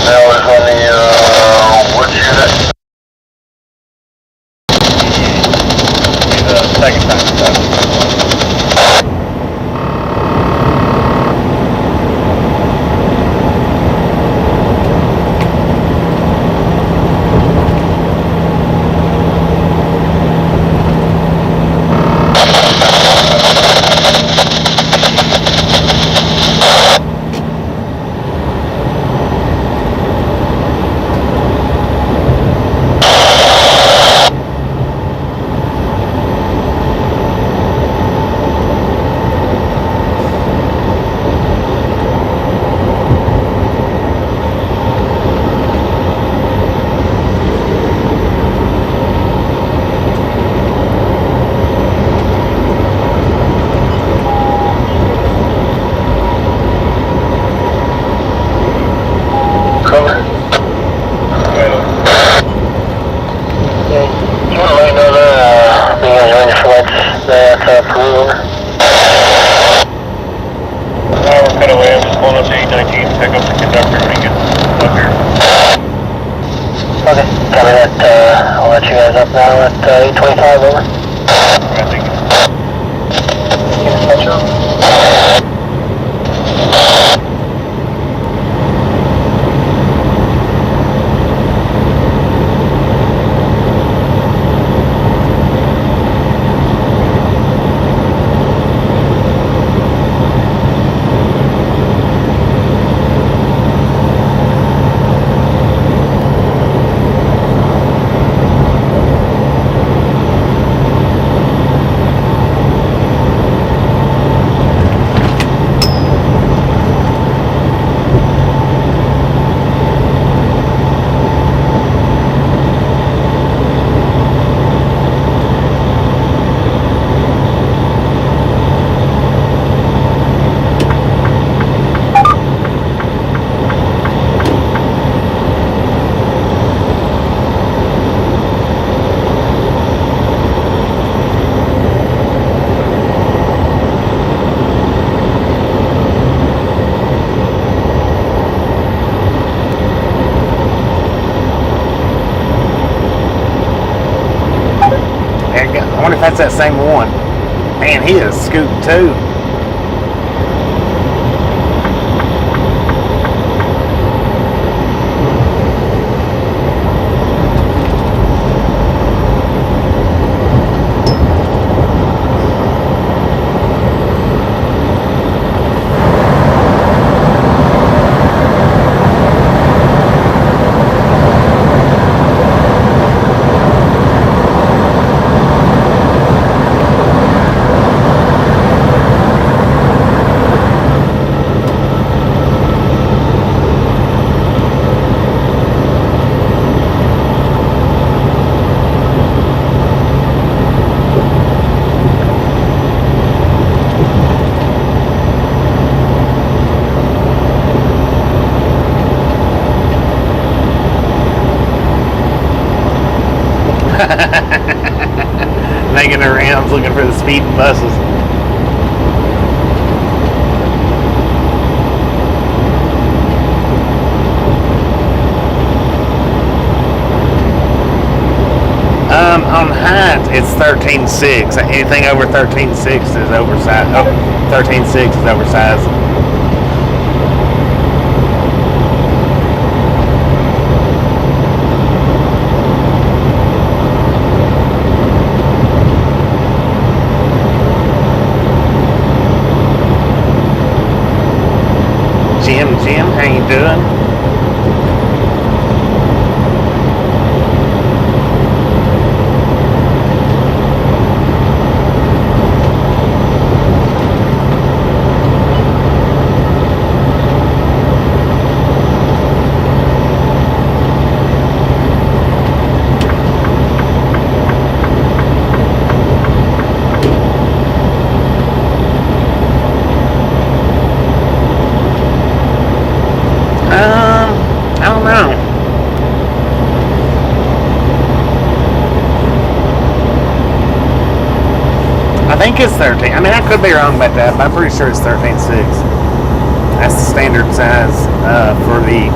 D: That was on the which unit? The second time.
A: I wonder if that's that same one. Man, he is scooting too. Making the rounds looking for the speeding buses. On height, it's 13.6. Anything over 13.6 is oversized. Oh, 13.6 is oversized. Jim, how you doing? I think it's 13. I mean, I could be wrong about that, but I'm pretty sure it's 13.6. That's the standard size for the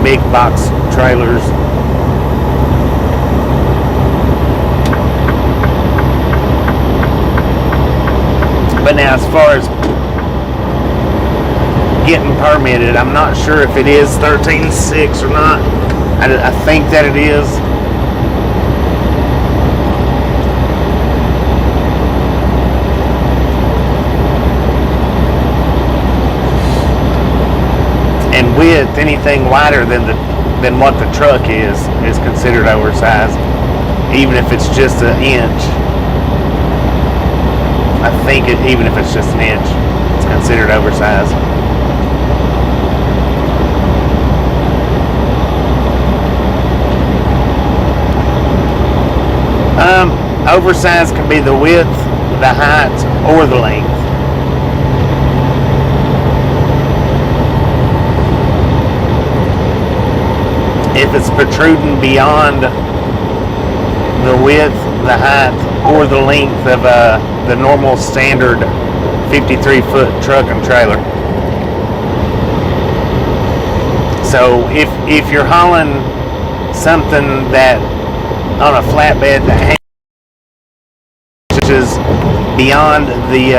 A: big box trailers. But now, as far as getting permitted, I'm not sure if it is 13.6 or not. I think that it is. And width, anything wider than what the truck is considered oversized, even if it's just an inch. I think even if it's just an inch, it's considered oversized. Oversized can be the width, the height, or the length. If it's protruding beyond the width, the height, or the length of the normal standard 53-foot truck and trailer. So if you're hauling something that on a flatbed that is beyond the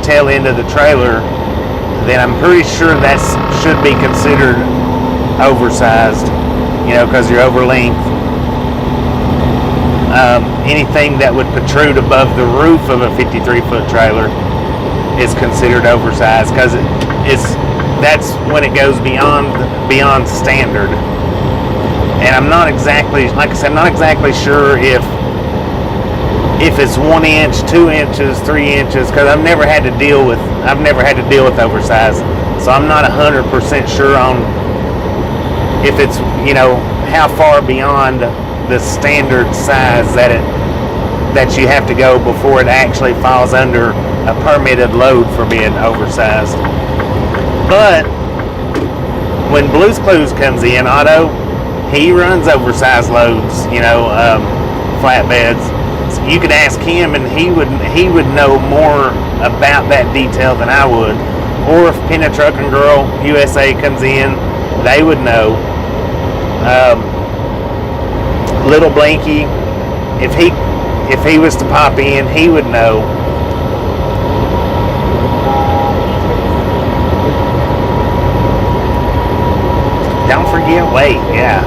A: tail end of the trailer, then I'm pretty sure that should be considered oversized, because you're over length. Anything that would protrude above the roof of a 53-foot trailer is considered oversized, because that's when it goes beyond standard. And I'm not exactly, like I said, I'm not exactly sure if it's 1 inch, 2 inches, 3 inches, because I've never had to deal with oversized, so I'm not 100% sure on if it's how far beyond the standard size that you have to go before it actually falls under a permitted load for being oversized. But when Blue's Clues comes in, Otto, he runs oversized loads, flatbeds. So you could ask him, and he would know more about that detail than I would. Or if Peanut Trucking Girl USA comes in, they would know. Little Blinky, if he was to pop in, he would know. Don't forget weight, yeah.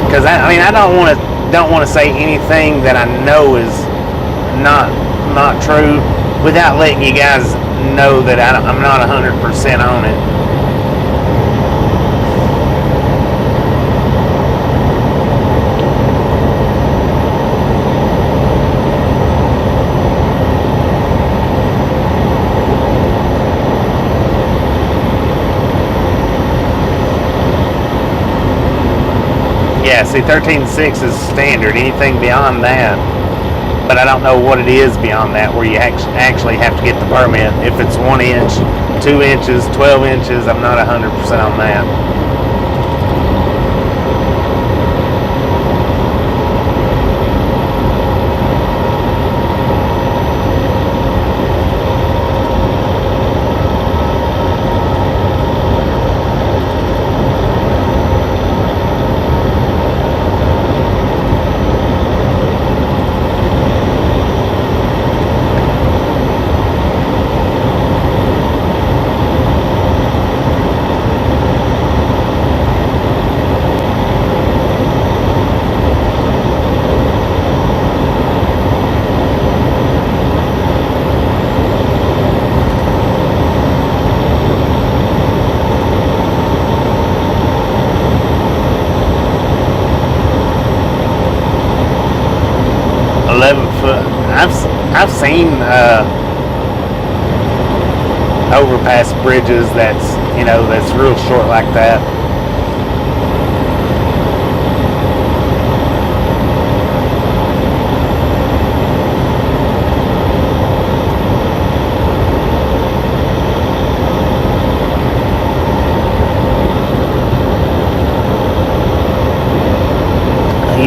A: Because I don't want to say anything that I know is not true without letting you guys know that I'm not 100% on it. Yeah, see, 13.6 is standard. Anything beyond that, but I don't know what it is beyond that where you actually have to get the permit. If it's 1 inch, 2 inches, 12 inches, I'm not 100% on that. I've seen overpass bridges that's real short like that.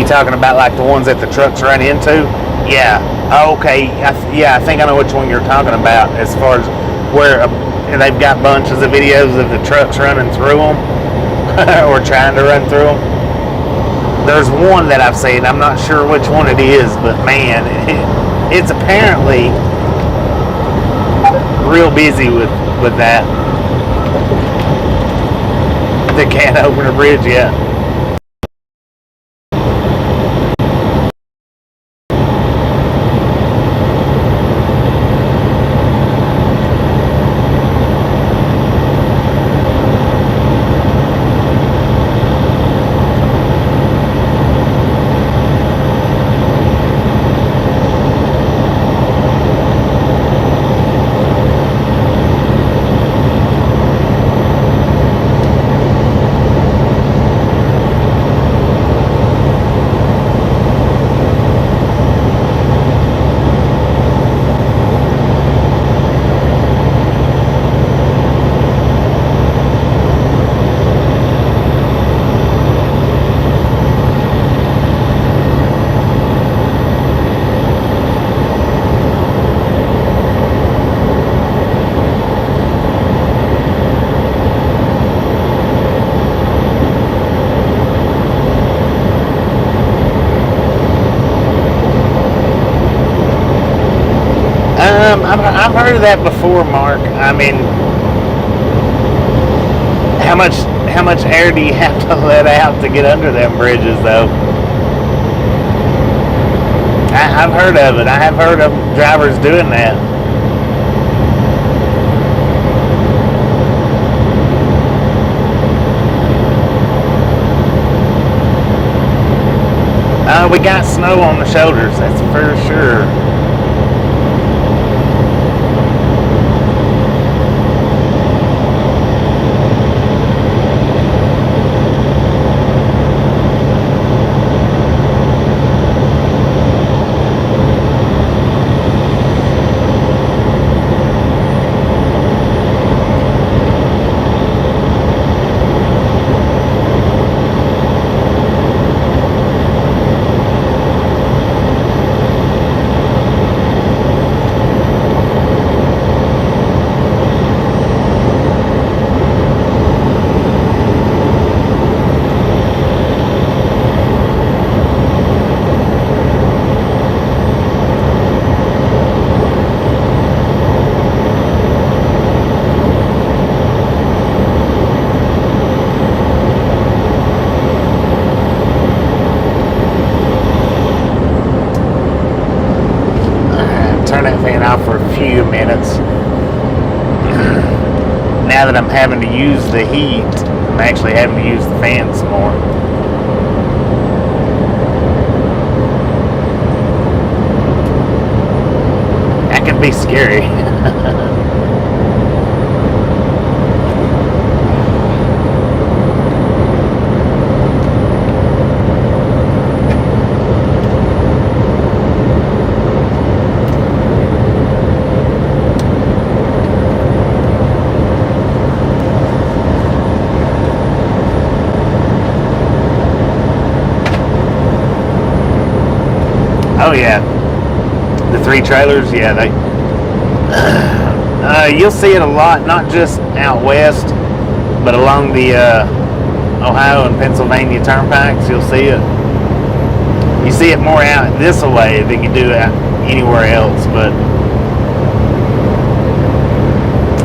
A: You talking about like the ones that the trucks run into? Yeah. Oh, okay. I think I know which one you're talking about. As far as where they've got bunches of videos of the trucks running through them or trying to run through them. There's one that I've seen. I'm not sure which one it is, but man, it's apparently real busy with that. They can't open a bridge yet. I've heard of that before, Mark. I mean, how much air do you have to let out to get under them bridges, though? I've heard of it. I have heard of drivers doing that. We got snow on the shoulders, that's for sure. For a few minutes. Now that I'm having to use the heat, I'm actually having to use the fan some more. That can be scary. Oh yeah, the 3 trailers. Yeah, they. You'll see it a lot, not just out west, but along the Ohio and Pennsylvania turnpikes. You'll see it. You see it more out this way than you do out anywhere else, but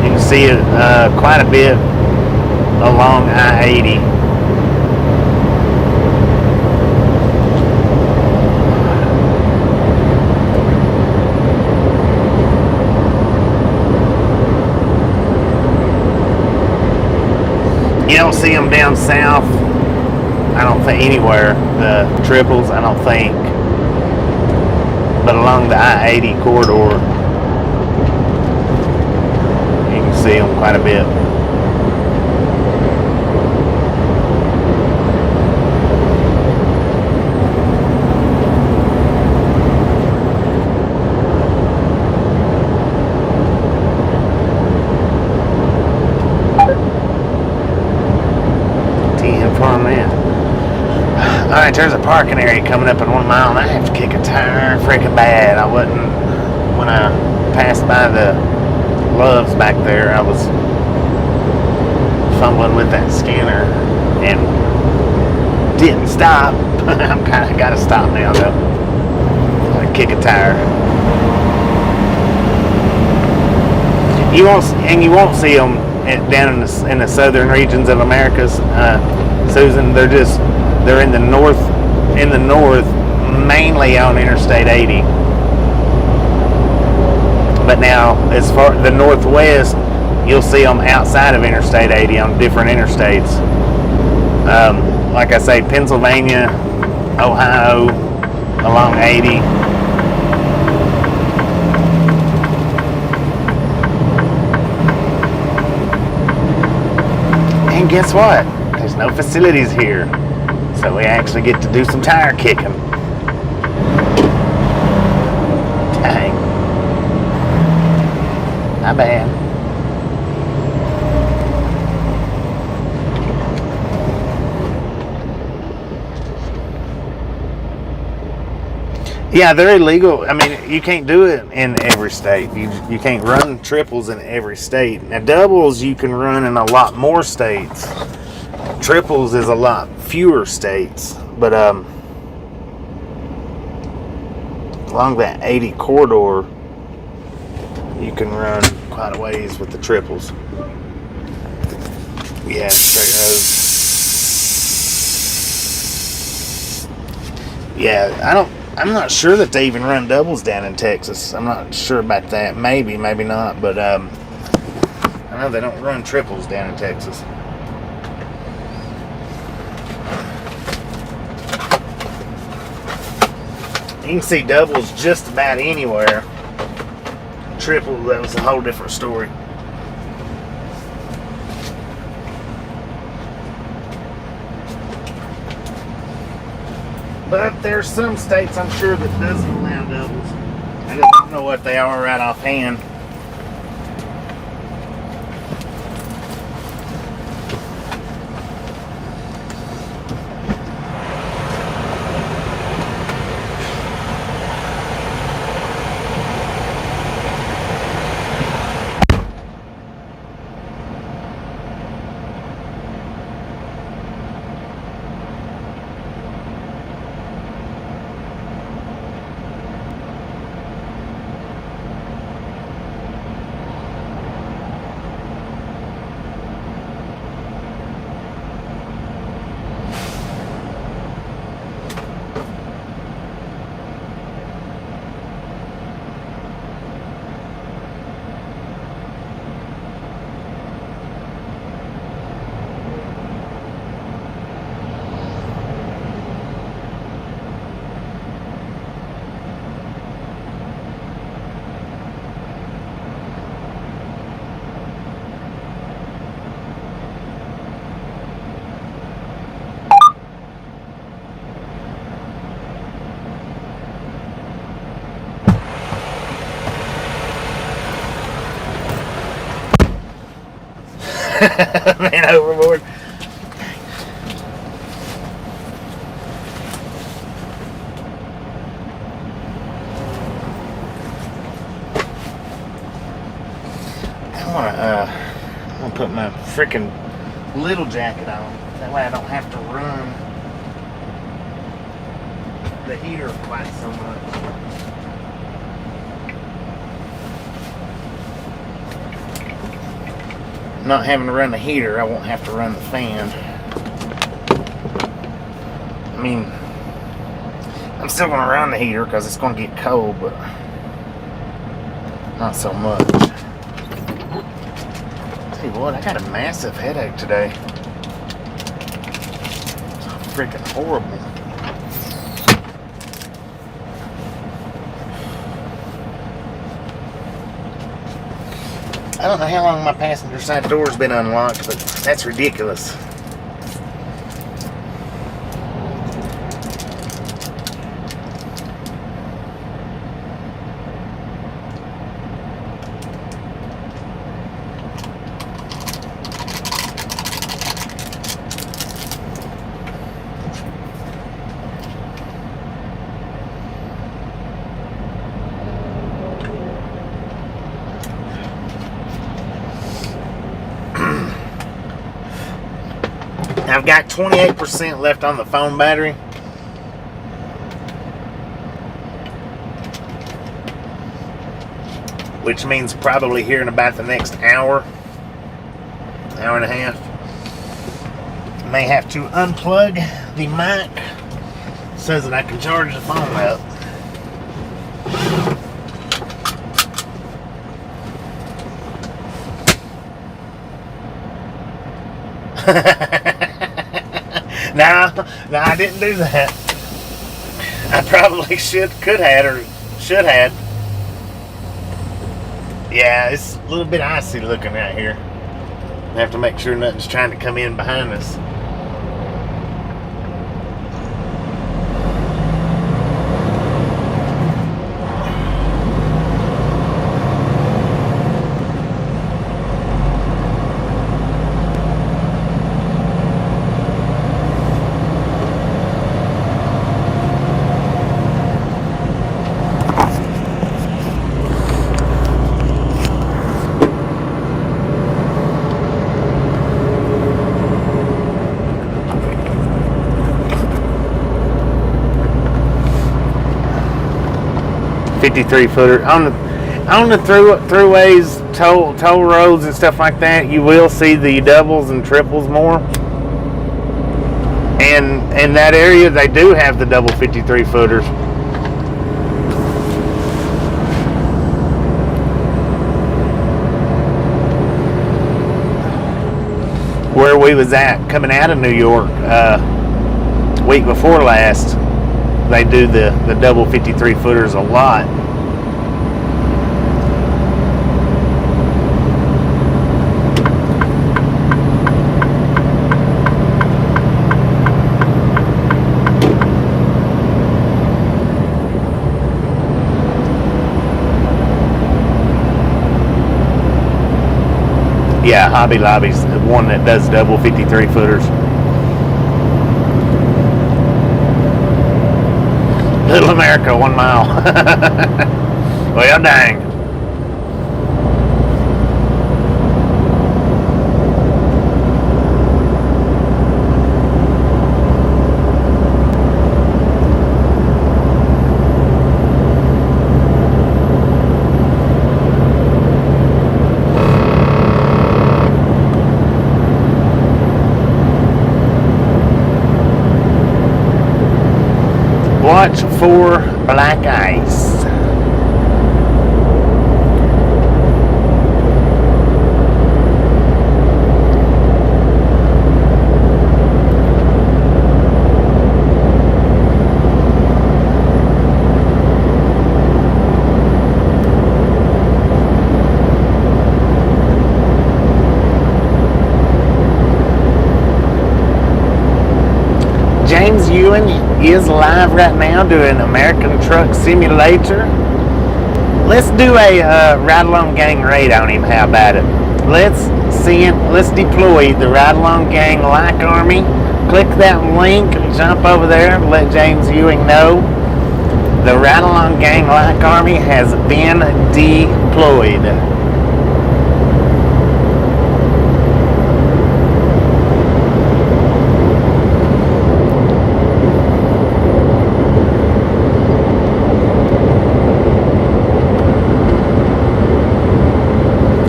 A: you can see it quite a bit along I-80. You don't see them down south, I don't think, anywhere, the triples, I don't think. But along the I-80 corridor, you can see them quite a bit. there's a parking area coming up in 1 mile, and I have to kick a tire freaking bad. I wasn't, when I passed by the Loves back there, I was fumbling with that scanner and didn't stop. I'm kind of got to stop now though. I'm gonna kick a tire. You won't see them down in the southern regions of Americas, Susan. They're in the north, mainly on Interstate 80. But now, as far the northwest, you'll see them outside of Interstate 80 on different interstates. Like I say, Pennsylvania, Ohio, along 80. And guess what? There's no facilities here. So we actually get to do some tire kicking. Dang. Not bad. Yeah, they're illegal. I mean, you can't do it in every state. You can't run triples in every state. Now, doubles you can run in a lot more states. Triples is a lot fewer states. But along that 80 corridor, you can run quite a ways with the triples. Yeah, straight roads. Yeah, I'm not sure that they even run doubles down in Texas. I'm not sure about that. Maybe not. But I know they don't run triples down in Texas. You can see doubles just about anywhere. Triple, that was a whole different story. But there's some states I'm sure that doesn't allow doubles. I just don't know what they are right offhand. Man overboard. I'm gonna put my freaking little jacket on. That way I don't have to run the heater quite so much. Not having to run the heater, I won't have to run the fan. I mean, I'm still going to run the heater because it's going to get cold, but not so much. Tell you what, I got a massive headache today. It's freaking horrible. I don't know how long my passenger side door's been unlocked, but that's ridiculous. I've got 28% left on the phone battery. Which means probably here in about the next hour and a half. May have to unplug the mic so that I can charge the phone up. No, I didn't do that. I probably should have. Yeah, it's a little bit icy looking out here. I have to make sure nothing's trying to come in behind us. .53-footer on the throughways, toll roads and stuff like that. You will see the doubles and triples more, and in that area they do have the double 53-footers. Where we was at coming out of New York week before last, they do the double 53-footers a lot. Yeah, Hobby Lobby's the one that does double 53-footers. Little America, 1 mile. Well, dang. Watch for black ice. James Ewing is live right now doing American Truck Simulator. Let's do a ride-along gang raid on him. How about it? Let's deploy the ride-along gang like army. Click that link and jump over there and let James Ewing know the ride-along gang like army has been deployed.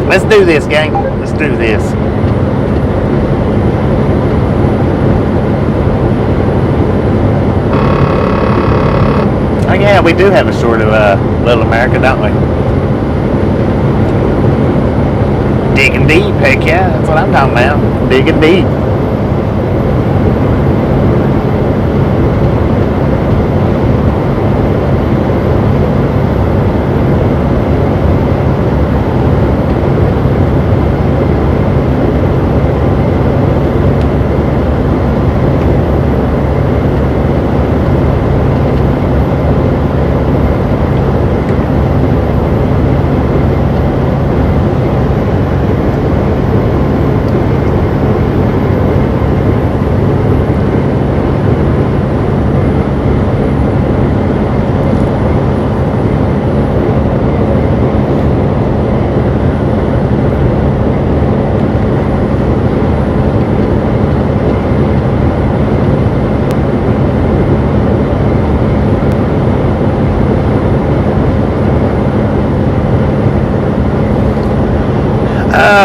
A: Let's do this, gang. Let's do this. Oh yeah, we do have a short of Little America, don't we? Digging deep, heck yeah, that's what I'm talking about. Digging deep.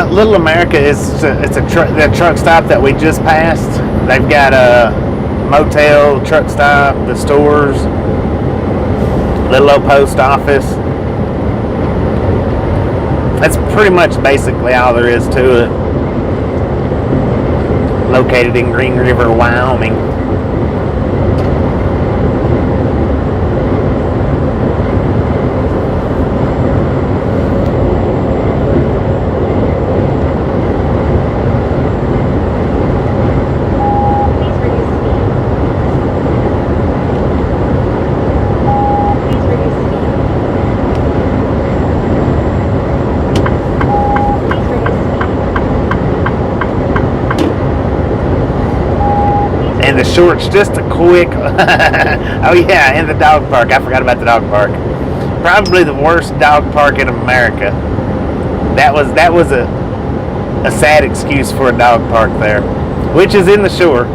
A: Little America is the truck stop that we just passed. They've got a motel, truck stop, the stores, Little old post office. That's pretty much basically all there is to it. Located in Green River, Wyoming. And the shorts, just a quick. Oh yeah, and the dog park. I forgot about the dog park. Probably the worst dog park in America. That was a sad excuse for a dog park there, which is in the shore.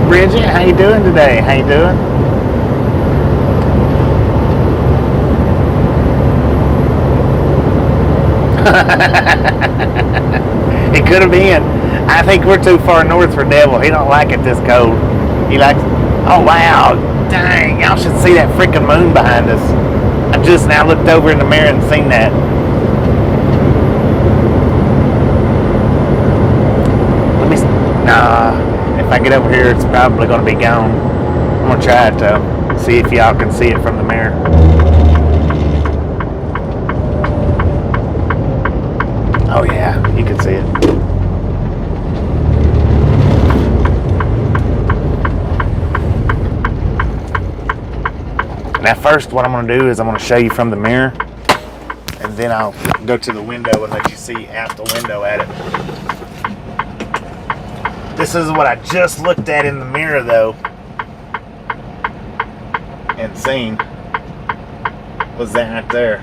A: Bridget, how you doing today? How you doing? It could have been. I think we're too far north for Devil. He don't like it this cold. He likes. Oh wow! Dang! Y'all should see that freaking moon behind us. I just now looked over in the mirror and seen that. Let me. Nah. If I get over here, it's probably going to be gone. I'm going to try it though. See if y'all can see it from the mirror. Oh yeah, you can see it. Now first what I'm going to do is I'm going to show you from the mirror. And then I'll go to the window and let you see out the window at it. This is what I just looked at in the mirror though and seen was that right there.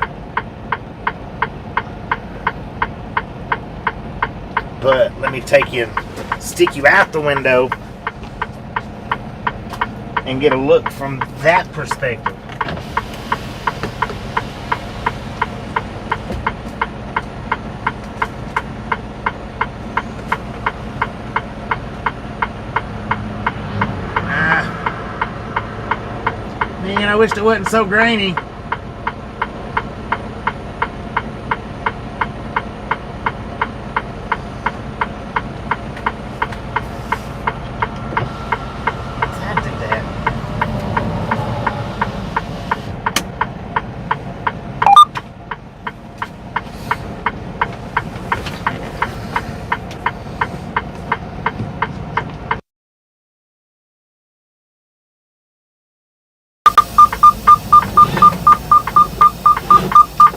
A: But let me stick you out the window and get a look from that perspective. Man, I wished it wasn't so grainy.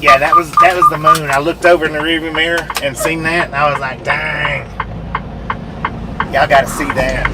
A: Yeah, that was the moon. I looked over in the rearview mirror and seen that, and I was like, dang. Y'all got to see that.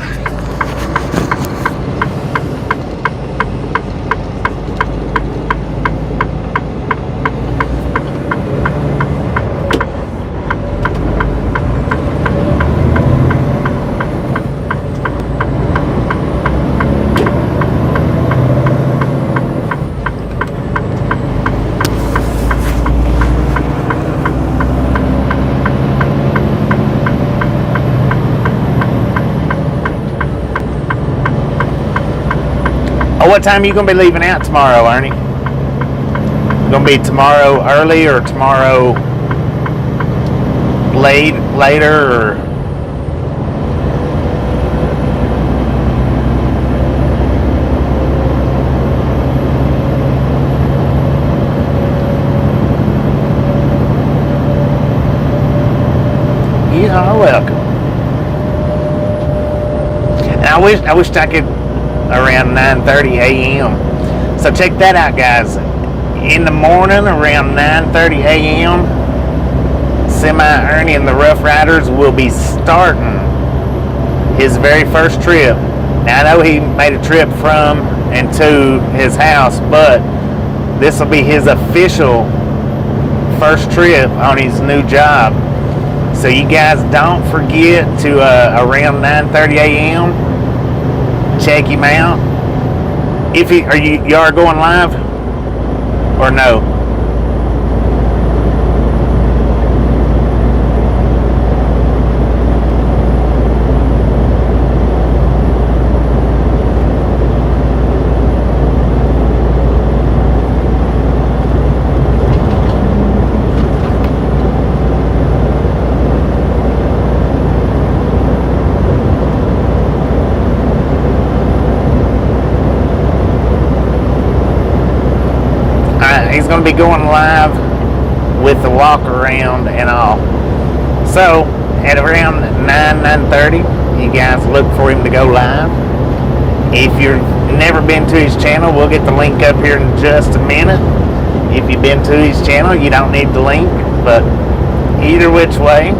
A: What time are you going to be leaving out tomorrow, Ernie? Going to be tomorrow early or tomorrow later or? You are welcome. And I wish I could around 9:30 a.m. So check that out, guys. In the morning around 9:30 a.m. Ernie and the Rough Riders will be starting his very first trip. Now I know he made a trip from and to his house, but this will be his official first trip on his new job. So you guys don't forget to around 9:30 a.m. check him out. If you are going live or no? He's going to be going live with the walk around and all. So at around 9:30, you guys look for him to go live. If you've never been to his channel, we'll get the link up here in just a minute. If you've been to his channel, you don't need the link, but either which way,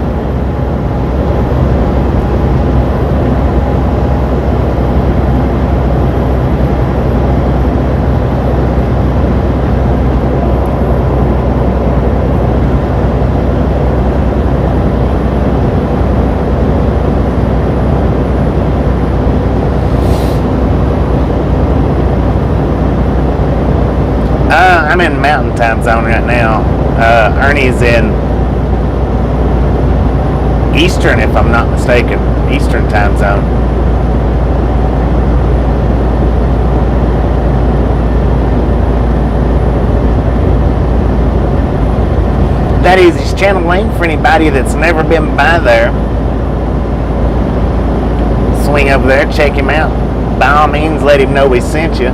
A: I'm in Mountain Time Zone right now. Ernie's in Eastern, if I'm not mistaken. Eastern Time Zone. That is his channel link for anybody that's never been by there. Swing over there, check him out. By all means, let him know we sent you.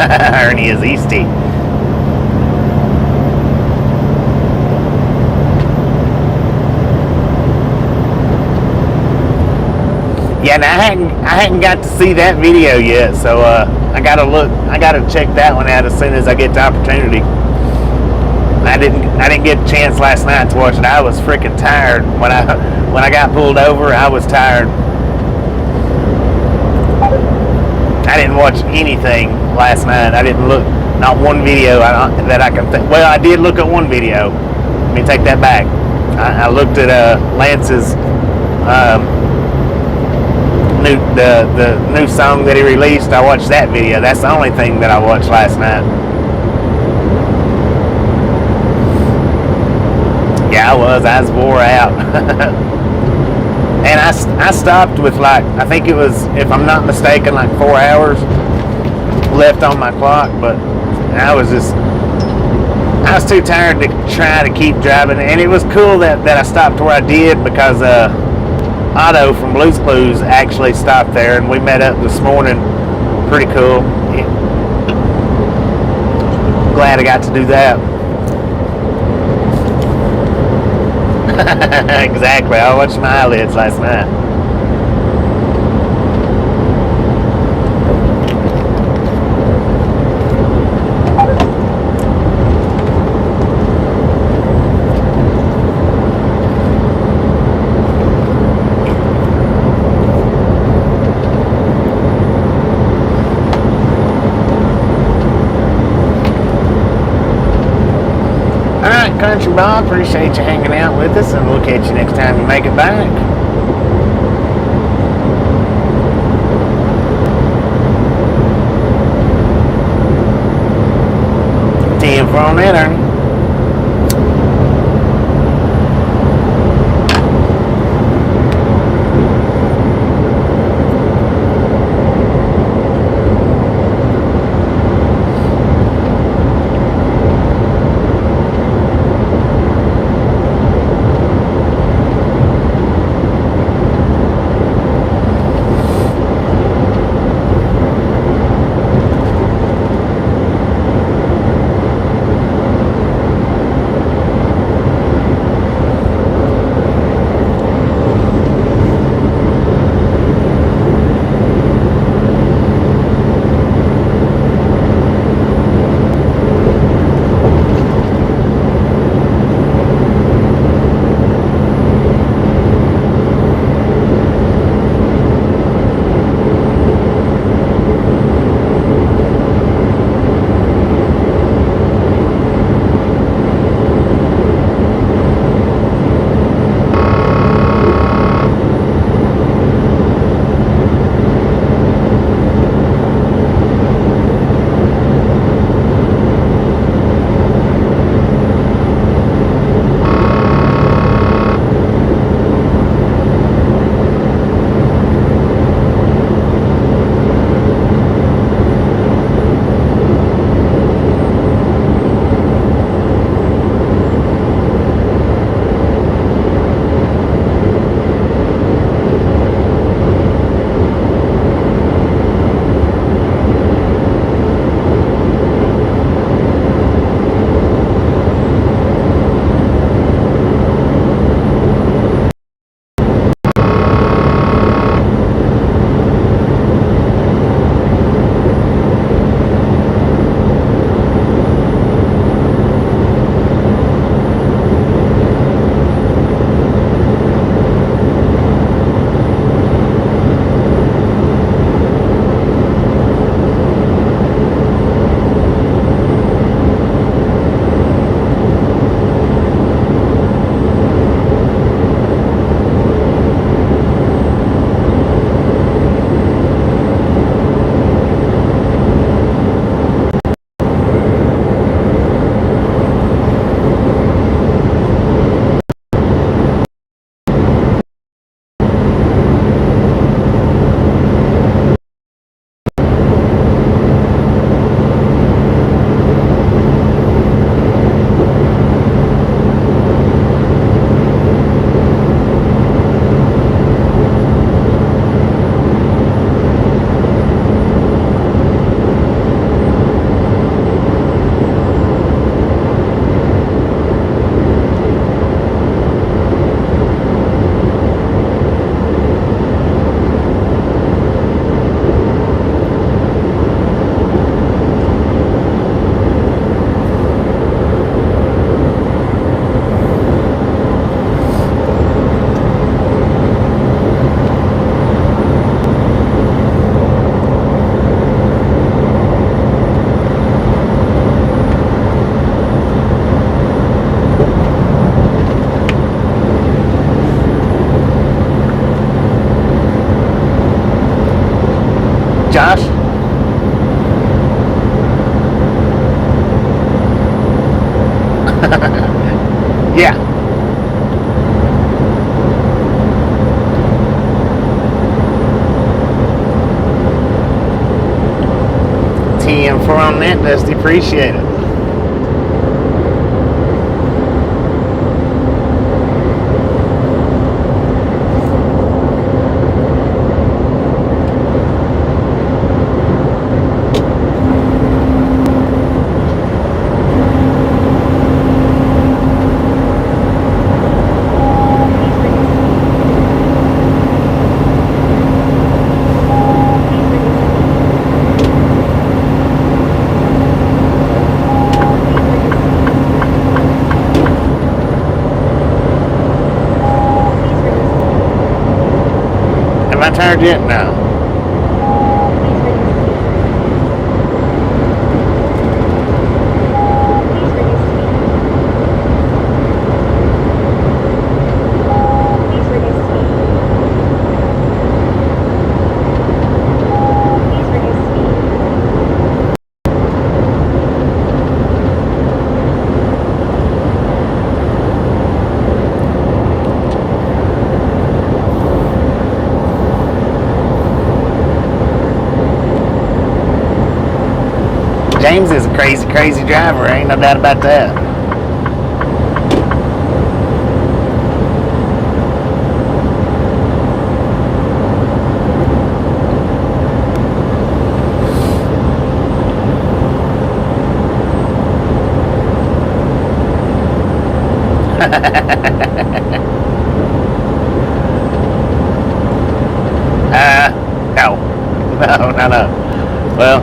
A: Ernie is Easty. Yeah, now I hadn't got to see that video yet, so I gotta check that one out as soon as I get the opportunity. I didn't get a chance last night to watch it. I was freaking tired when I got pulled over. I was tired. I didn't watch anything last night. I didn't look, not one video that I can think. Well, I did look at one video. Let me take that back. I looked at Lance's the new song that he released. I watched that video. That's the only thing that I watched last night. Yeah, I was wore out. And I stopped with I think it was, if I'm not mistaken, 4 hours left on my clock, but I was too tired to try to keep driving. And it was cool that I stopped where I did, because Otto from Blue's Clues actually stopped there, and we met up this morning. Pretty cool. Glad I got to do that. Exactly. I watched my eyelids last night. Country Bob. Appreciate you hanging out with us, and we'll catch you next time you make it back. Team from that, Ernie. Josh? Yeah. TM4 on that, Dusty. Appreciate it. Have I turned yet? No. James is a crazy, crazy driver. Ain't no doubt about that. No. Well,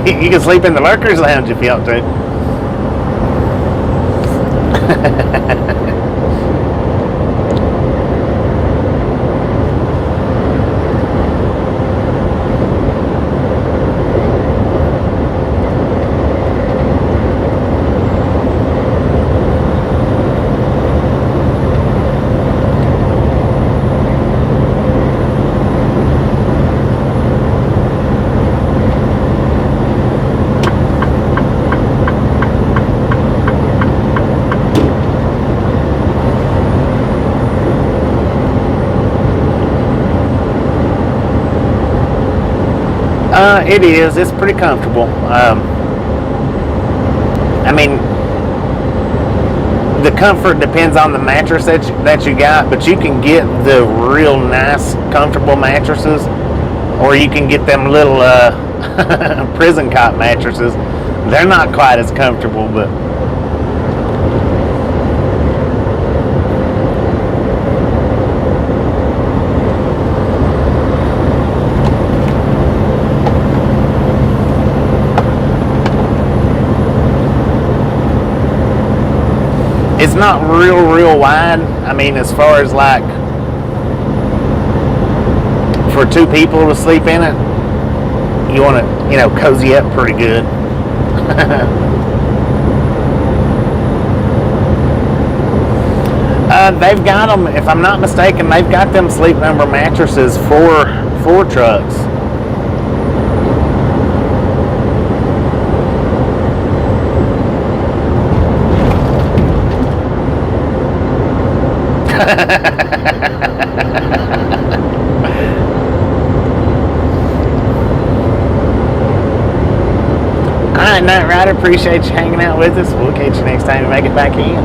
A: you can sleep in the lurkers lounge if you want to. It is. It's pretty comfortable. I mean, the comfort depends on the mattress that you got, but you can get the real nice, comfortable mattresses, or you can get them little prison cot mattresses. They're not quite as comfortable, but it's not real wide. I mean, as far as like for two people to sleep in it, you want to, cozy up pretty good. They've got them, if I'm not mistaken, they've got them Sleep Number mattresses for trucks. Alright, Night Rider, appreciate you hanging out with us. We'll catch you next time we make it back in.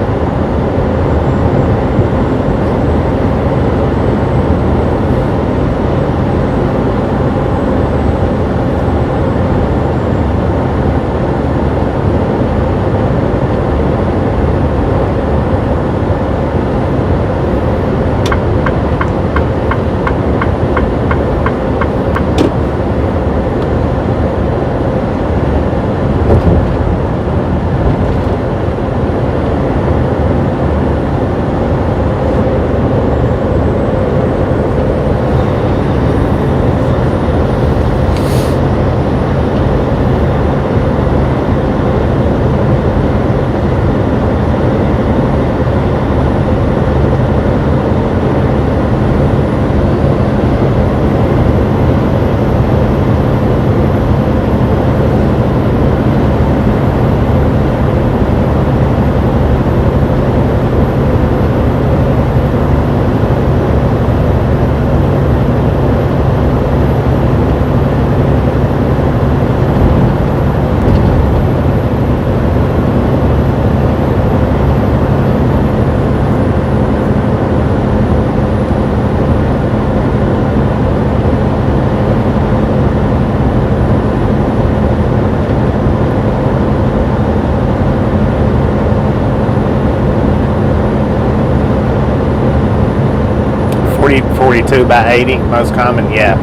A: By 80, most common, yeah,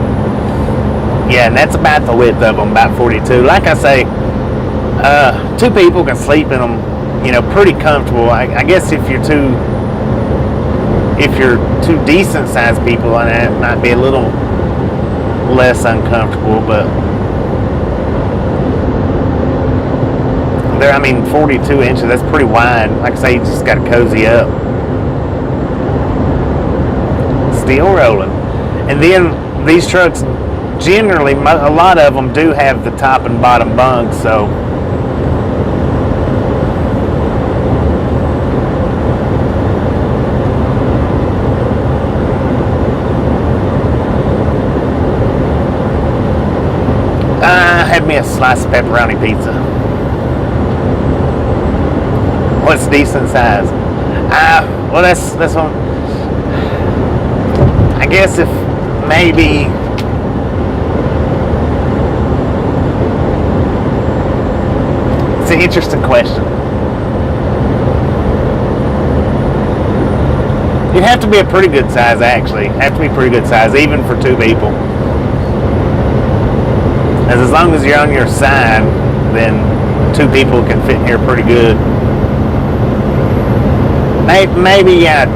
A: and that's about the width of them, about 42. Like I say, two people can sleep in them, pretty comfortable. I guess if you're two decent sized people, and it might be a little less uncomfortable, but they're, 42 inches, that's pretty wide. Like I say, you just got to cozy up. Still rolling. And then these trucks, generally, a lot of them do have the top and bottom bunks, so have me a slice of pepperoni pizza. What's decent size? Well, that's one. I guess if maybe. It's an interesting question. You'd have to be a pretty good size, actually. Have to be pretty good size, even for 2 people. As long as you're on your side, then 2 people can fit in here pretty good. Maybe, yeah,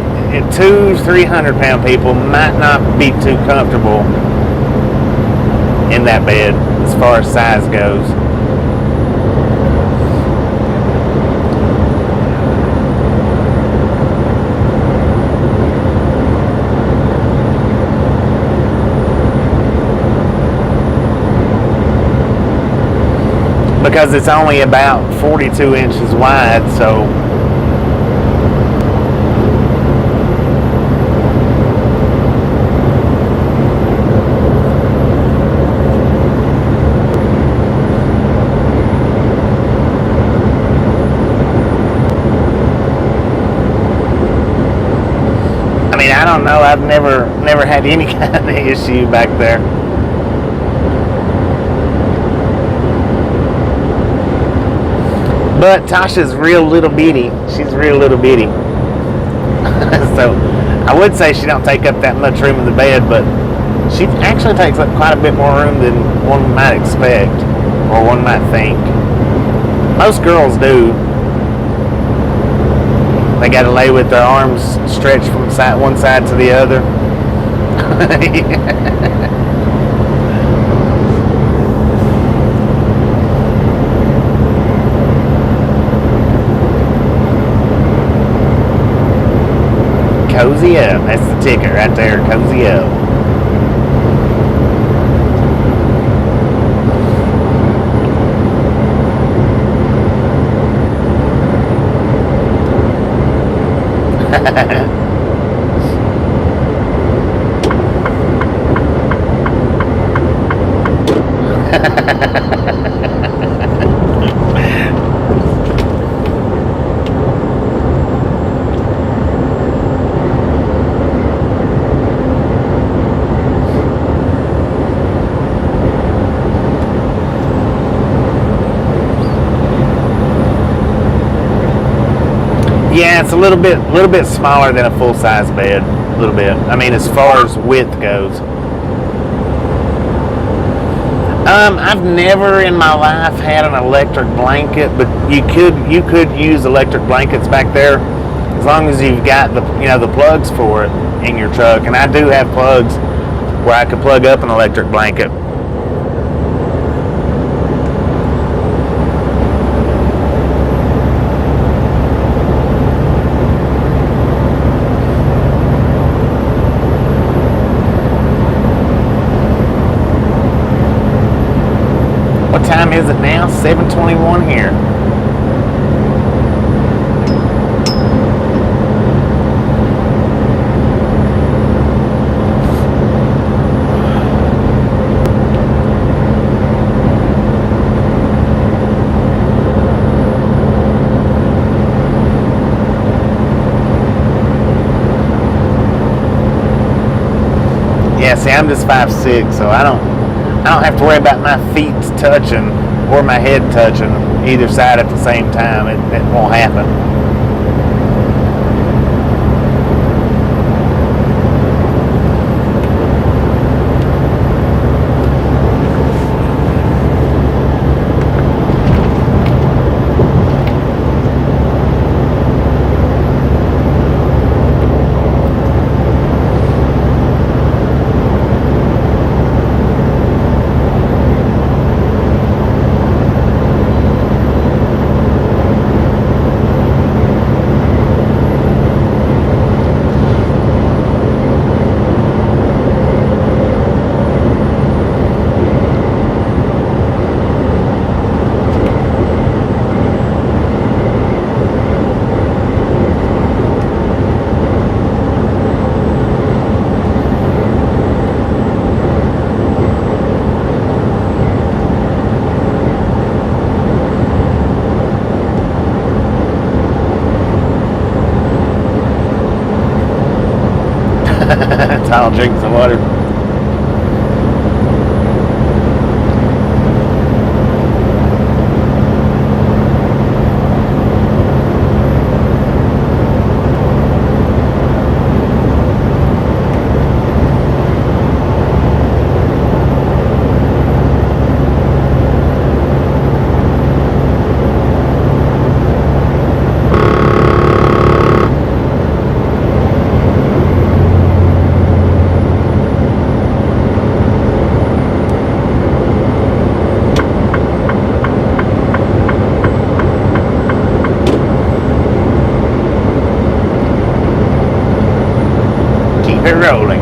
A: 200-300 pound people might not be too comfortable in that bed as far as size goes. Because it's only about 42 inches wide, so I mean, I don't know. I've never had any kind of issue back there. But Tasha's real little bitty. She's real little bitty. So I would say she don't take up that much room in the bed, but she actually takes up quite a bit more room than one might expect or one might think. Most girls do. They got to lay with their arms stretched from one side to the other. Cozy up. That's the ticker right there. Cozy up. Yeah, it's a little bit smaller than a full-size bed. A little bit. I mean, as far as width goes. I've never in my life had an electric blanket, but you could use electric blankets back there as long as you've got the plugs for it in your truck. And I do have plugs where I could plug up an electric blanket. What time is it now? 7:21 here. Yeah, see, I'm just 5'6", so I don't have to worry about my feet touching or my head touching either side at the same time. It won't happen. I'll drink some water.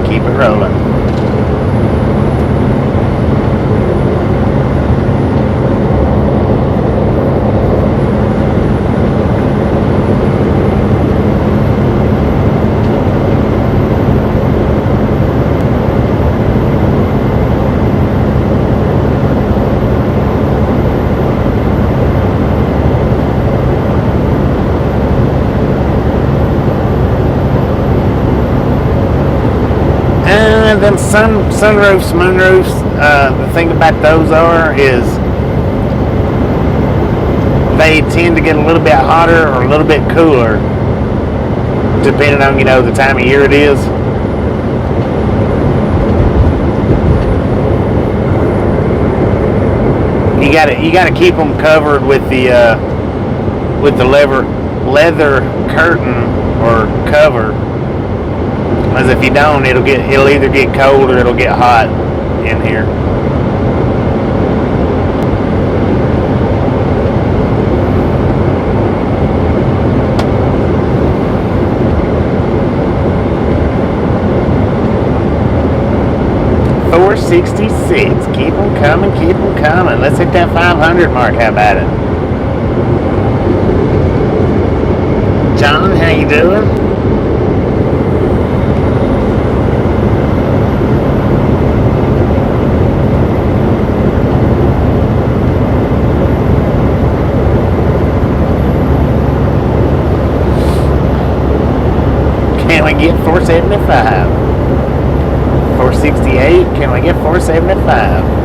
A: Keep it rolling. Them sunroofs, moonroofs, the thing about those is they tend to get a little bit hotter or a little bit cooler depending on, the time of year it is. You gotta keep them covered with the leather curtain or cover. Because if you don't, it'll either get cold or it'll get hot in here. $4.66. Keep them coming, keep them coming. Let's hit that 500 mark. How about it? John, how you doing? Can we get 475? 468? Can we get 475?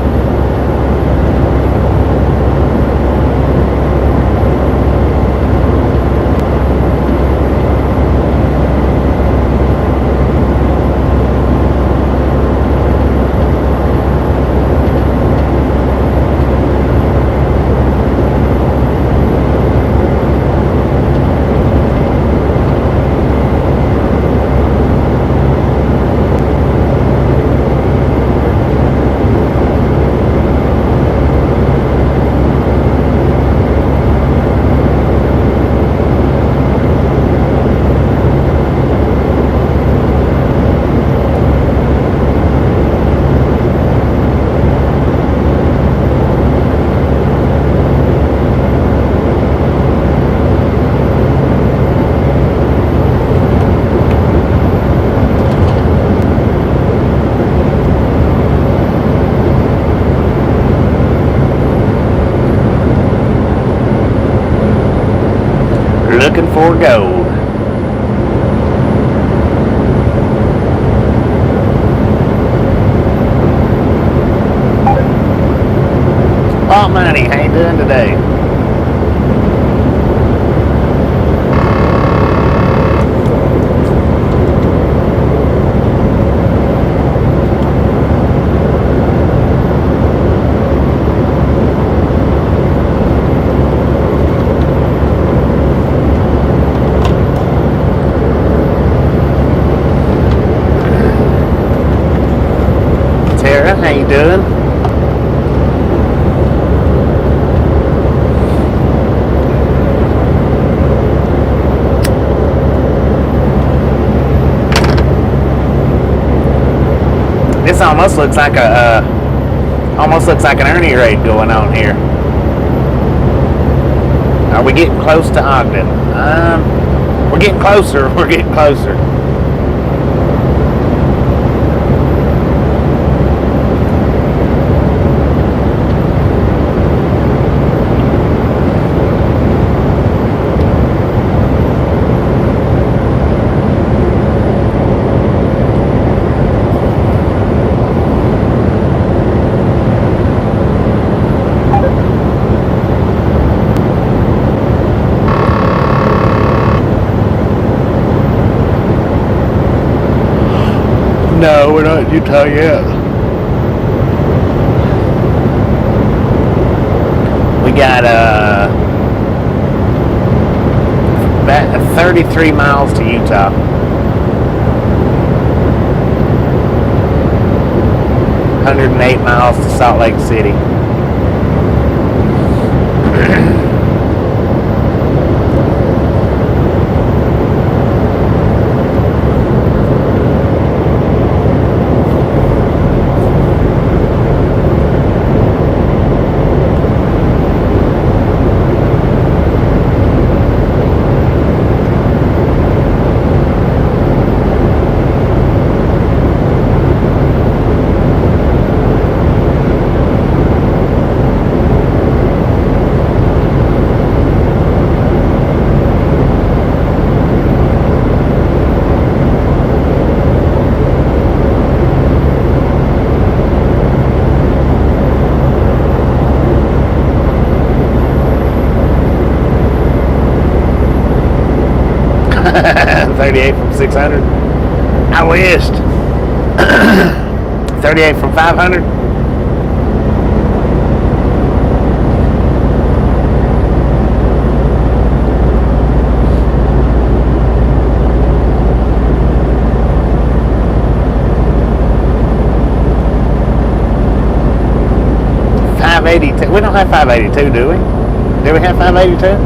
A: Looking for gold. Pot money, how you doing today? How you doing? This almost looks like an Ernie raid going on here. Are we getting close to Ogden? We're getting closer. We're getting closer. Utah yet. We got about 33 miles to Utah. $108 miles to Salt Lake City. $38 from 600. I wished. $38 from 500. $582. We don't have $582, do we? Do we have $582?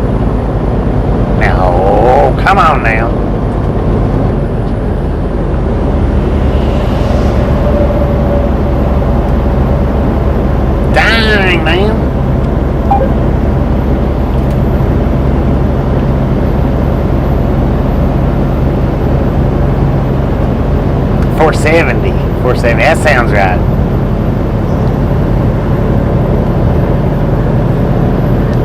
A: No, come on now. Dang, man. $470. That sounds right.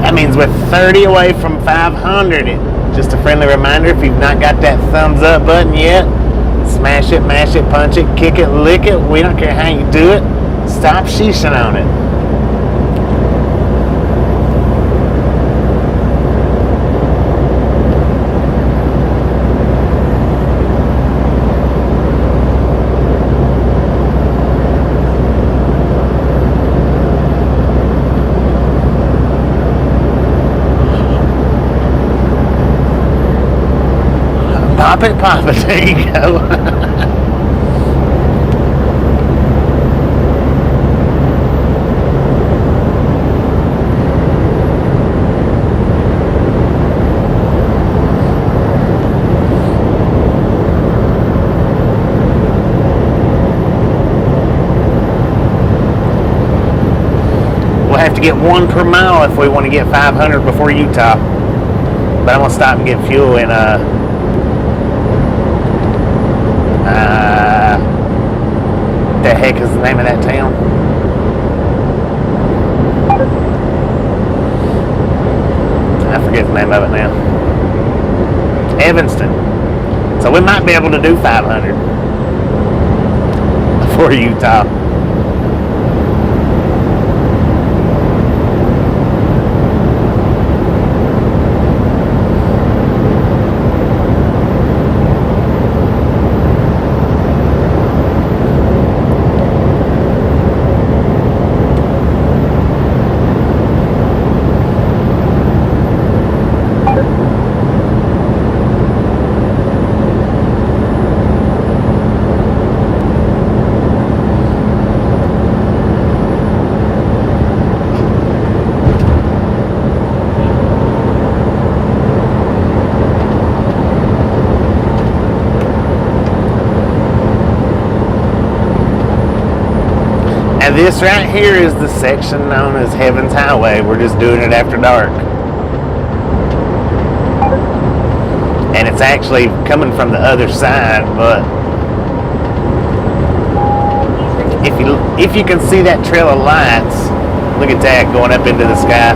A: That means we're 30 away from 500. Just a friendly reminder, if you've not got that thumbs up button yet, smash it, mash it, punch it, kick it, lick it. We don't care how you do it. Stop sheeshing on it. Pop it, there you go. We'll have to get 1 per mile if we want to get 500 before Utah. But I'm going to stop and get fuel in the heck is the name of that town? I forget the name of it now. Evanston. So we might be able to do 500 before Utah. Now this right here is the section known as Heaven's Highway. We're just doing it after dark. And it's actually coming from the other side, but if you can see that trail of lights, look at that going up into the sky.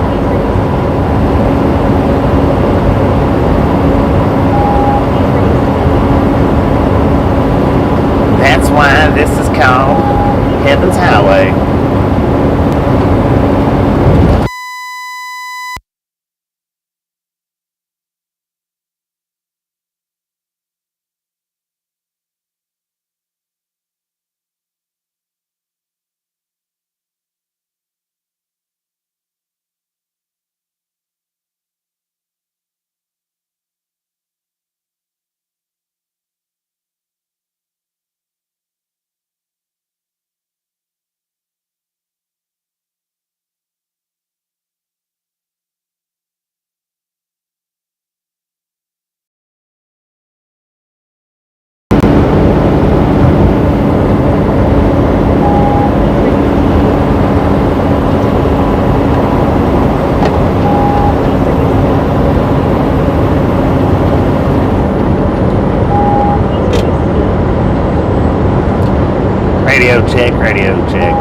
A: That's why this is called Heaven's Highway. check, radio check.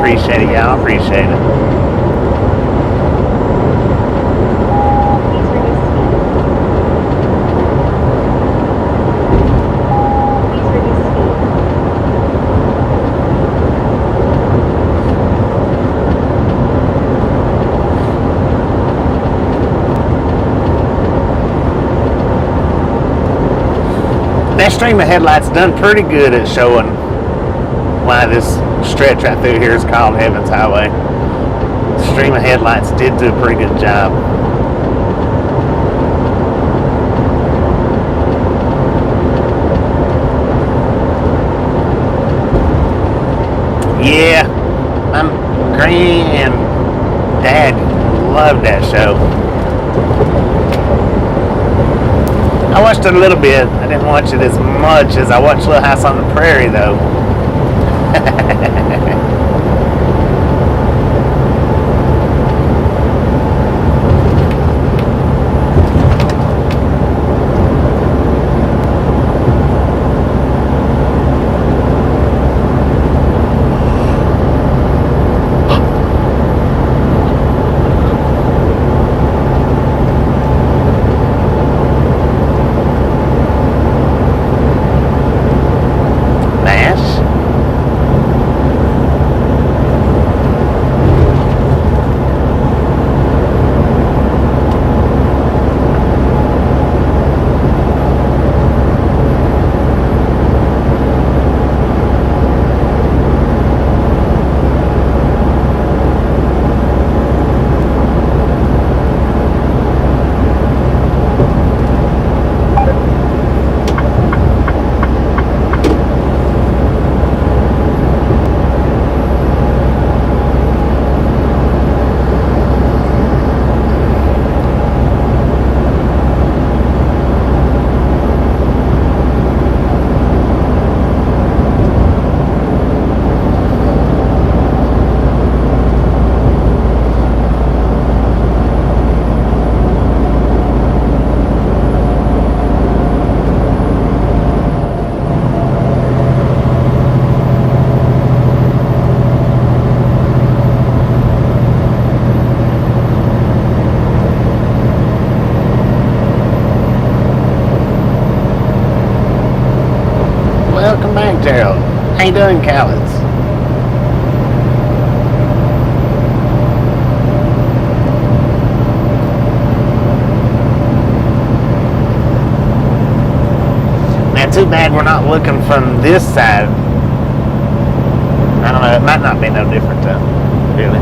A: Appreciate it, y'all. Appreciate it. That stream of headlights done pretty good at showing why this stretch right through here is called Heaven's Highway. The stream of headlights did do a pretty good job. Yeah, my granddad loved that show. I watched it a little bit. I didn't watch it as much as I watched Little House on the Prairie, though. Welcome back, Gerald. How you doing, Callens? Now, too bad we're not looking from this side. I don't know, it might not be no different, though, really.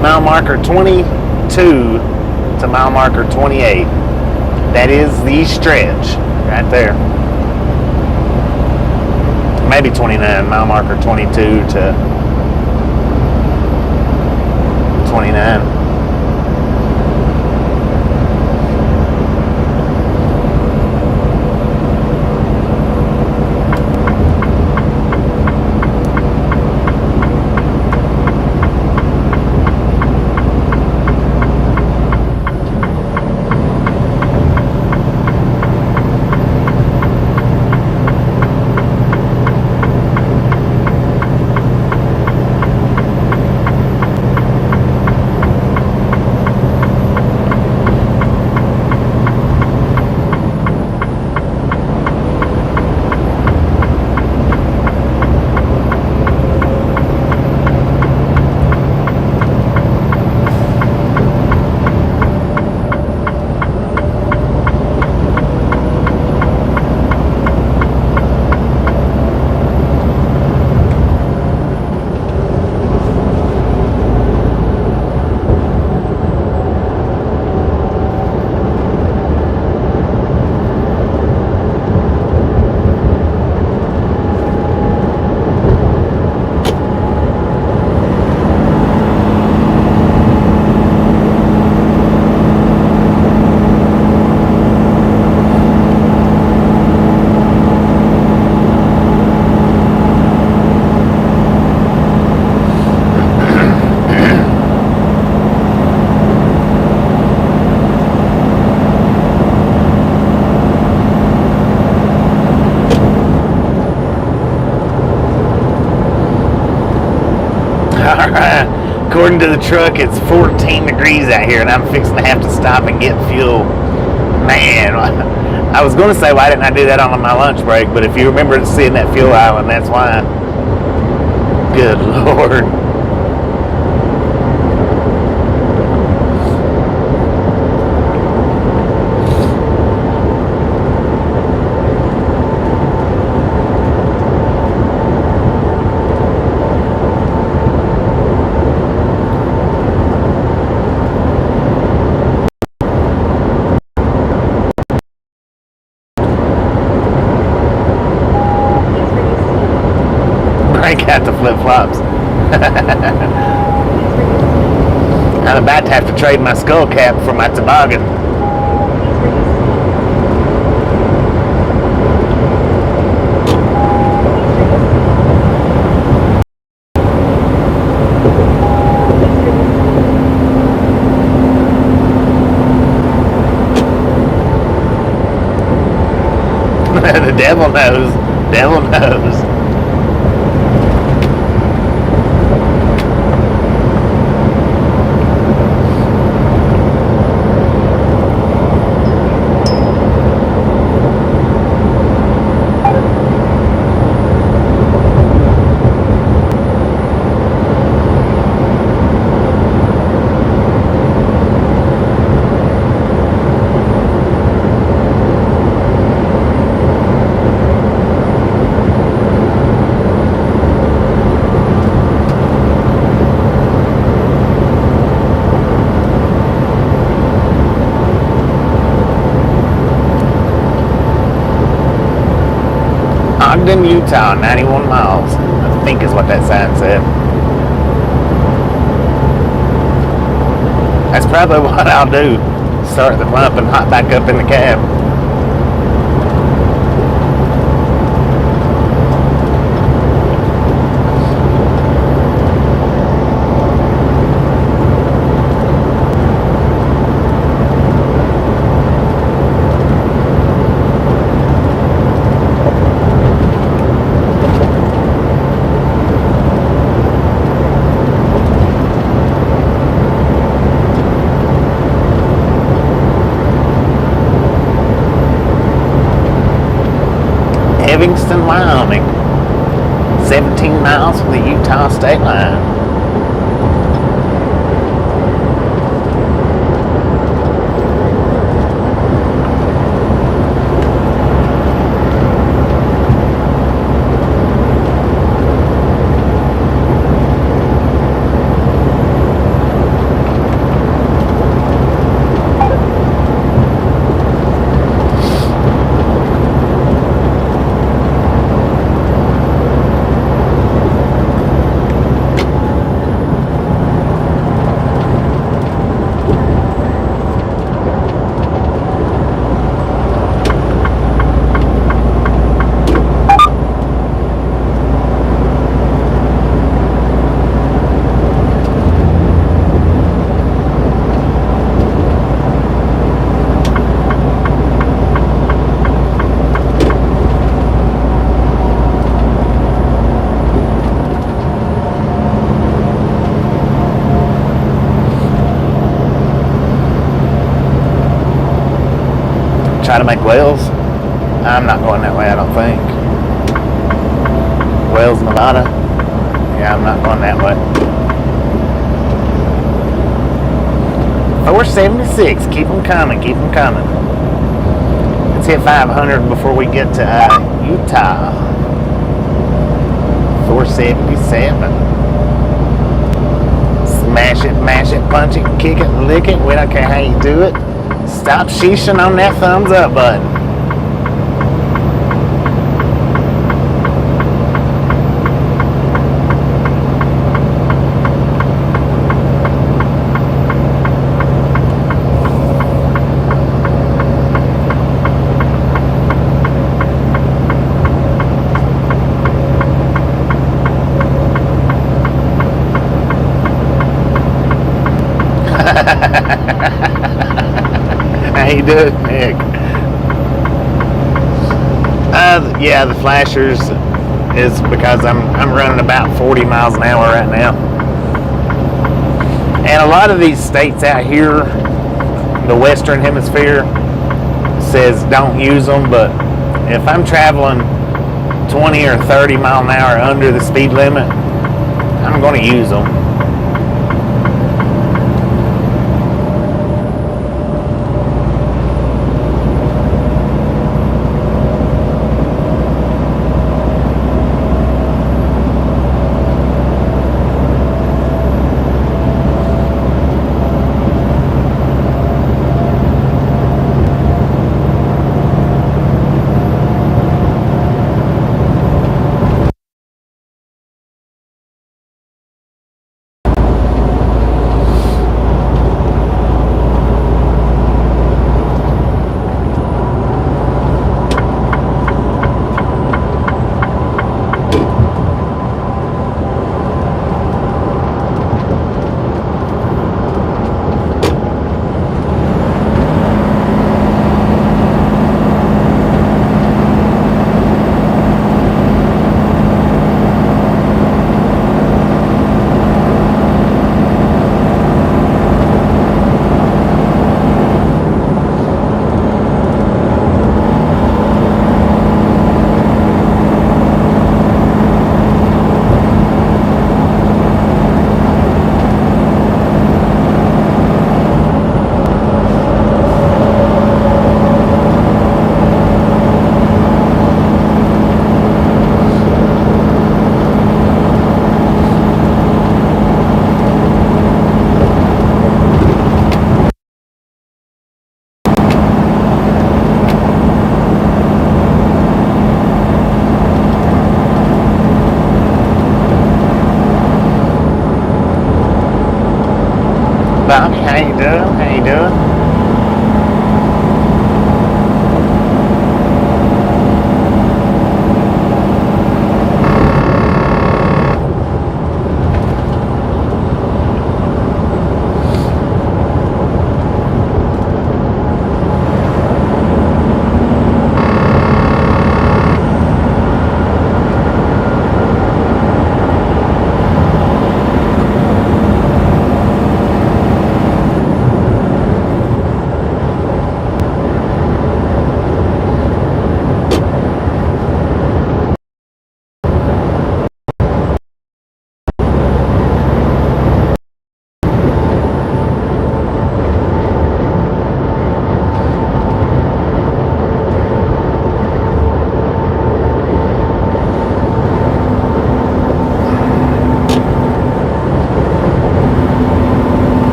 A: Mile marker 22 to mile marker 28. That is the stretch right there. Maybe 29, mile marker 22 to 29. Alright. According to the truck, it's 14 degrees out here, and I'm fixing to have to stop and get fuel. Man, I was going to say, why didn't I do that on my lunch break? But if you remember seeing that fuel island, that's why. Good Lord. Break out the flip-flops. I'm about to have to trade my skull cap for my toboggan. The devil knows. Devil knows. Ogden, Utah, 91 miles, I think is what that sign said. That's probably what I'll do. Start the pump and hop back up in the cab. Livingston, Wyoming, 17 miles from the Utah state line. Try to make Wales. I'm not going that way, I don't think. Wales, Nevada. Yeah, I'm not going that way. 476. Keep them coming. Keep them coming. Let's hit 500 before we get to Utah. 477. Smash it, mash it, punch it, kick it, lick it. We don't care how you do it. Stop sheeshing on that thumbs up button. How you doing, Nick? Yeah, the flashers is because I'm running about 40 miles an hour right now. And a lot of these states out here, the Western Hemisphere, says don't use them, but if I'm traveling 20 or 30 mile an hour under the speed limit, I'm going to use them. Bobby, how you doing? How you doing?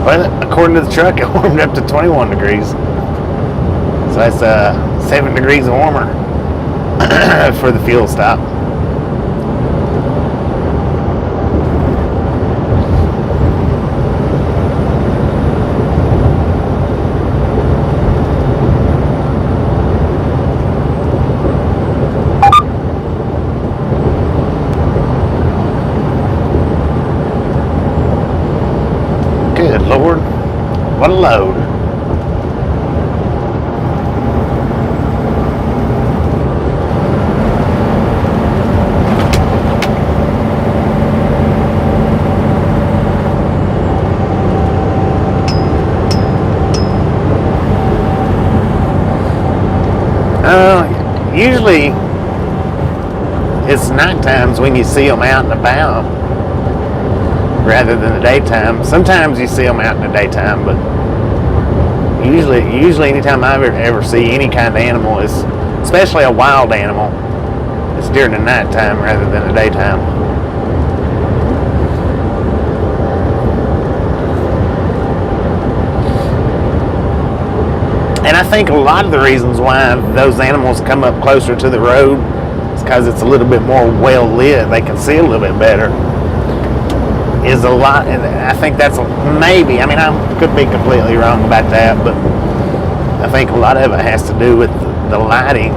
A: Well, according to the truck, it warmed up to 21 degrees. So that's 7 degrees warmer for the fuel stop. Good Lord, what a load. Usually it's night times when you see them out and about rather than the daytime. Sometimes you see them out in the daytime, but usually anytime I ever see any kind of animal, is especially a wild animal, it's during the nighttime rather than the daytime. And I think a lot of the reasons why those animals come up closer to the road is because it's a little bit more well lit. They can see a little bit better. Is a lot, and I think that's maybe. I mean, I could be completely wrong about that, but I think a lot of it has to do with the lighting.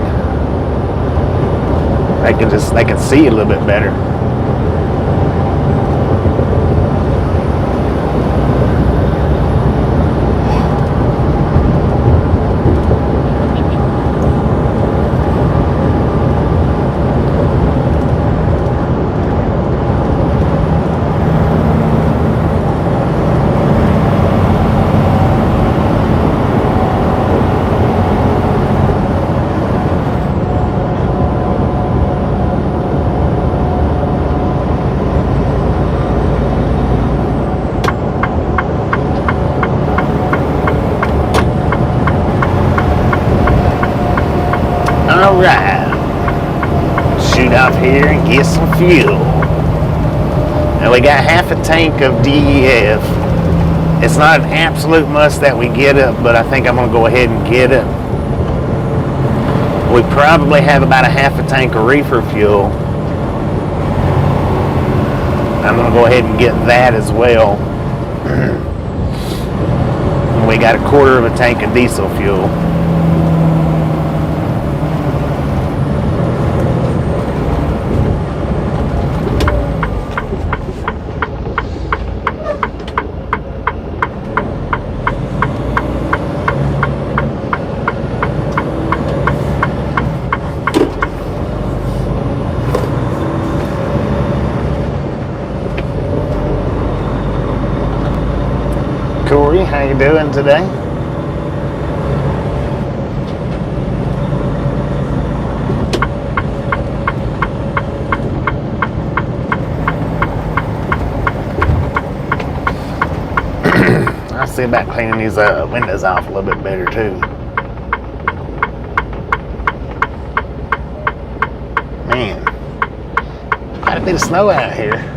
A: They can see a little bit better. Alright, shoot off here and get some fuel. Now we got half a tank of DEF. It's not an absolute must that we get it, but I think I'm going to go ahead and get it. We probably have about a half a tank of Reefer fuel. I'm going to go ahead and get that as well. And we got a quarter of a tank of diesel fuel. Corey, how you doing today? I'll see about cleaning these windows off a little bit better too. Man, quite a bit of snow out here.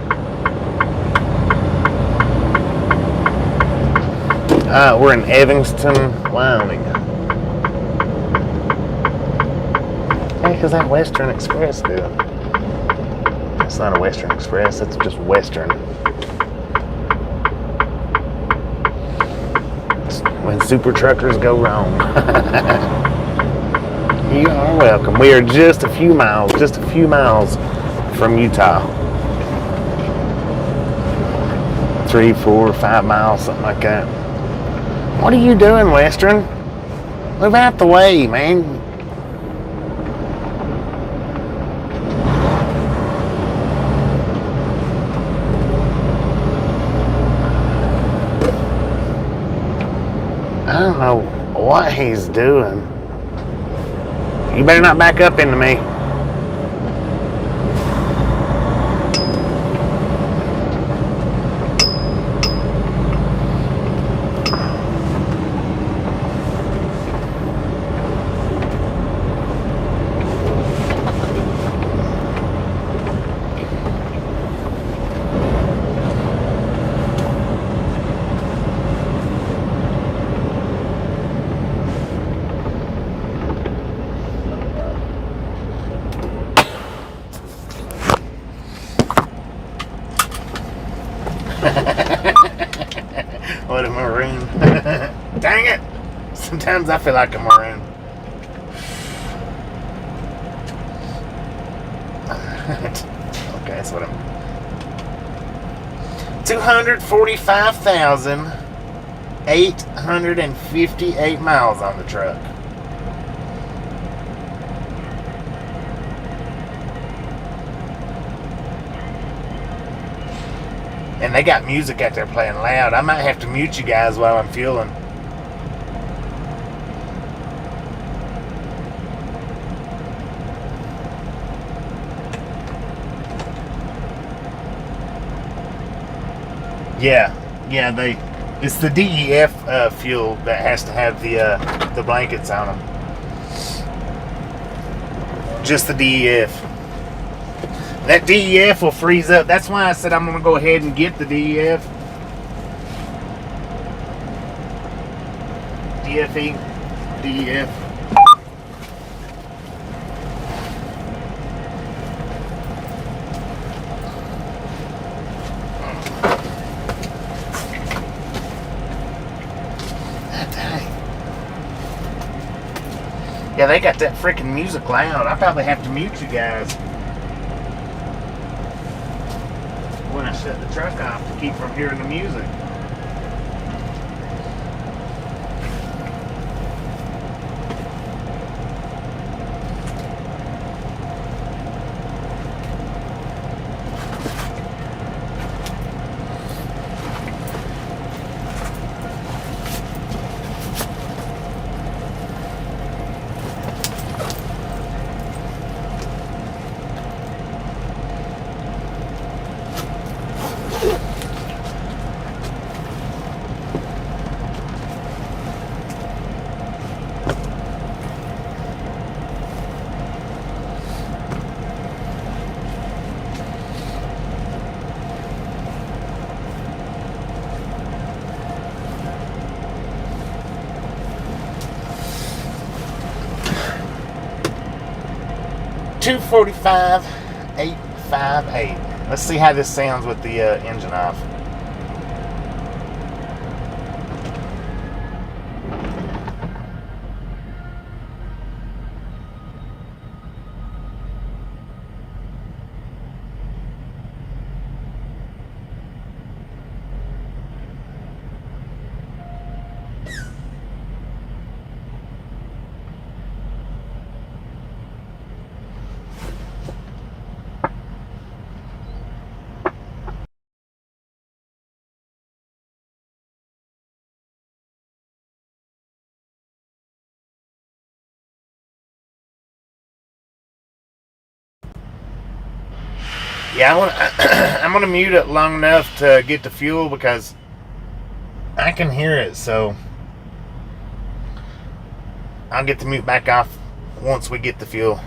A: We're in Evanston, Wyoming. Hey, how's that Western Express doing? It's not a Western Express, it's just Western. It's when super truckers go wrong. You are welcome. We are just a few miles from Utah. 3, 4, 5 miles, something like that. What are you doing, Western? Move out the way, man. I don't know what he's doing. You better not back up into me. What a maroon. Dang it! Sometimes I feel like a maroon. Okay, that's what I'm. 245,858 miles on the truck. And they got music out there playing loud. I might have to mute you guys while I'm fueling. Yeah, it's the DEF fuel that has to have the blankets on them. Just the DEF. That DEF will freeze up. That's why I said I'm going to go ahead and get the DEF. DFE. DEF. Yeah, they got that freaking music loud. I probably have to mute you guys when I shut the truck off to keep from hearing the music. $245,858. Let's see how this sounds with the engine off. Yeah, I'm gonna mute it long enough to get the fuel because I can hear it. So I'll get the mute back off once we get the fuel.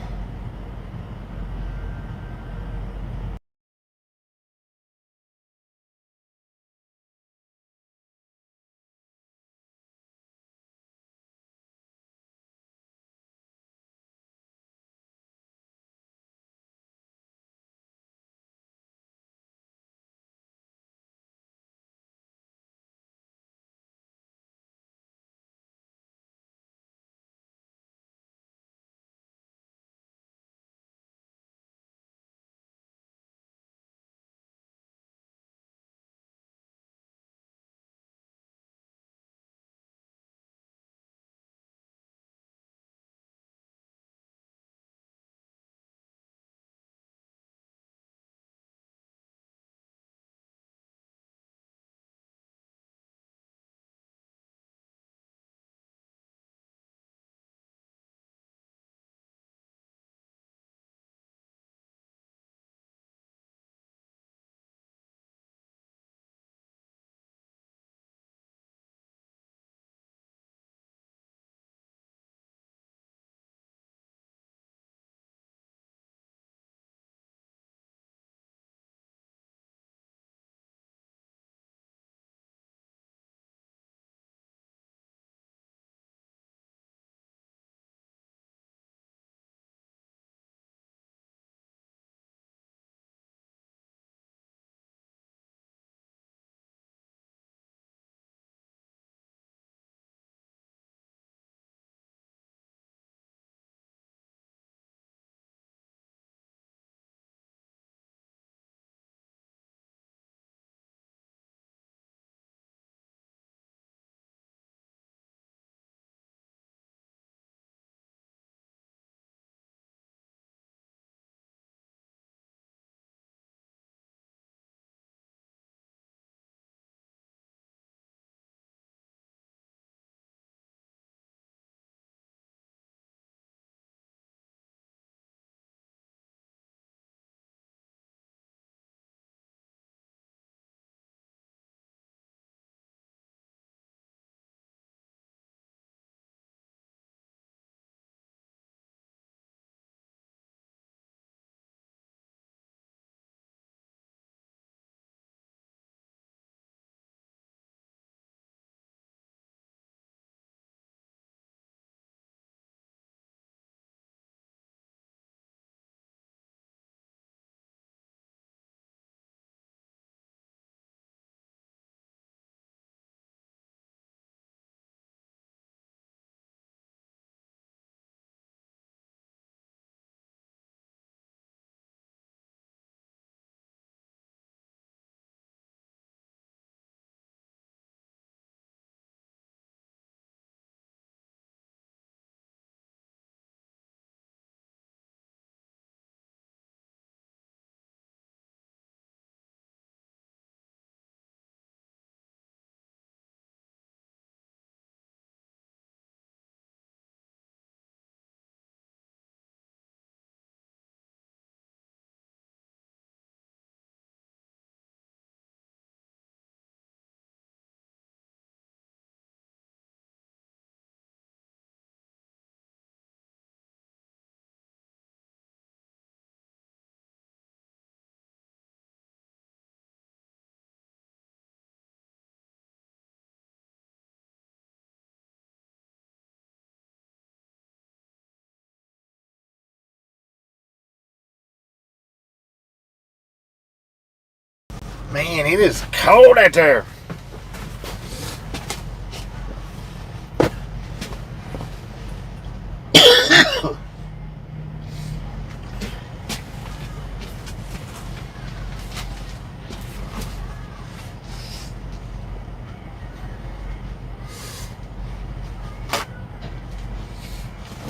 A: Man, it is cold out there.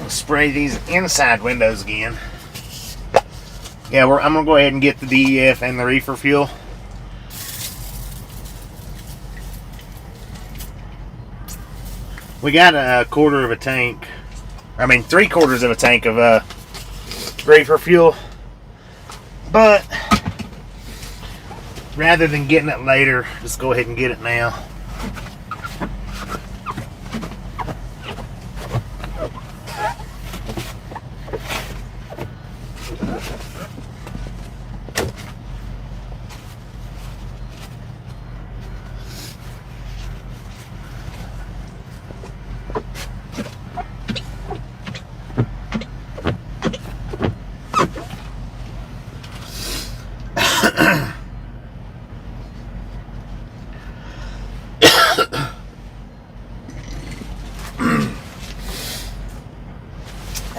A: Spray these inside windows again. Yeah, I'm gonna go ahead and get the DEF and the reefer fuel. We got a quarter of a tank. I mean, 3/4 of a tank of reefer fuel. But rather than getting it later, just go ahead and get it now.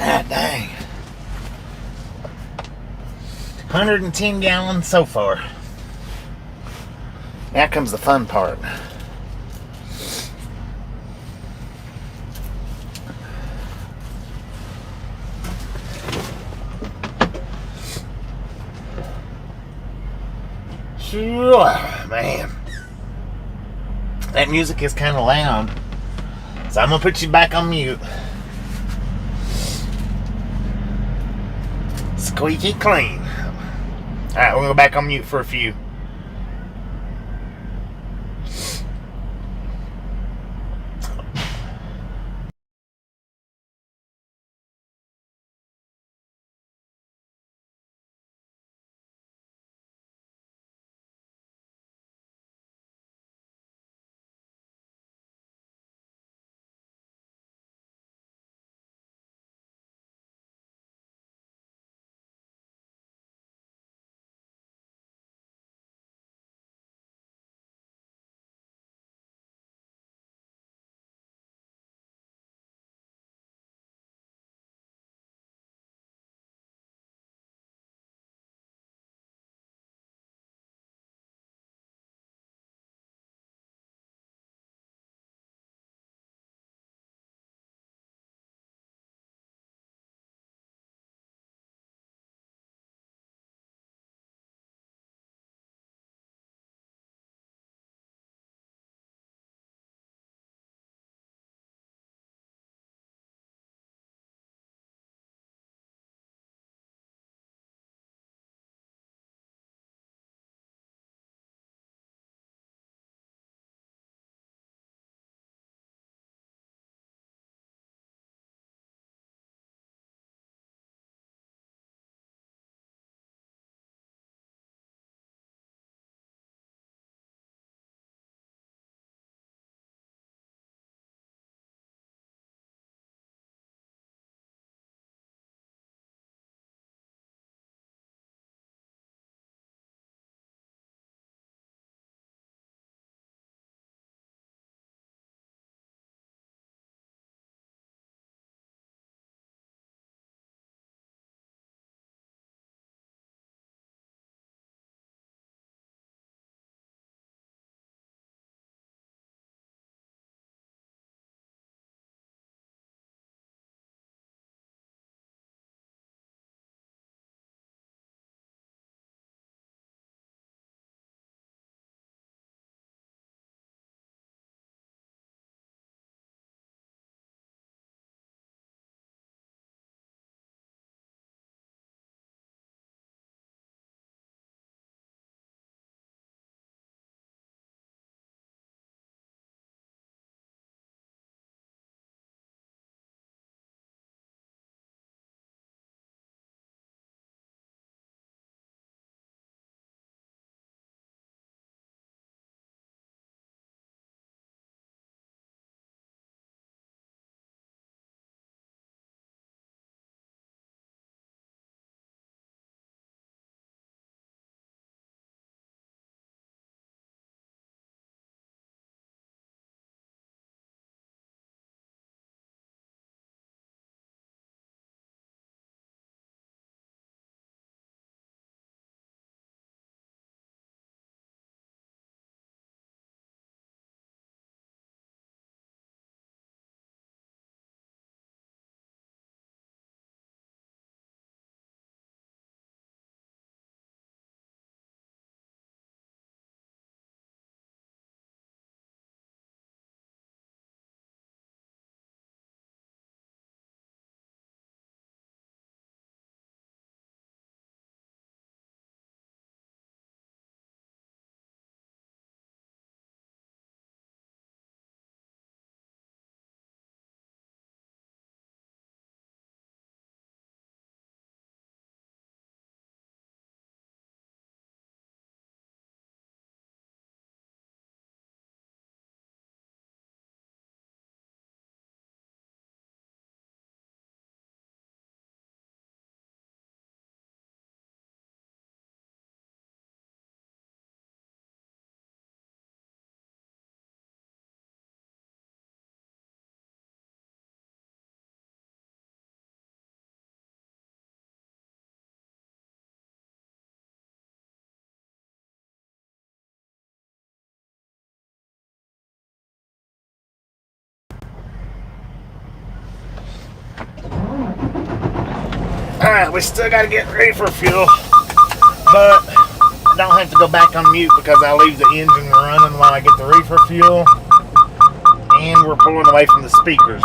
A: Ah, dang. 110 gallons so far. Now comes the fun part. Sure, man. That music is kind of loud. So I'm going to put you back on mute. Squeaky clean. Alright, we're going to go back on mute for a few. Alright, we still gotta get Reefer fuel, but I don't have to go back on mute because I leave the engine running while I get the Reefer fuel, and we're pulling away from the speakers.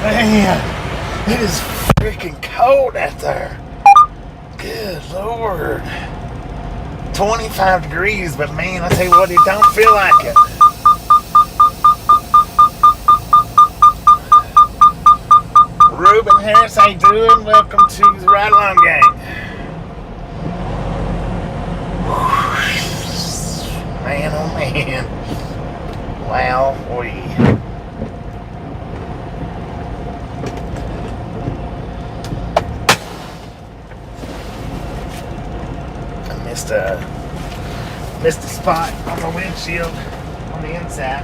A: Man, it is freaking cold out there. Good Lord. 25 degrees, but man, I tell you what, it don't feel like it. Ruben Harris, how you doing? Welcome to the Ride Along Gang. Man, oh man. Wow, boy. Missed a spot on the windshield on the inside.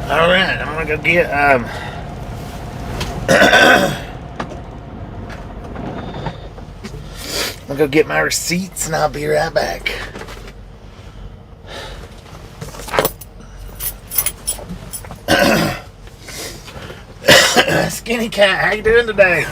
A: All right, I'm gonna go get I'll go get my receipts and I'll be right back. Skinny Cat, how you doing today?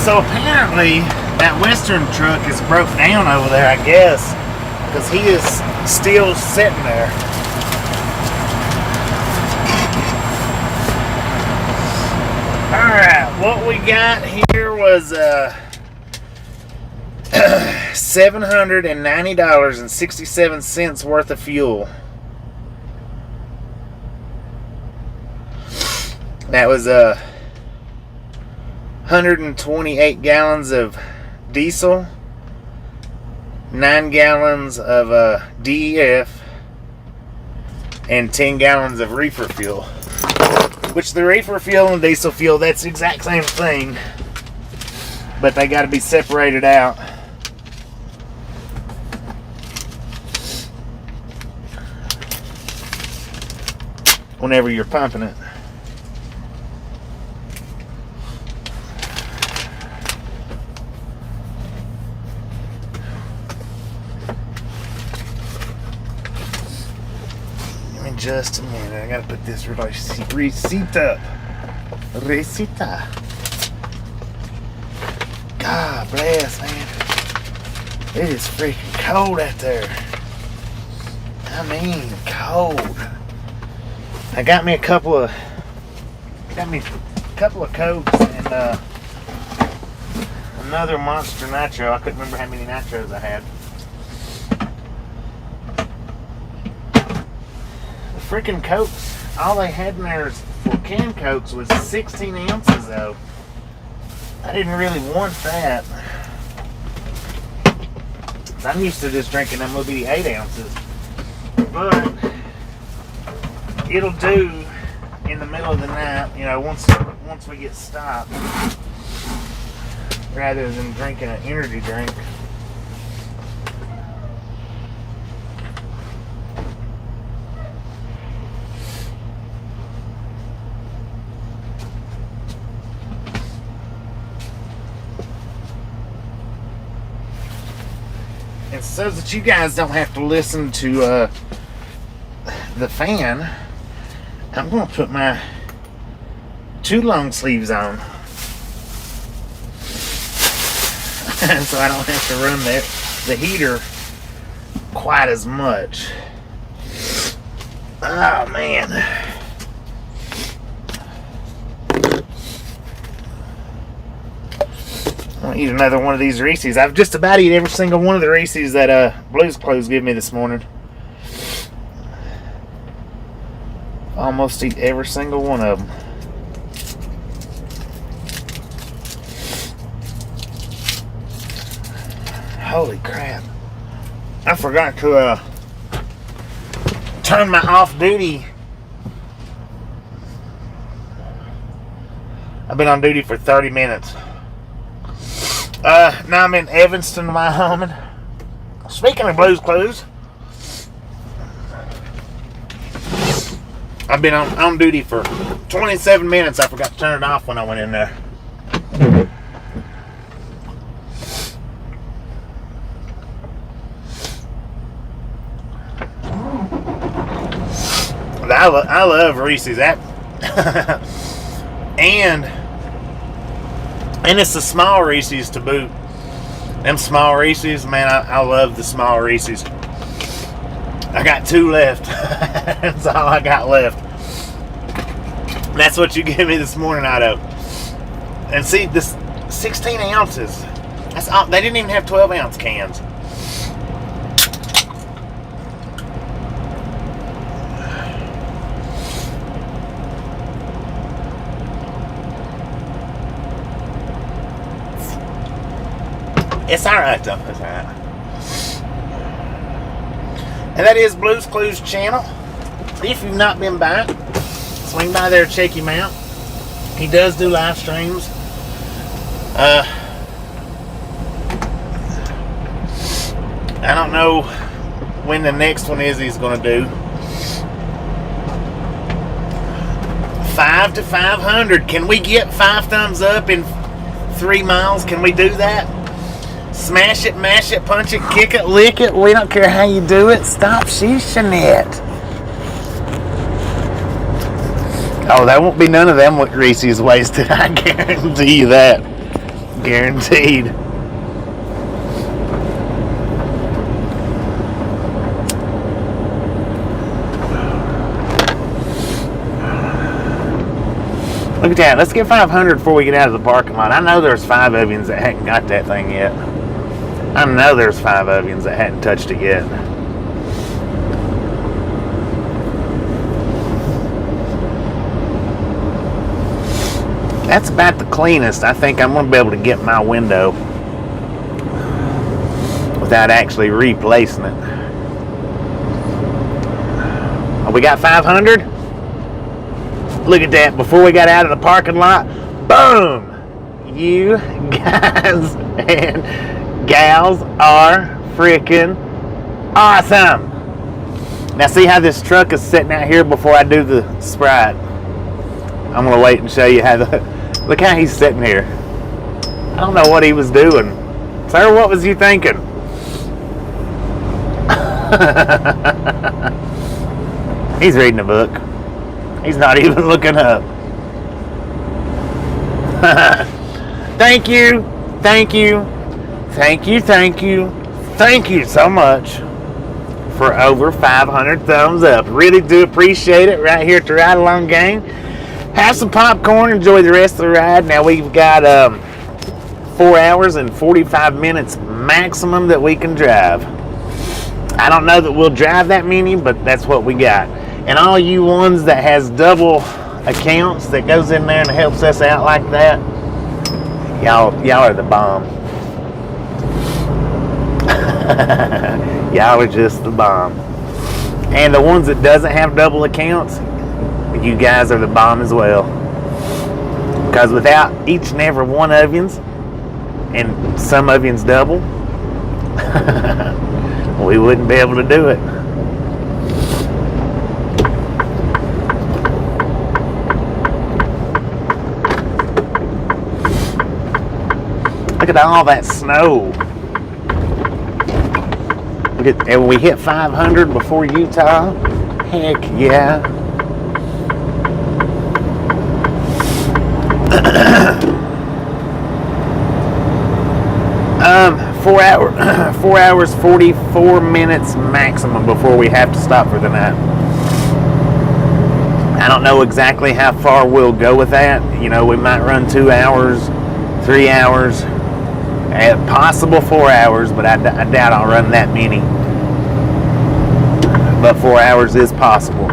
A: So apparently that Western truck is broke down over there, I guess, because he is still sitting there. Alright, what we got here was $790.67 worth of fuel. That was 128 gallons of diesel, 9 gallons of DEF, and 10 gallons of reefer fuel. Which the reefer fuel and diesel fuel, that's the exact same thing, but they got to be separated out. Whenever you're pumping it. Just a minute, I gotta put this receipt up. Recita. God bless, man. It is freaking cold out there. I mean, cold. I got me a couple of Cokes and another Monster Nitro. I couldn't remember how many nitros I had. Freaking Cokes, all they had in there for canned Cokes was 16 ounces though. I didn't really want that. I'm used to just drinking them little bitty 8 ounces. But it'll do in the middle of the night, you know, once we get stopped, rather than drinking an energy drink. And so that you guys don't have to listen to the fan, I'm going to put my 2 long sleeves on. So I don't have to run the heater quite as much. Oh, man. I want to eat another one of these Reese's. I've just about eaten every single one of the Reese's that Blues Clues gave me this morning. Almost eat every single one of them. Holy crap. I forgot to turn my off-duty. I've been on duty for 30 minutes. Now I'm in Evanston, Wyoming. Speaking of Blues Clues, I've been on duty for 27 minutes. I forgot to turn it off when I went in there. I love Reese's. And it's the small Reese's to boot. Them small Reese's, man, I love the small Reese's. I got 2 left. That's all I got left. That's what you gave me this morning, Otto. And see, this 16 ounces. That's all. They didn't even have 12-ounce cans. It's alright though, it's alright. And that is Blues Clues channel. If you've not been by, swing by there and check him out. He does do live streams. I don't know when the next one is he's going to do. 5 to 500. Can we get 5 thumbs up in 3 miles? Can we do that? Smash it, mash it, punch it, kick it, lick it. We don't care how you do it. Stop sheeshing it. Oh, there won't be none of them with Reese's wasted. I guarantee you that. Guaranteed. Look at that. Let's get 500 before we get out of the parking lot. I know there's 5 of you that hadn't got that thing yet. I know there's 5 of you that hadn't touched it yet. That's about the cleanest I think I'm going to be able to get my window without actually replacing it. Oh, we got 500? Look at that. Before we got out of the parking lot, boom! You guys and gals are freaking awesome. Now see how this truck is sitting out here before I do the Sprite. I'm going to wait and show you how look how he's sitting here. I don't know what he was doing. Sir, what was you thinking? He's reading a book. He's not even looking up. Thank you. Thank you. Thank you. Thank you. Thank you so much for over 500 thumbs up. Really do appreciate it right here at the Ride Along Gang. Have some popcorn. Enjoy the rest of the ride. Now we've got 4 hours and 45 minutes maximum that we can drive. I don't know that we'll drive that many, but that's what we got. And all you ones that has double accounts that goes in there and helps us out like that, y'all are the bomb. Y'all are just the bomb. And the ones that doesn't have double accounts, you guys are the bomb as well. Because without each and every one of yous, and some of yous double, we wouldn't be able to do it. Look at all that snow. Look at, and we hit 500 before Utah. Heck yeah. 4 hours 44 minutes maximum before we have to stop for the night. I don't know exactly how far we'll go with that. You know, we might run 2 hours, 3 hours, possible 4 hours, but I doubt I'll run that many. But 4 hours is possible.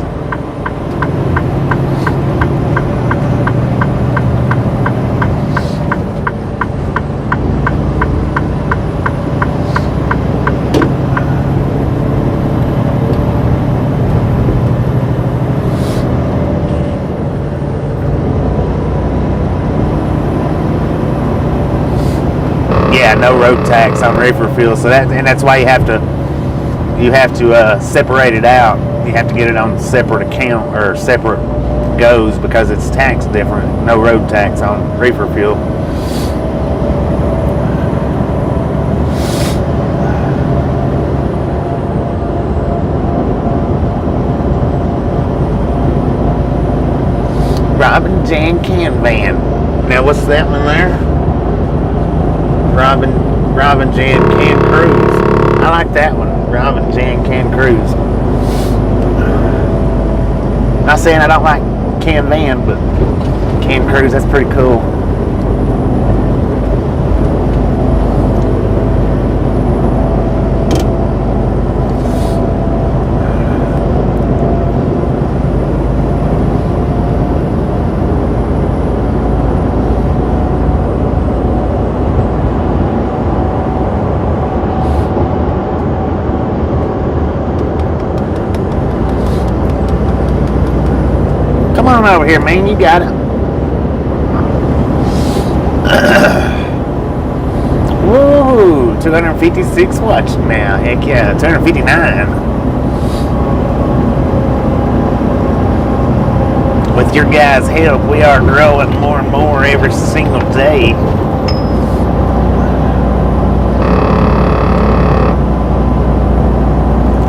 A: Yeah, no road tax on Reefer fuel, so that's why you have to separate it out. You have to get it on separate account or separate goes because it's taxed different. No road tax on Reefer fuel. Robin Jan Can Van. Now what's that one there? Robin Jan Can Cruise. I like that one. Robin Jan Can Cruise. Not saying I don't like Can Van, but Can Cruise, that's pretty cool. Come on over here, man. You got it. Whoa, 256 watching now. Heck yeah, 259. With your guys' help, we are growing more and more every single day.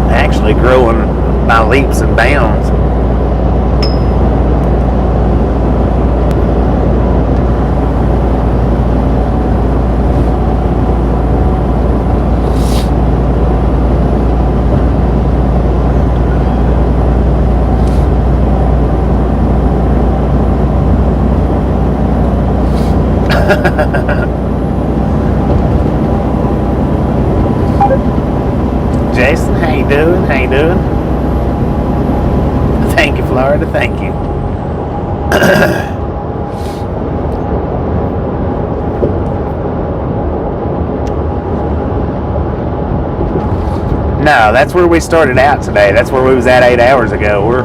A: Actually growing by leaps and bounds. Jason, how you doing? How you doing? Thank you, Florida. Thank you. No, that's where we started out today. That's where we was at 8 hours ago. We're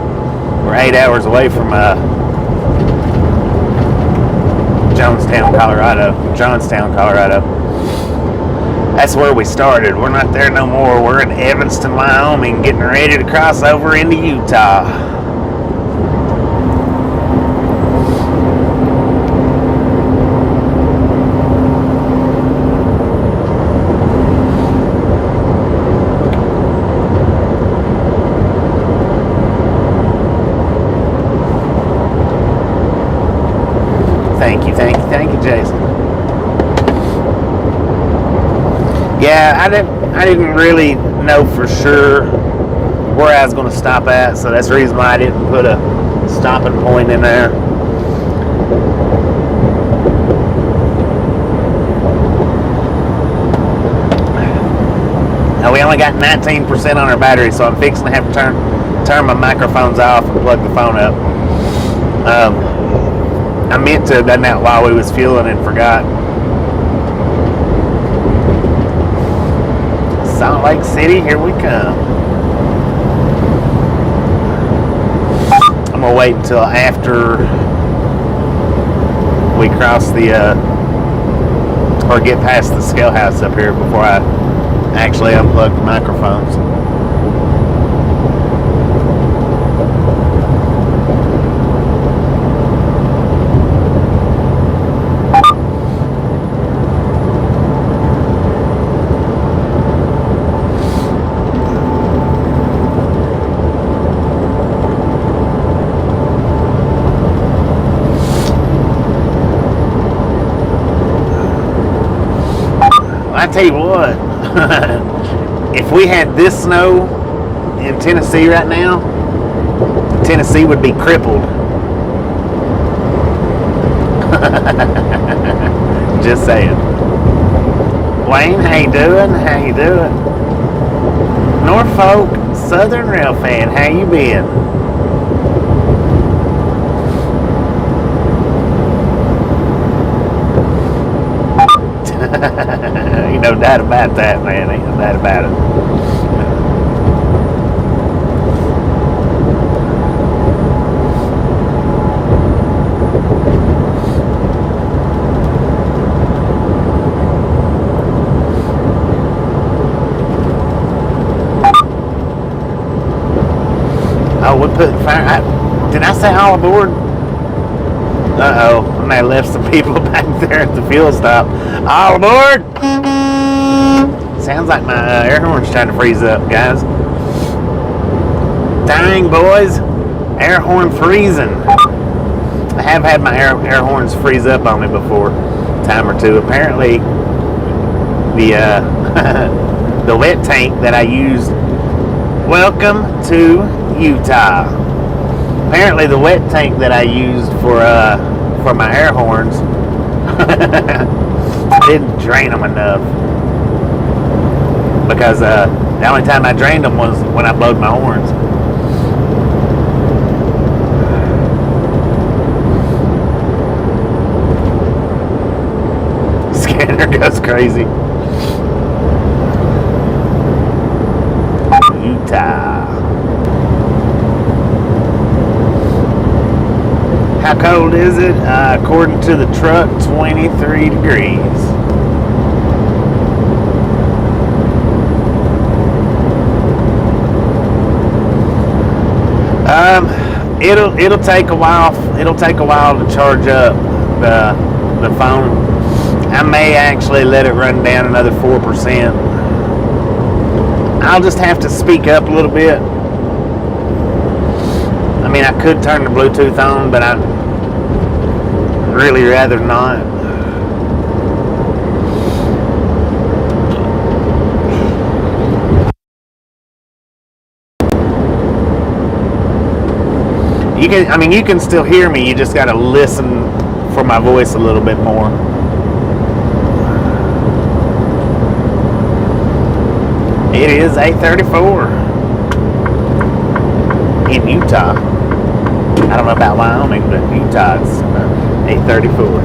A: 8 hours away from Johnstown, Colorado. That's where we started. We're not there no more. We're in Evanston, Wyoming, getting ready to cross over into Utah. Thank you, Jason. Yeah, I didn't really know for sure where I was going to stop at, so that's the reason why I didn't put a stopping point in there. Now we only got 19% on our battery, so I'm fixing to have to turn my microphones off and plug the phone up. I meant to have done that while we was fueling and forgot. Salt Lake City, here we come. I'm gonna wait until after we cross or get past the scale house up here before I actually unplug the microphones. I tell you what, if we had this snow in Tennessee right now, Tennessee would be crippled. Just saying. Wayne, how you doing? How you doing? Norfolk Southern Rail fan, how you been? Ain't no doubt about that, man. Ain't no doubt about it. Oh, we put fire. Did I say all aboard? Uh-oh, I may have left some people back there at the fuel stop. All aboard! Sounds like my air horn's trying to freeze up, guys. Dang, boys. Air horn freezing. I have had my air horns freeze up on me before, a time or two. Apparently, the the wet tank that I used. Welcome to Utah. Apparently, the wet tank that I used for my air horns didn't drain them enough, because the only time I drained them was when I blowed my horns. Scanner goes crazy. Utah. How cold is it? According to the truck, 23 degrees. It'll take a while. It'll take a while to charge up the phone. I may actually let it run down another 4%. I'll just have to speak up a little bit. I mean, I could turn the Bluetooth on, but I'd really rather not. You can still hear me. You just got to listen for my voice a little bit more. It is 8:34 in Utah. I don't know about Wyoming, but Utah it's 8:34.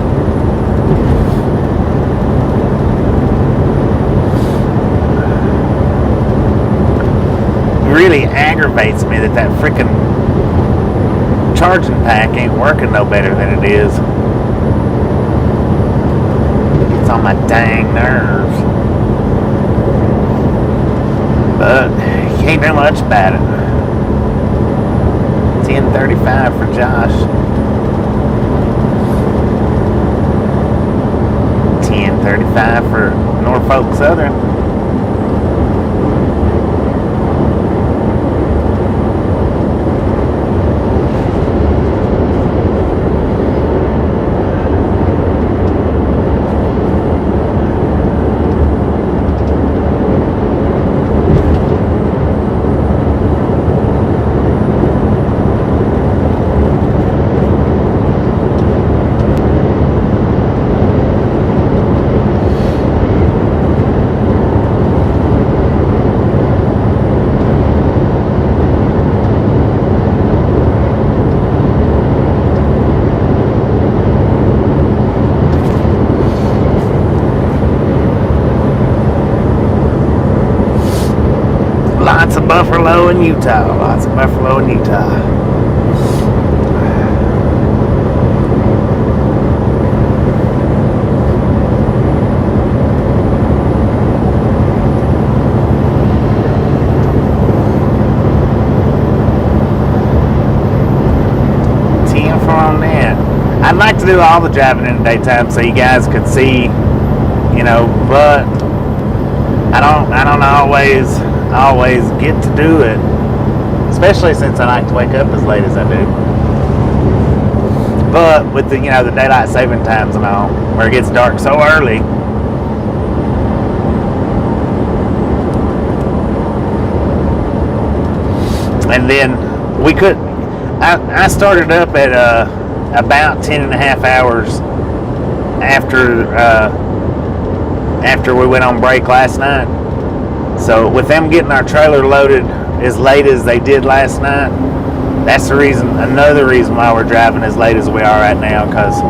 A: Really aggravates me that freaking charging pack ain't working no better than it is. It's on my dang nerves. But you can't do much about it. 10:35 for Josh. 10:35 for Norfolk Southern. Lots of buffalo in Utah. Lots of buffalo in Utah. On that. I'd like to do all the driving in the daytime so you guys could see, you know, but I don't always get to do it, especially since I like to wake up as late as I do. But with the, you know, the daylight saving times and all, where it gets dark so early, and then we could. I started up at about 10 and a half hours after we went on break last night. So with them getting our trailer loaded as late as they did last night, that's another reason why we're driving as late as we are right now. Because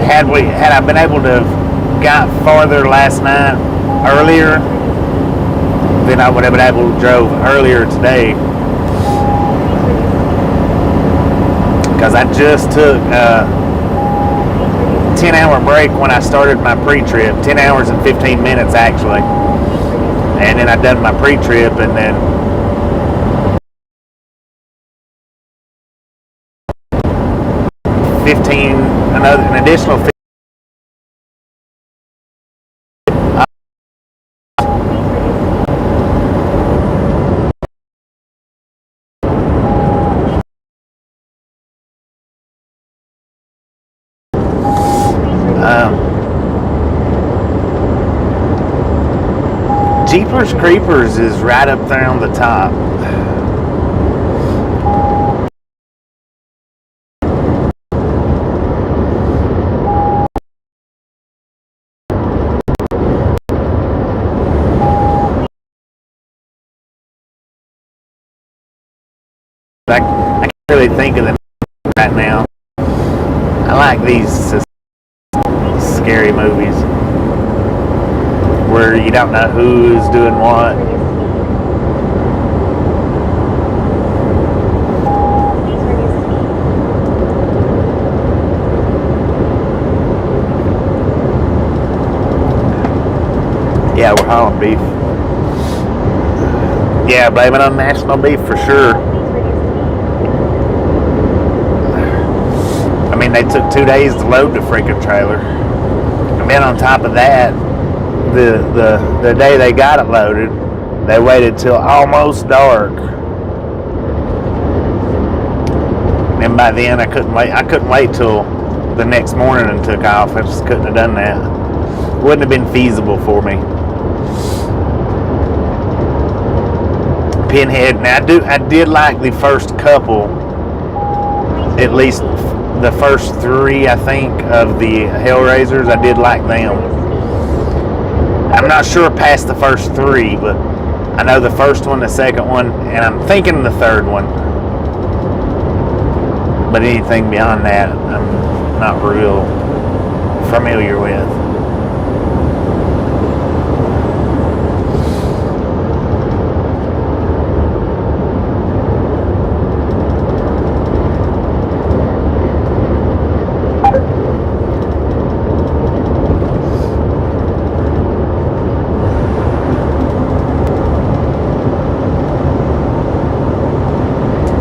A: had I been able to have got farther last night earlier, then I would have been able to drove earlier today. Because I just took a 10-hour break when I started my pre-trip, 10 hours and 15 minutes actually, and then I done my pre-trip, and then an additional 15. Jeepers Creepers is right up there on the top. I can't really think of them right now. I like these scary movies where you don't know who's doing what. Yeah, we're hauling beef. Yeah, blame it on national beef for sure. I mean, they took 2 days to load the freaking trailer. And then on top of that, the day they got it loaded, they waited till almost dark. And by then I couldn't wait till the next morning and took off. I just couldn't have done that. Wouldn't have been feasible for me. Pinhead. Now I did like the first couple, at least the first 3, I think, of the Hellraisers. I did like them. I'm not sure past the first 3, but I know the first one, the second one, and I'm thinking the third one. But anything beyond that, I'm not real familiar with.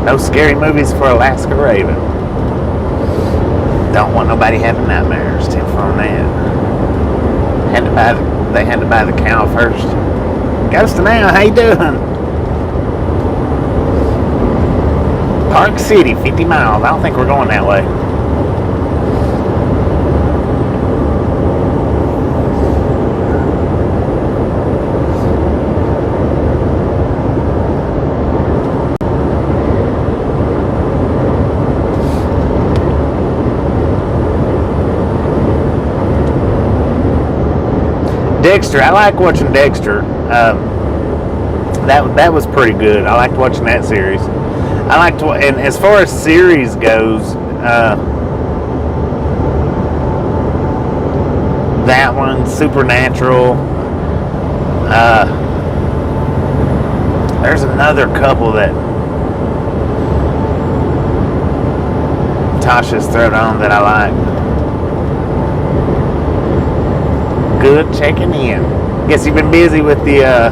A: No scary movies for Alaska Raven. Don't want nobody having nightmares. Tip on that. They had to buy the cow first. Ghost now, how you doing? Park City, 50 miles. I don't think we're going that way. Dexter, I like watching Dexter. That was pretty good. I liked watching that series. And as far as series goes, that one, Supernatural. There's another couple that Tasha's thrown on that I like. Good checking in. Guess you've been busy with the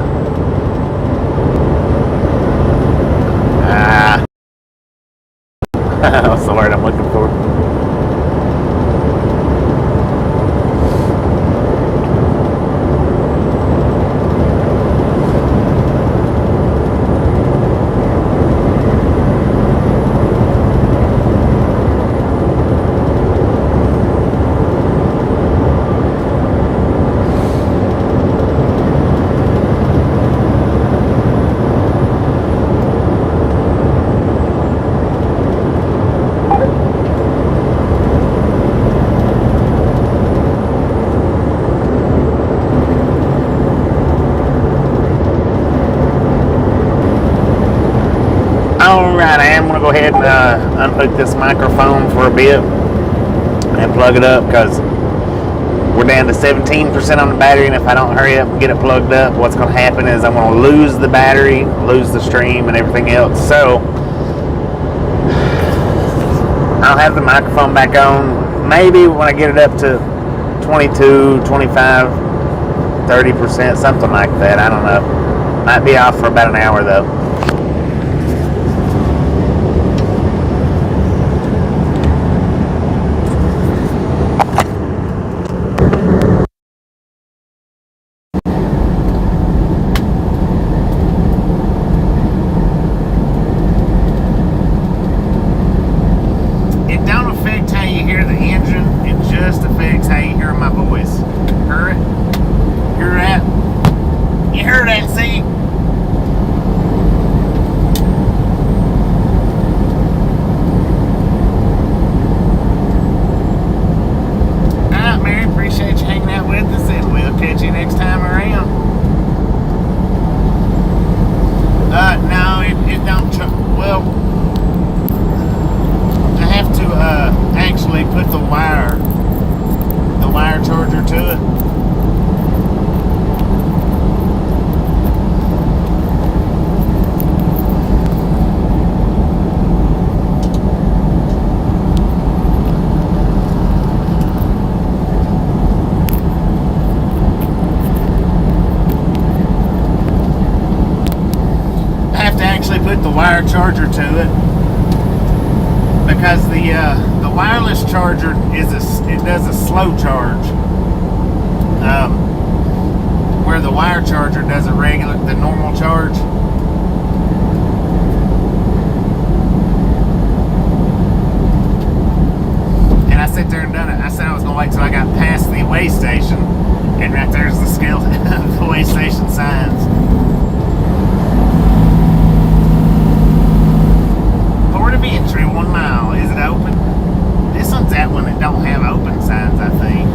A: what's the word I'm looking for? Alright, I am going to go ahead and unhook this microphone for a bit and plug it up because we're down to 17% on the battery, and if I don't hurry up and get it plugged up, what's going to happen is I'm going to lose the battery, lose the stream and everything else. So I'll have the microphone back on maybe when I get it up to 22, 25, 30%, something like that. I don't know. Might be off for about an hour though. Wire charger to it because the wireless charger it does a slow charge, where the wire charger does the normal charge. And I sat there and done it. I said I was gonna wait till I got past the way station, and right there's the scale the way station signs. Port of entry 1 mile. Is it open? This one's that one that don't have open signs, I think.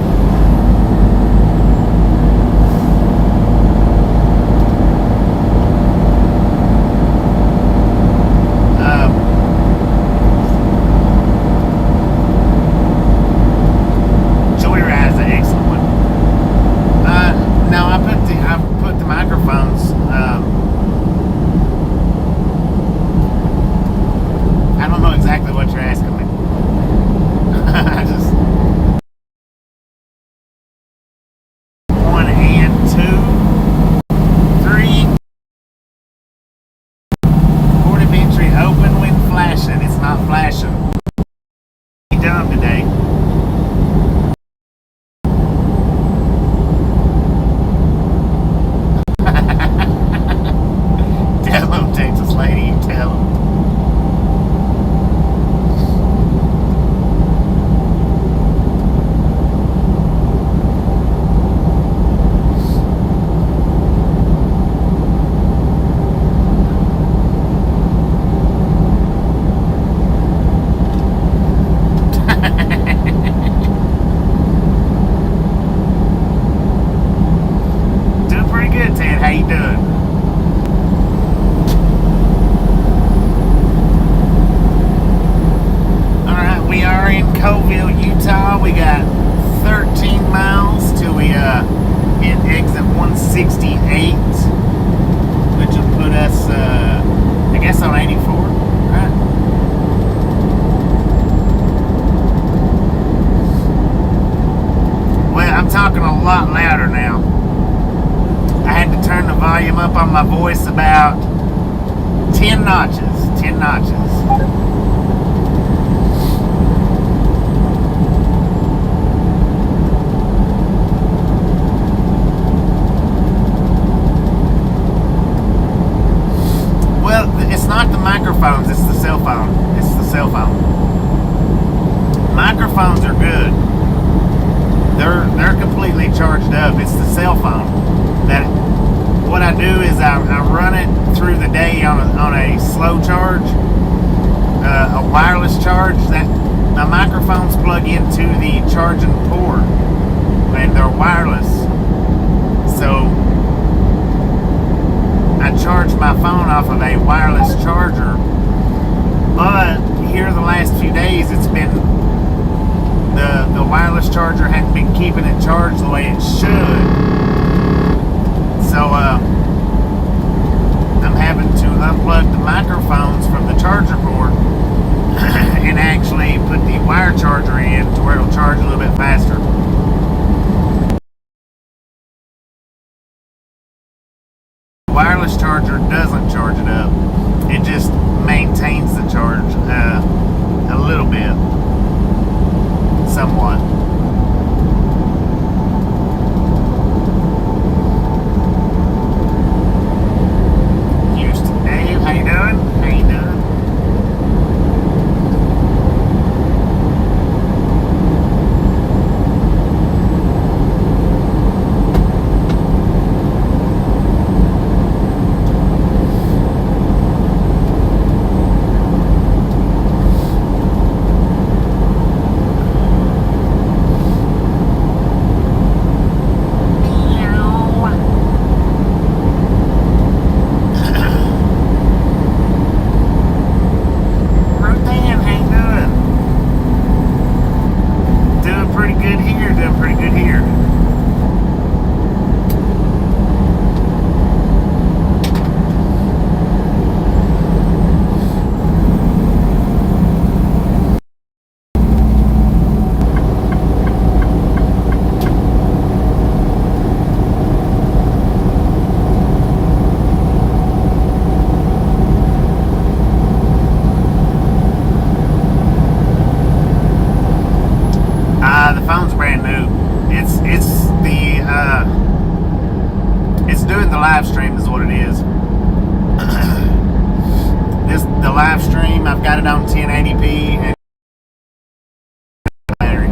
A: exit 168, which will put us, I guess, on 84, right? Well, I'm talking a lot louder now. I had to turn the volume up on my voice about 10 notches. 10 notches. Well, it's not the microphones, it's the cell phone. It's the cell phone. Microphones are good. They're completely charged up. It's the cell phone. That what I do is I run it through the day on a slow charge, a wireless charge. That my microphones plug into the charging port, and they're wireless. So I charge my phone off of a wireless charger. But here the last few days, it's been the wireless charger hadn't been keeping it charged the way it should. So I'm having to unplug the microphones from the charger port and actually put the wire charger in to where it'll charge a little bit faster. The wireless charger doesn't charge it up. It just maintains the charge a little bit, somewhat. How you doing? How you doing? Doing the live stream is what it is. The live stream, I've got it on 1080p and battery.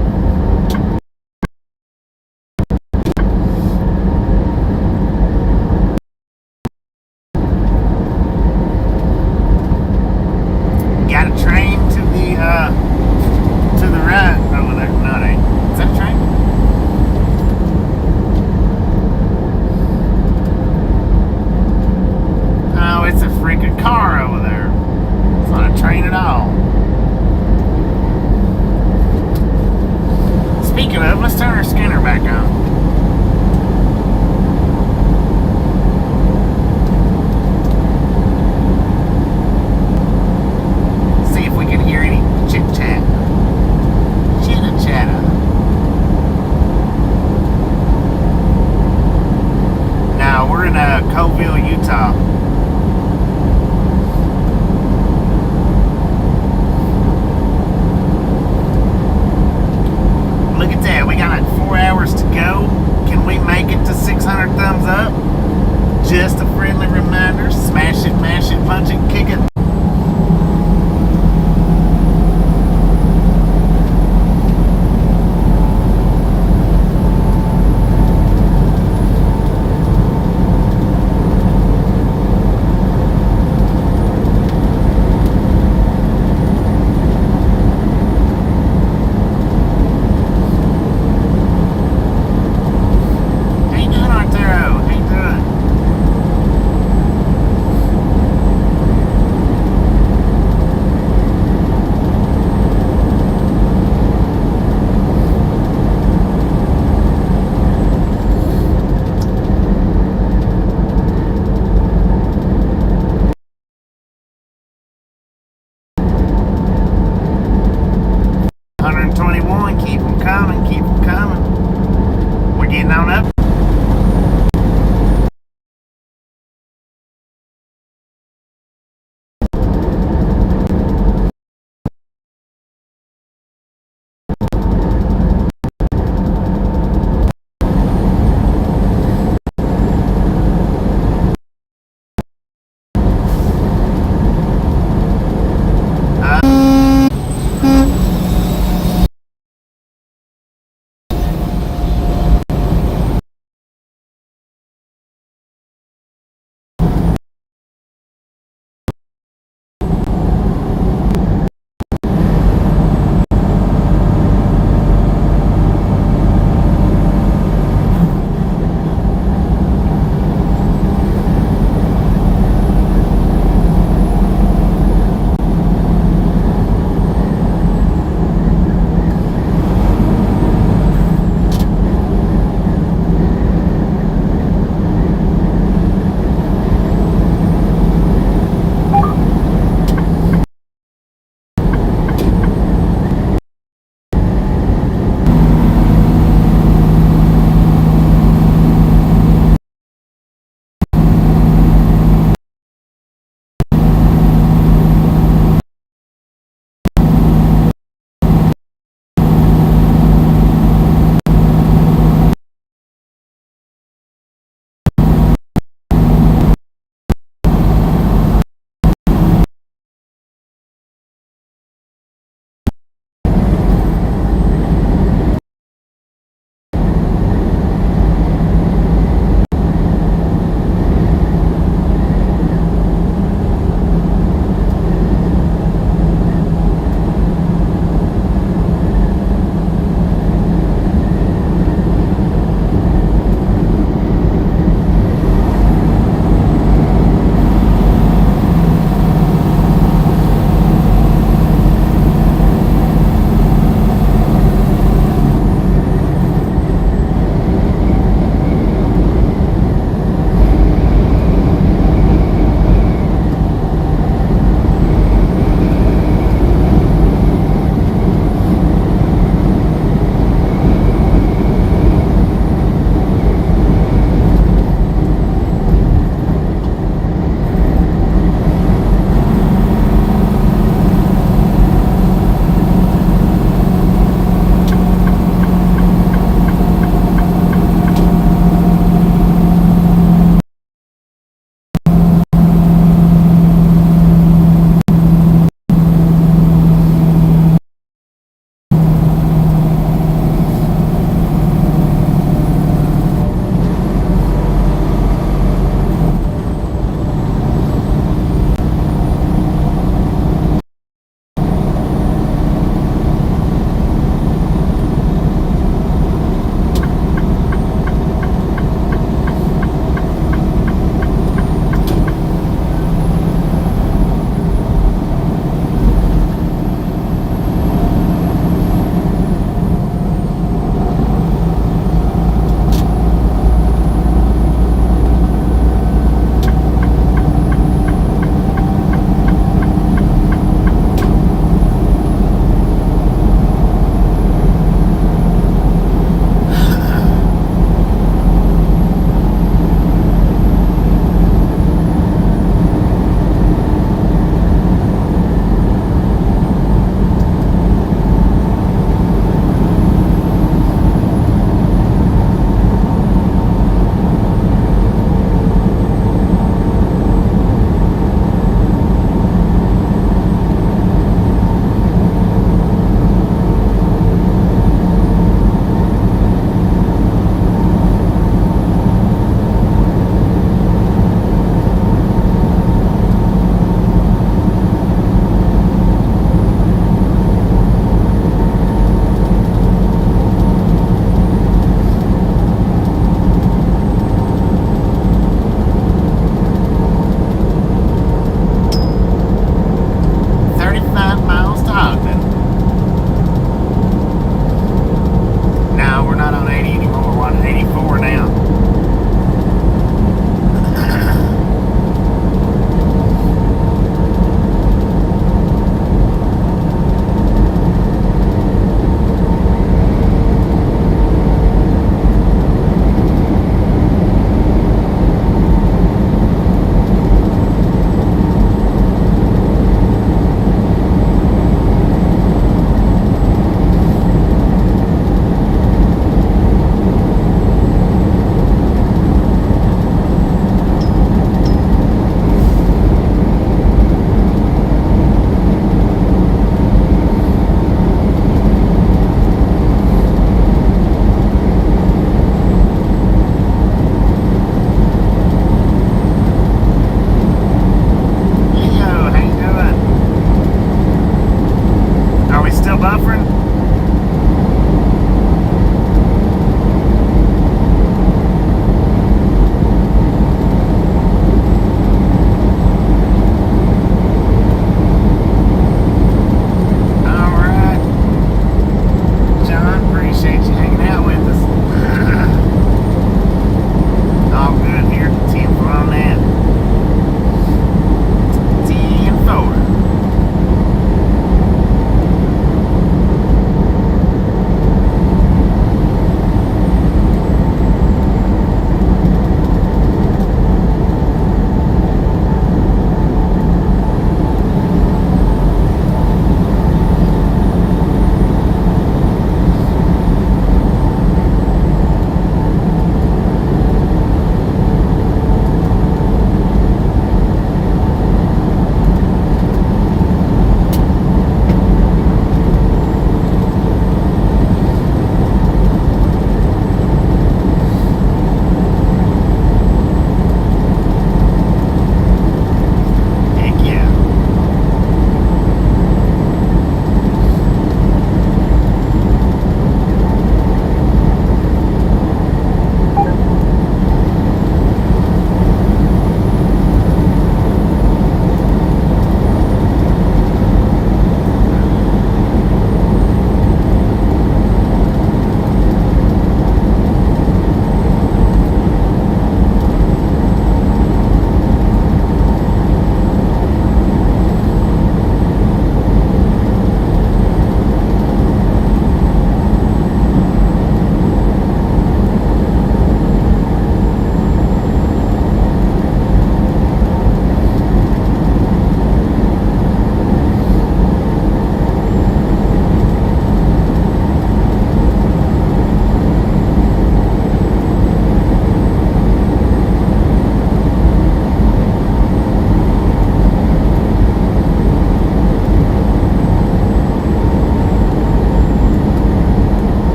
A: Got a train to the right over there. No, it ain't. Is that a train? Oh, it's a freaking car over there. It's not a train at all. Speaking of, let's turn our scanner back on. See if we can hear any chit-chat. Chitta-chatta. Now, we're in Coville, Utah. Look at that, we got like 4 hours to go.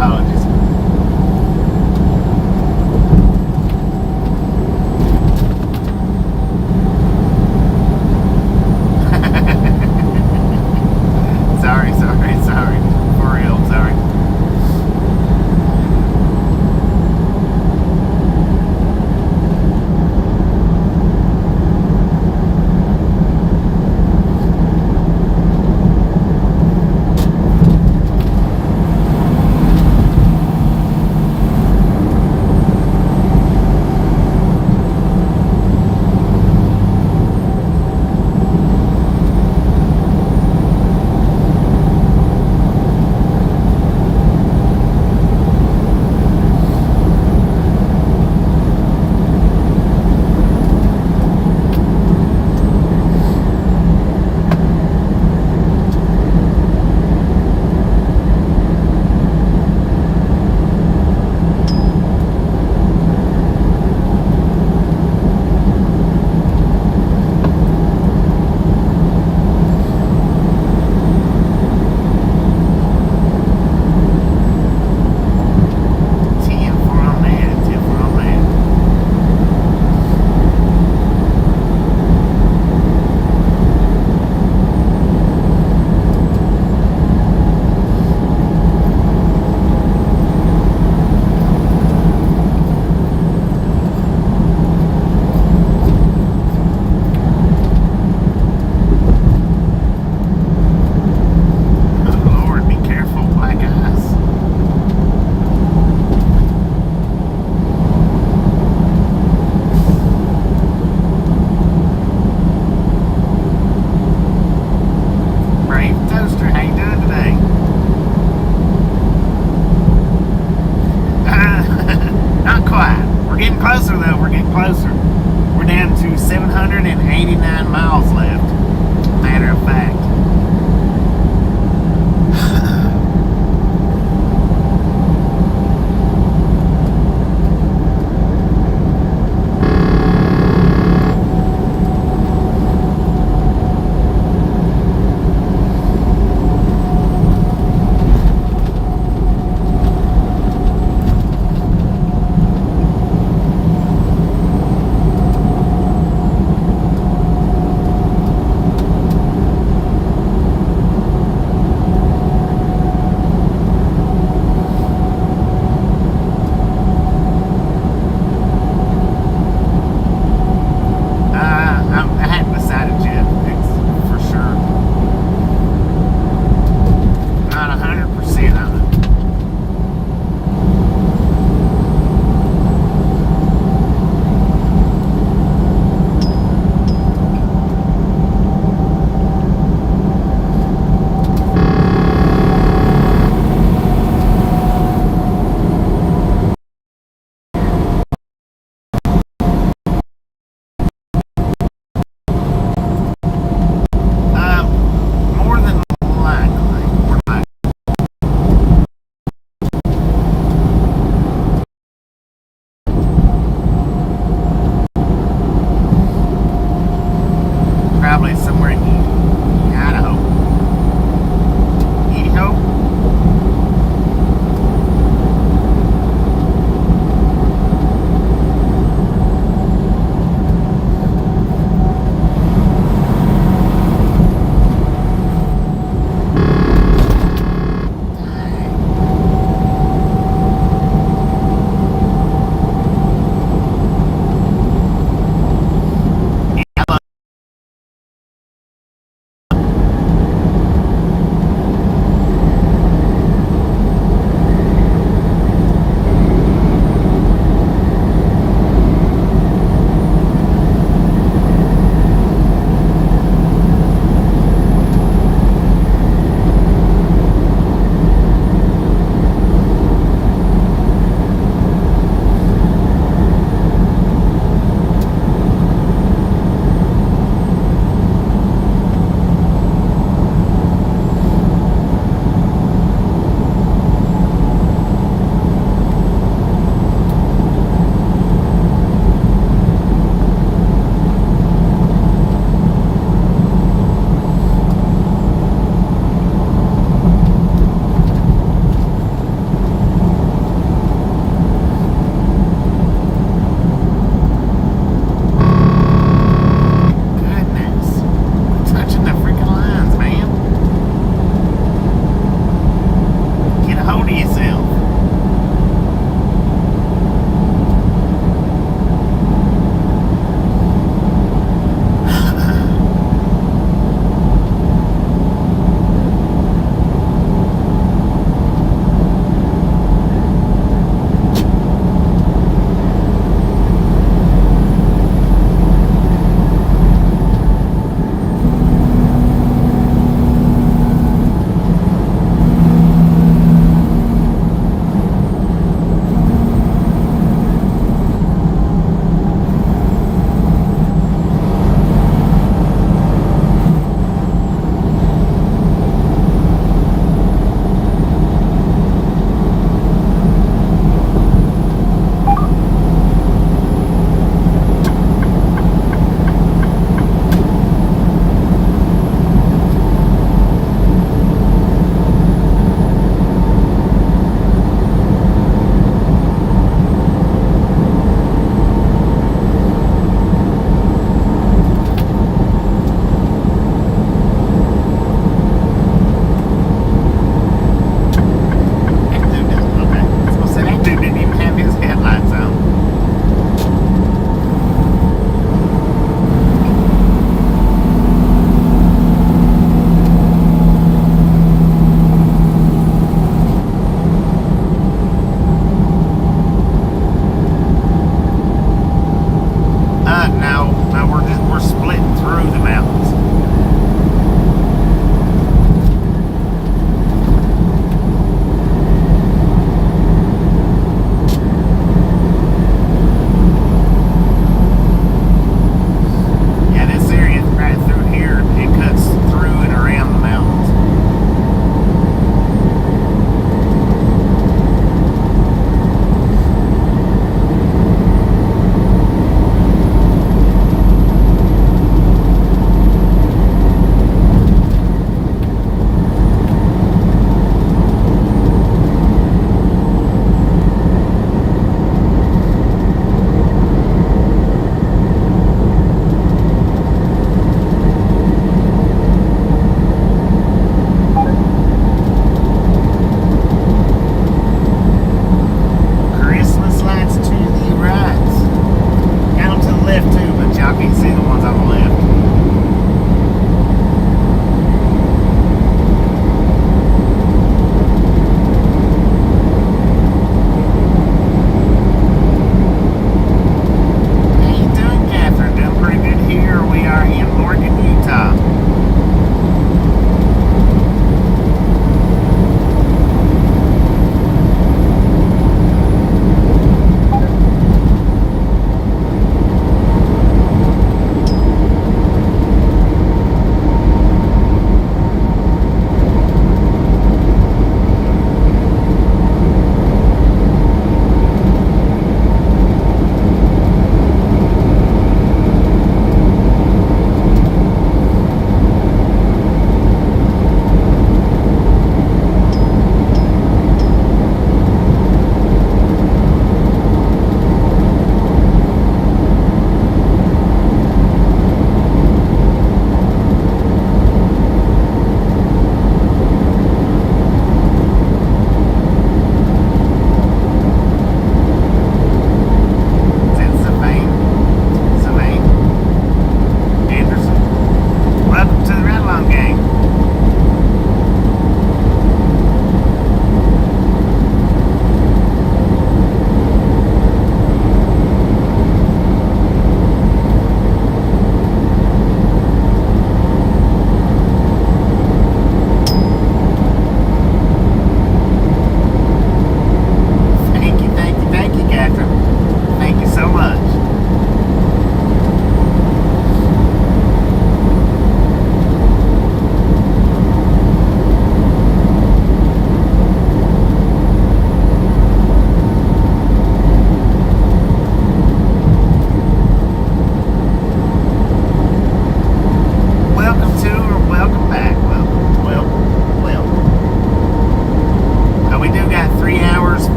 A: apologies. Sorry. For real, sorry. Closer. We're down to 789 miles left. Matter of fact.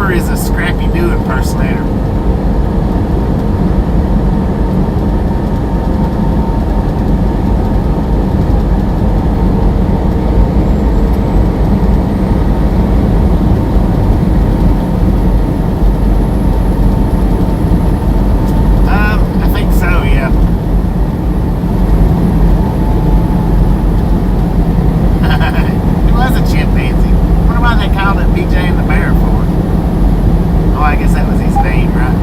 A: Reefer is a Scrappy-Doo impersonator. I think so, yeah. He was a chimpanzee. What about they called it BJ and the Bear for? Oh, I guess that was his name, right?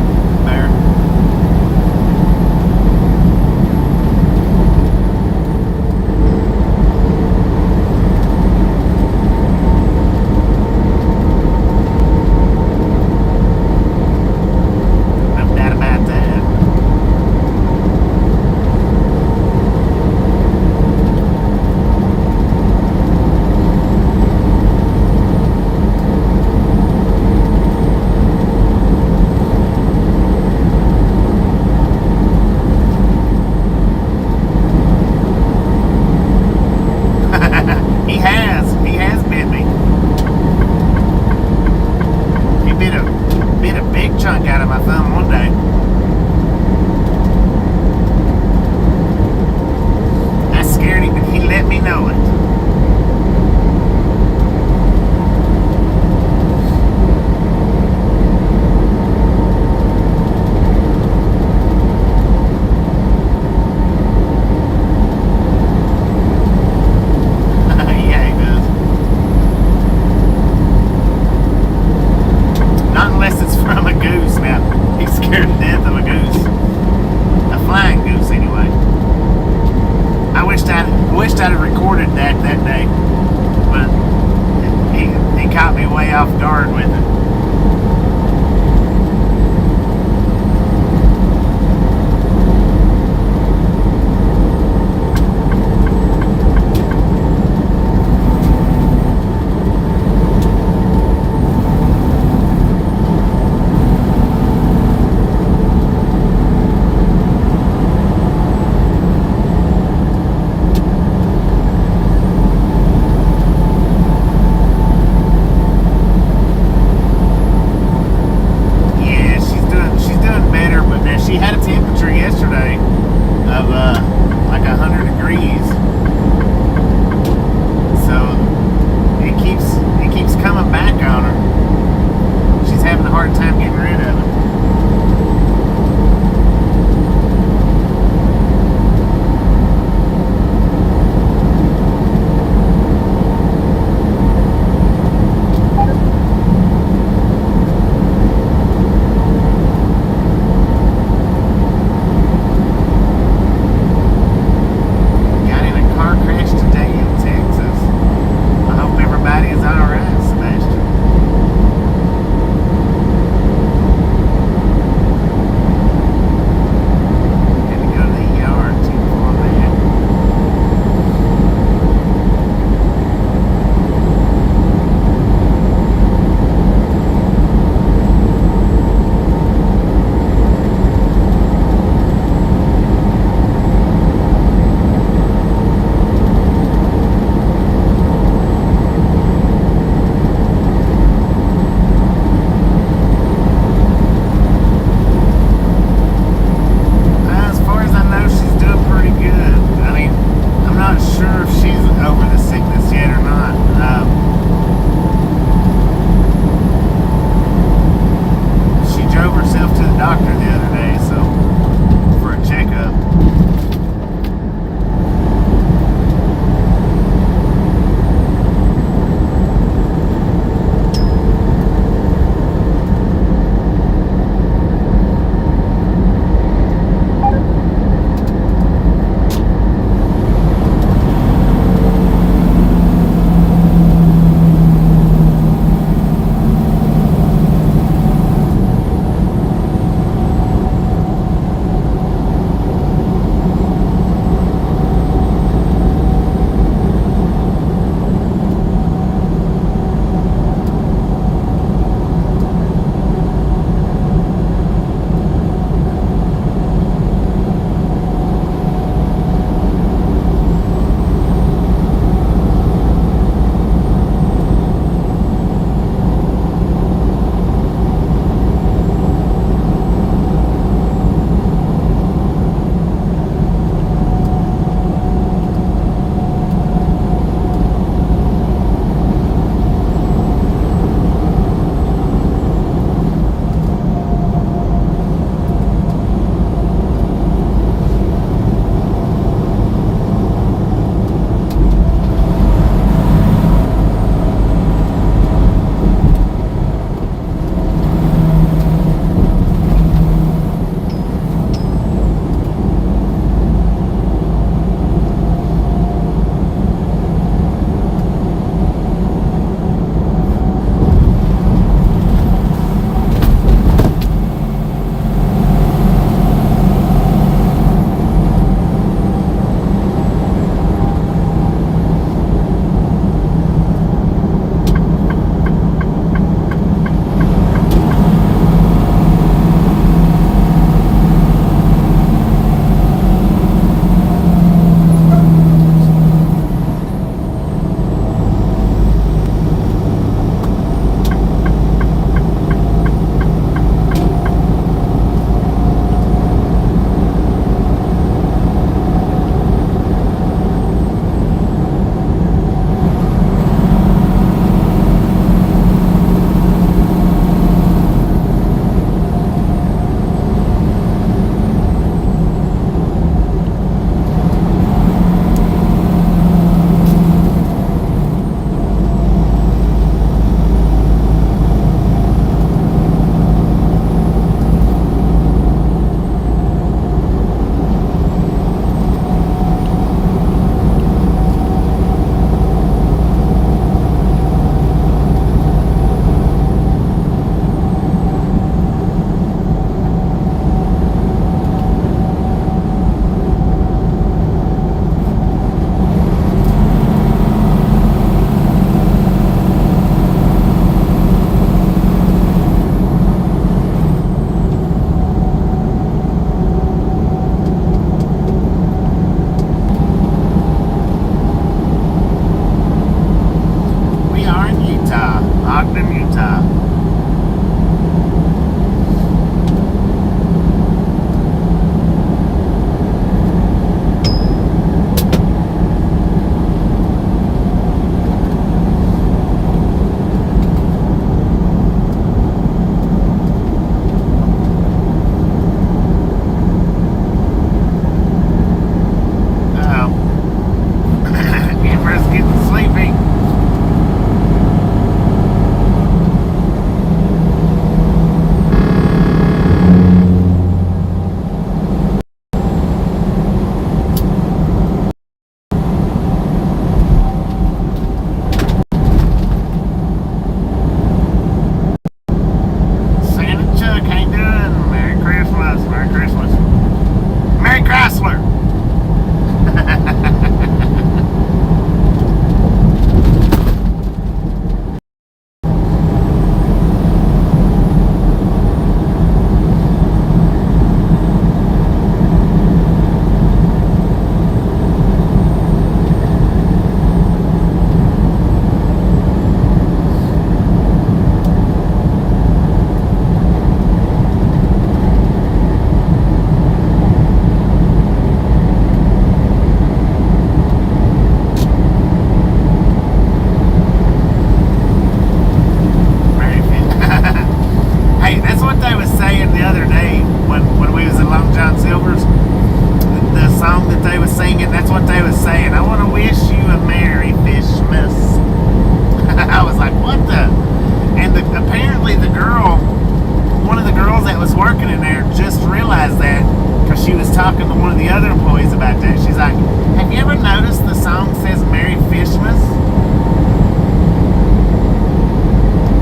A: talking to one of the other employees about that. She's like, have you ever noticed the song says Merry Fishmas?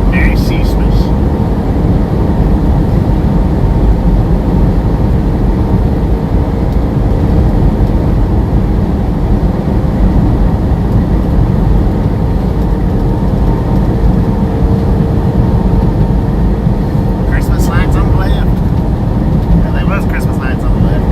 A: Merry Sheeshmas. Christmas lights on the left. Yeah, there was Christmas lights on the left.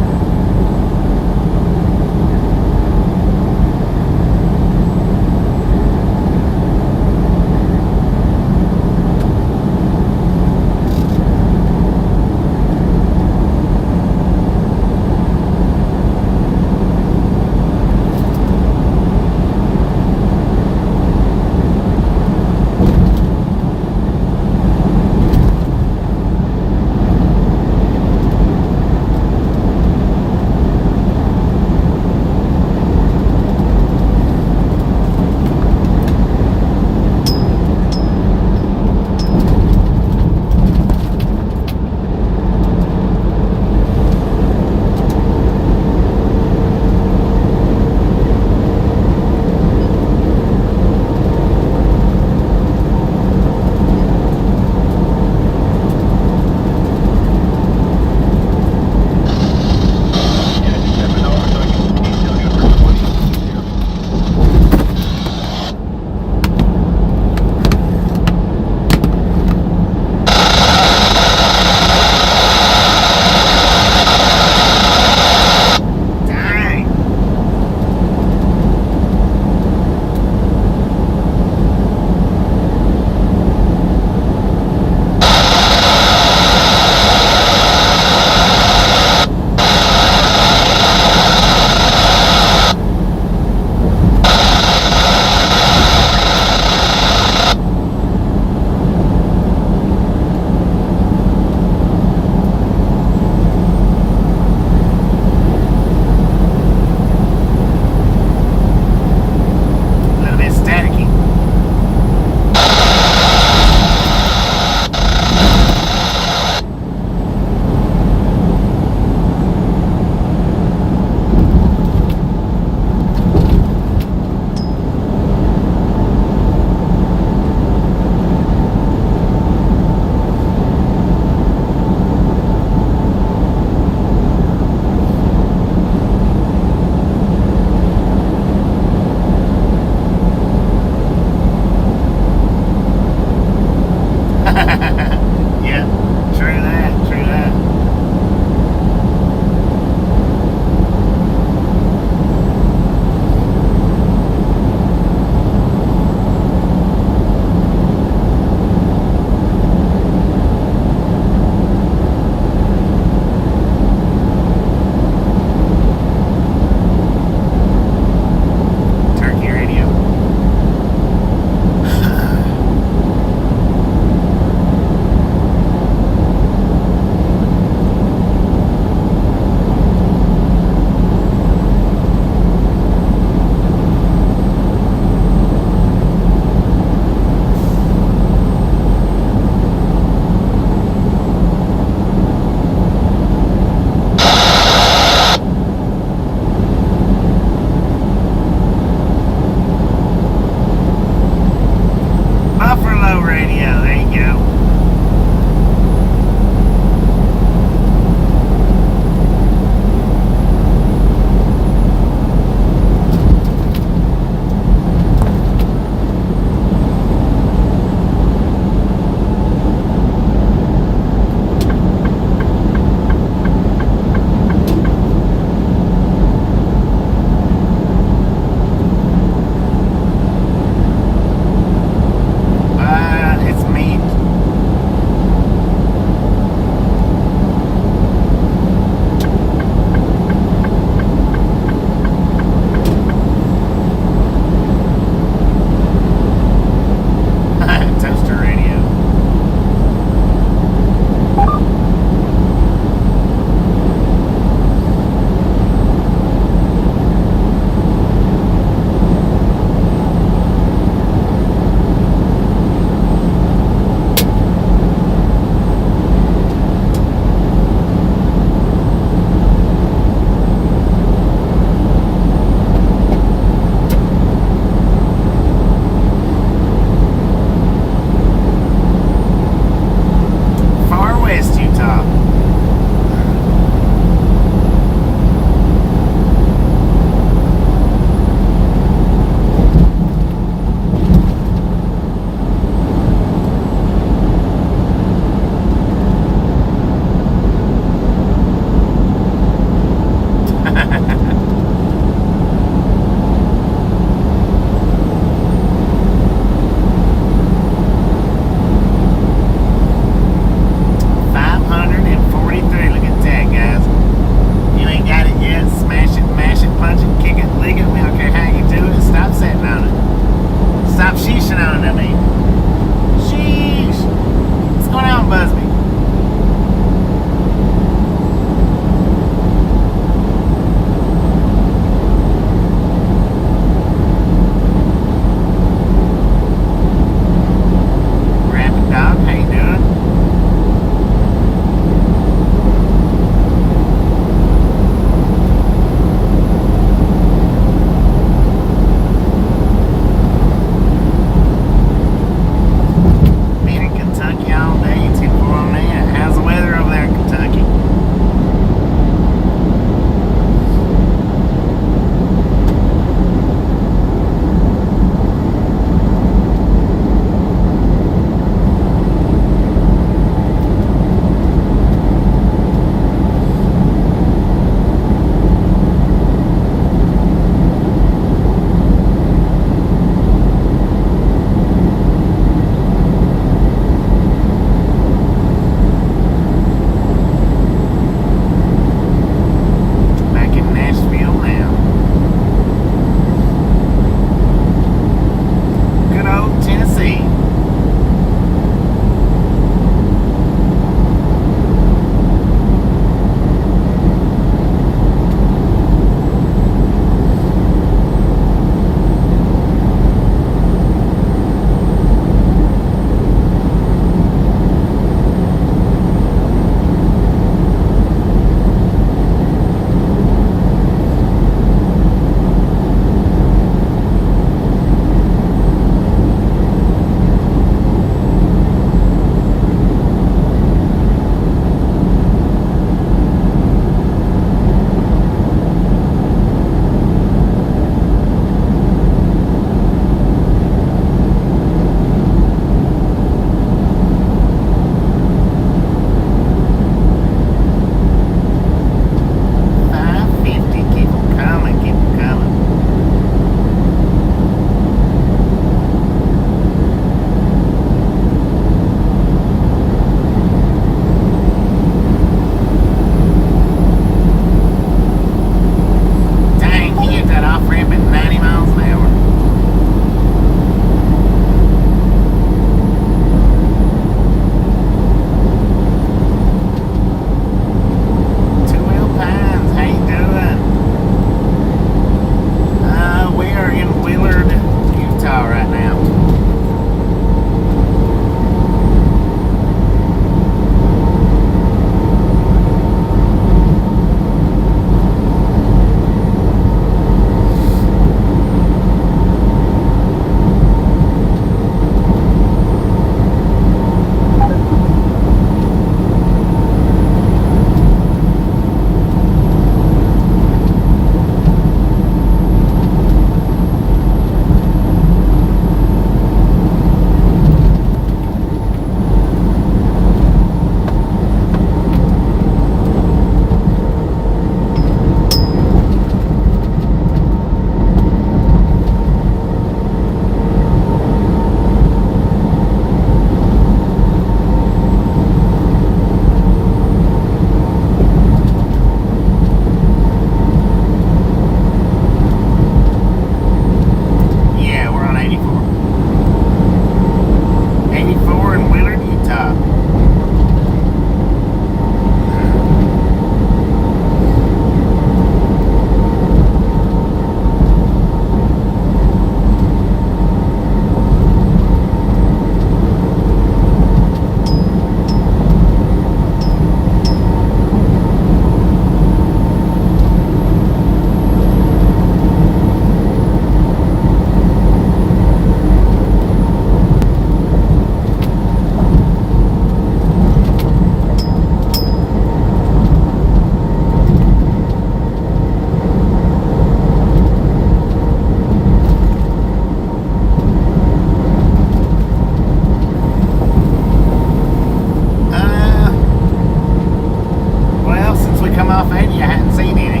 A: come off 80, I hadn't seen any.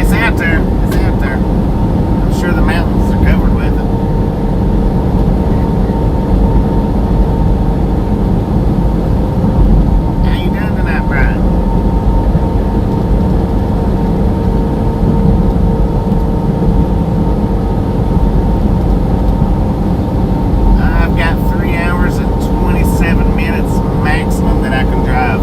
A: It's out there. It's out there. I'm sure the mountains are covered with it. How you doing tonight, Brian? I've got 3 hours and 27 minutes maximum that I can drive.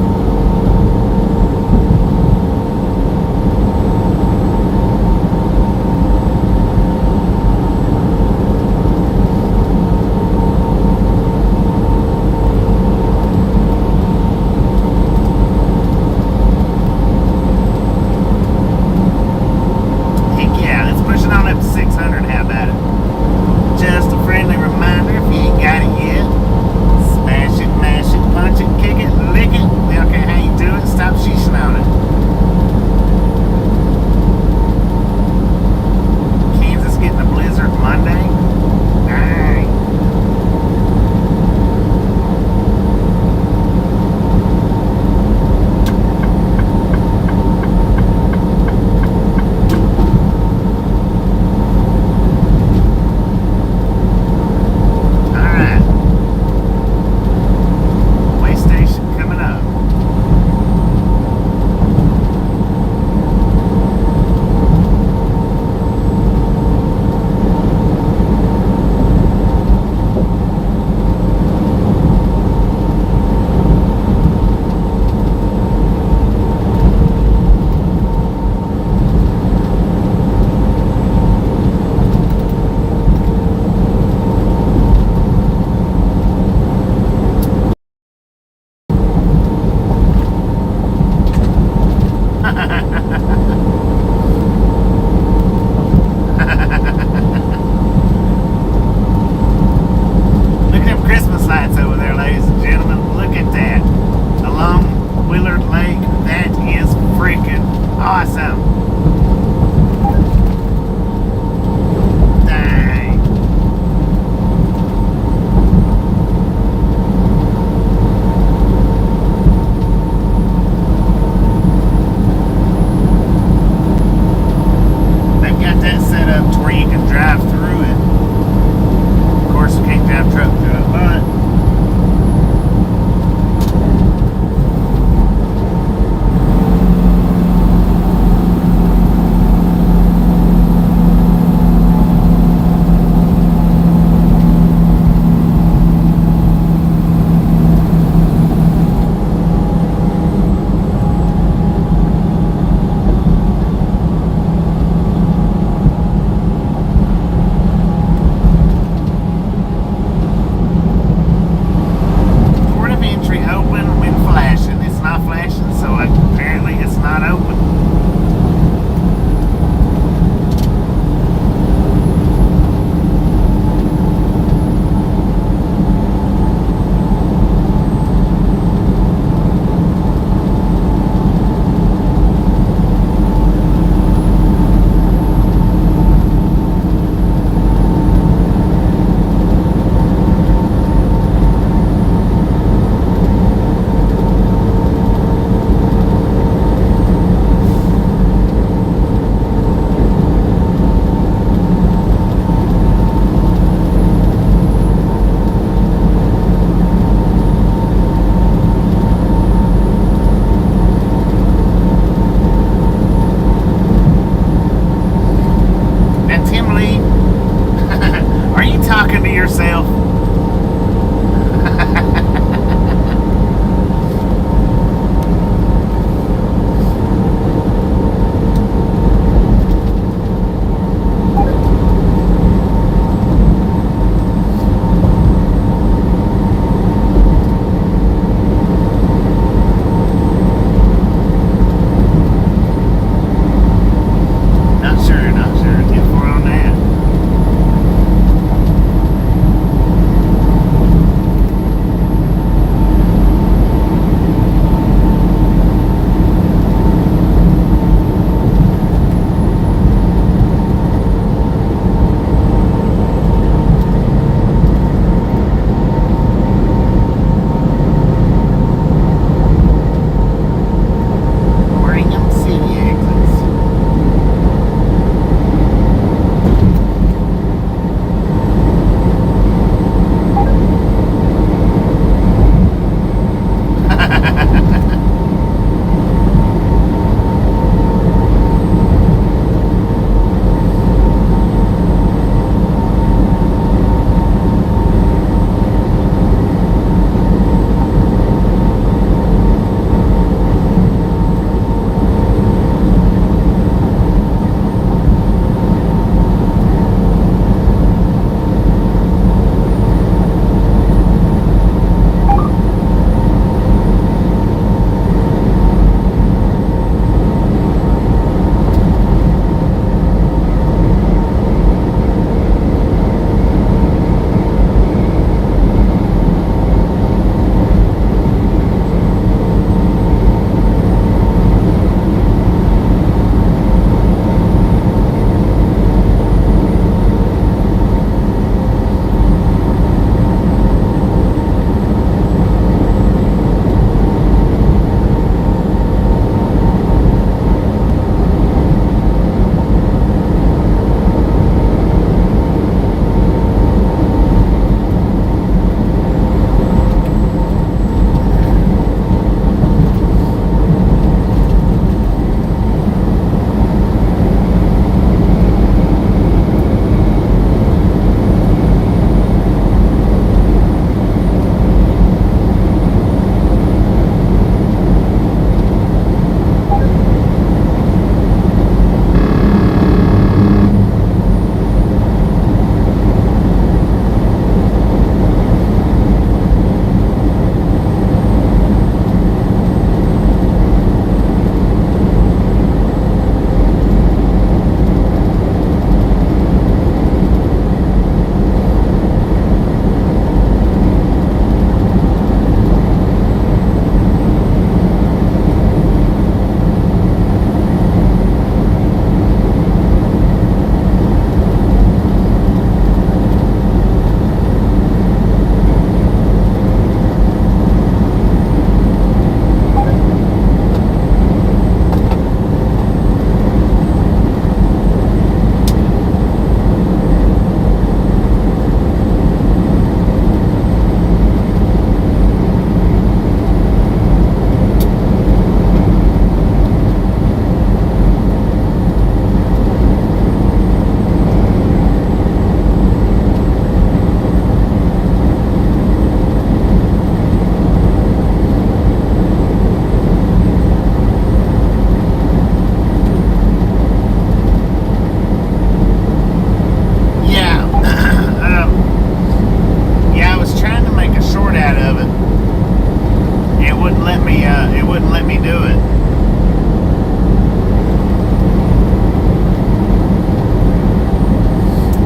A: wouldn't let me. It wouldn't let me do it.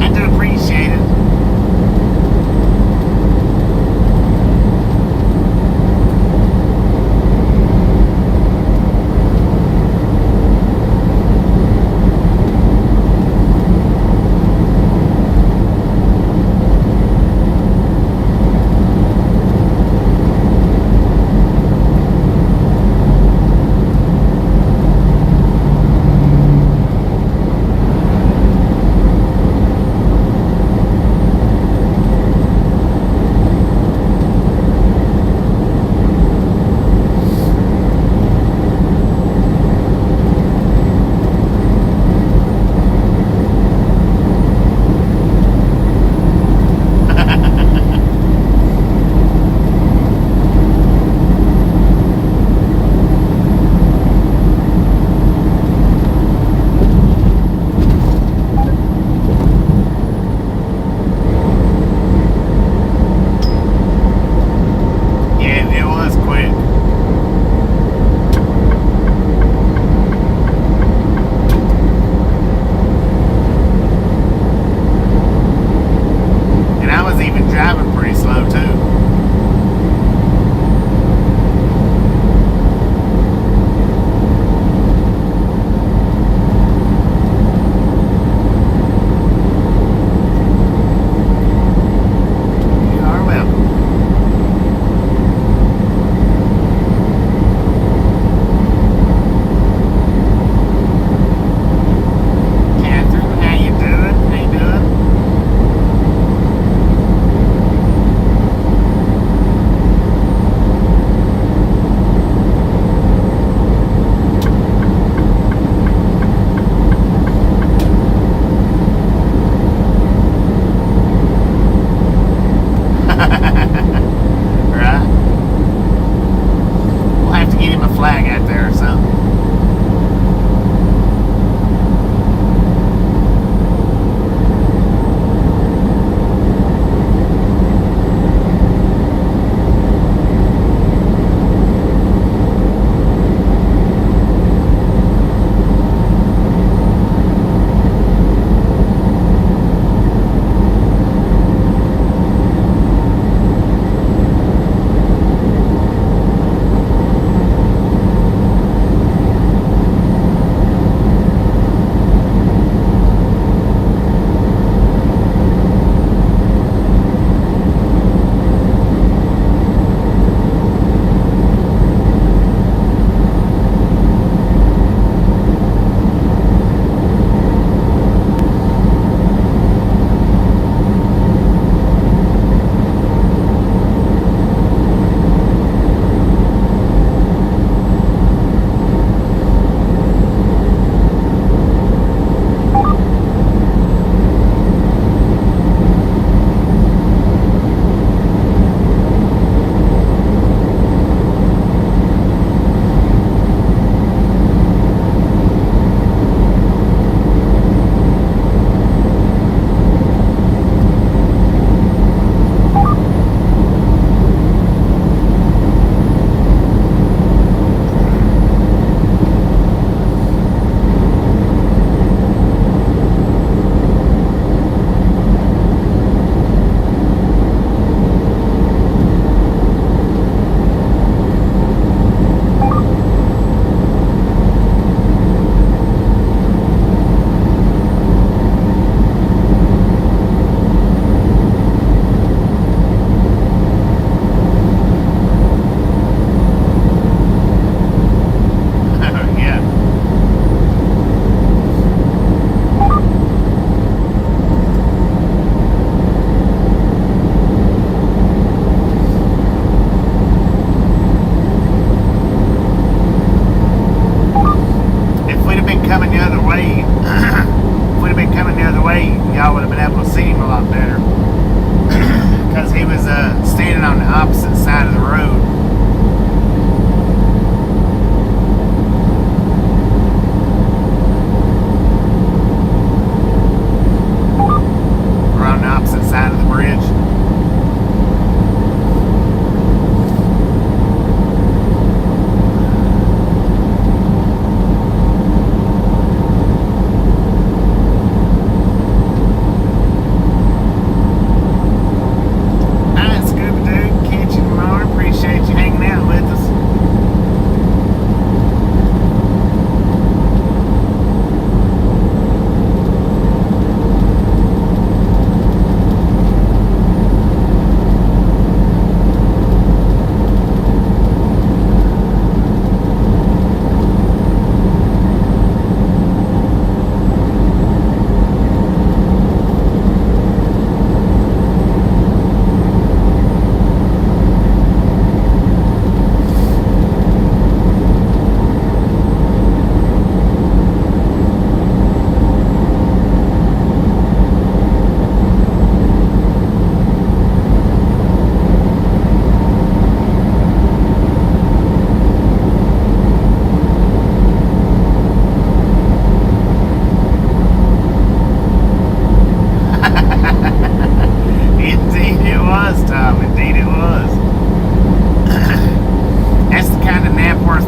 A: I do appreciate it.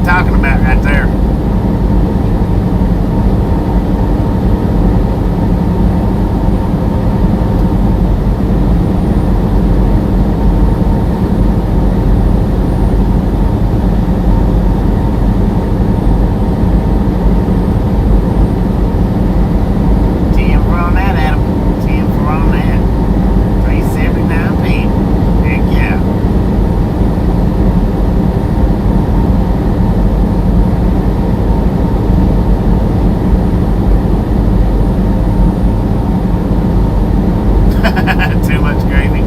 A: talking about right there. Too much gravy.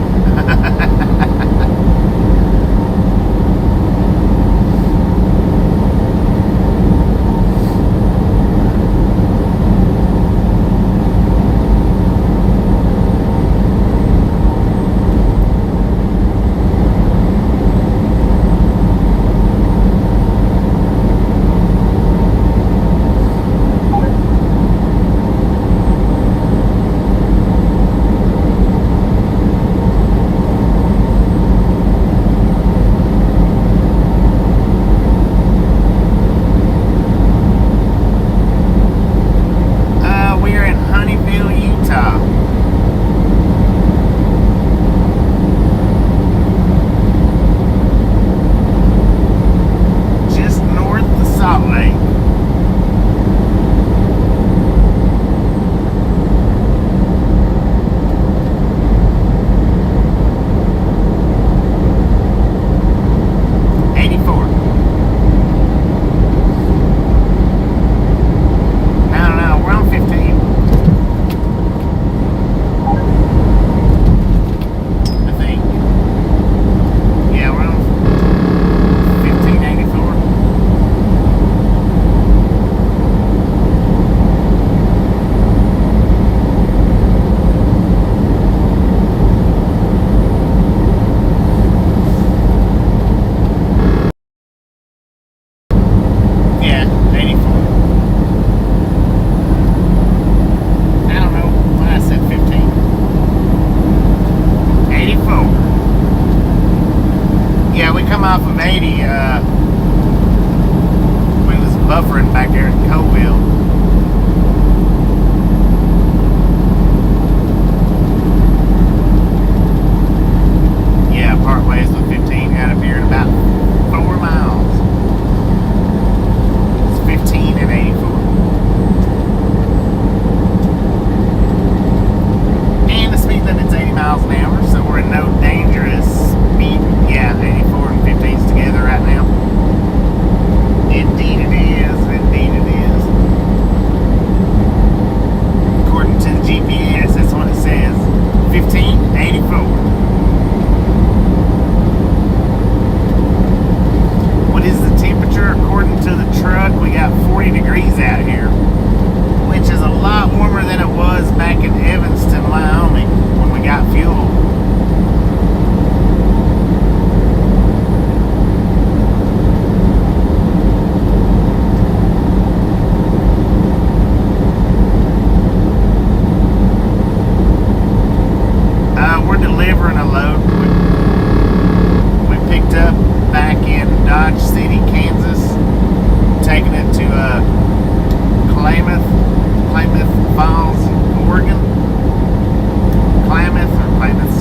A: We're in Honeyville, Utah. Just north of Salt Lake. Off of 80, we was buffering back there in Coville. Yeah, part ways with 15 out of here in about 4 miles. It's 15 and 84. And the speed limit's 80 miles an hour, so we're in no dangerous speed. Yeah, 84 and 15's together right now. Indeed it is. Indeed it is. According to the GPS, that's what it says. 1584. What is the temperature according to the truck? We got 40 degrees out here, which is a lot warmer than it was back in Evanston, Wyoming, when we got fuel. We're delivering a load we picked up back in Dodge City, Kansas, taking it to Klamath Falls, Oregon. Klamath or Klamath,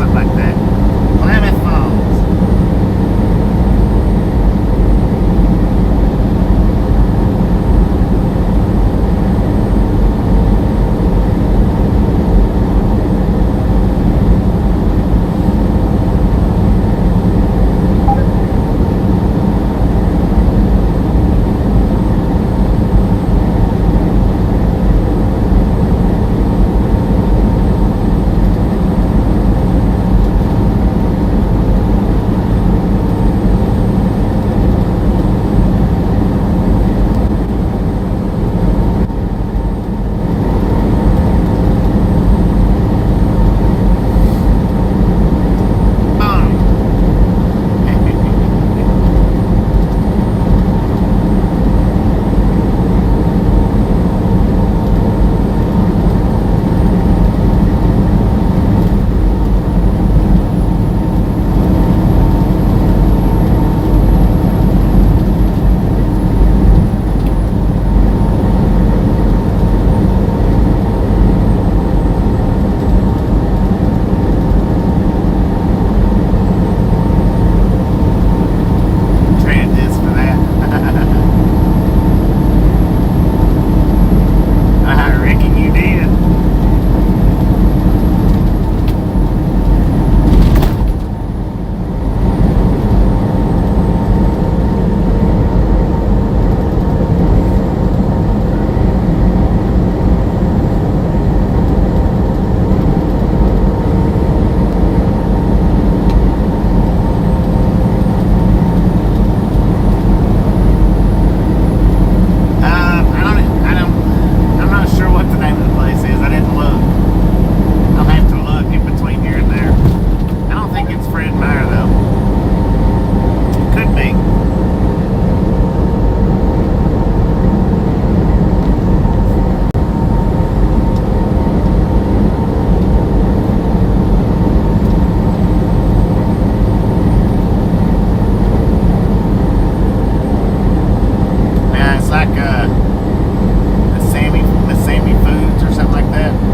A: It's like Sammy Foods or something like that.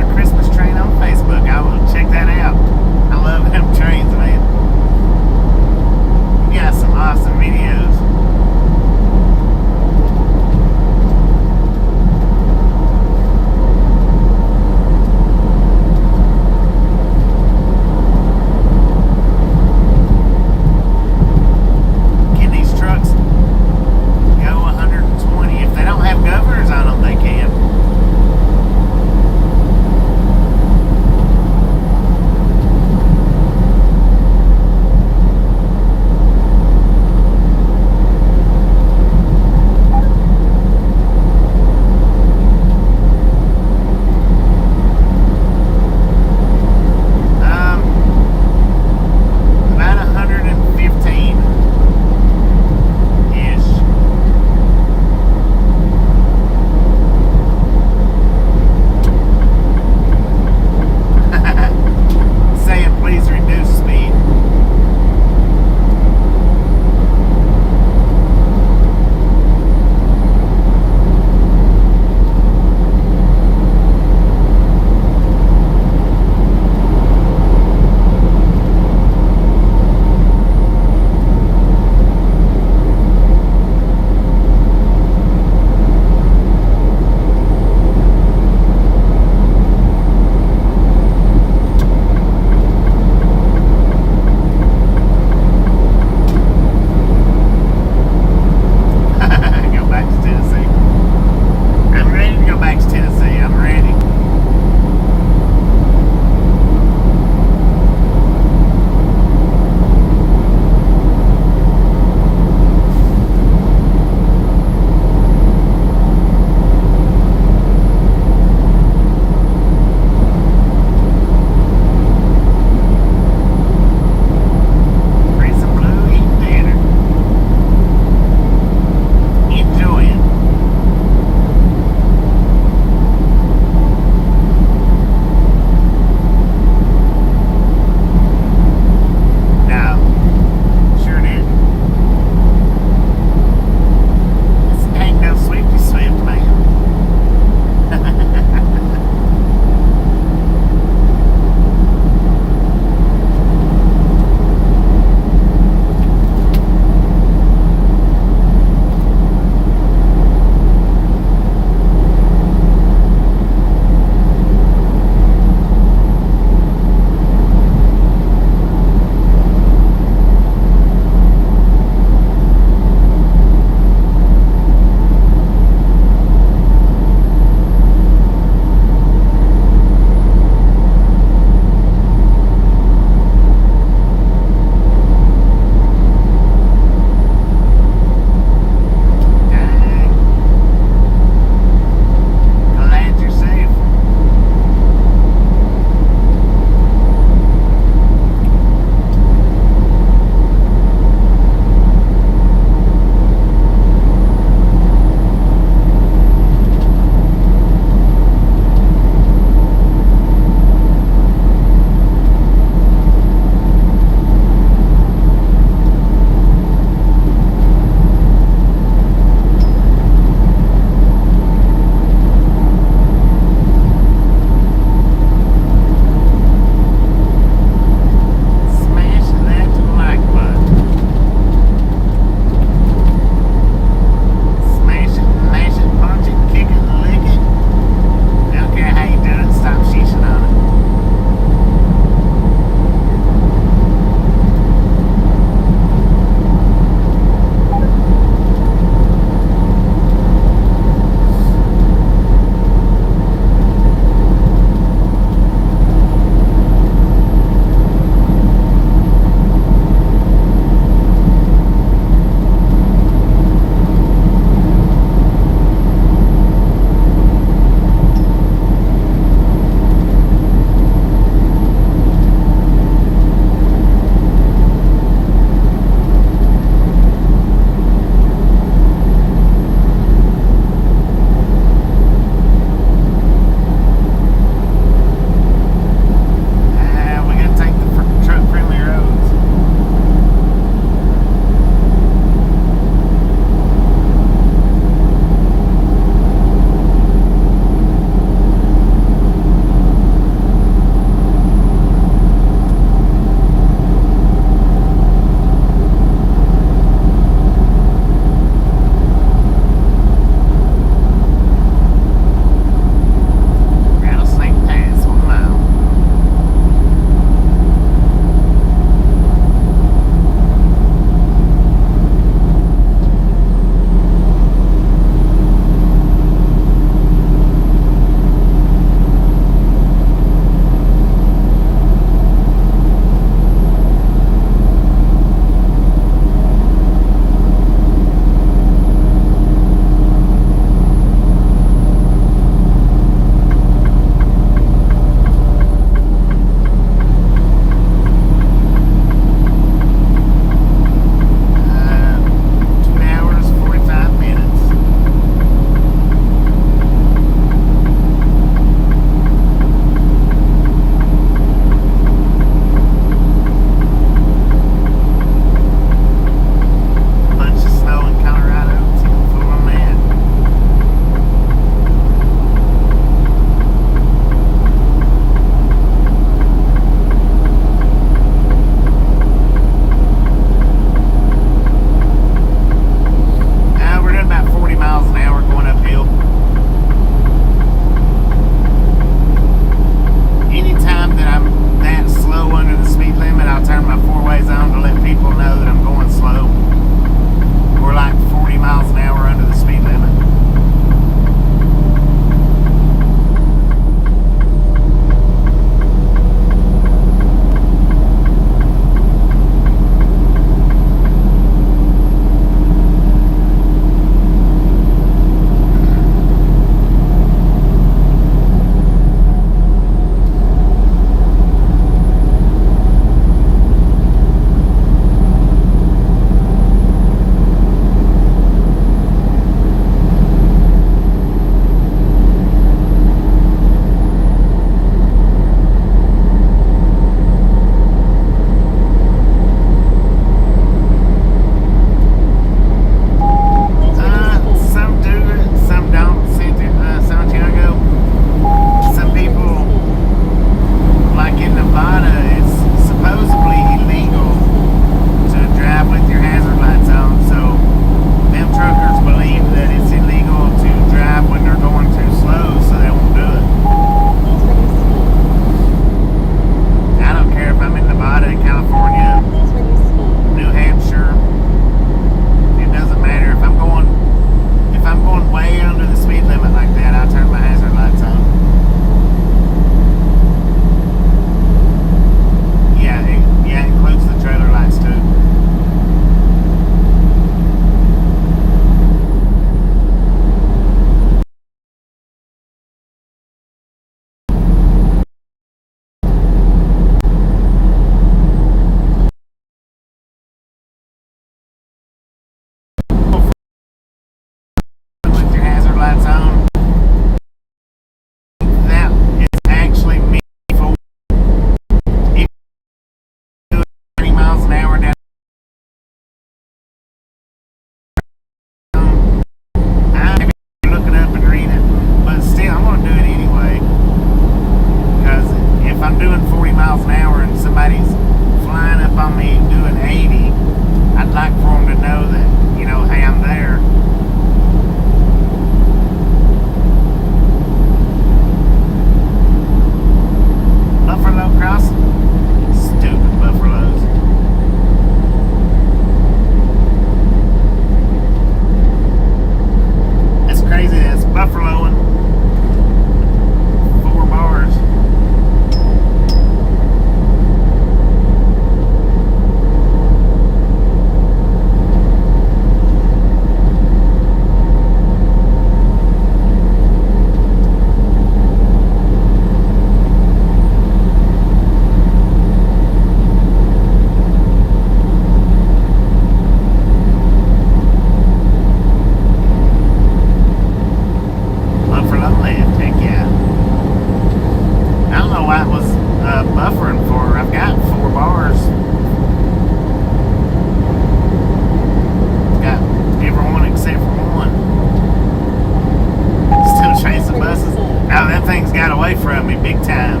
A: away from me big time.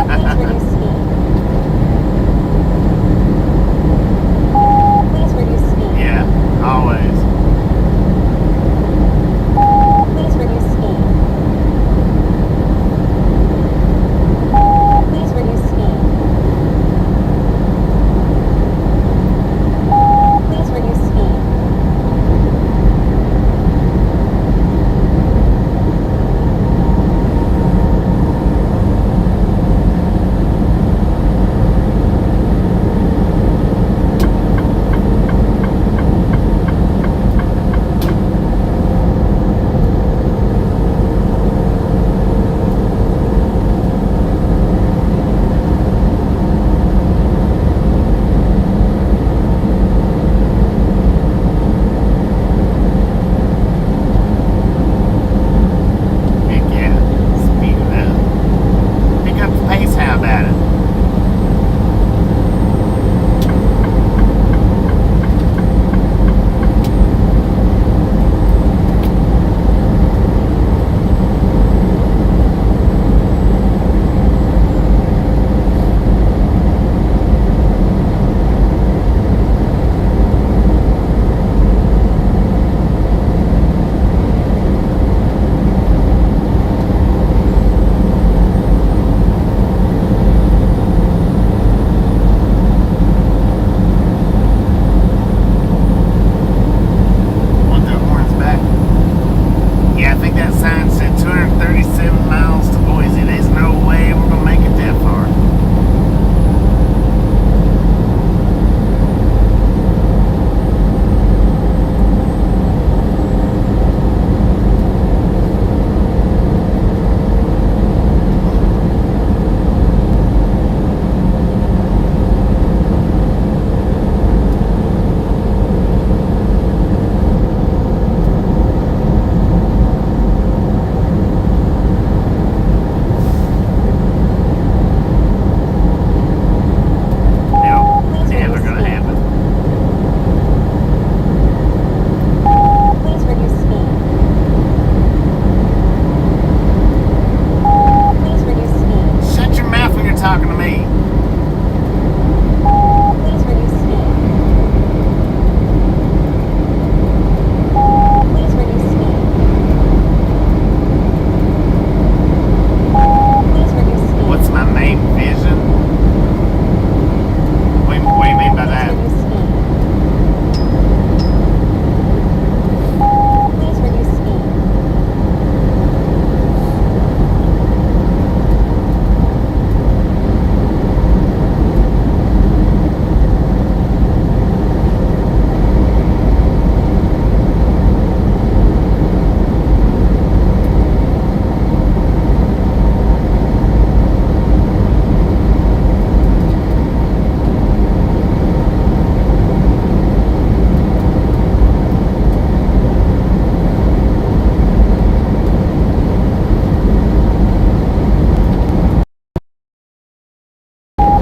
C: Please reduce speed. Please reduce speed.
A: Yeah, always.
C: Please reduce speed. Please reduce speed. Please reduce speed.
A: Heck yeah, speed it up. Pick up the pace, how about it? Want the horns back? Yeah, I think that sign said 237 miles to Boise. There's no way we're gonna make it that far. Nope, never gonna happen.
C: Please reduce speed. Please reduce speed.
A: Shut your mouth when you're talking to me.
C: Please reduce speed. Please reduce speed. Please reduce speed.
A: What's my main vision? What do you mean by that?
C: Please reduce speed. Please reduce speed.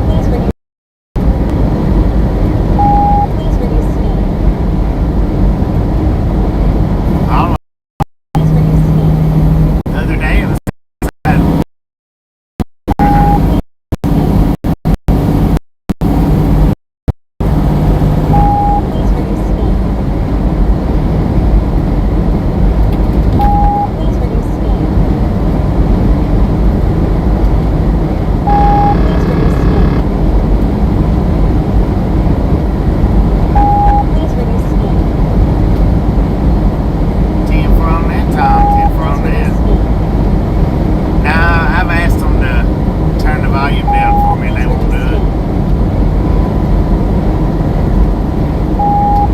C: Please reduce. Please reduce speed.
A: All
C: Please reduce speed.
A: the other day it was
C: Please reduce speed. Please reduce speed. Please reduce speed. Please reduce speed.
A: 10 for on that, Tom. 10 for on
C: Please
A: that.
C: reduce speed.
A: Nah, I've asked them to turn the volume down for me and they won't do it.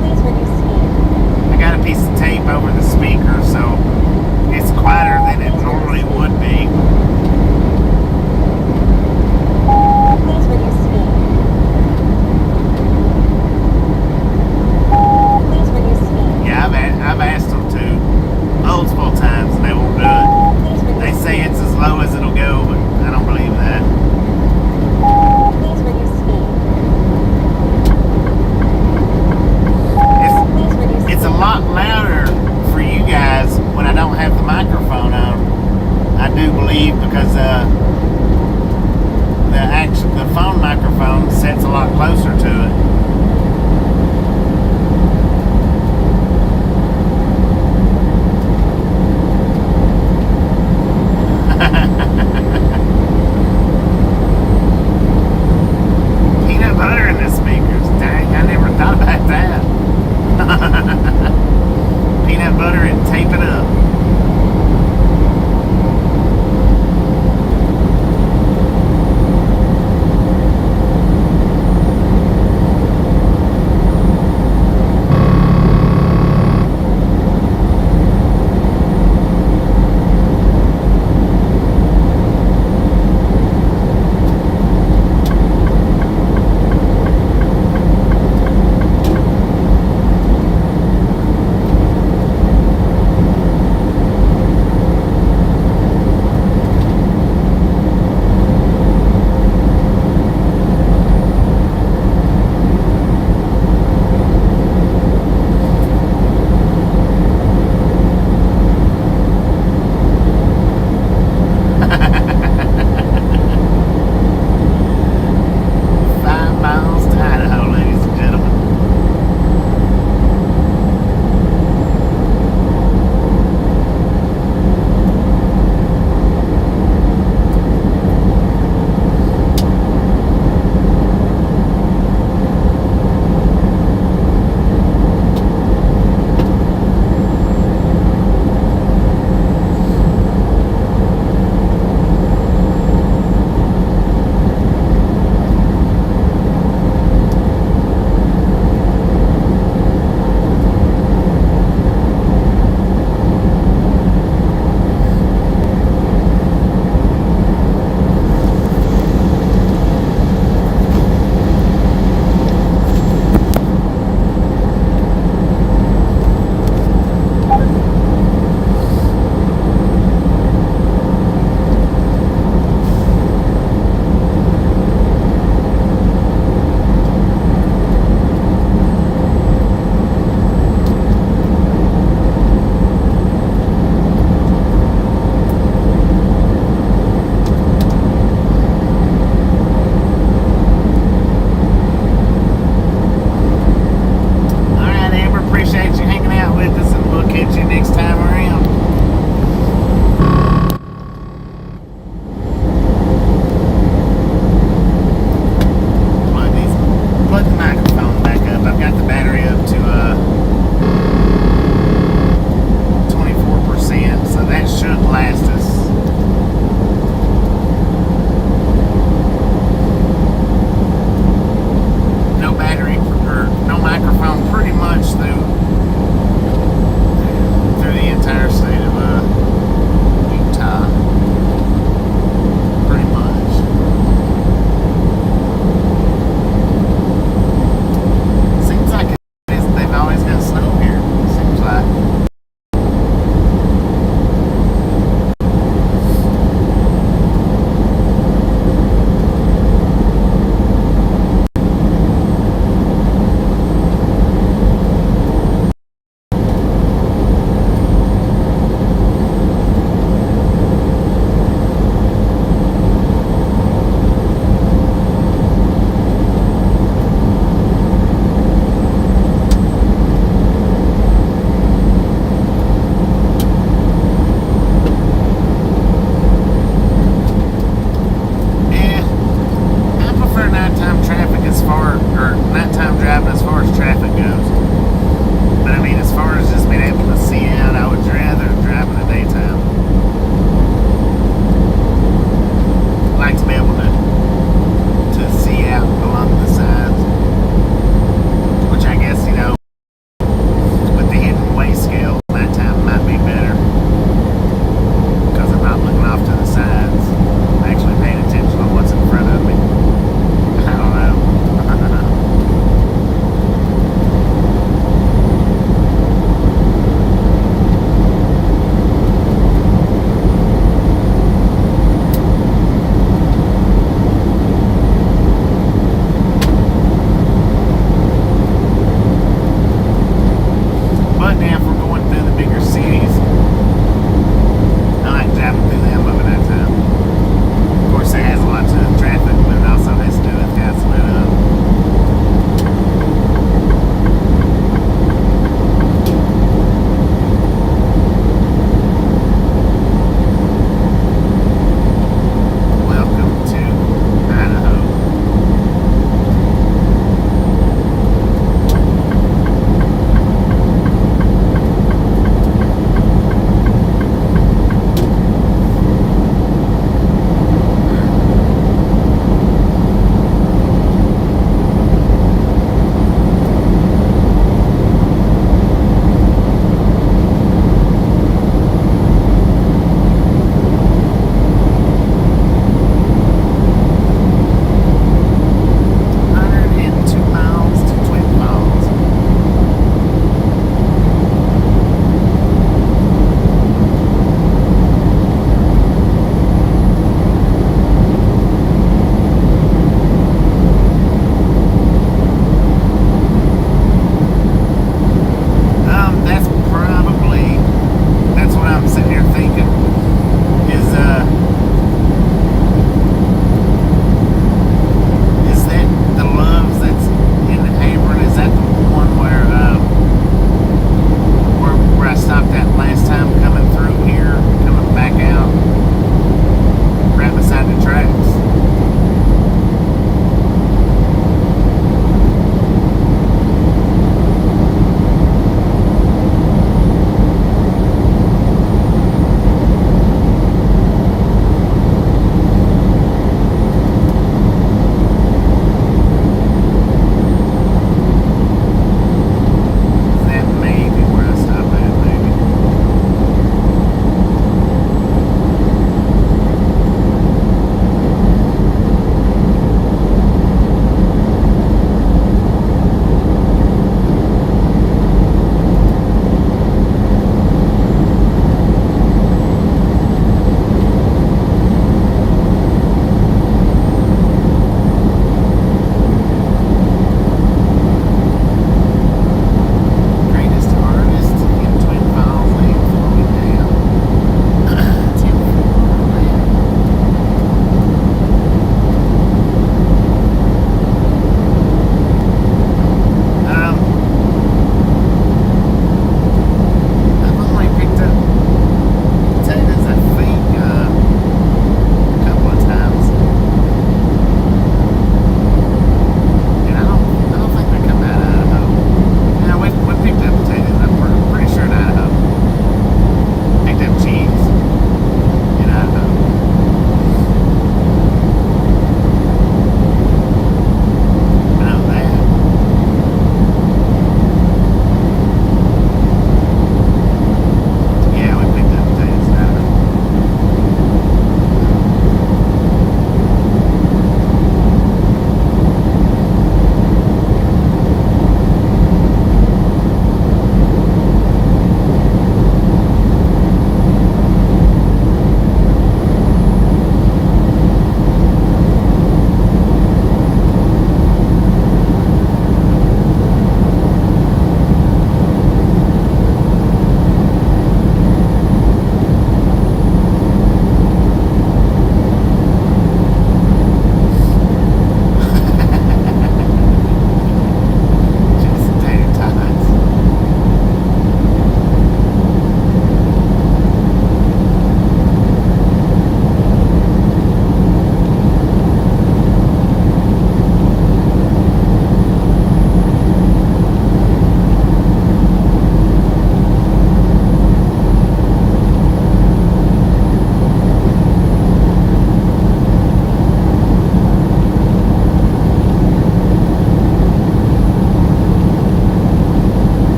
C: Please reduce speed.
A: I got a piece of tape over the speaker, so it's quieter than it normally would be.
C: Please reduce speed. Please reduce speed.
A: Yeah, I've asked them to multiple times and they won't do it.
C: Please reduce
A: They say
C: speed.
A: it's as low as it'll go, but I don't believe that.
C: Please reduce speed.
A: It's
C: Please reduce
A: it's a
C: speed.
A: lot louder for you guys when I don't have the microphone on. I do believe, because the phone microphone sits a lot closer to it. Peanut butter in the speakers. Dang, I never thought about that. Peanut butter and tape it up. Through the entire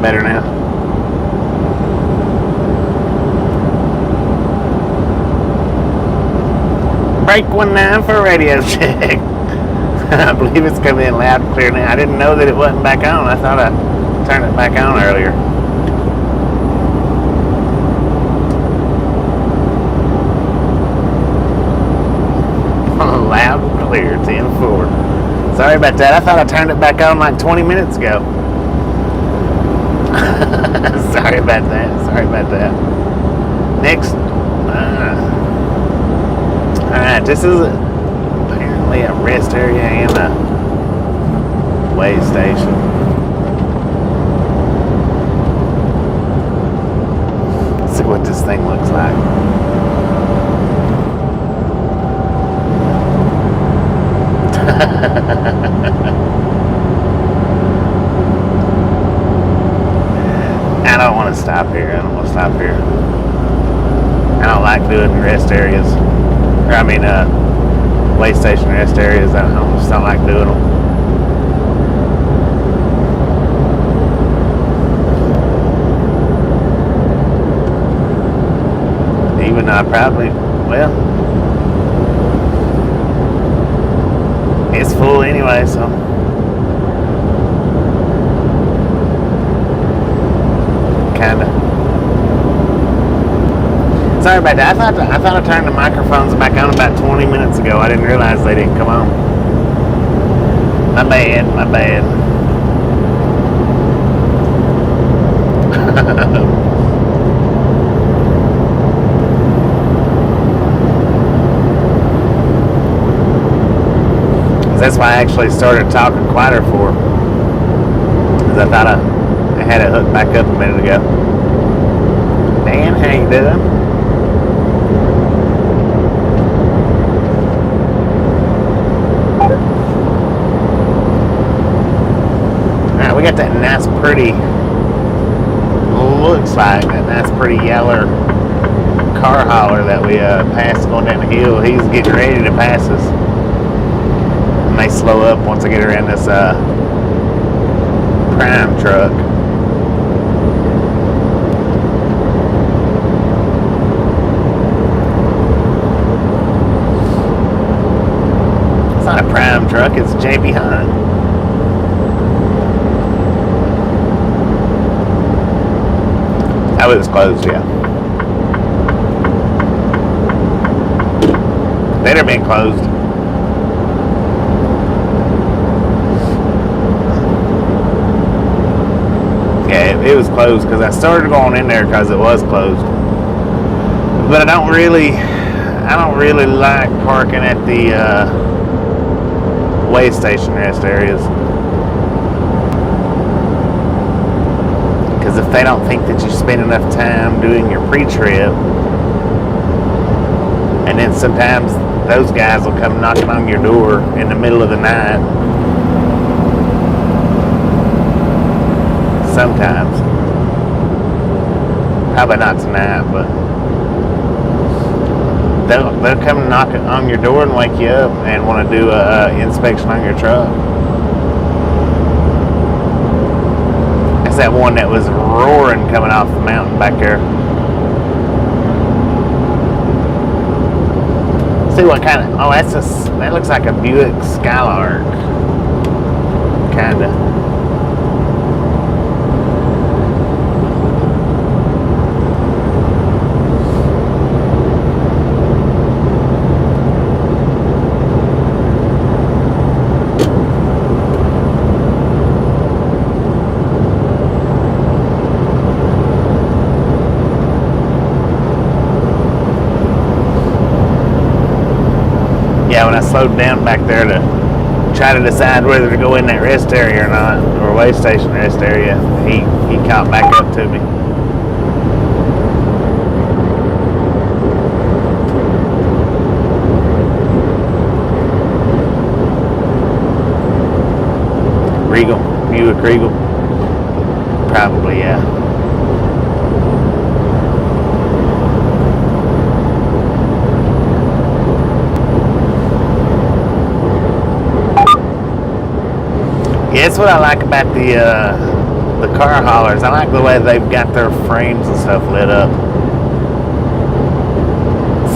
A: better now. Break 19 for a radio check. I believe it's coming in loud and clear now. I didn't know that it wasn't back on. I thought I turned it back on earlier. Loud and clear, 10-4. Sorry about that. I thought I turned it back on like 20 minutes ago. Sorry about that. Next. Alright, this is apparently a rest area and a way station. Let's see what this thing looks like. I don't want to stop here. I don't like doing rest areas. Way station rest areas. I just don't like doing them. Even though I probably, it's full anyway, so. Kinda. Sorry about that. I thought I turned the microphones back on about 20 minutes ago. I didn't realize they didn't come on. My bad. That's why I actually started talking quieter for, because I thought I had it hooked back up a minute ago. Dan, how you doing? Alright, we got that nice pretty, looks like that nice pretty yellow car hauler that we passed going down the hill. He's getting ready to pass us. May slow up once I get around this prime truck. It's not a prime truck, it's a JB Hunt. Oh, it was closed, yeah. Better been closed. It was closed because I started going in there because it was closed. But I don't really like parking at the way station rest areas, because if they don't think that you spend enough time doing your pre-trip, and then sometimes those guys will come knocking on your door in the middle of the night. Sometimes. Probably not tonight, but they'll come knock on your door and wake you up and want to do a inspection on your truck. That's that one that was roaring coming off the mountain back there. See what kind of, that looks like a Buick Skylark. Kinda. When I slowed down back there to try to decide whether to go in that rest area or not, or way station rest area, he caught back up to me. Buick Regal? Probably, yeah. Yeah, that's what I like about the the car haulers. I like the way they've got their frames and stuff lit up.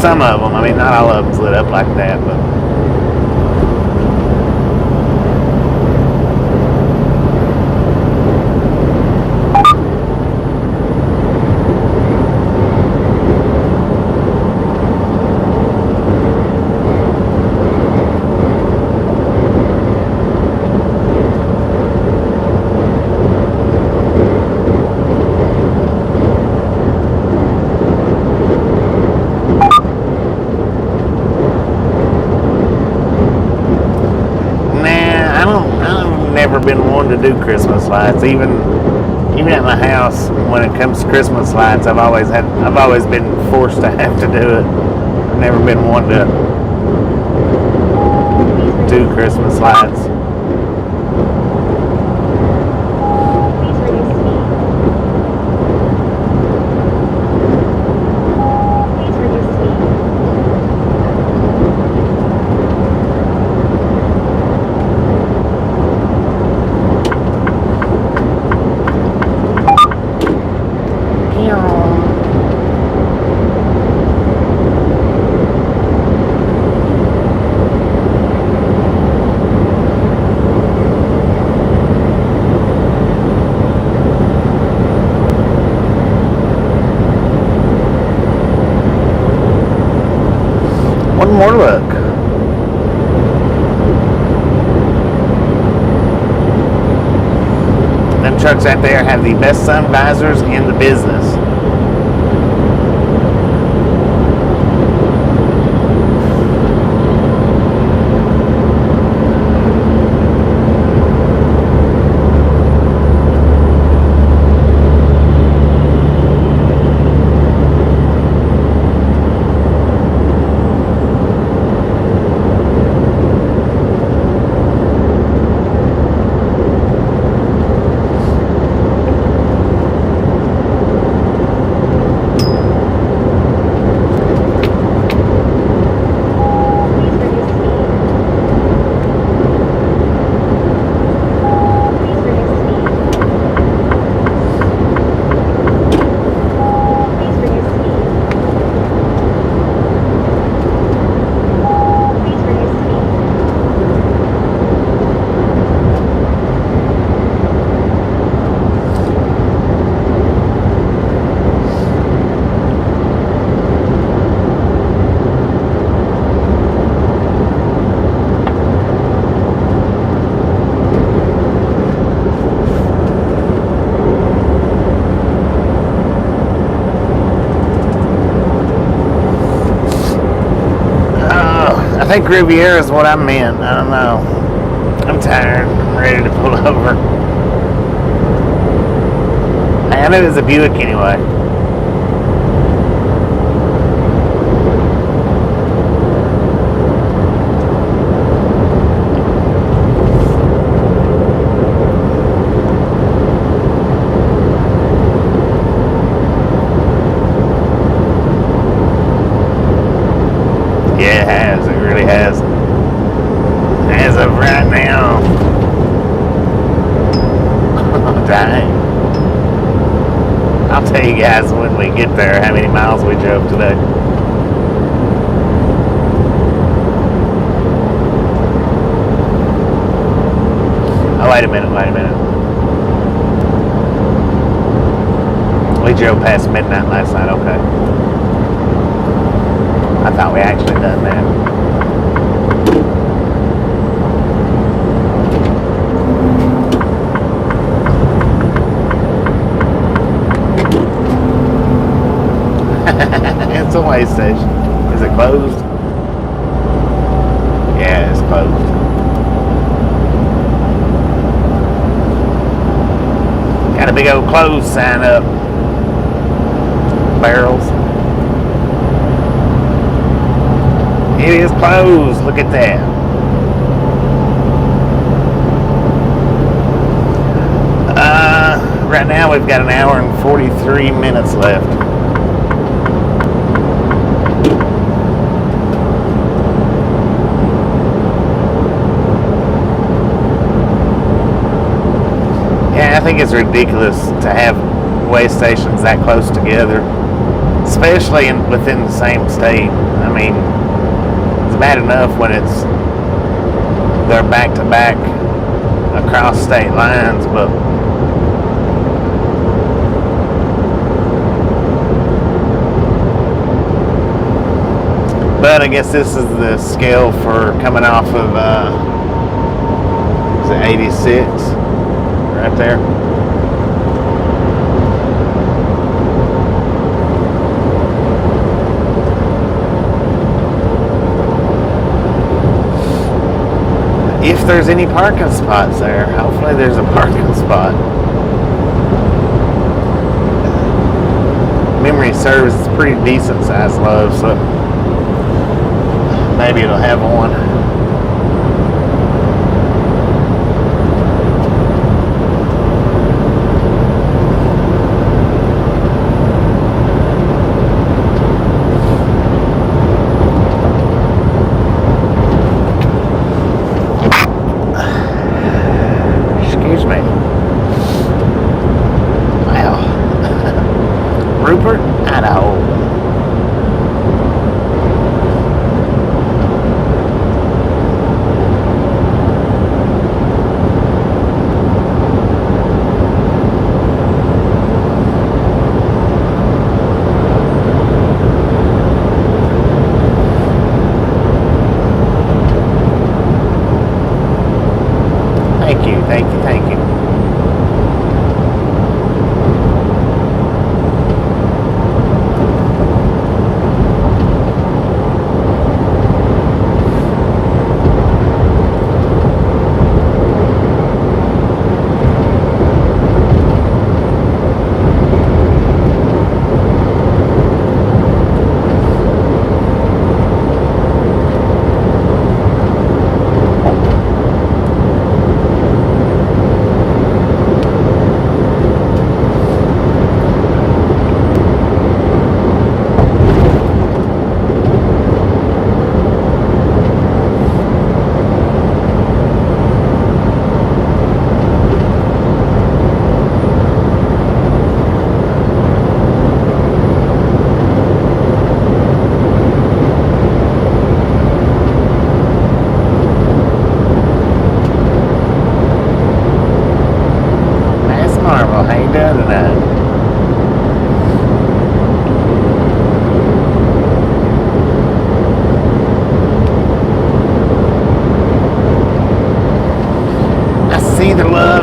A: Some of them, I mean, not all of them's lit up like that, but. Been wanting to do Christmas lights, even at my house. When it comes to Christmas lights, I've always been forced to have to do it. I've never been one to do Christmas lights.
C: Please reduce speed. Please reduce speed.
A: One more look. Them trucks out there have the best sun visors in the business. I think Riviera is what I meant. I don't know. I'm tired. I'm ready to pull over. I knew it was a Buick anyway. Yeah, it has. It really has. As of right now. Dang. I'll tell you guys when we get there how many miles we drove today. Oh, wait a minute. We drove past midnight last night, okay. I thought we actually done that. It's a way station. Is it closed? Yeah, it's closed. Got a big old closed sign up. Barrels. It is closed. Look at that. Right now we've got an hour and 43 minutes left. Yeah, I think think it's ridiculous to have way stations that close together, especially within the same state. I mean, it's bad enough when they're back to back across state lines, but I guess this is the scale for coming off of is it 86 right there. If there's any parking spots there, hopefully there's a parking spot. Memory serves, it's a pretty decent sized load, so maybe it'll have one. Excuse me. Wow. Rupert, Idaho. Thank you.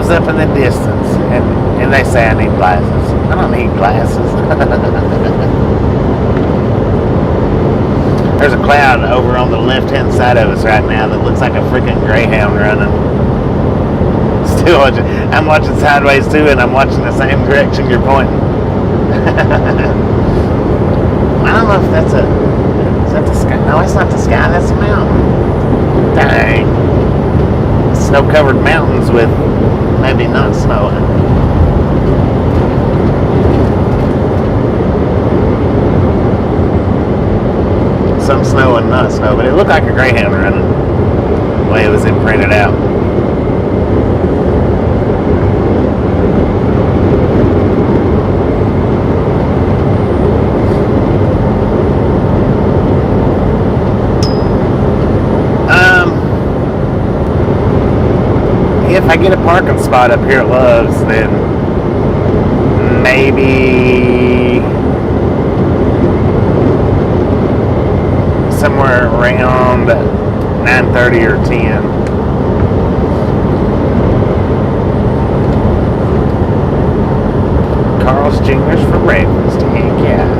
A: Up in the distance, and they say I need glasses. I don't need glasses. There's a cloud over on the left-hand side of us right now that looks like a freaking greyhound running. Still watching. I'm watching sideways too, and I'm watching the same direction you're pointing. I don't know if is that the sky? No, it's not the sky. That's the mountain. Dang. Snow-covered mountains with maybe not snowing. Some snow and not snow, but it looked like a greyhound running the way it was imprinted out. If I get a parking spot up here at Love's, then maybe somewhere around 9:30 or 10. Carl's Jr.'s for breakfast. Heck yeah.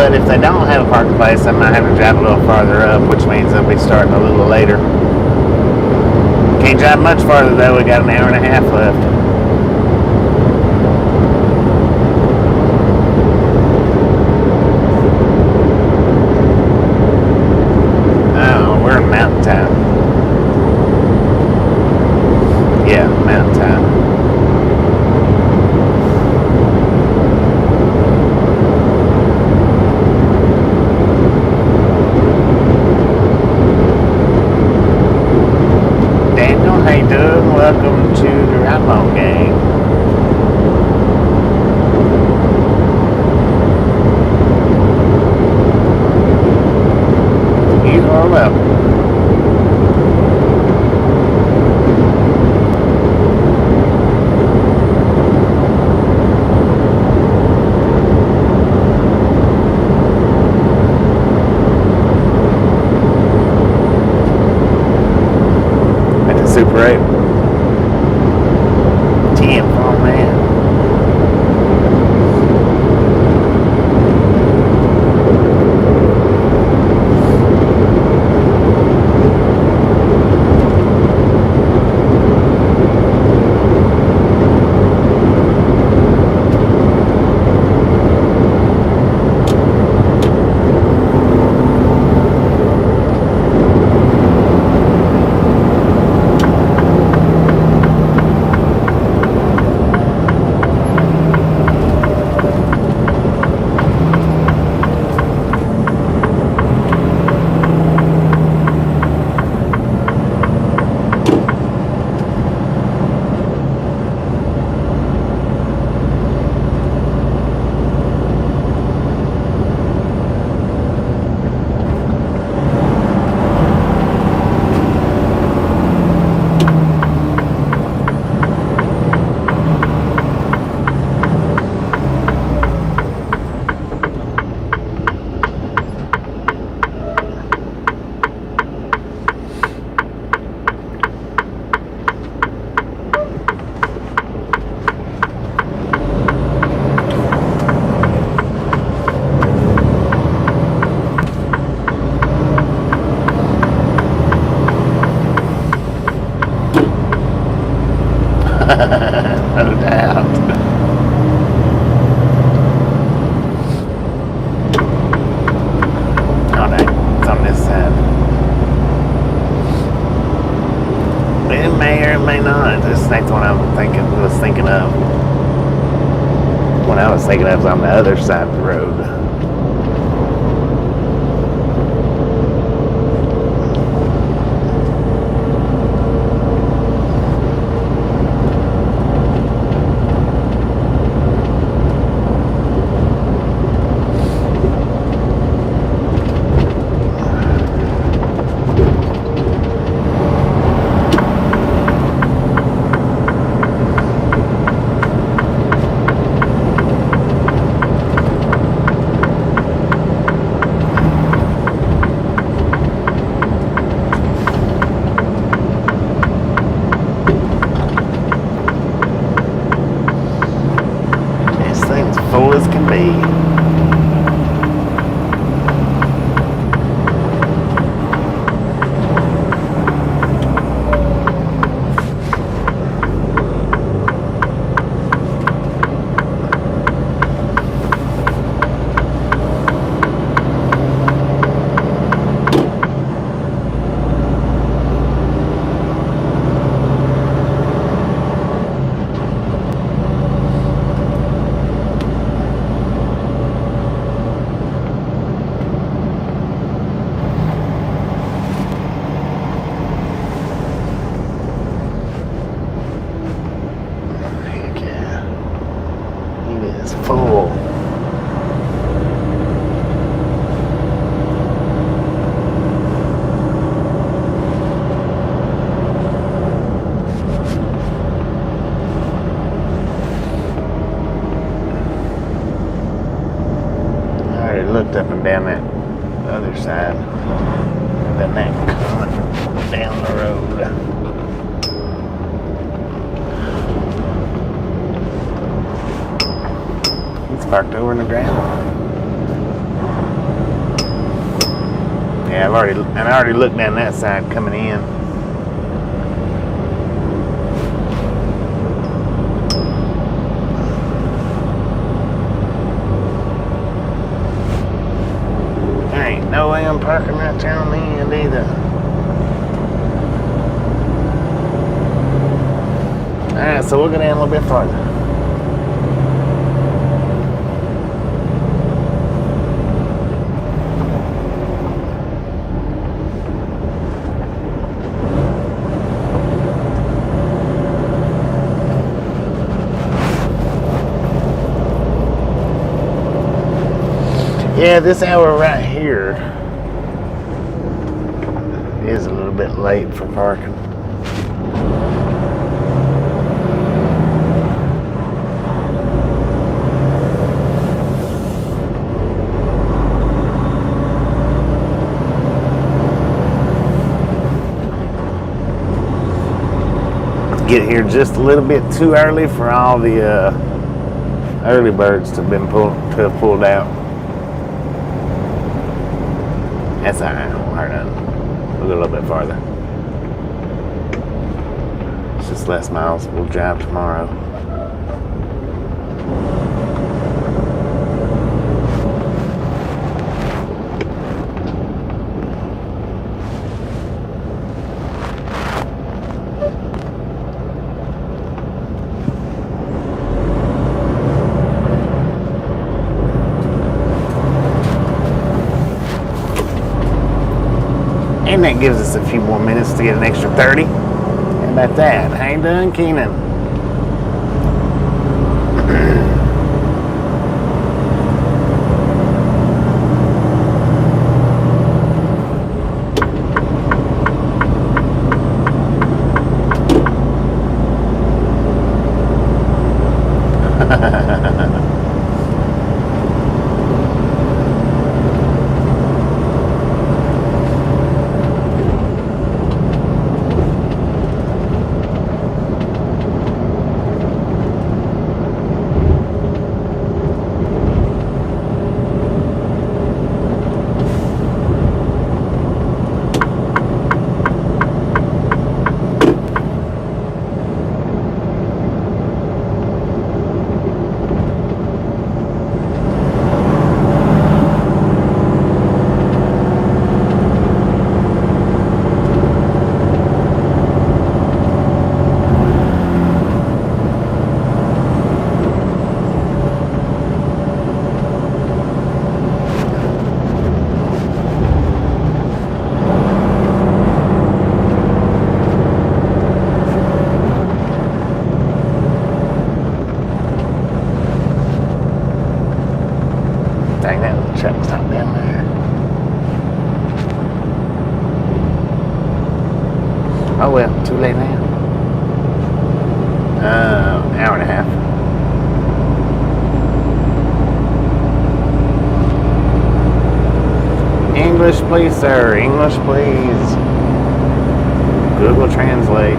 A: If they don't have a parking place, I might have to drive a little farther up, which means they'll be starting a little later. Can't drive much farther though, we got an hour and a half left. How you doing? Welcome to the Right Long Gang. You are welcome. Super 8. TM Farm Man. No doubt. Oh, dang. It's on this side. It may or it may not. This next one was thinking of. What I was thinking of was on the other side of the road. Full as can be. Full. I already looked up and down that other side, and then that cunt down the road. Parked over in the ground. Yeah, I already looked down that side coming in. There ain't no way I'm parking right there on the end either. Alright, so we'll go down a little bit farther. Yeah, this hour right here is a little bit late for parking. Get here just a little bit too early for all the early birds to have pulled out. That's alright, won't hurt nothing. We'll go a little bit farther. It's just less miles. We'll drive tomorrow. And that gives us a few more minutes to get an extra 30. How about that? How you doing, Keenan? Dang, that little truck stop down there. Oh well, too late now. Hour and a half. English, please, sir. English, please. Google Translate.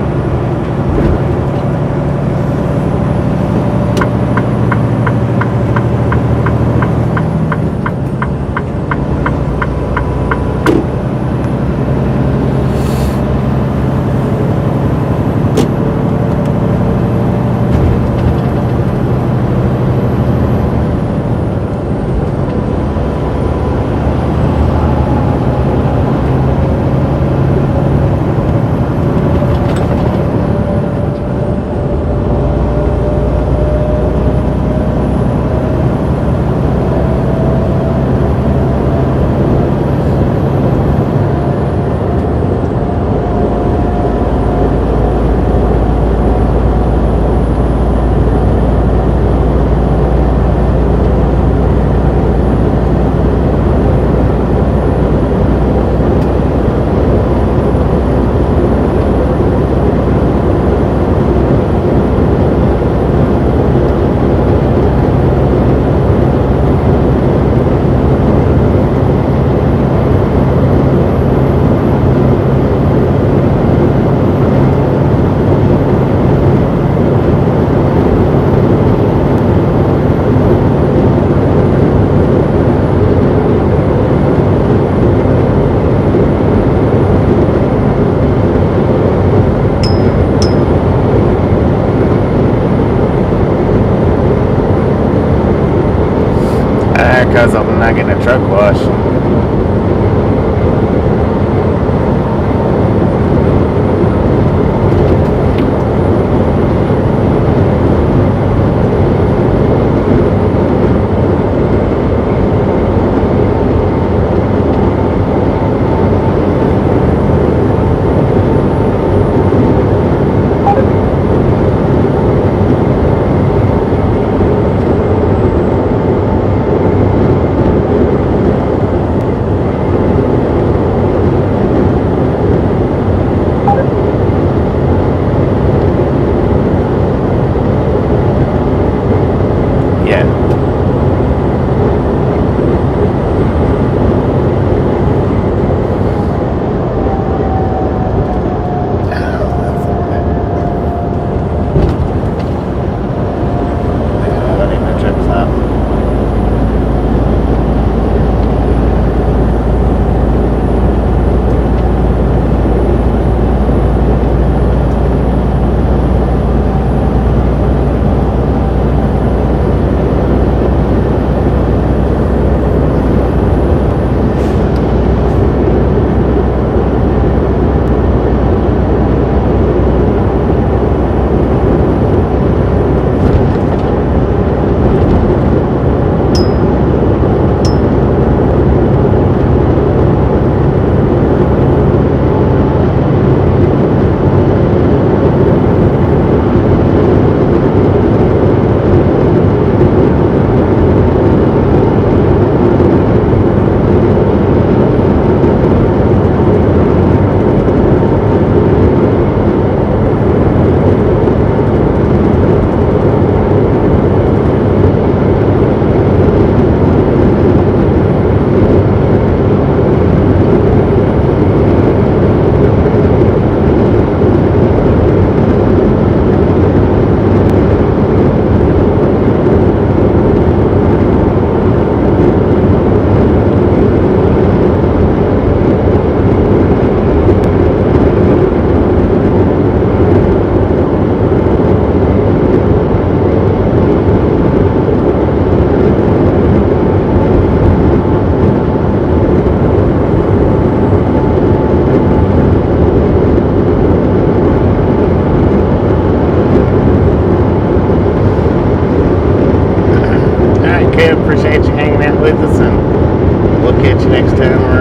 A: Because I'm not getting a truck wash. with us, and we'll catch you next time around.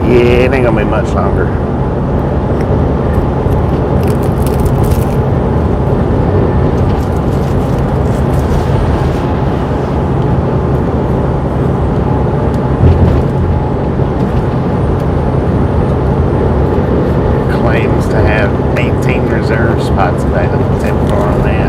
A: Yeah, it ain't gonna be much longer. Claims to have 18 reserve spots available. 10 for on that.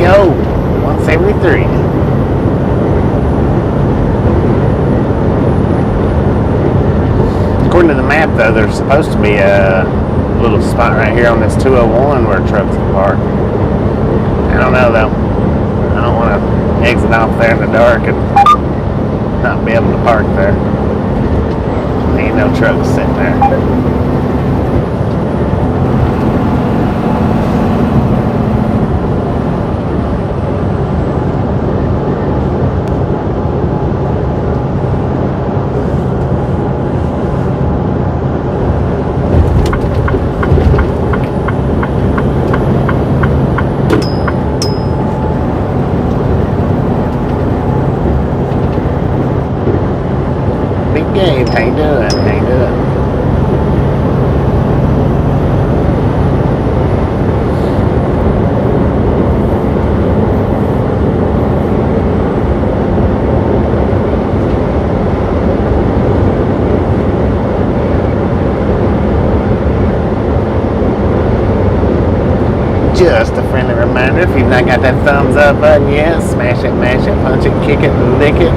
A: Go 173. According to the map, though, there's supposed to be a little spot right here on this 201 where trucks can park. I don't know, though. I don't want to exit off there in the dark and not be able to park there. Ain't no trucks sitting there. Gabe, how you doing? How you doing? just a friendly reminder, if you've not got that thumbs up button yet, smash it, mash it, punch it, kick it, lick it.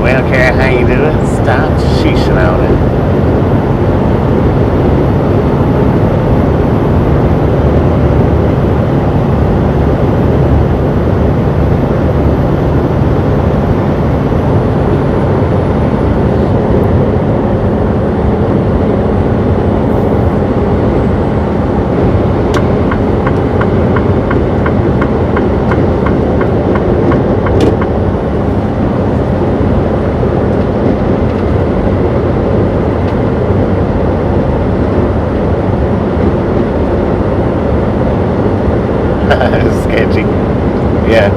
A: We don't care how you do it. Stop sheeshing on it. Sketchy. Yeah.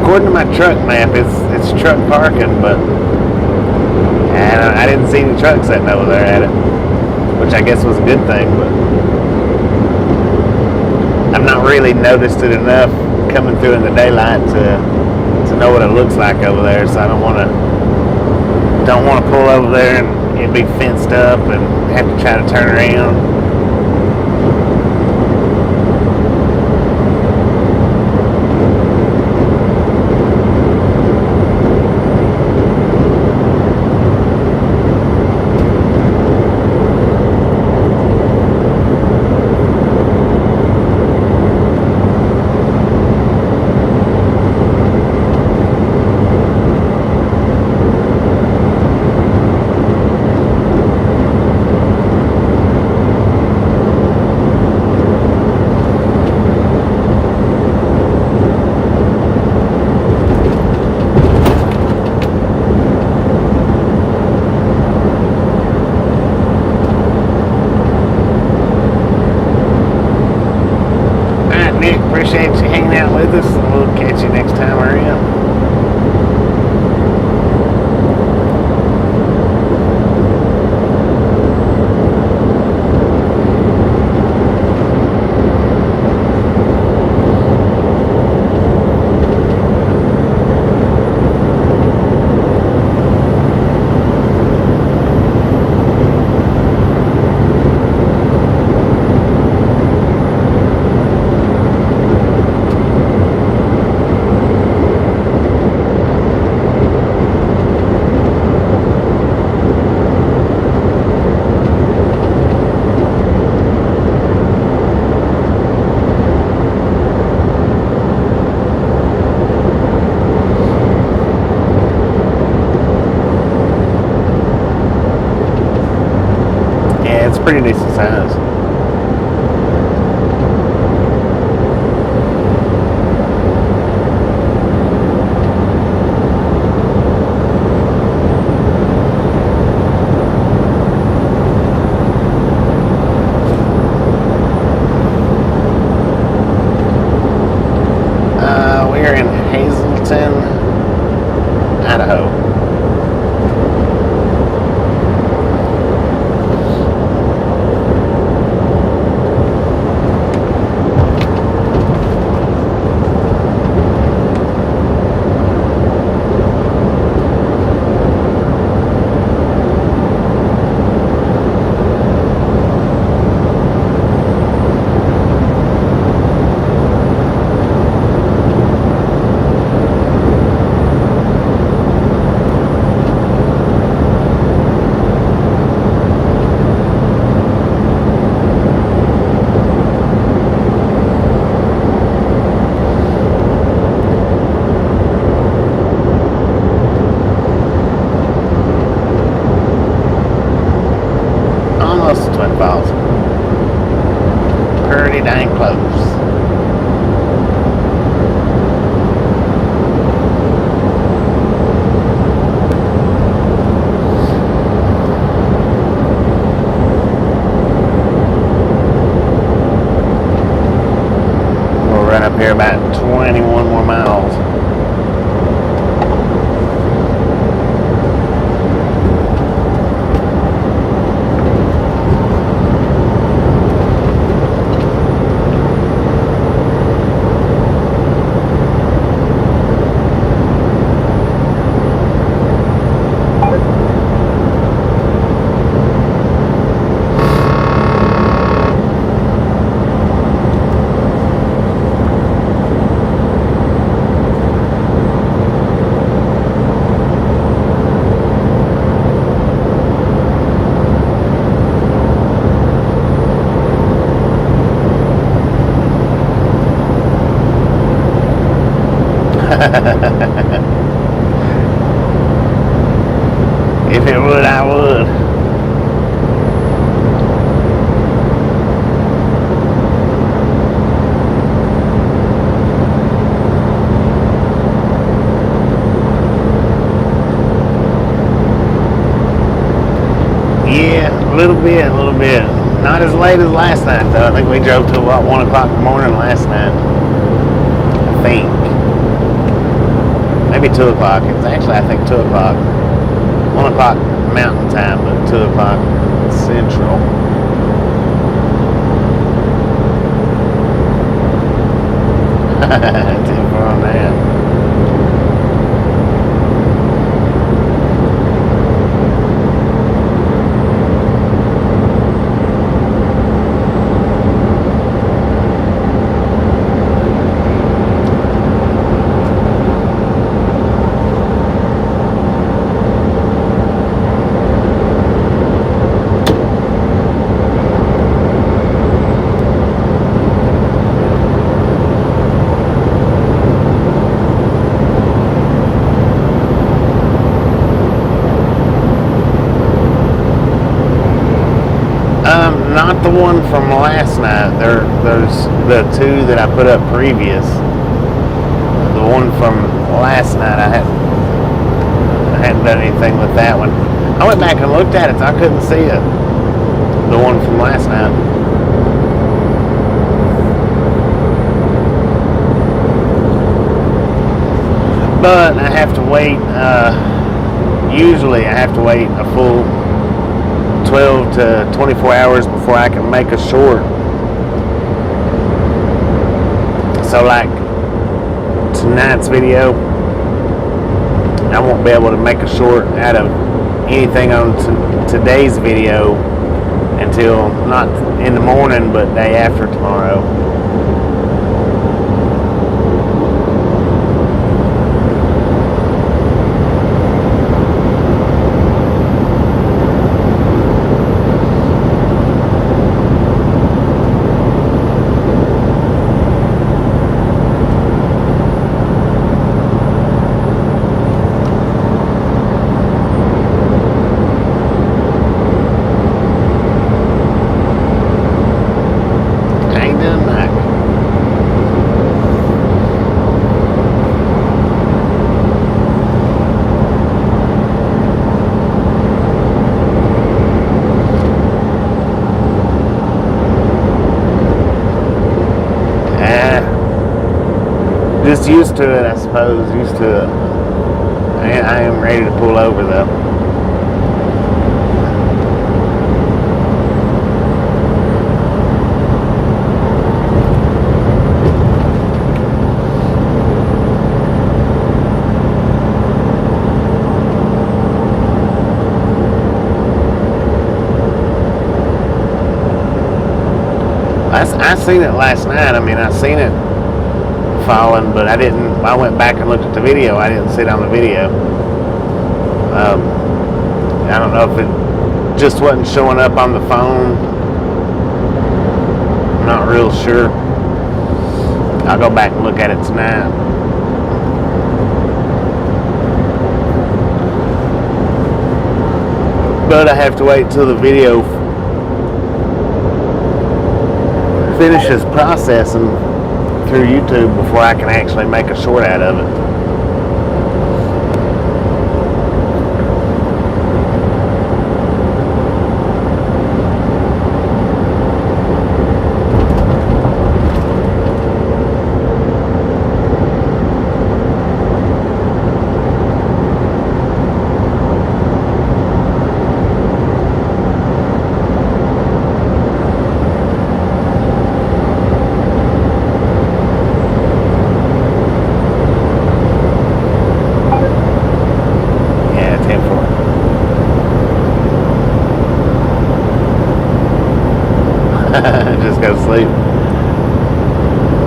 A: According to my truck map, it's truck parking, but I didn't see any trucks sitting over there at it, which I guess was a good thing, but I've not really noticed it enough coming through in the daylight to know what it looks like over there, so I don't want to pull over there and it be fenced up and have to try to turn around. Appreciate you hanging out with us, and we'll catch you next time around. Pretty decent size. We're in Hazleton, Idaho. If it would, I would. Yeah, a little bit. Not as late as last night, though. I think we drove till about 1 o'clock in the morning last night. I think. Maybe 2 o'clock. It was actually, I think, 2 o'clock. 1 o'clock mountain time, but 2 o'clock central. Too far on that. Not the one from last night. There's the two that I put up previous. The one from last night, I hadn't done anything with that one. I went back and looked at it, so I couldn't see it. The one from last night. But I have to wait. Usually, I have to wait a full 12 to 24 hours before I can make a short. So like tonight's video, I won't be able to make a short out of anything on today's video until not in the morning, but day after tomorrow. Just used to it, I suppose. Used to it. I am ready to pull over, though. I seen it last night. I mean, I seen it falling, but I went back and looked at the video. I didn't see it on the video. I don't know if it just wasn't showing up on the phone. I'm not real sure. I'll go back and look at it tonight. But I have to wait till the video finishes processing through YouTube before I can actually make a short out of it. Just go to sleep.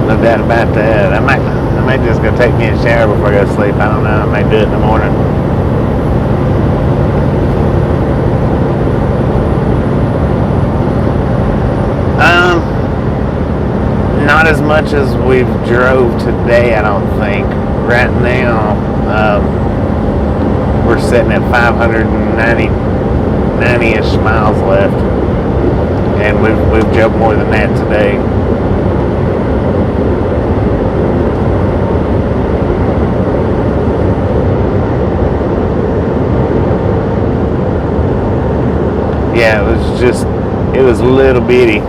A: No doubt about that. I might just go take me a shower before I go to sleep. I don't know. I may do it in the morning. Not as much as we've drove today, I don't think. Right now, we're sitting at 590-ish miles left, and we've drove more than that today. Yeah, it was little bitty.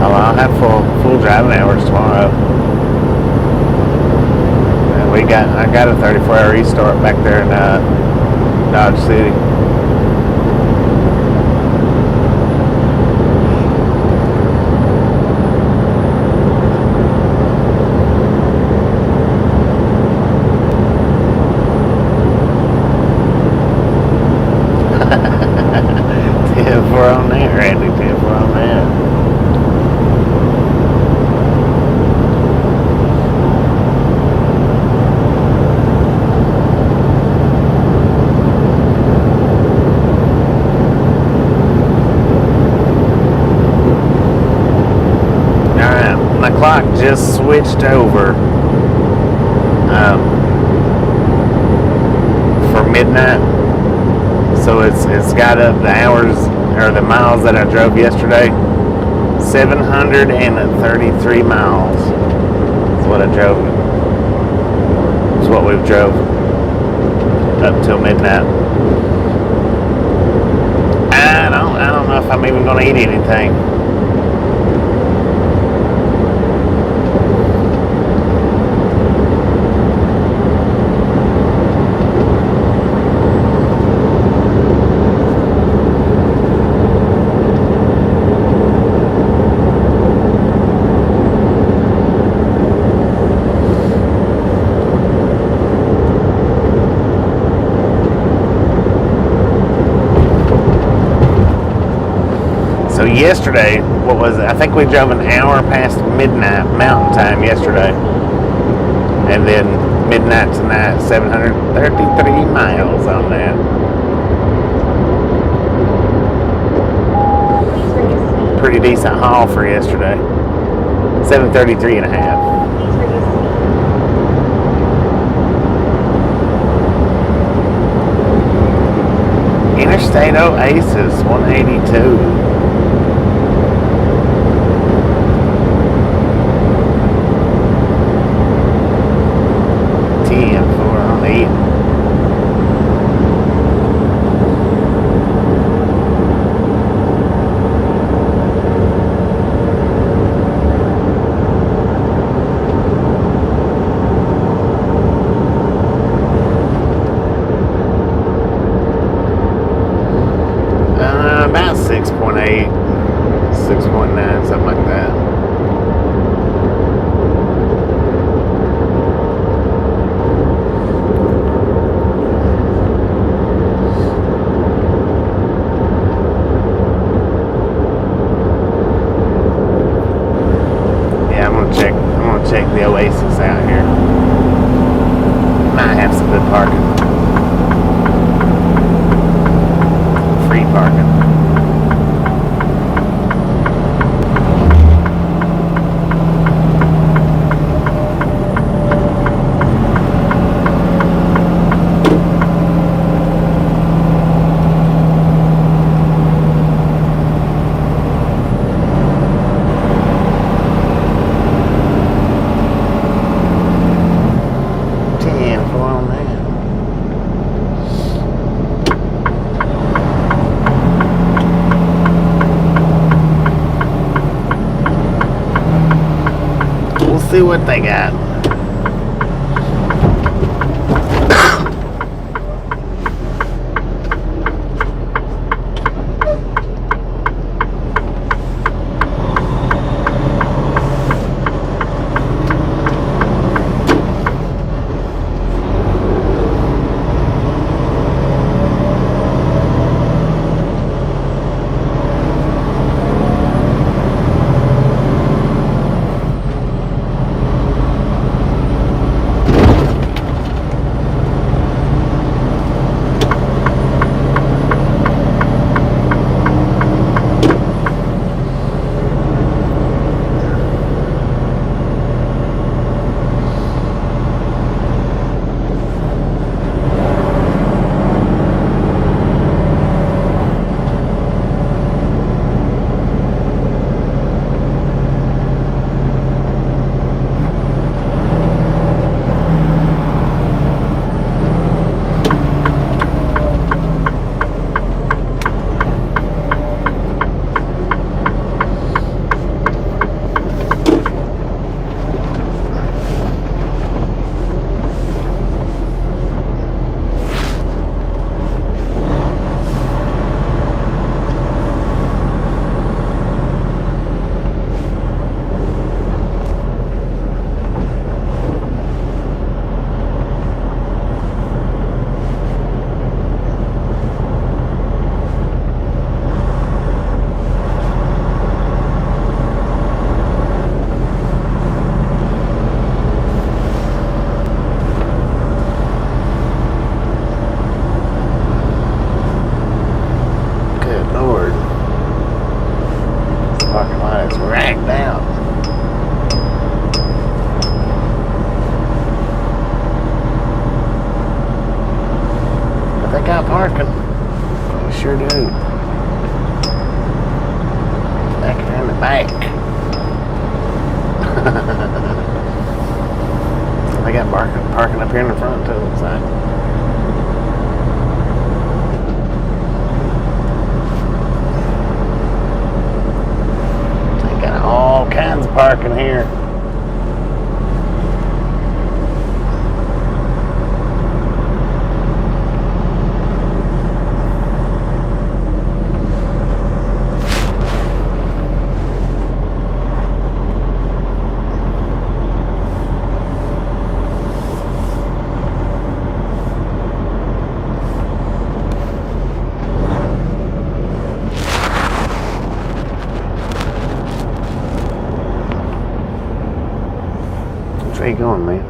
A: I'll have full driving hours tomorrow. And I got a 34-hour restart back there in Dodge City. We're on that, Randy. We're on that. My clock just switched over for midnight, so it's got up the hours or the miles that I drove yesterday. 733 miles is what I drove. It's what we've drove up till midnight. I don't know if I'm even going to eat anything. So yesterday, what was it? I think we drove an hour past midnight Mountain Time yesterday. And then midnight tonight, 733 miles on that. Pretty decent haul for yesterday. 733 and a half. Interstate Oasis, 182. 6.8, 6.9, something like that. Yeah, I'm gonna check the Oasis out here. Might have some good parking. Free parking. See what they got. is racked out. But they got parking. They sure do. Back here in the back. They got parking up here in the front too, looks like. They got all kinds of parking here. Where you going, man?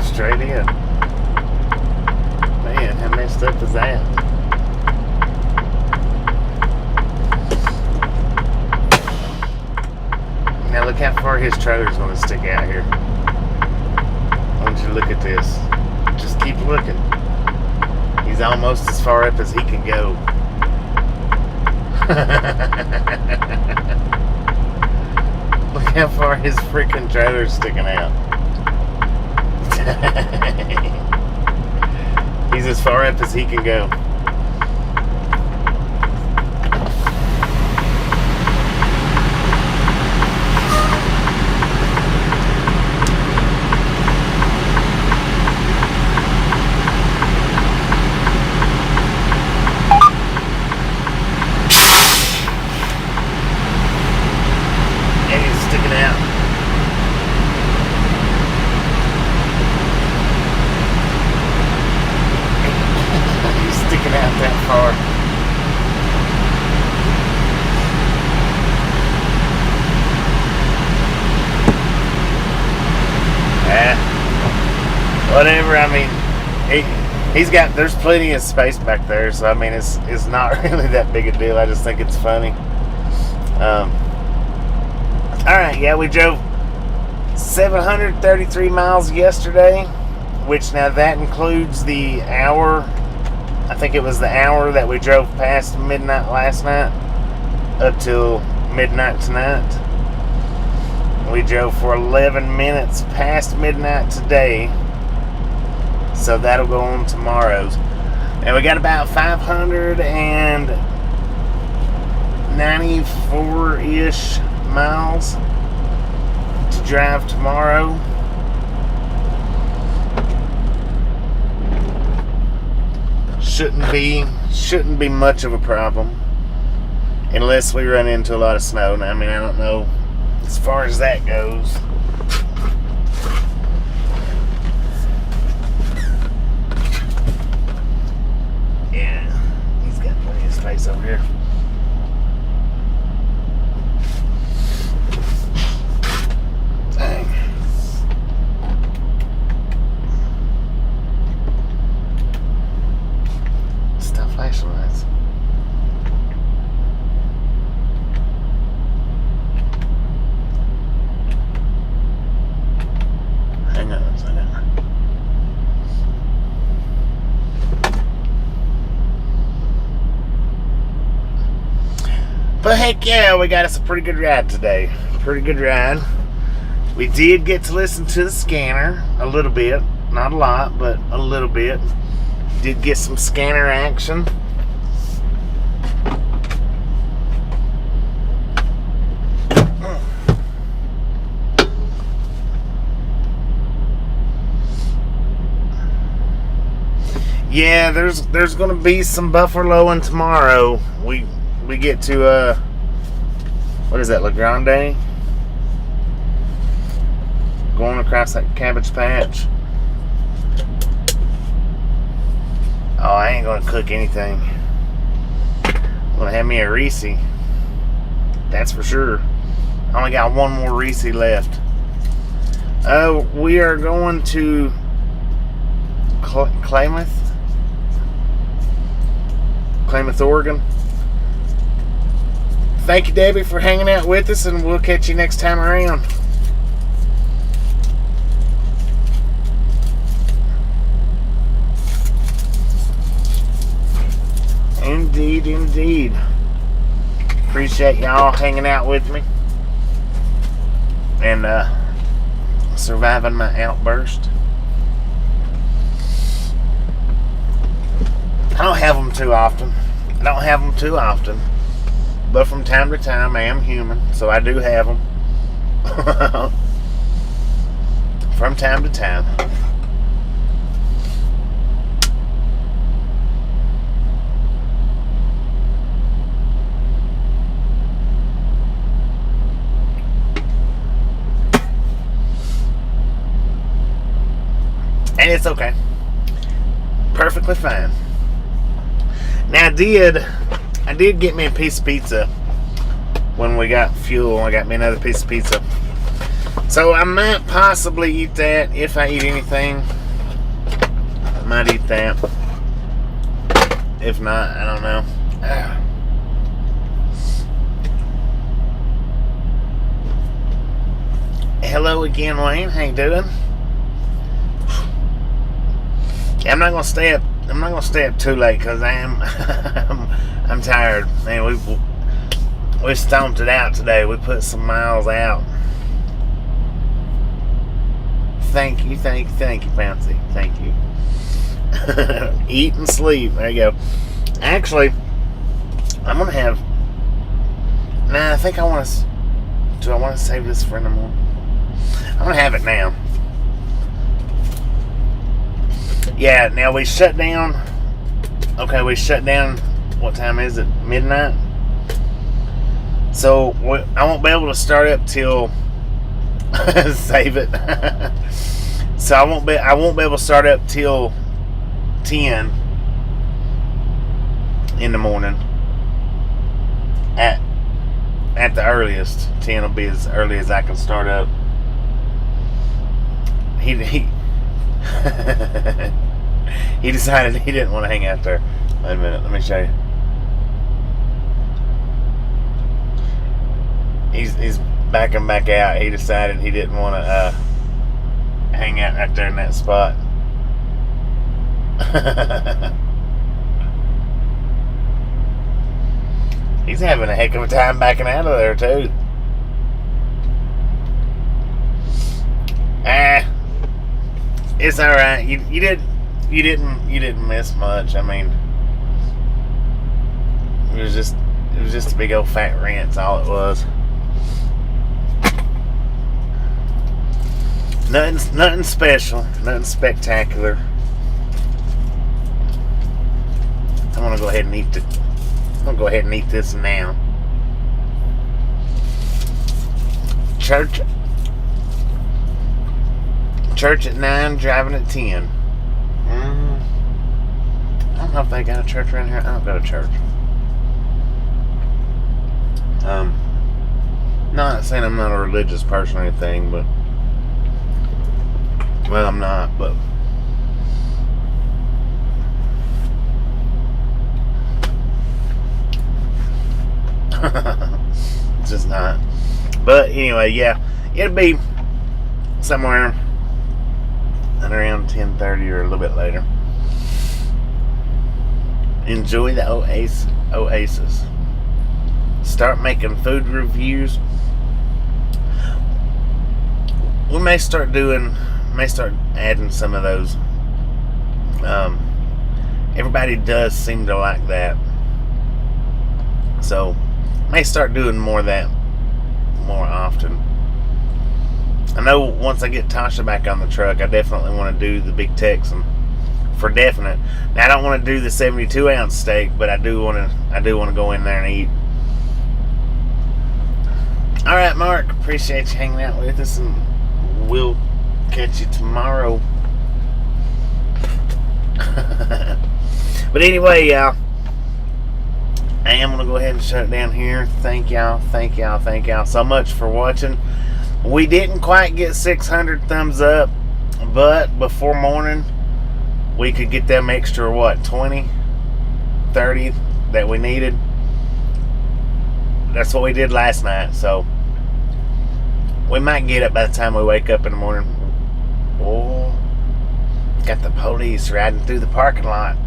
A: Straight in. Man, how messed up is that? Now look how far his trailer's going to stick out here. I want you to look at this. Just keep looking. He's almost as far up as he can go. Look how far his freaking trailer's sticking out. He's as far up as he can go. And he's sticking out. Sticking out that far. Whatever, I mean, There's plenty of space back there, so I mean, it's not really that big a deal. I just think it's funny. Alright, yeah, we drove 733 miles yesterday, which now that includes the hour, I think it was the hour that we drove past midnight last night up till midnight tonight. We drove for 11 minutes past midnight today, so that'll go on tomorrow's. And we got about 594-ish miles to drive tomorrow. Shouldn't be much of a problem unless we run into a lot of snow. Now, I mean, I don't know as far as that goes. Yeah, he's got plenty of space over here. Dang. Stop flashing lights. Hang on a second. But heck yeah, we got us a pretty good ride today. Pretty good ride. We did get to listen to the scanner a little bit. Not a lot, but a little bit. Did get some scanner action. Yeah, there's gonna be some buffaloing tomorrow. We get to what is that, La Grande? Going across that cabbage patch. Oh, I ain't gonna cook anything. I'm gonna have me a Reese. That's for sure. I only got one more Reese left. We are going to Klamath, Oregon. Thank you, Debbie, for hanging out with us, and we'll catch you next time around. Indeed, indeed. Appreciate y'all hanging out with me and surviving my outburst. I don't have them too often. But from time to time, I am human, so I do have them. From time to time. And it's okay. Perfectly fine. Now, I did get me a piece of pizza when we got fuel. I got me another piece of pizza. So I might possibly eat that if I eat anything. I might eat that. If not, I don't know. Hello again, Wayne. How you doing? Yeah, I'm not gonna stay up too late because I'm tired. Man, we stomped it out today. We put some miles out. Thank you, Bouncy. Thank you. Eat and sleep. There you go. Actually, I'm gonna have. Nah, I think I want to. Do I want to save this for in the morning? I'm gonna have it now. Yeah, now we shut down. Okay, we shut down. What time is it? Midnight. So I won't be able to start up till save it. So I won't be able to start up till 10 in the morning. At the earliest, 10 will be as early as I can start up. He He decided he didn't want to hang out there. Wait a minute, let me show you. He's backing back out. He decided he didn't want to hang out right there in that spot. He's having a heck of a time backing out of there too. It's all right. You didn't miss much. I mean, it was just a big old fat rant. That's all it was. Nothing special. Nothing spectacular. I'm gonna go ahead and eat it. I'm gonna go ahead and eat this now. Church at 9, driving at 10. I don't know if they got a church around here. I don't go to church. Not saying I'm not a religious person or anything, but well, I'm not, but it's just not. But anyway, yeah, it'll be somewhere around 10:30 or a little bit later. Enjoy the oasis. Start making food reviews. We may start adding some of those. Everybody does seem to like that, so may start doing more of that more often. I know once I get Tasha back on the truck, I definitely want to do the big Texan for definite. Now I don't want to do the 72-ounce steak, but I do want to go in there and eat. All right, Mark, appreciate you hanging out with us, and we'll catch you tomorrow. But anyway, y'all, I am going to go ahead and shut it down here. Thank y'all so much for watching. We didn't quite get 600 thumbs up, but before morning, we could get them extra, 20, 30 that we needed. That's what we did last night, so we might get it by the time we wake up in the morning. Oh, got the police riding through the parking lot.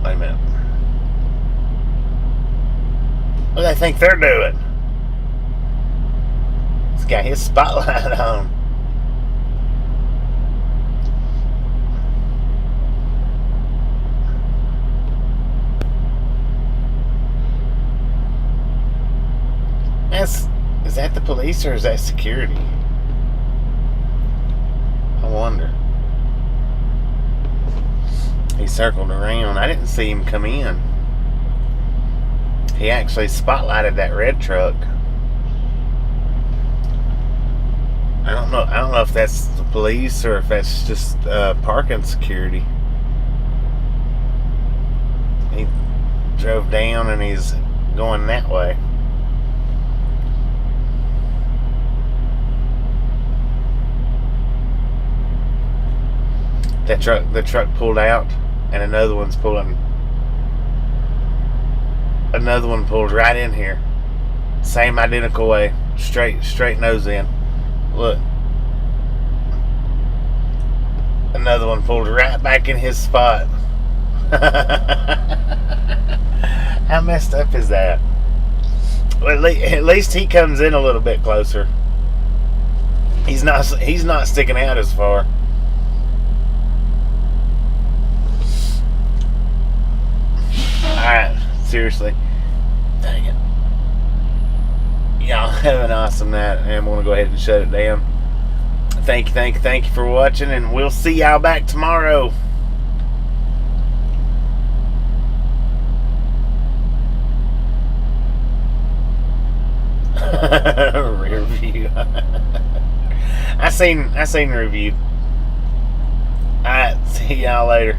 A: Wait a minute. What do they think they're doing? He's got his spotlight on. Is that the police or is that security? I wonder. He circled around. I didn't see him come in. He actually spotlighted that red truck. I don't know if that's the police or if that's just parking security. He drove down and he's going that way. The truck pulled out, and another one's pulling. Another one pulled right in here, same identical way, straight nose in. Look, another one pulled right back in his spot. How messed up is that? Well, at least he comes in a little bit closer. He's not sticking out as far. Alright, seriously. Dang it. Y'all have an awesome night, and I'm going to go ahead and shut it down. Thank you for watching, and we'll see y'all back tomorrow. Review. I seen the review. Alright, see y'all later.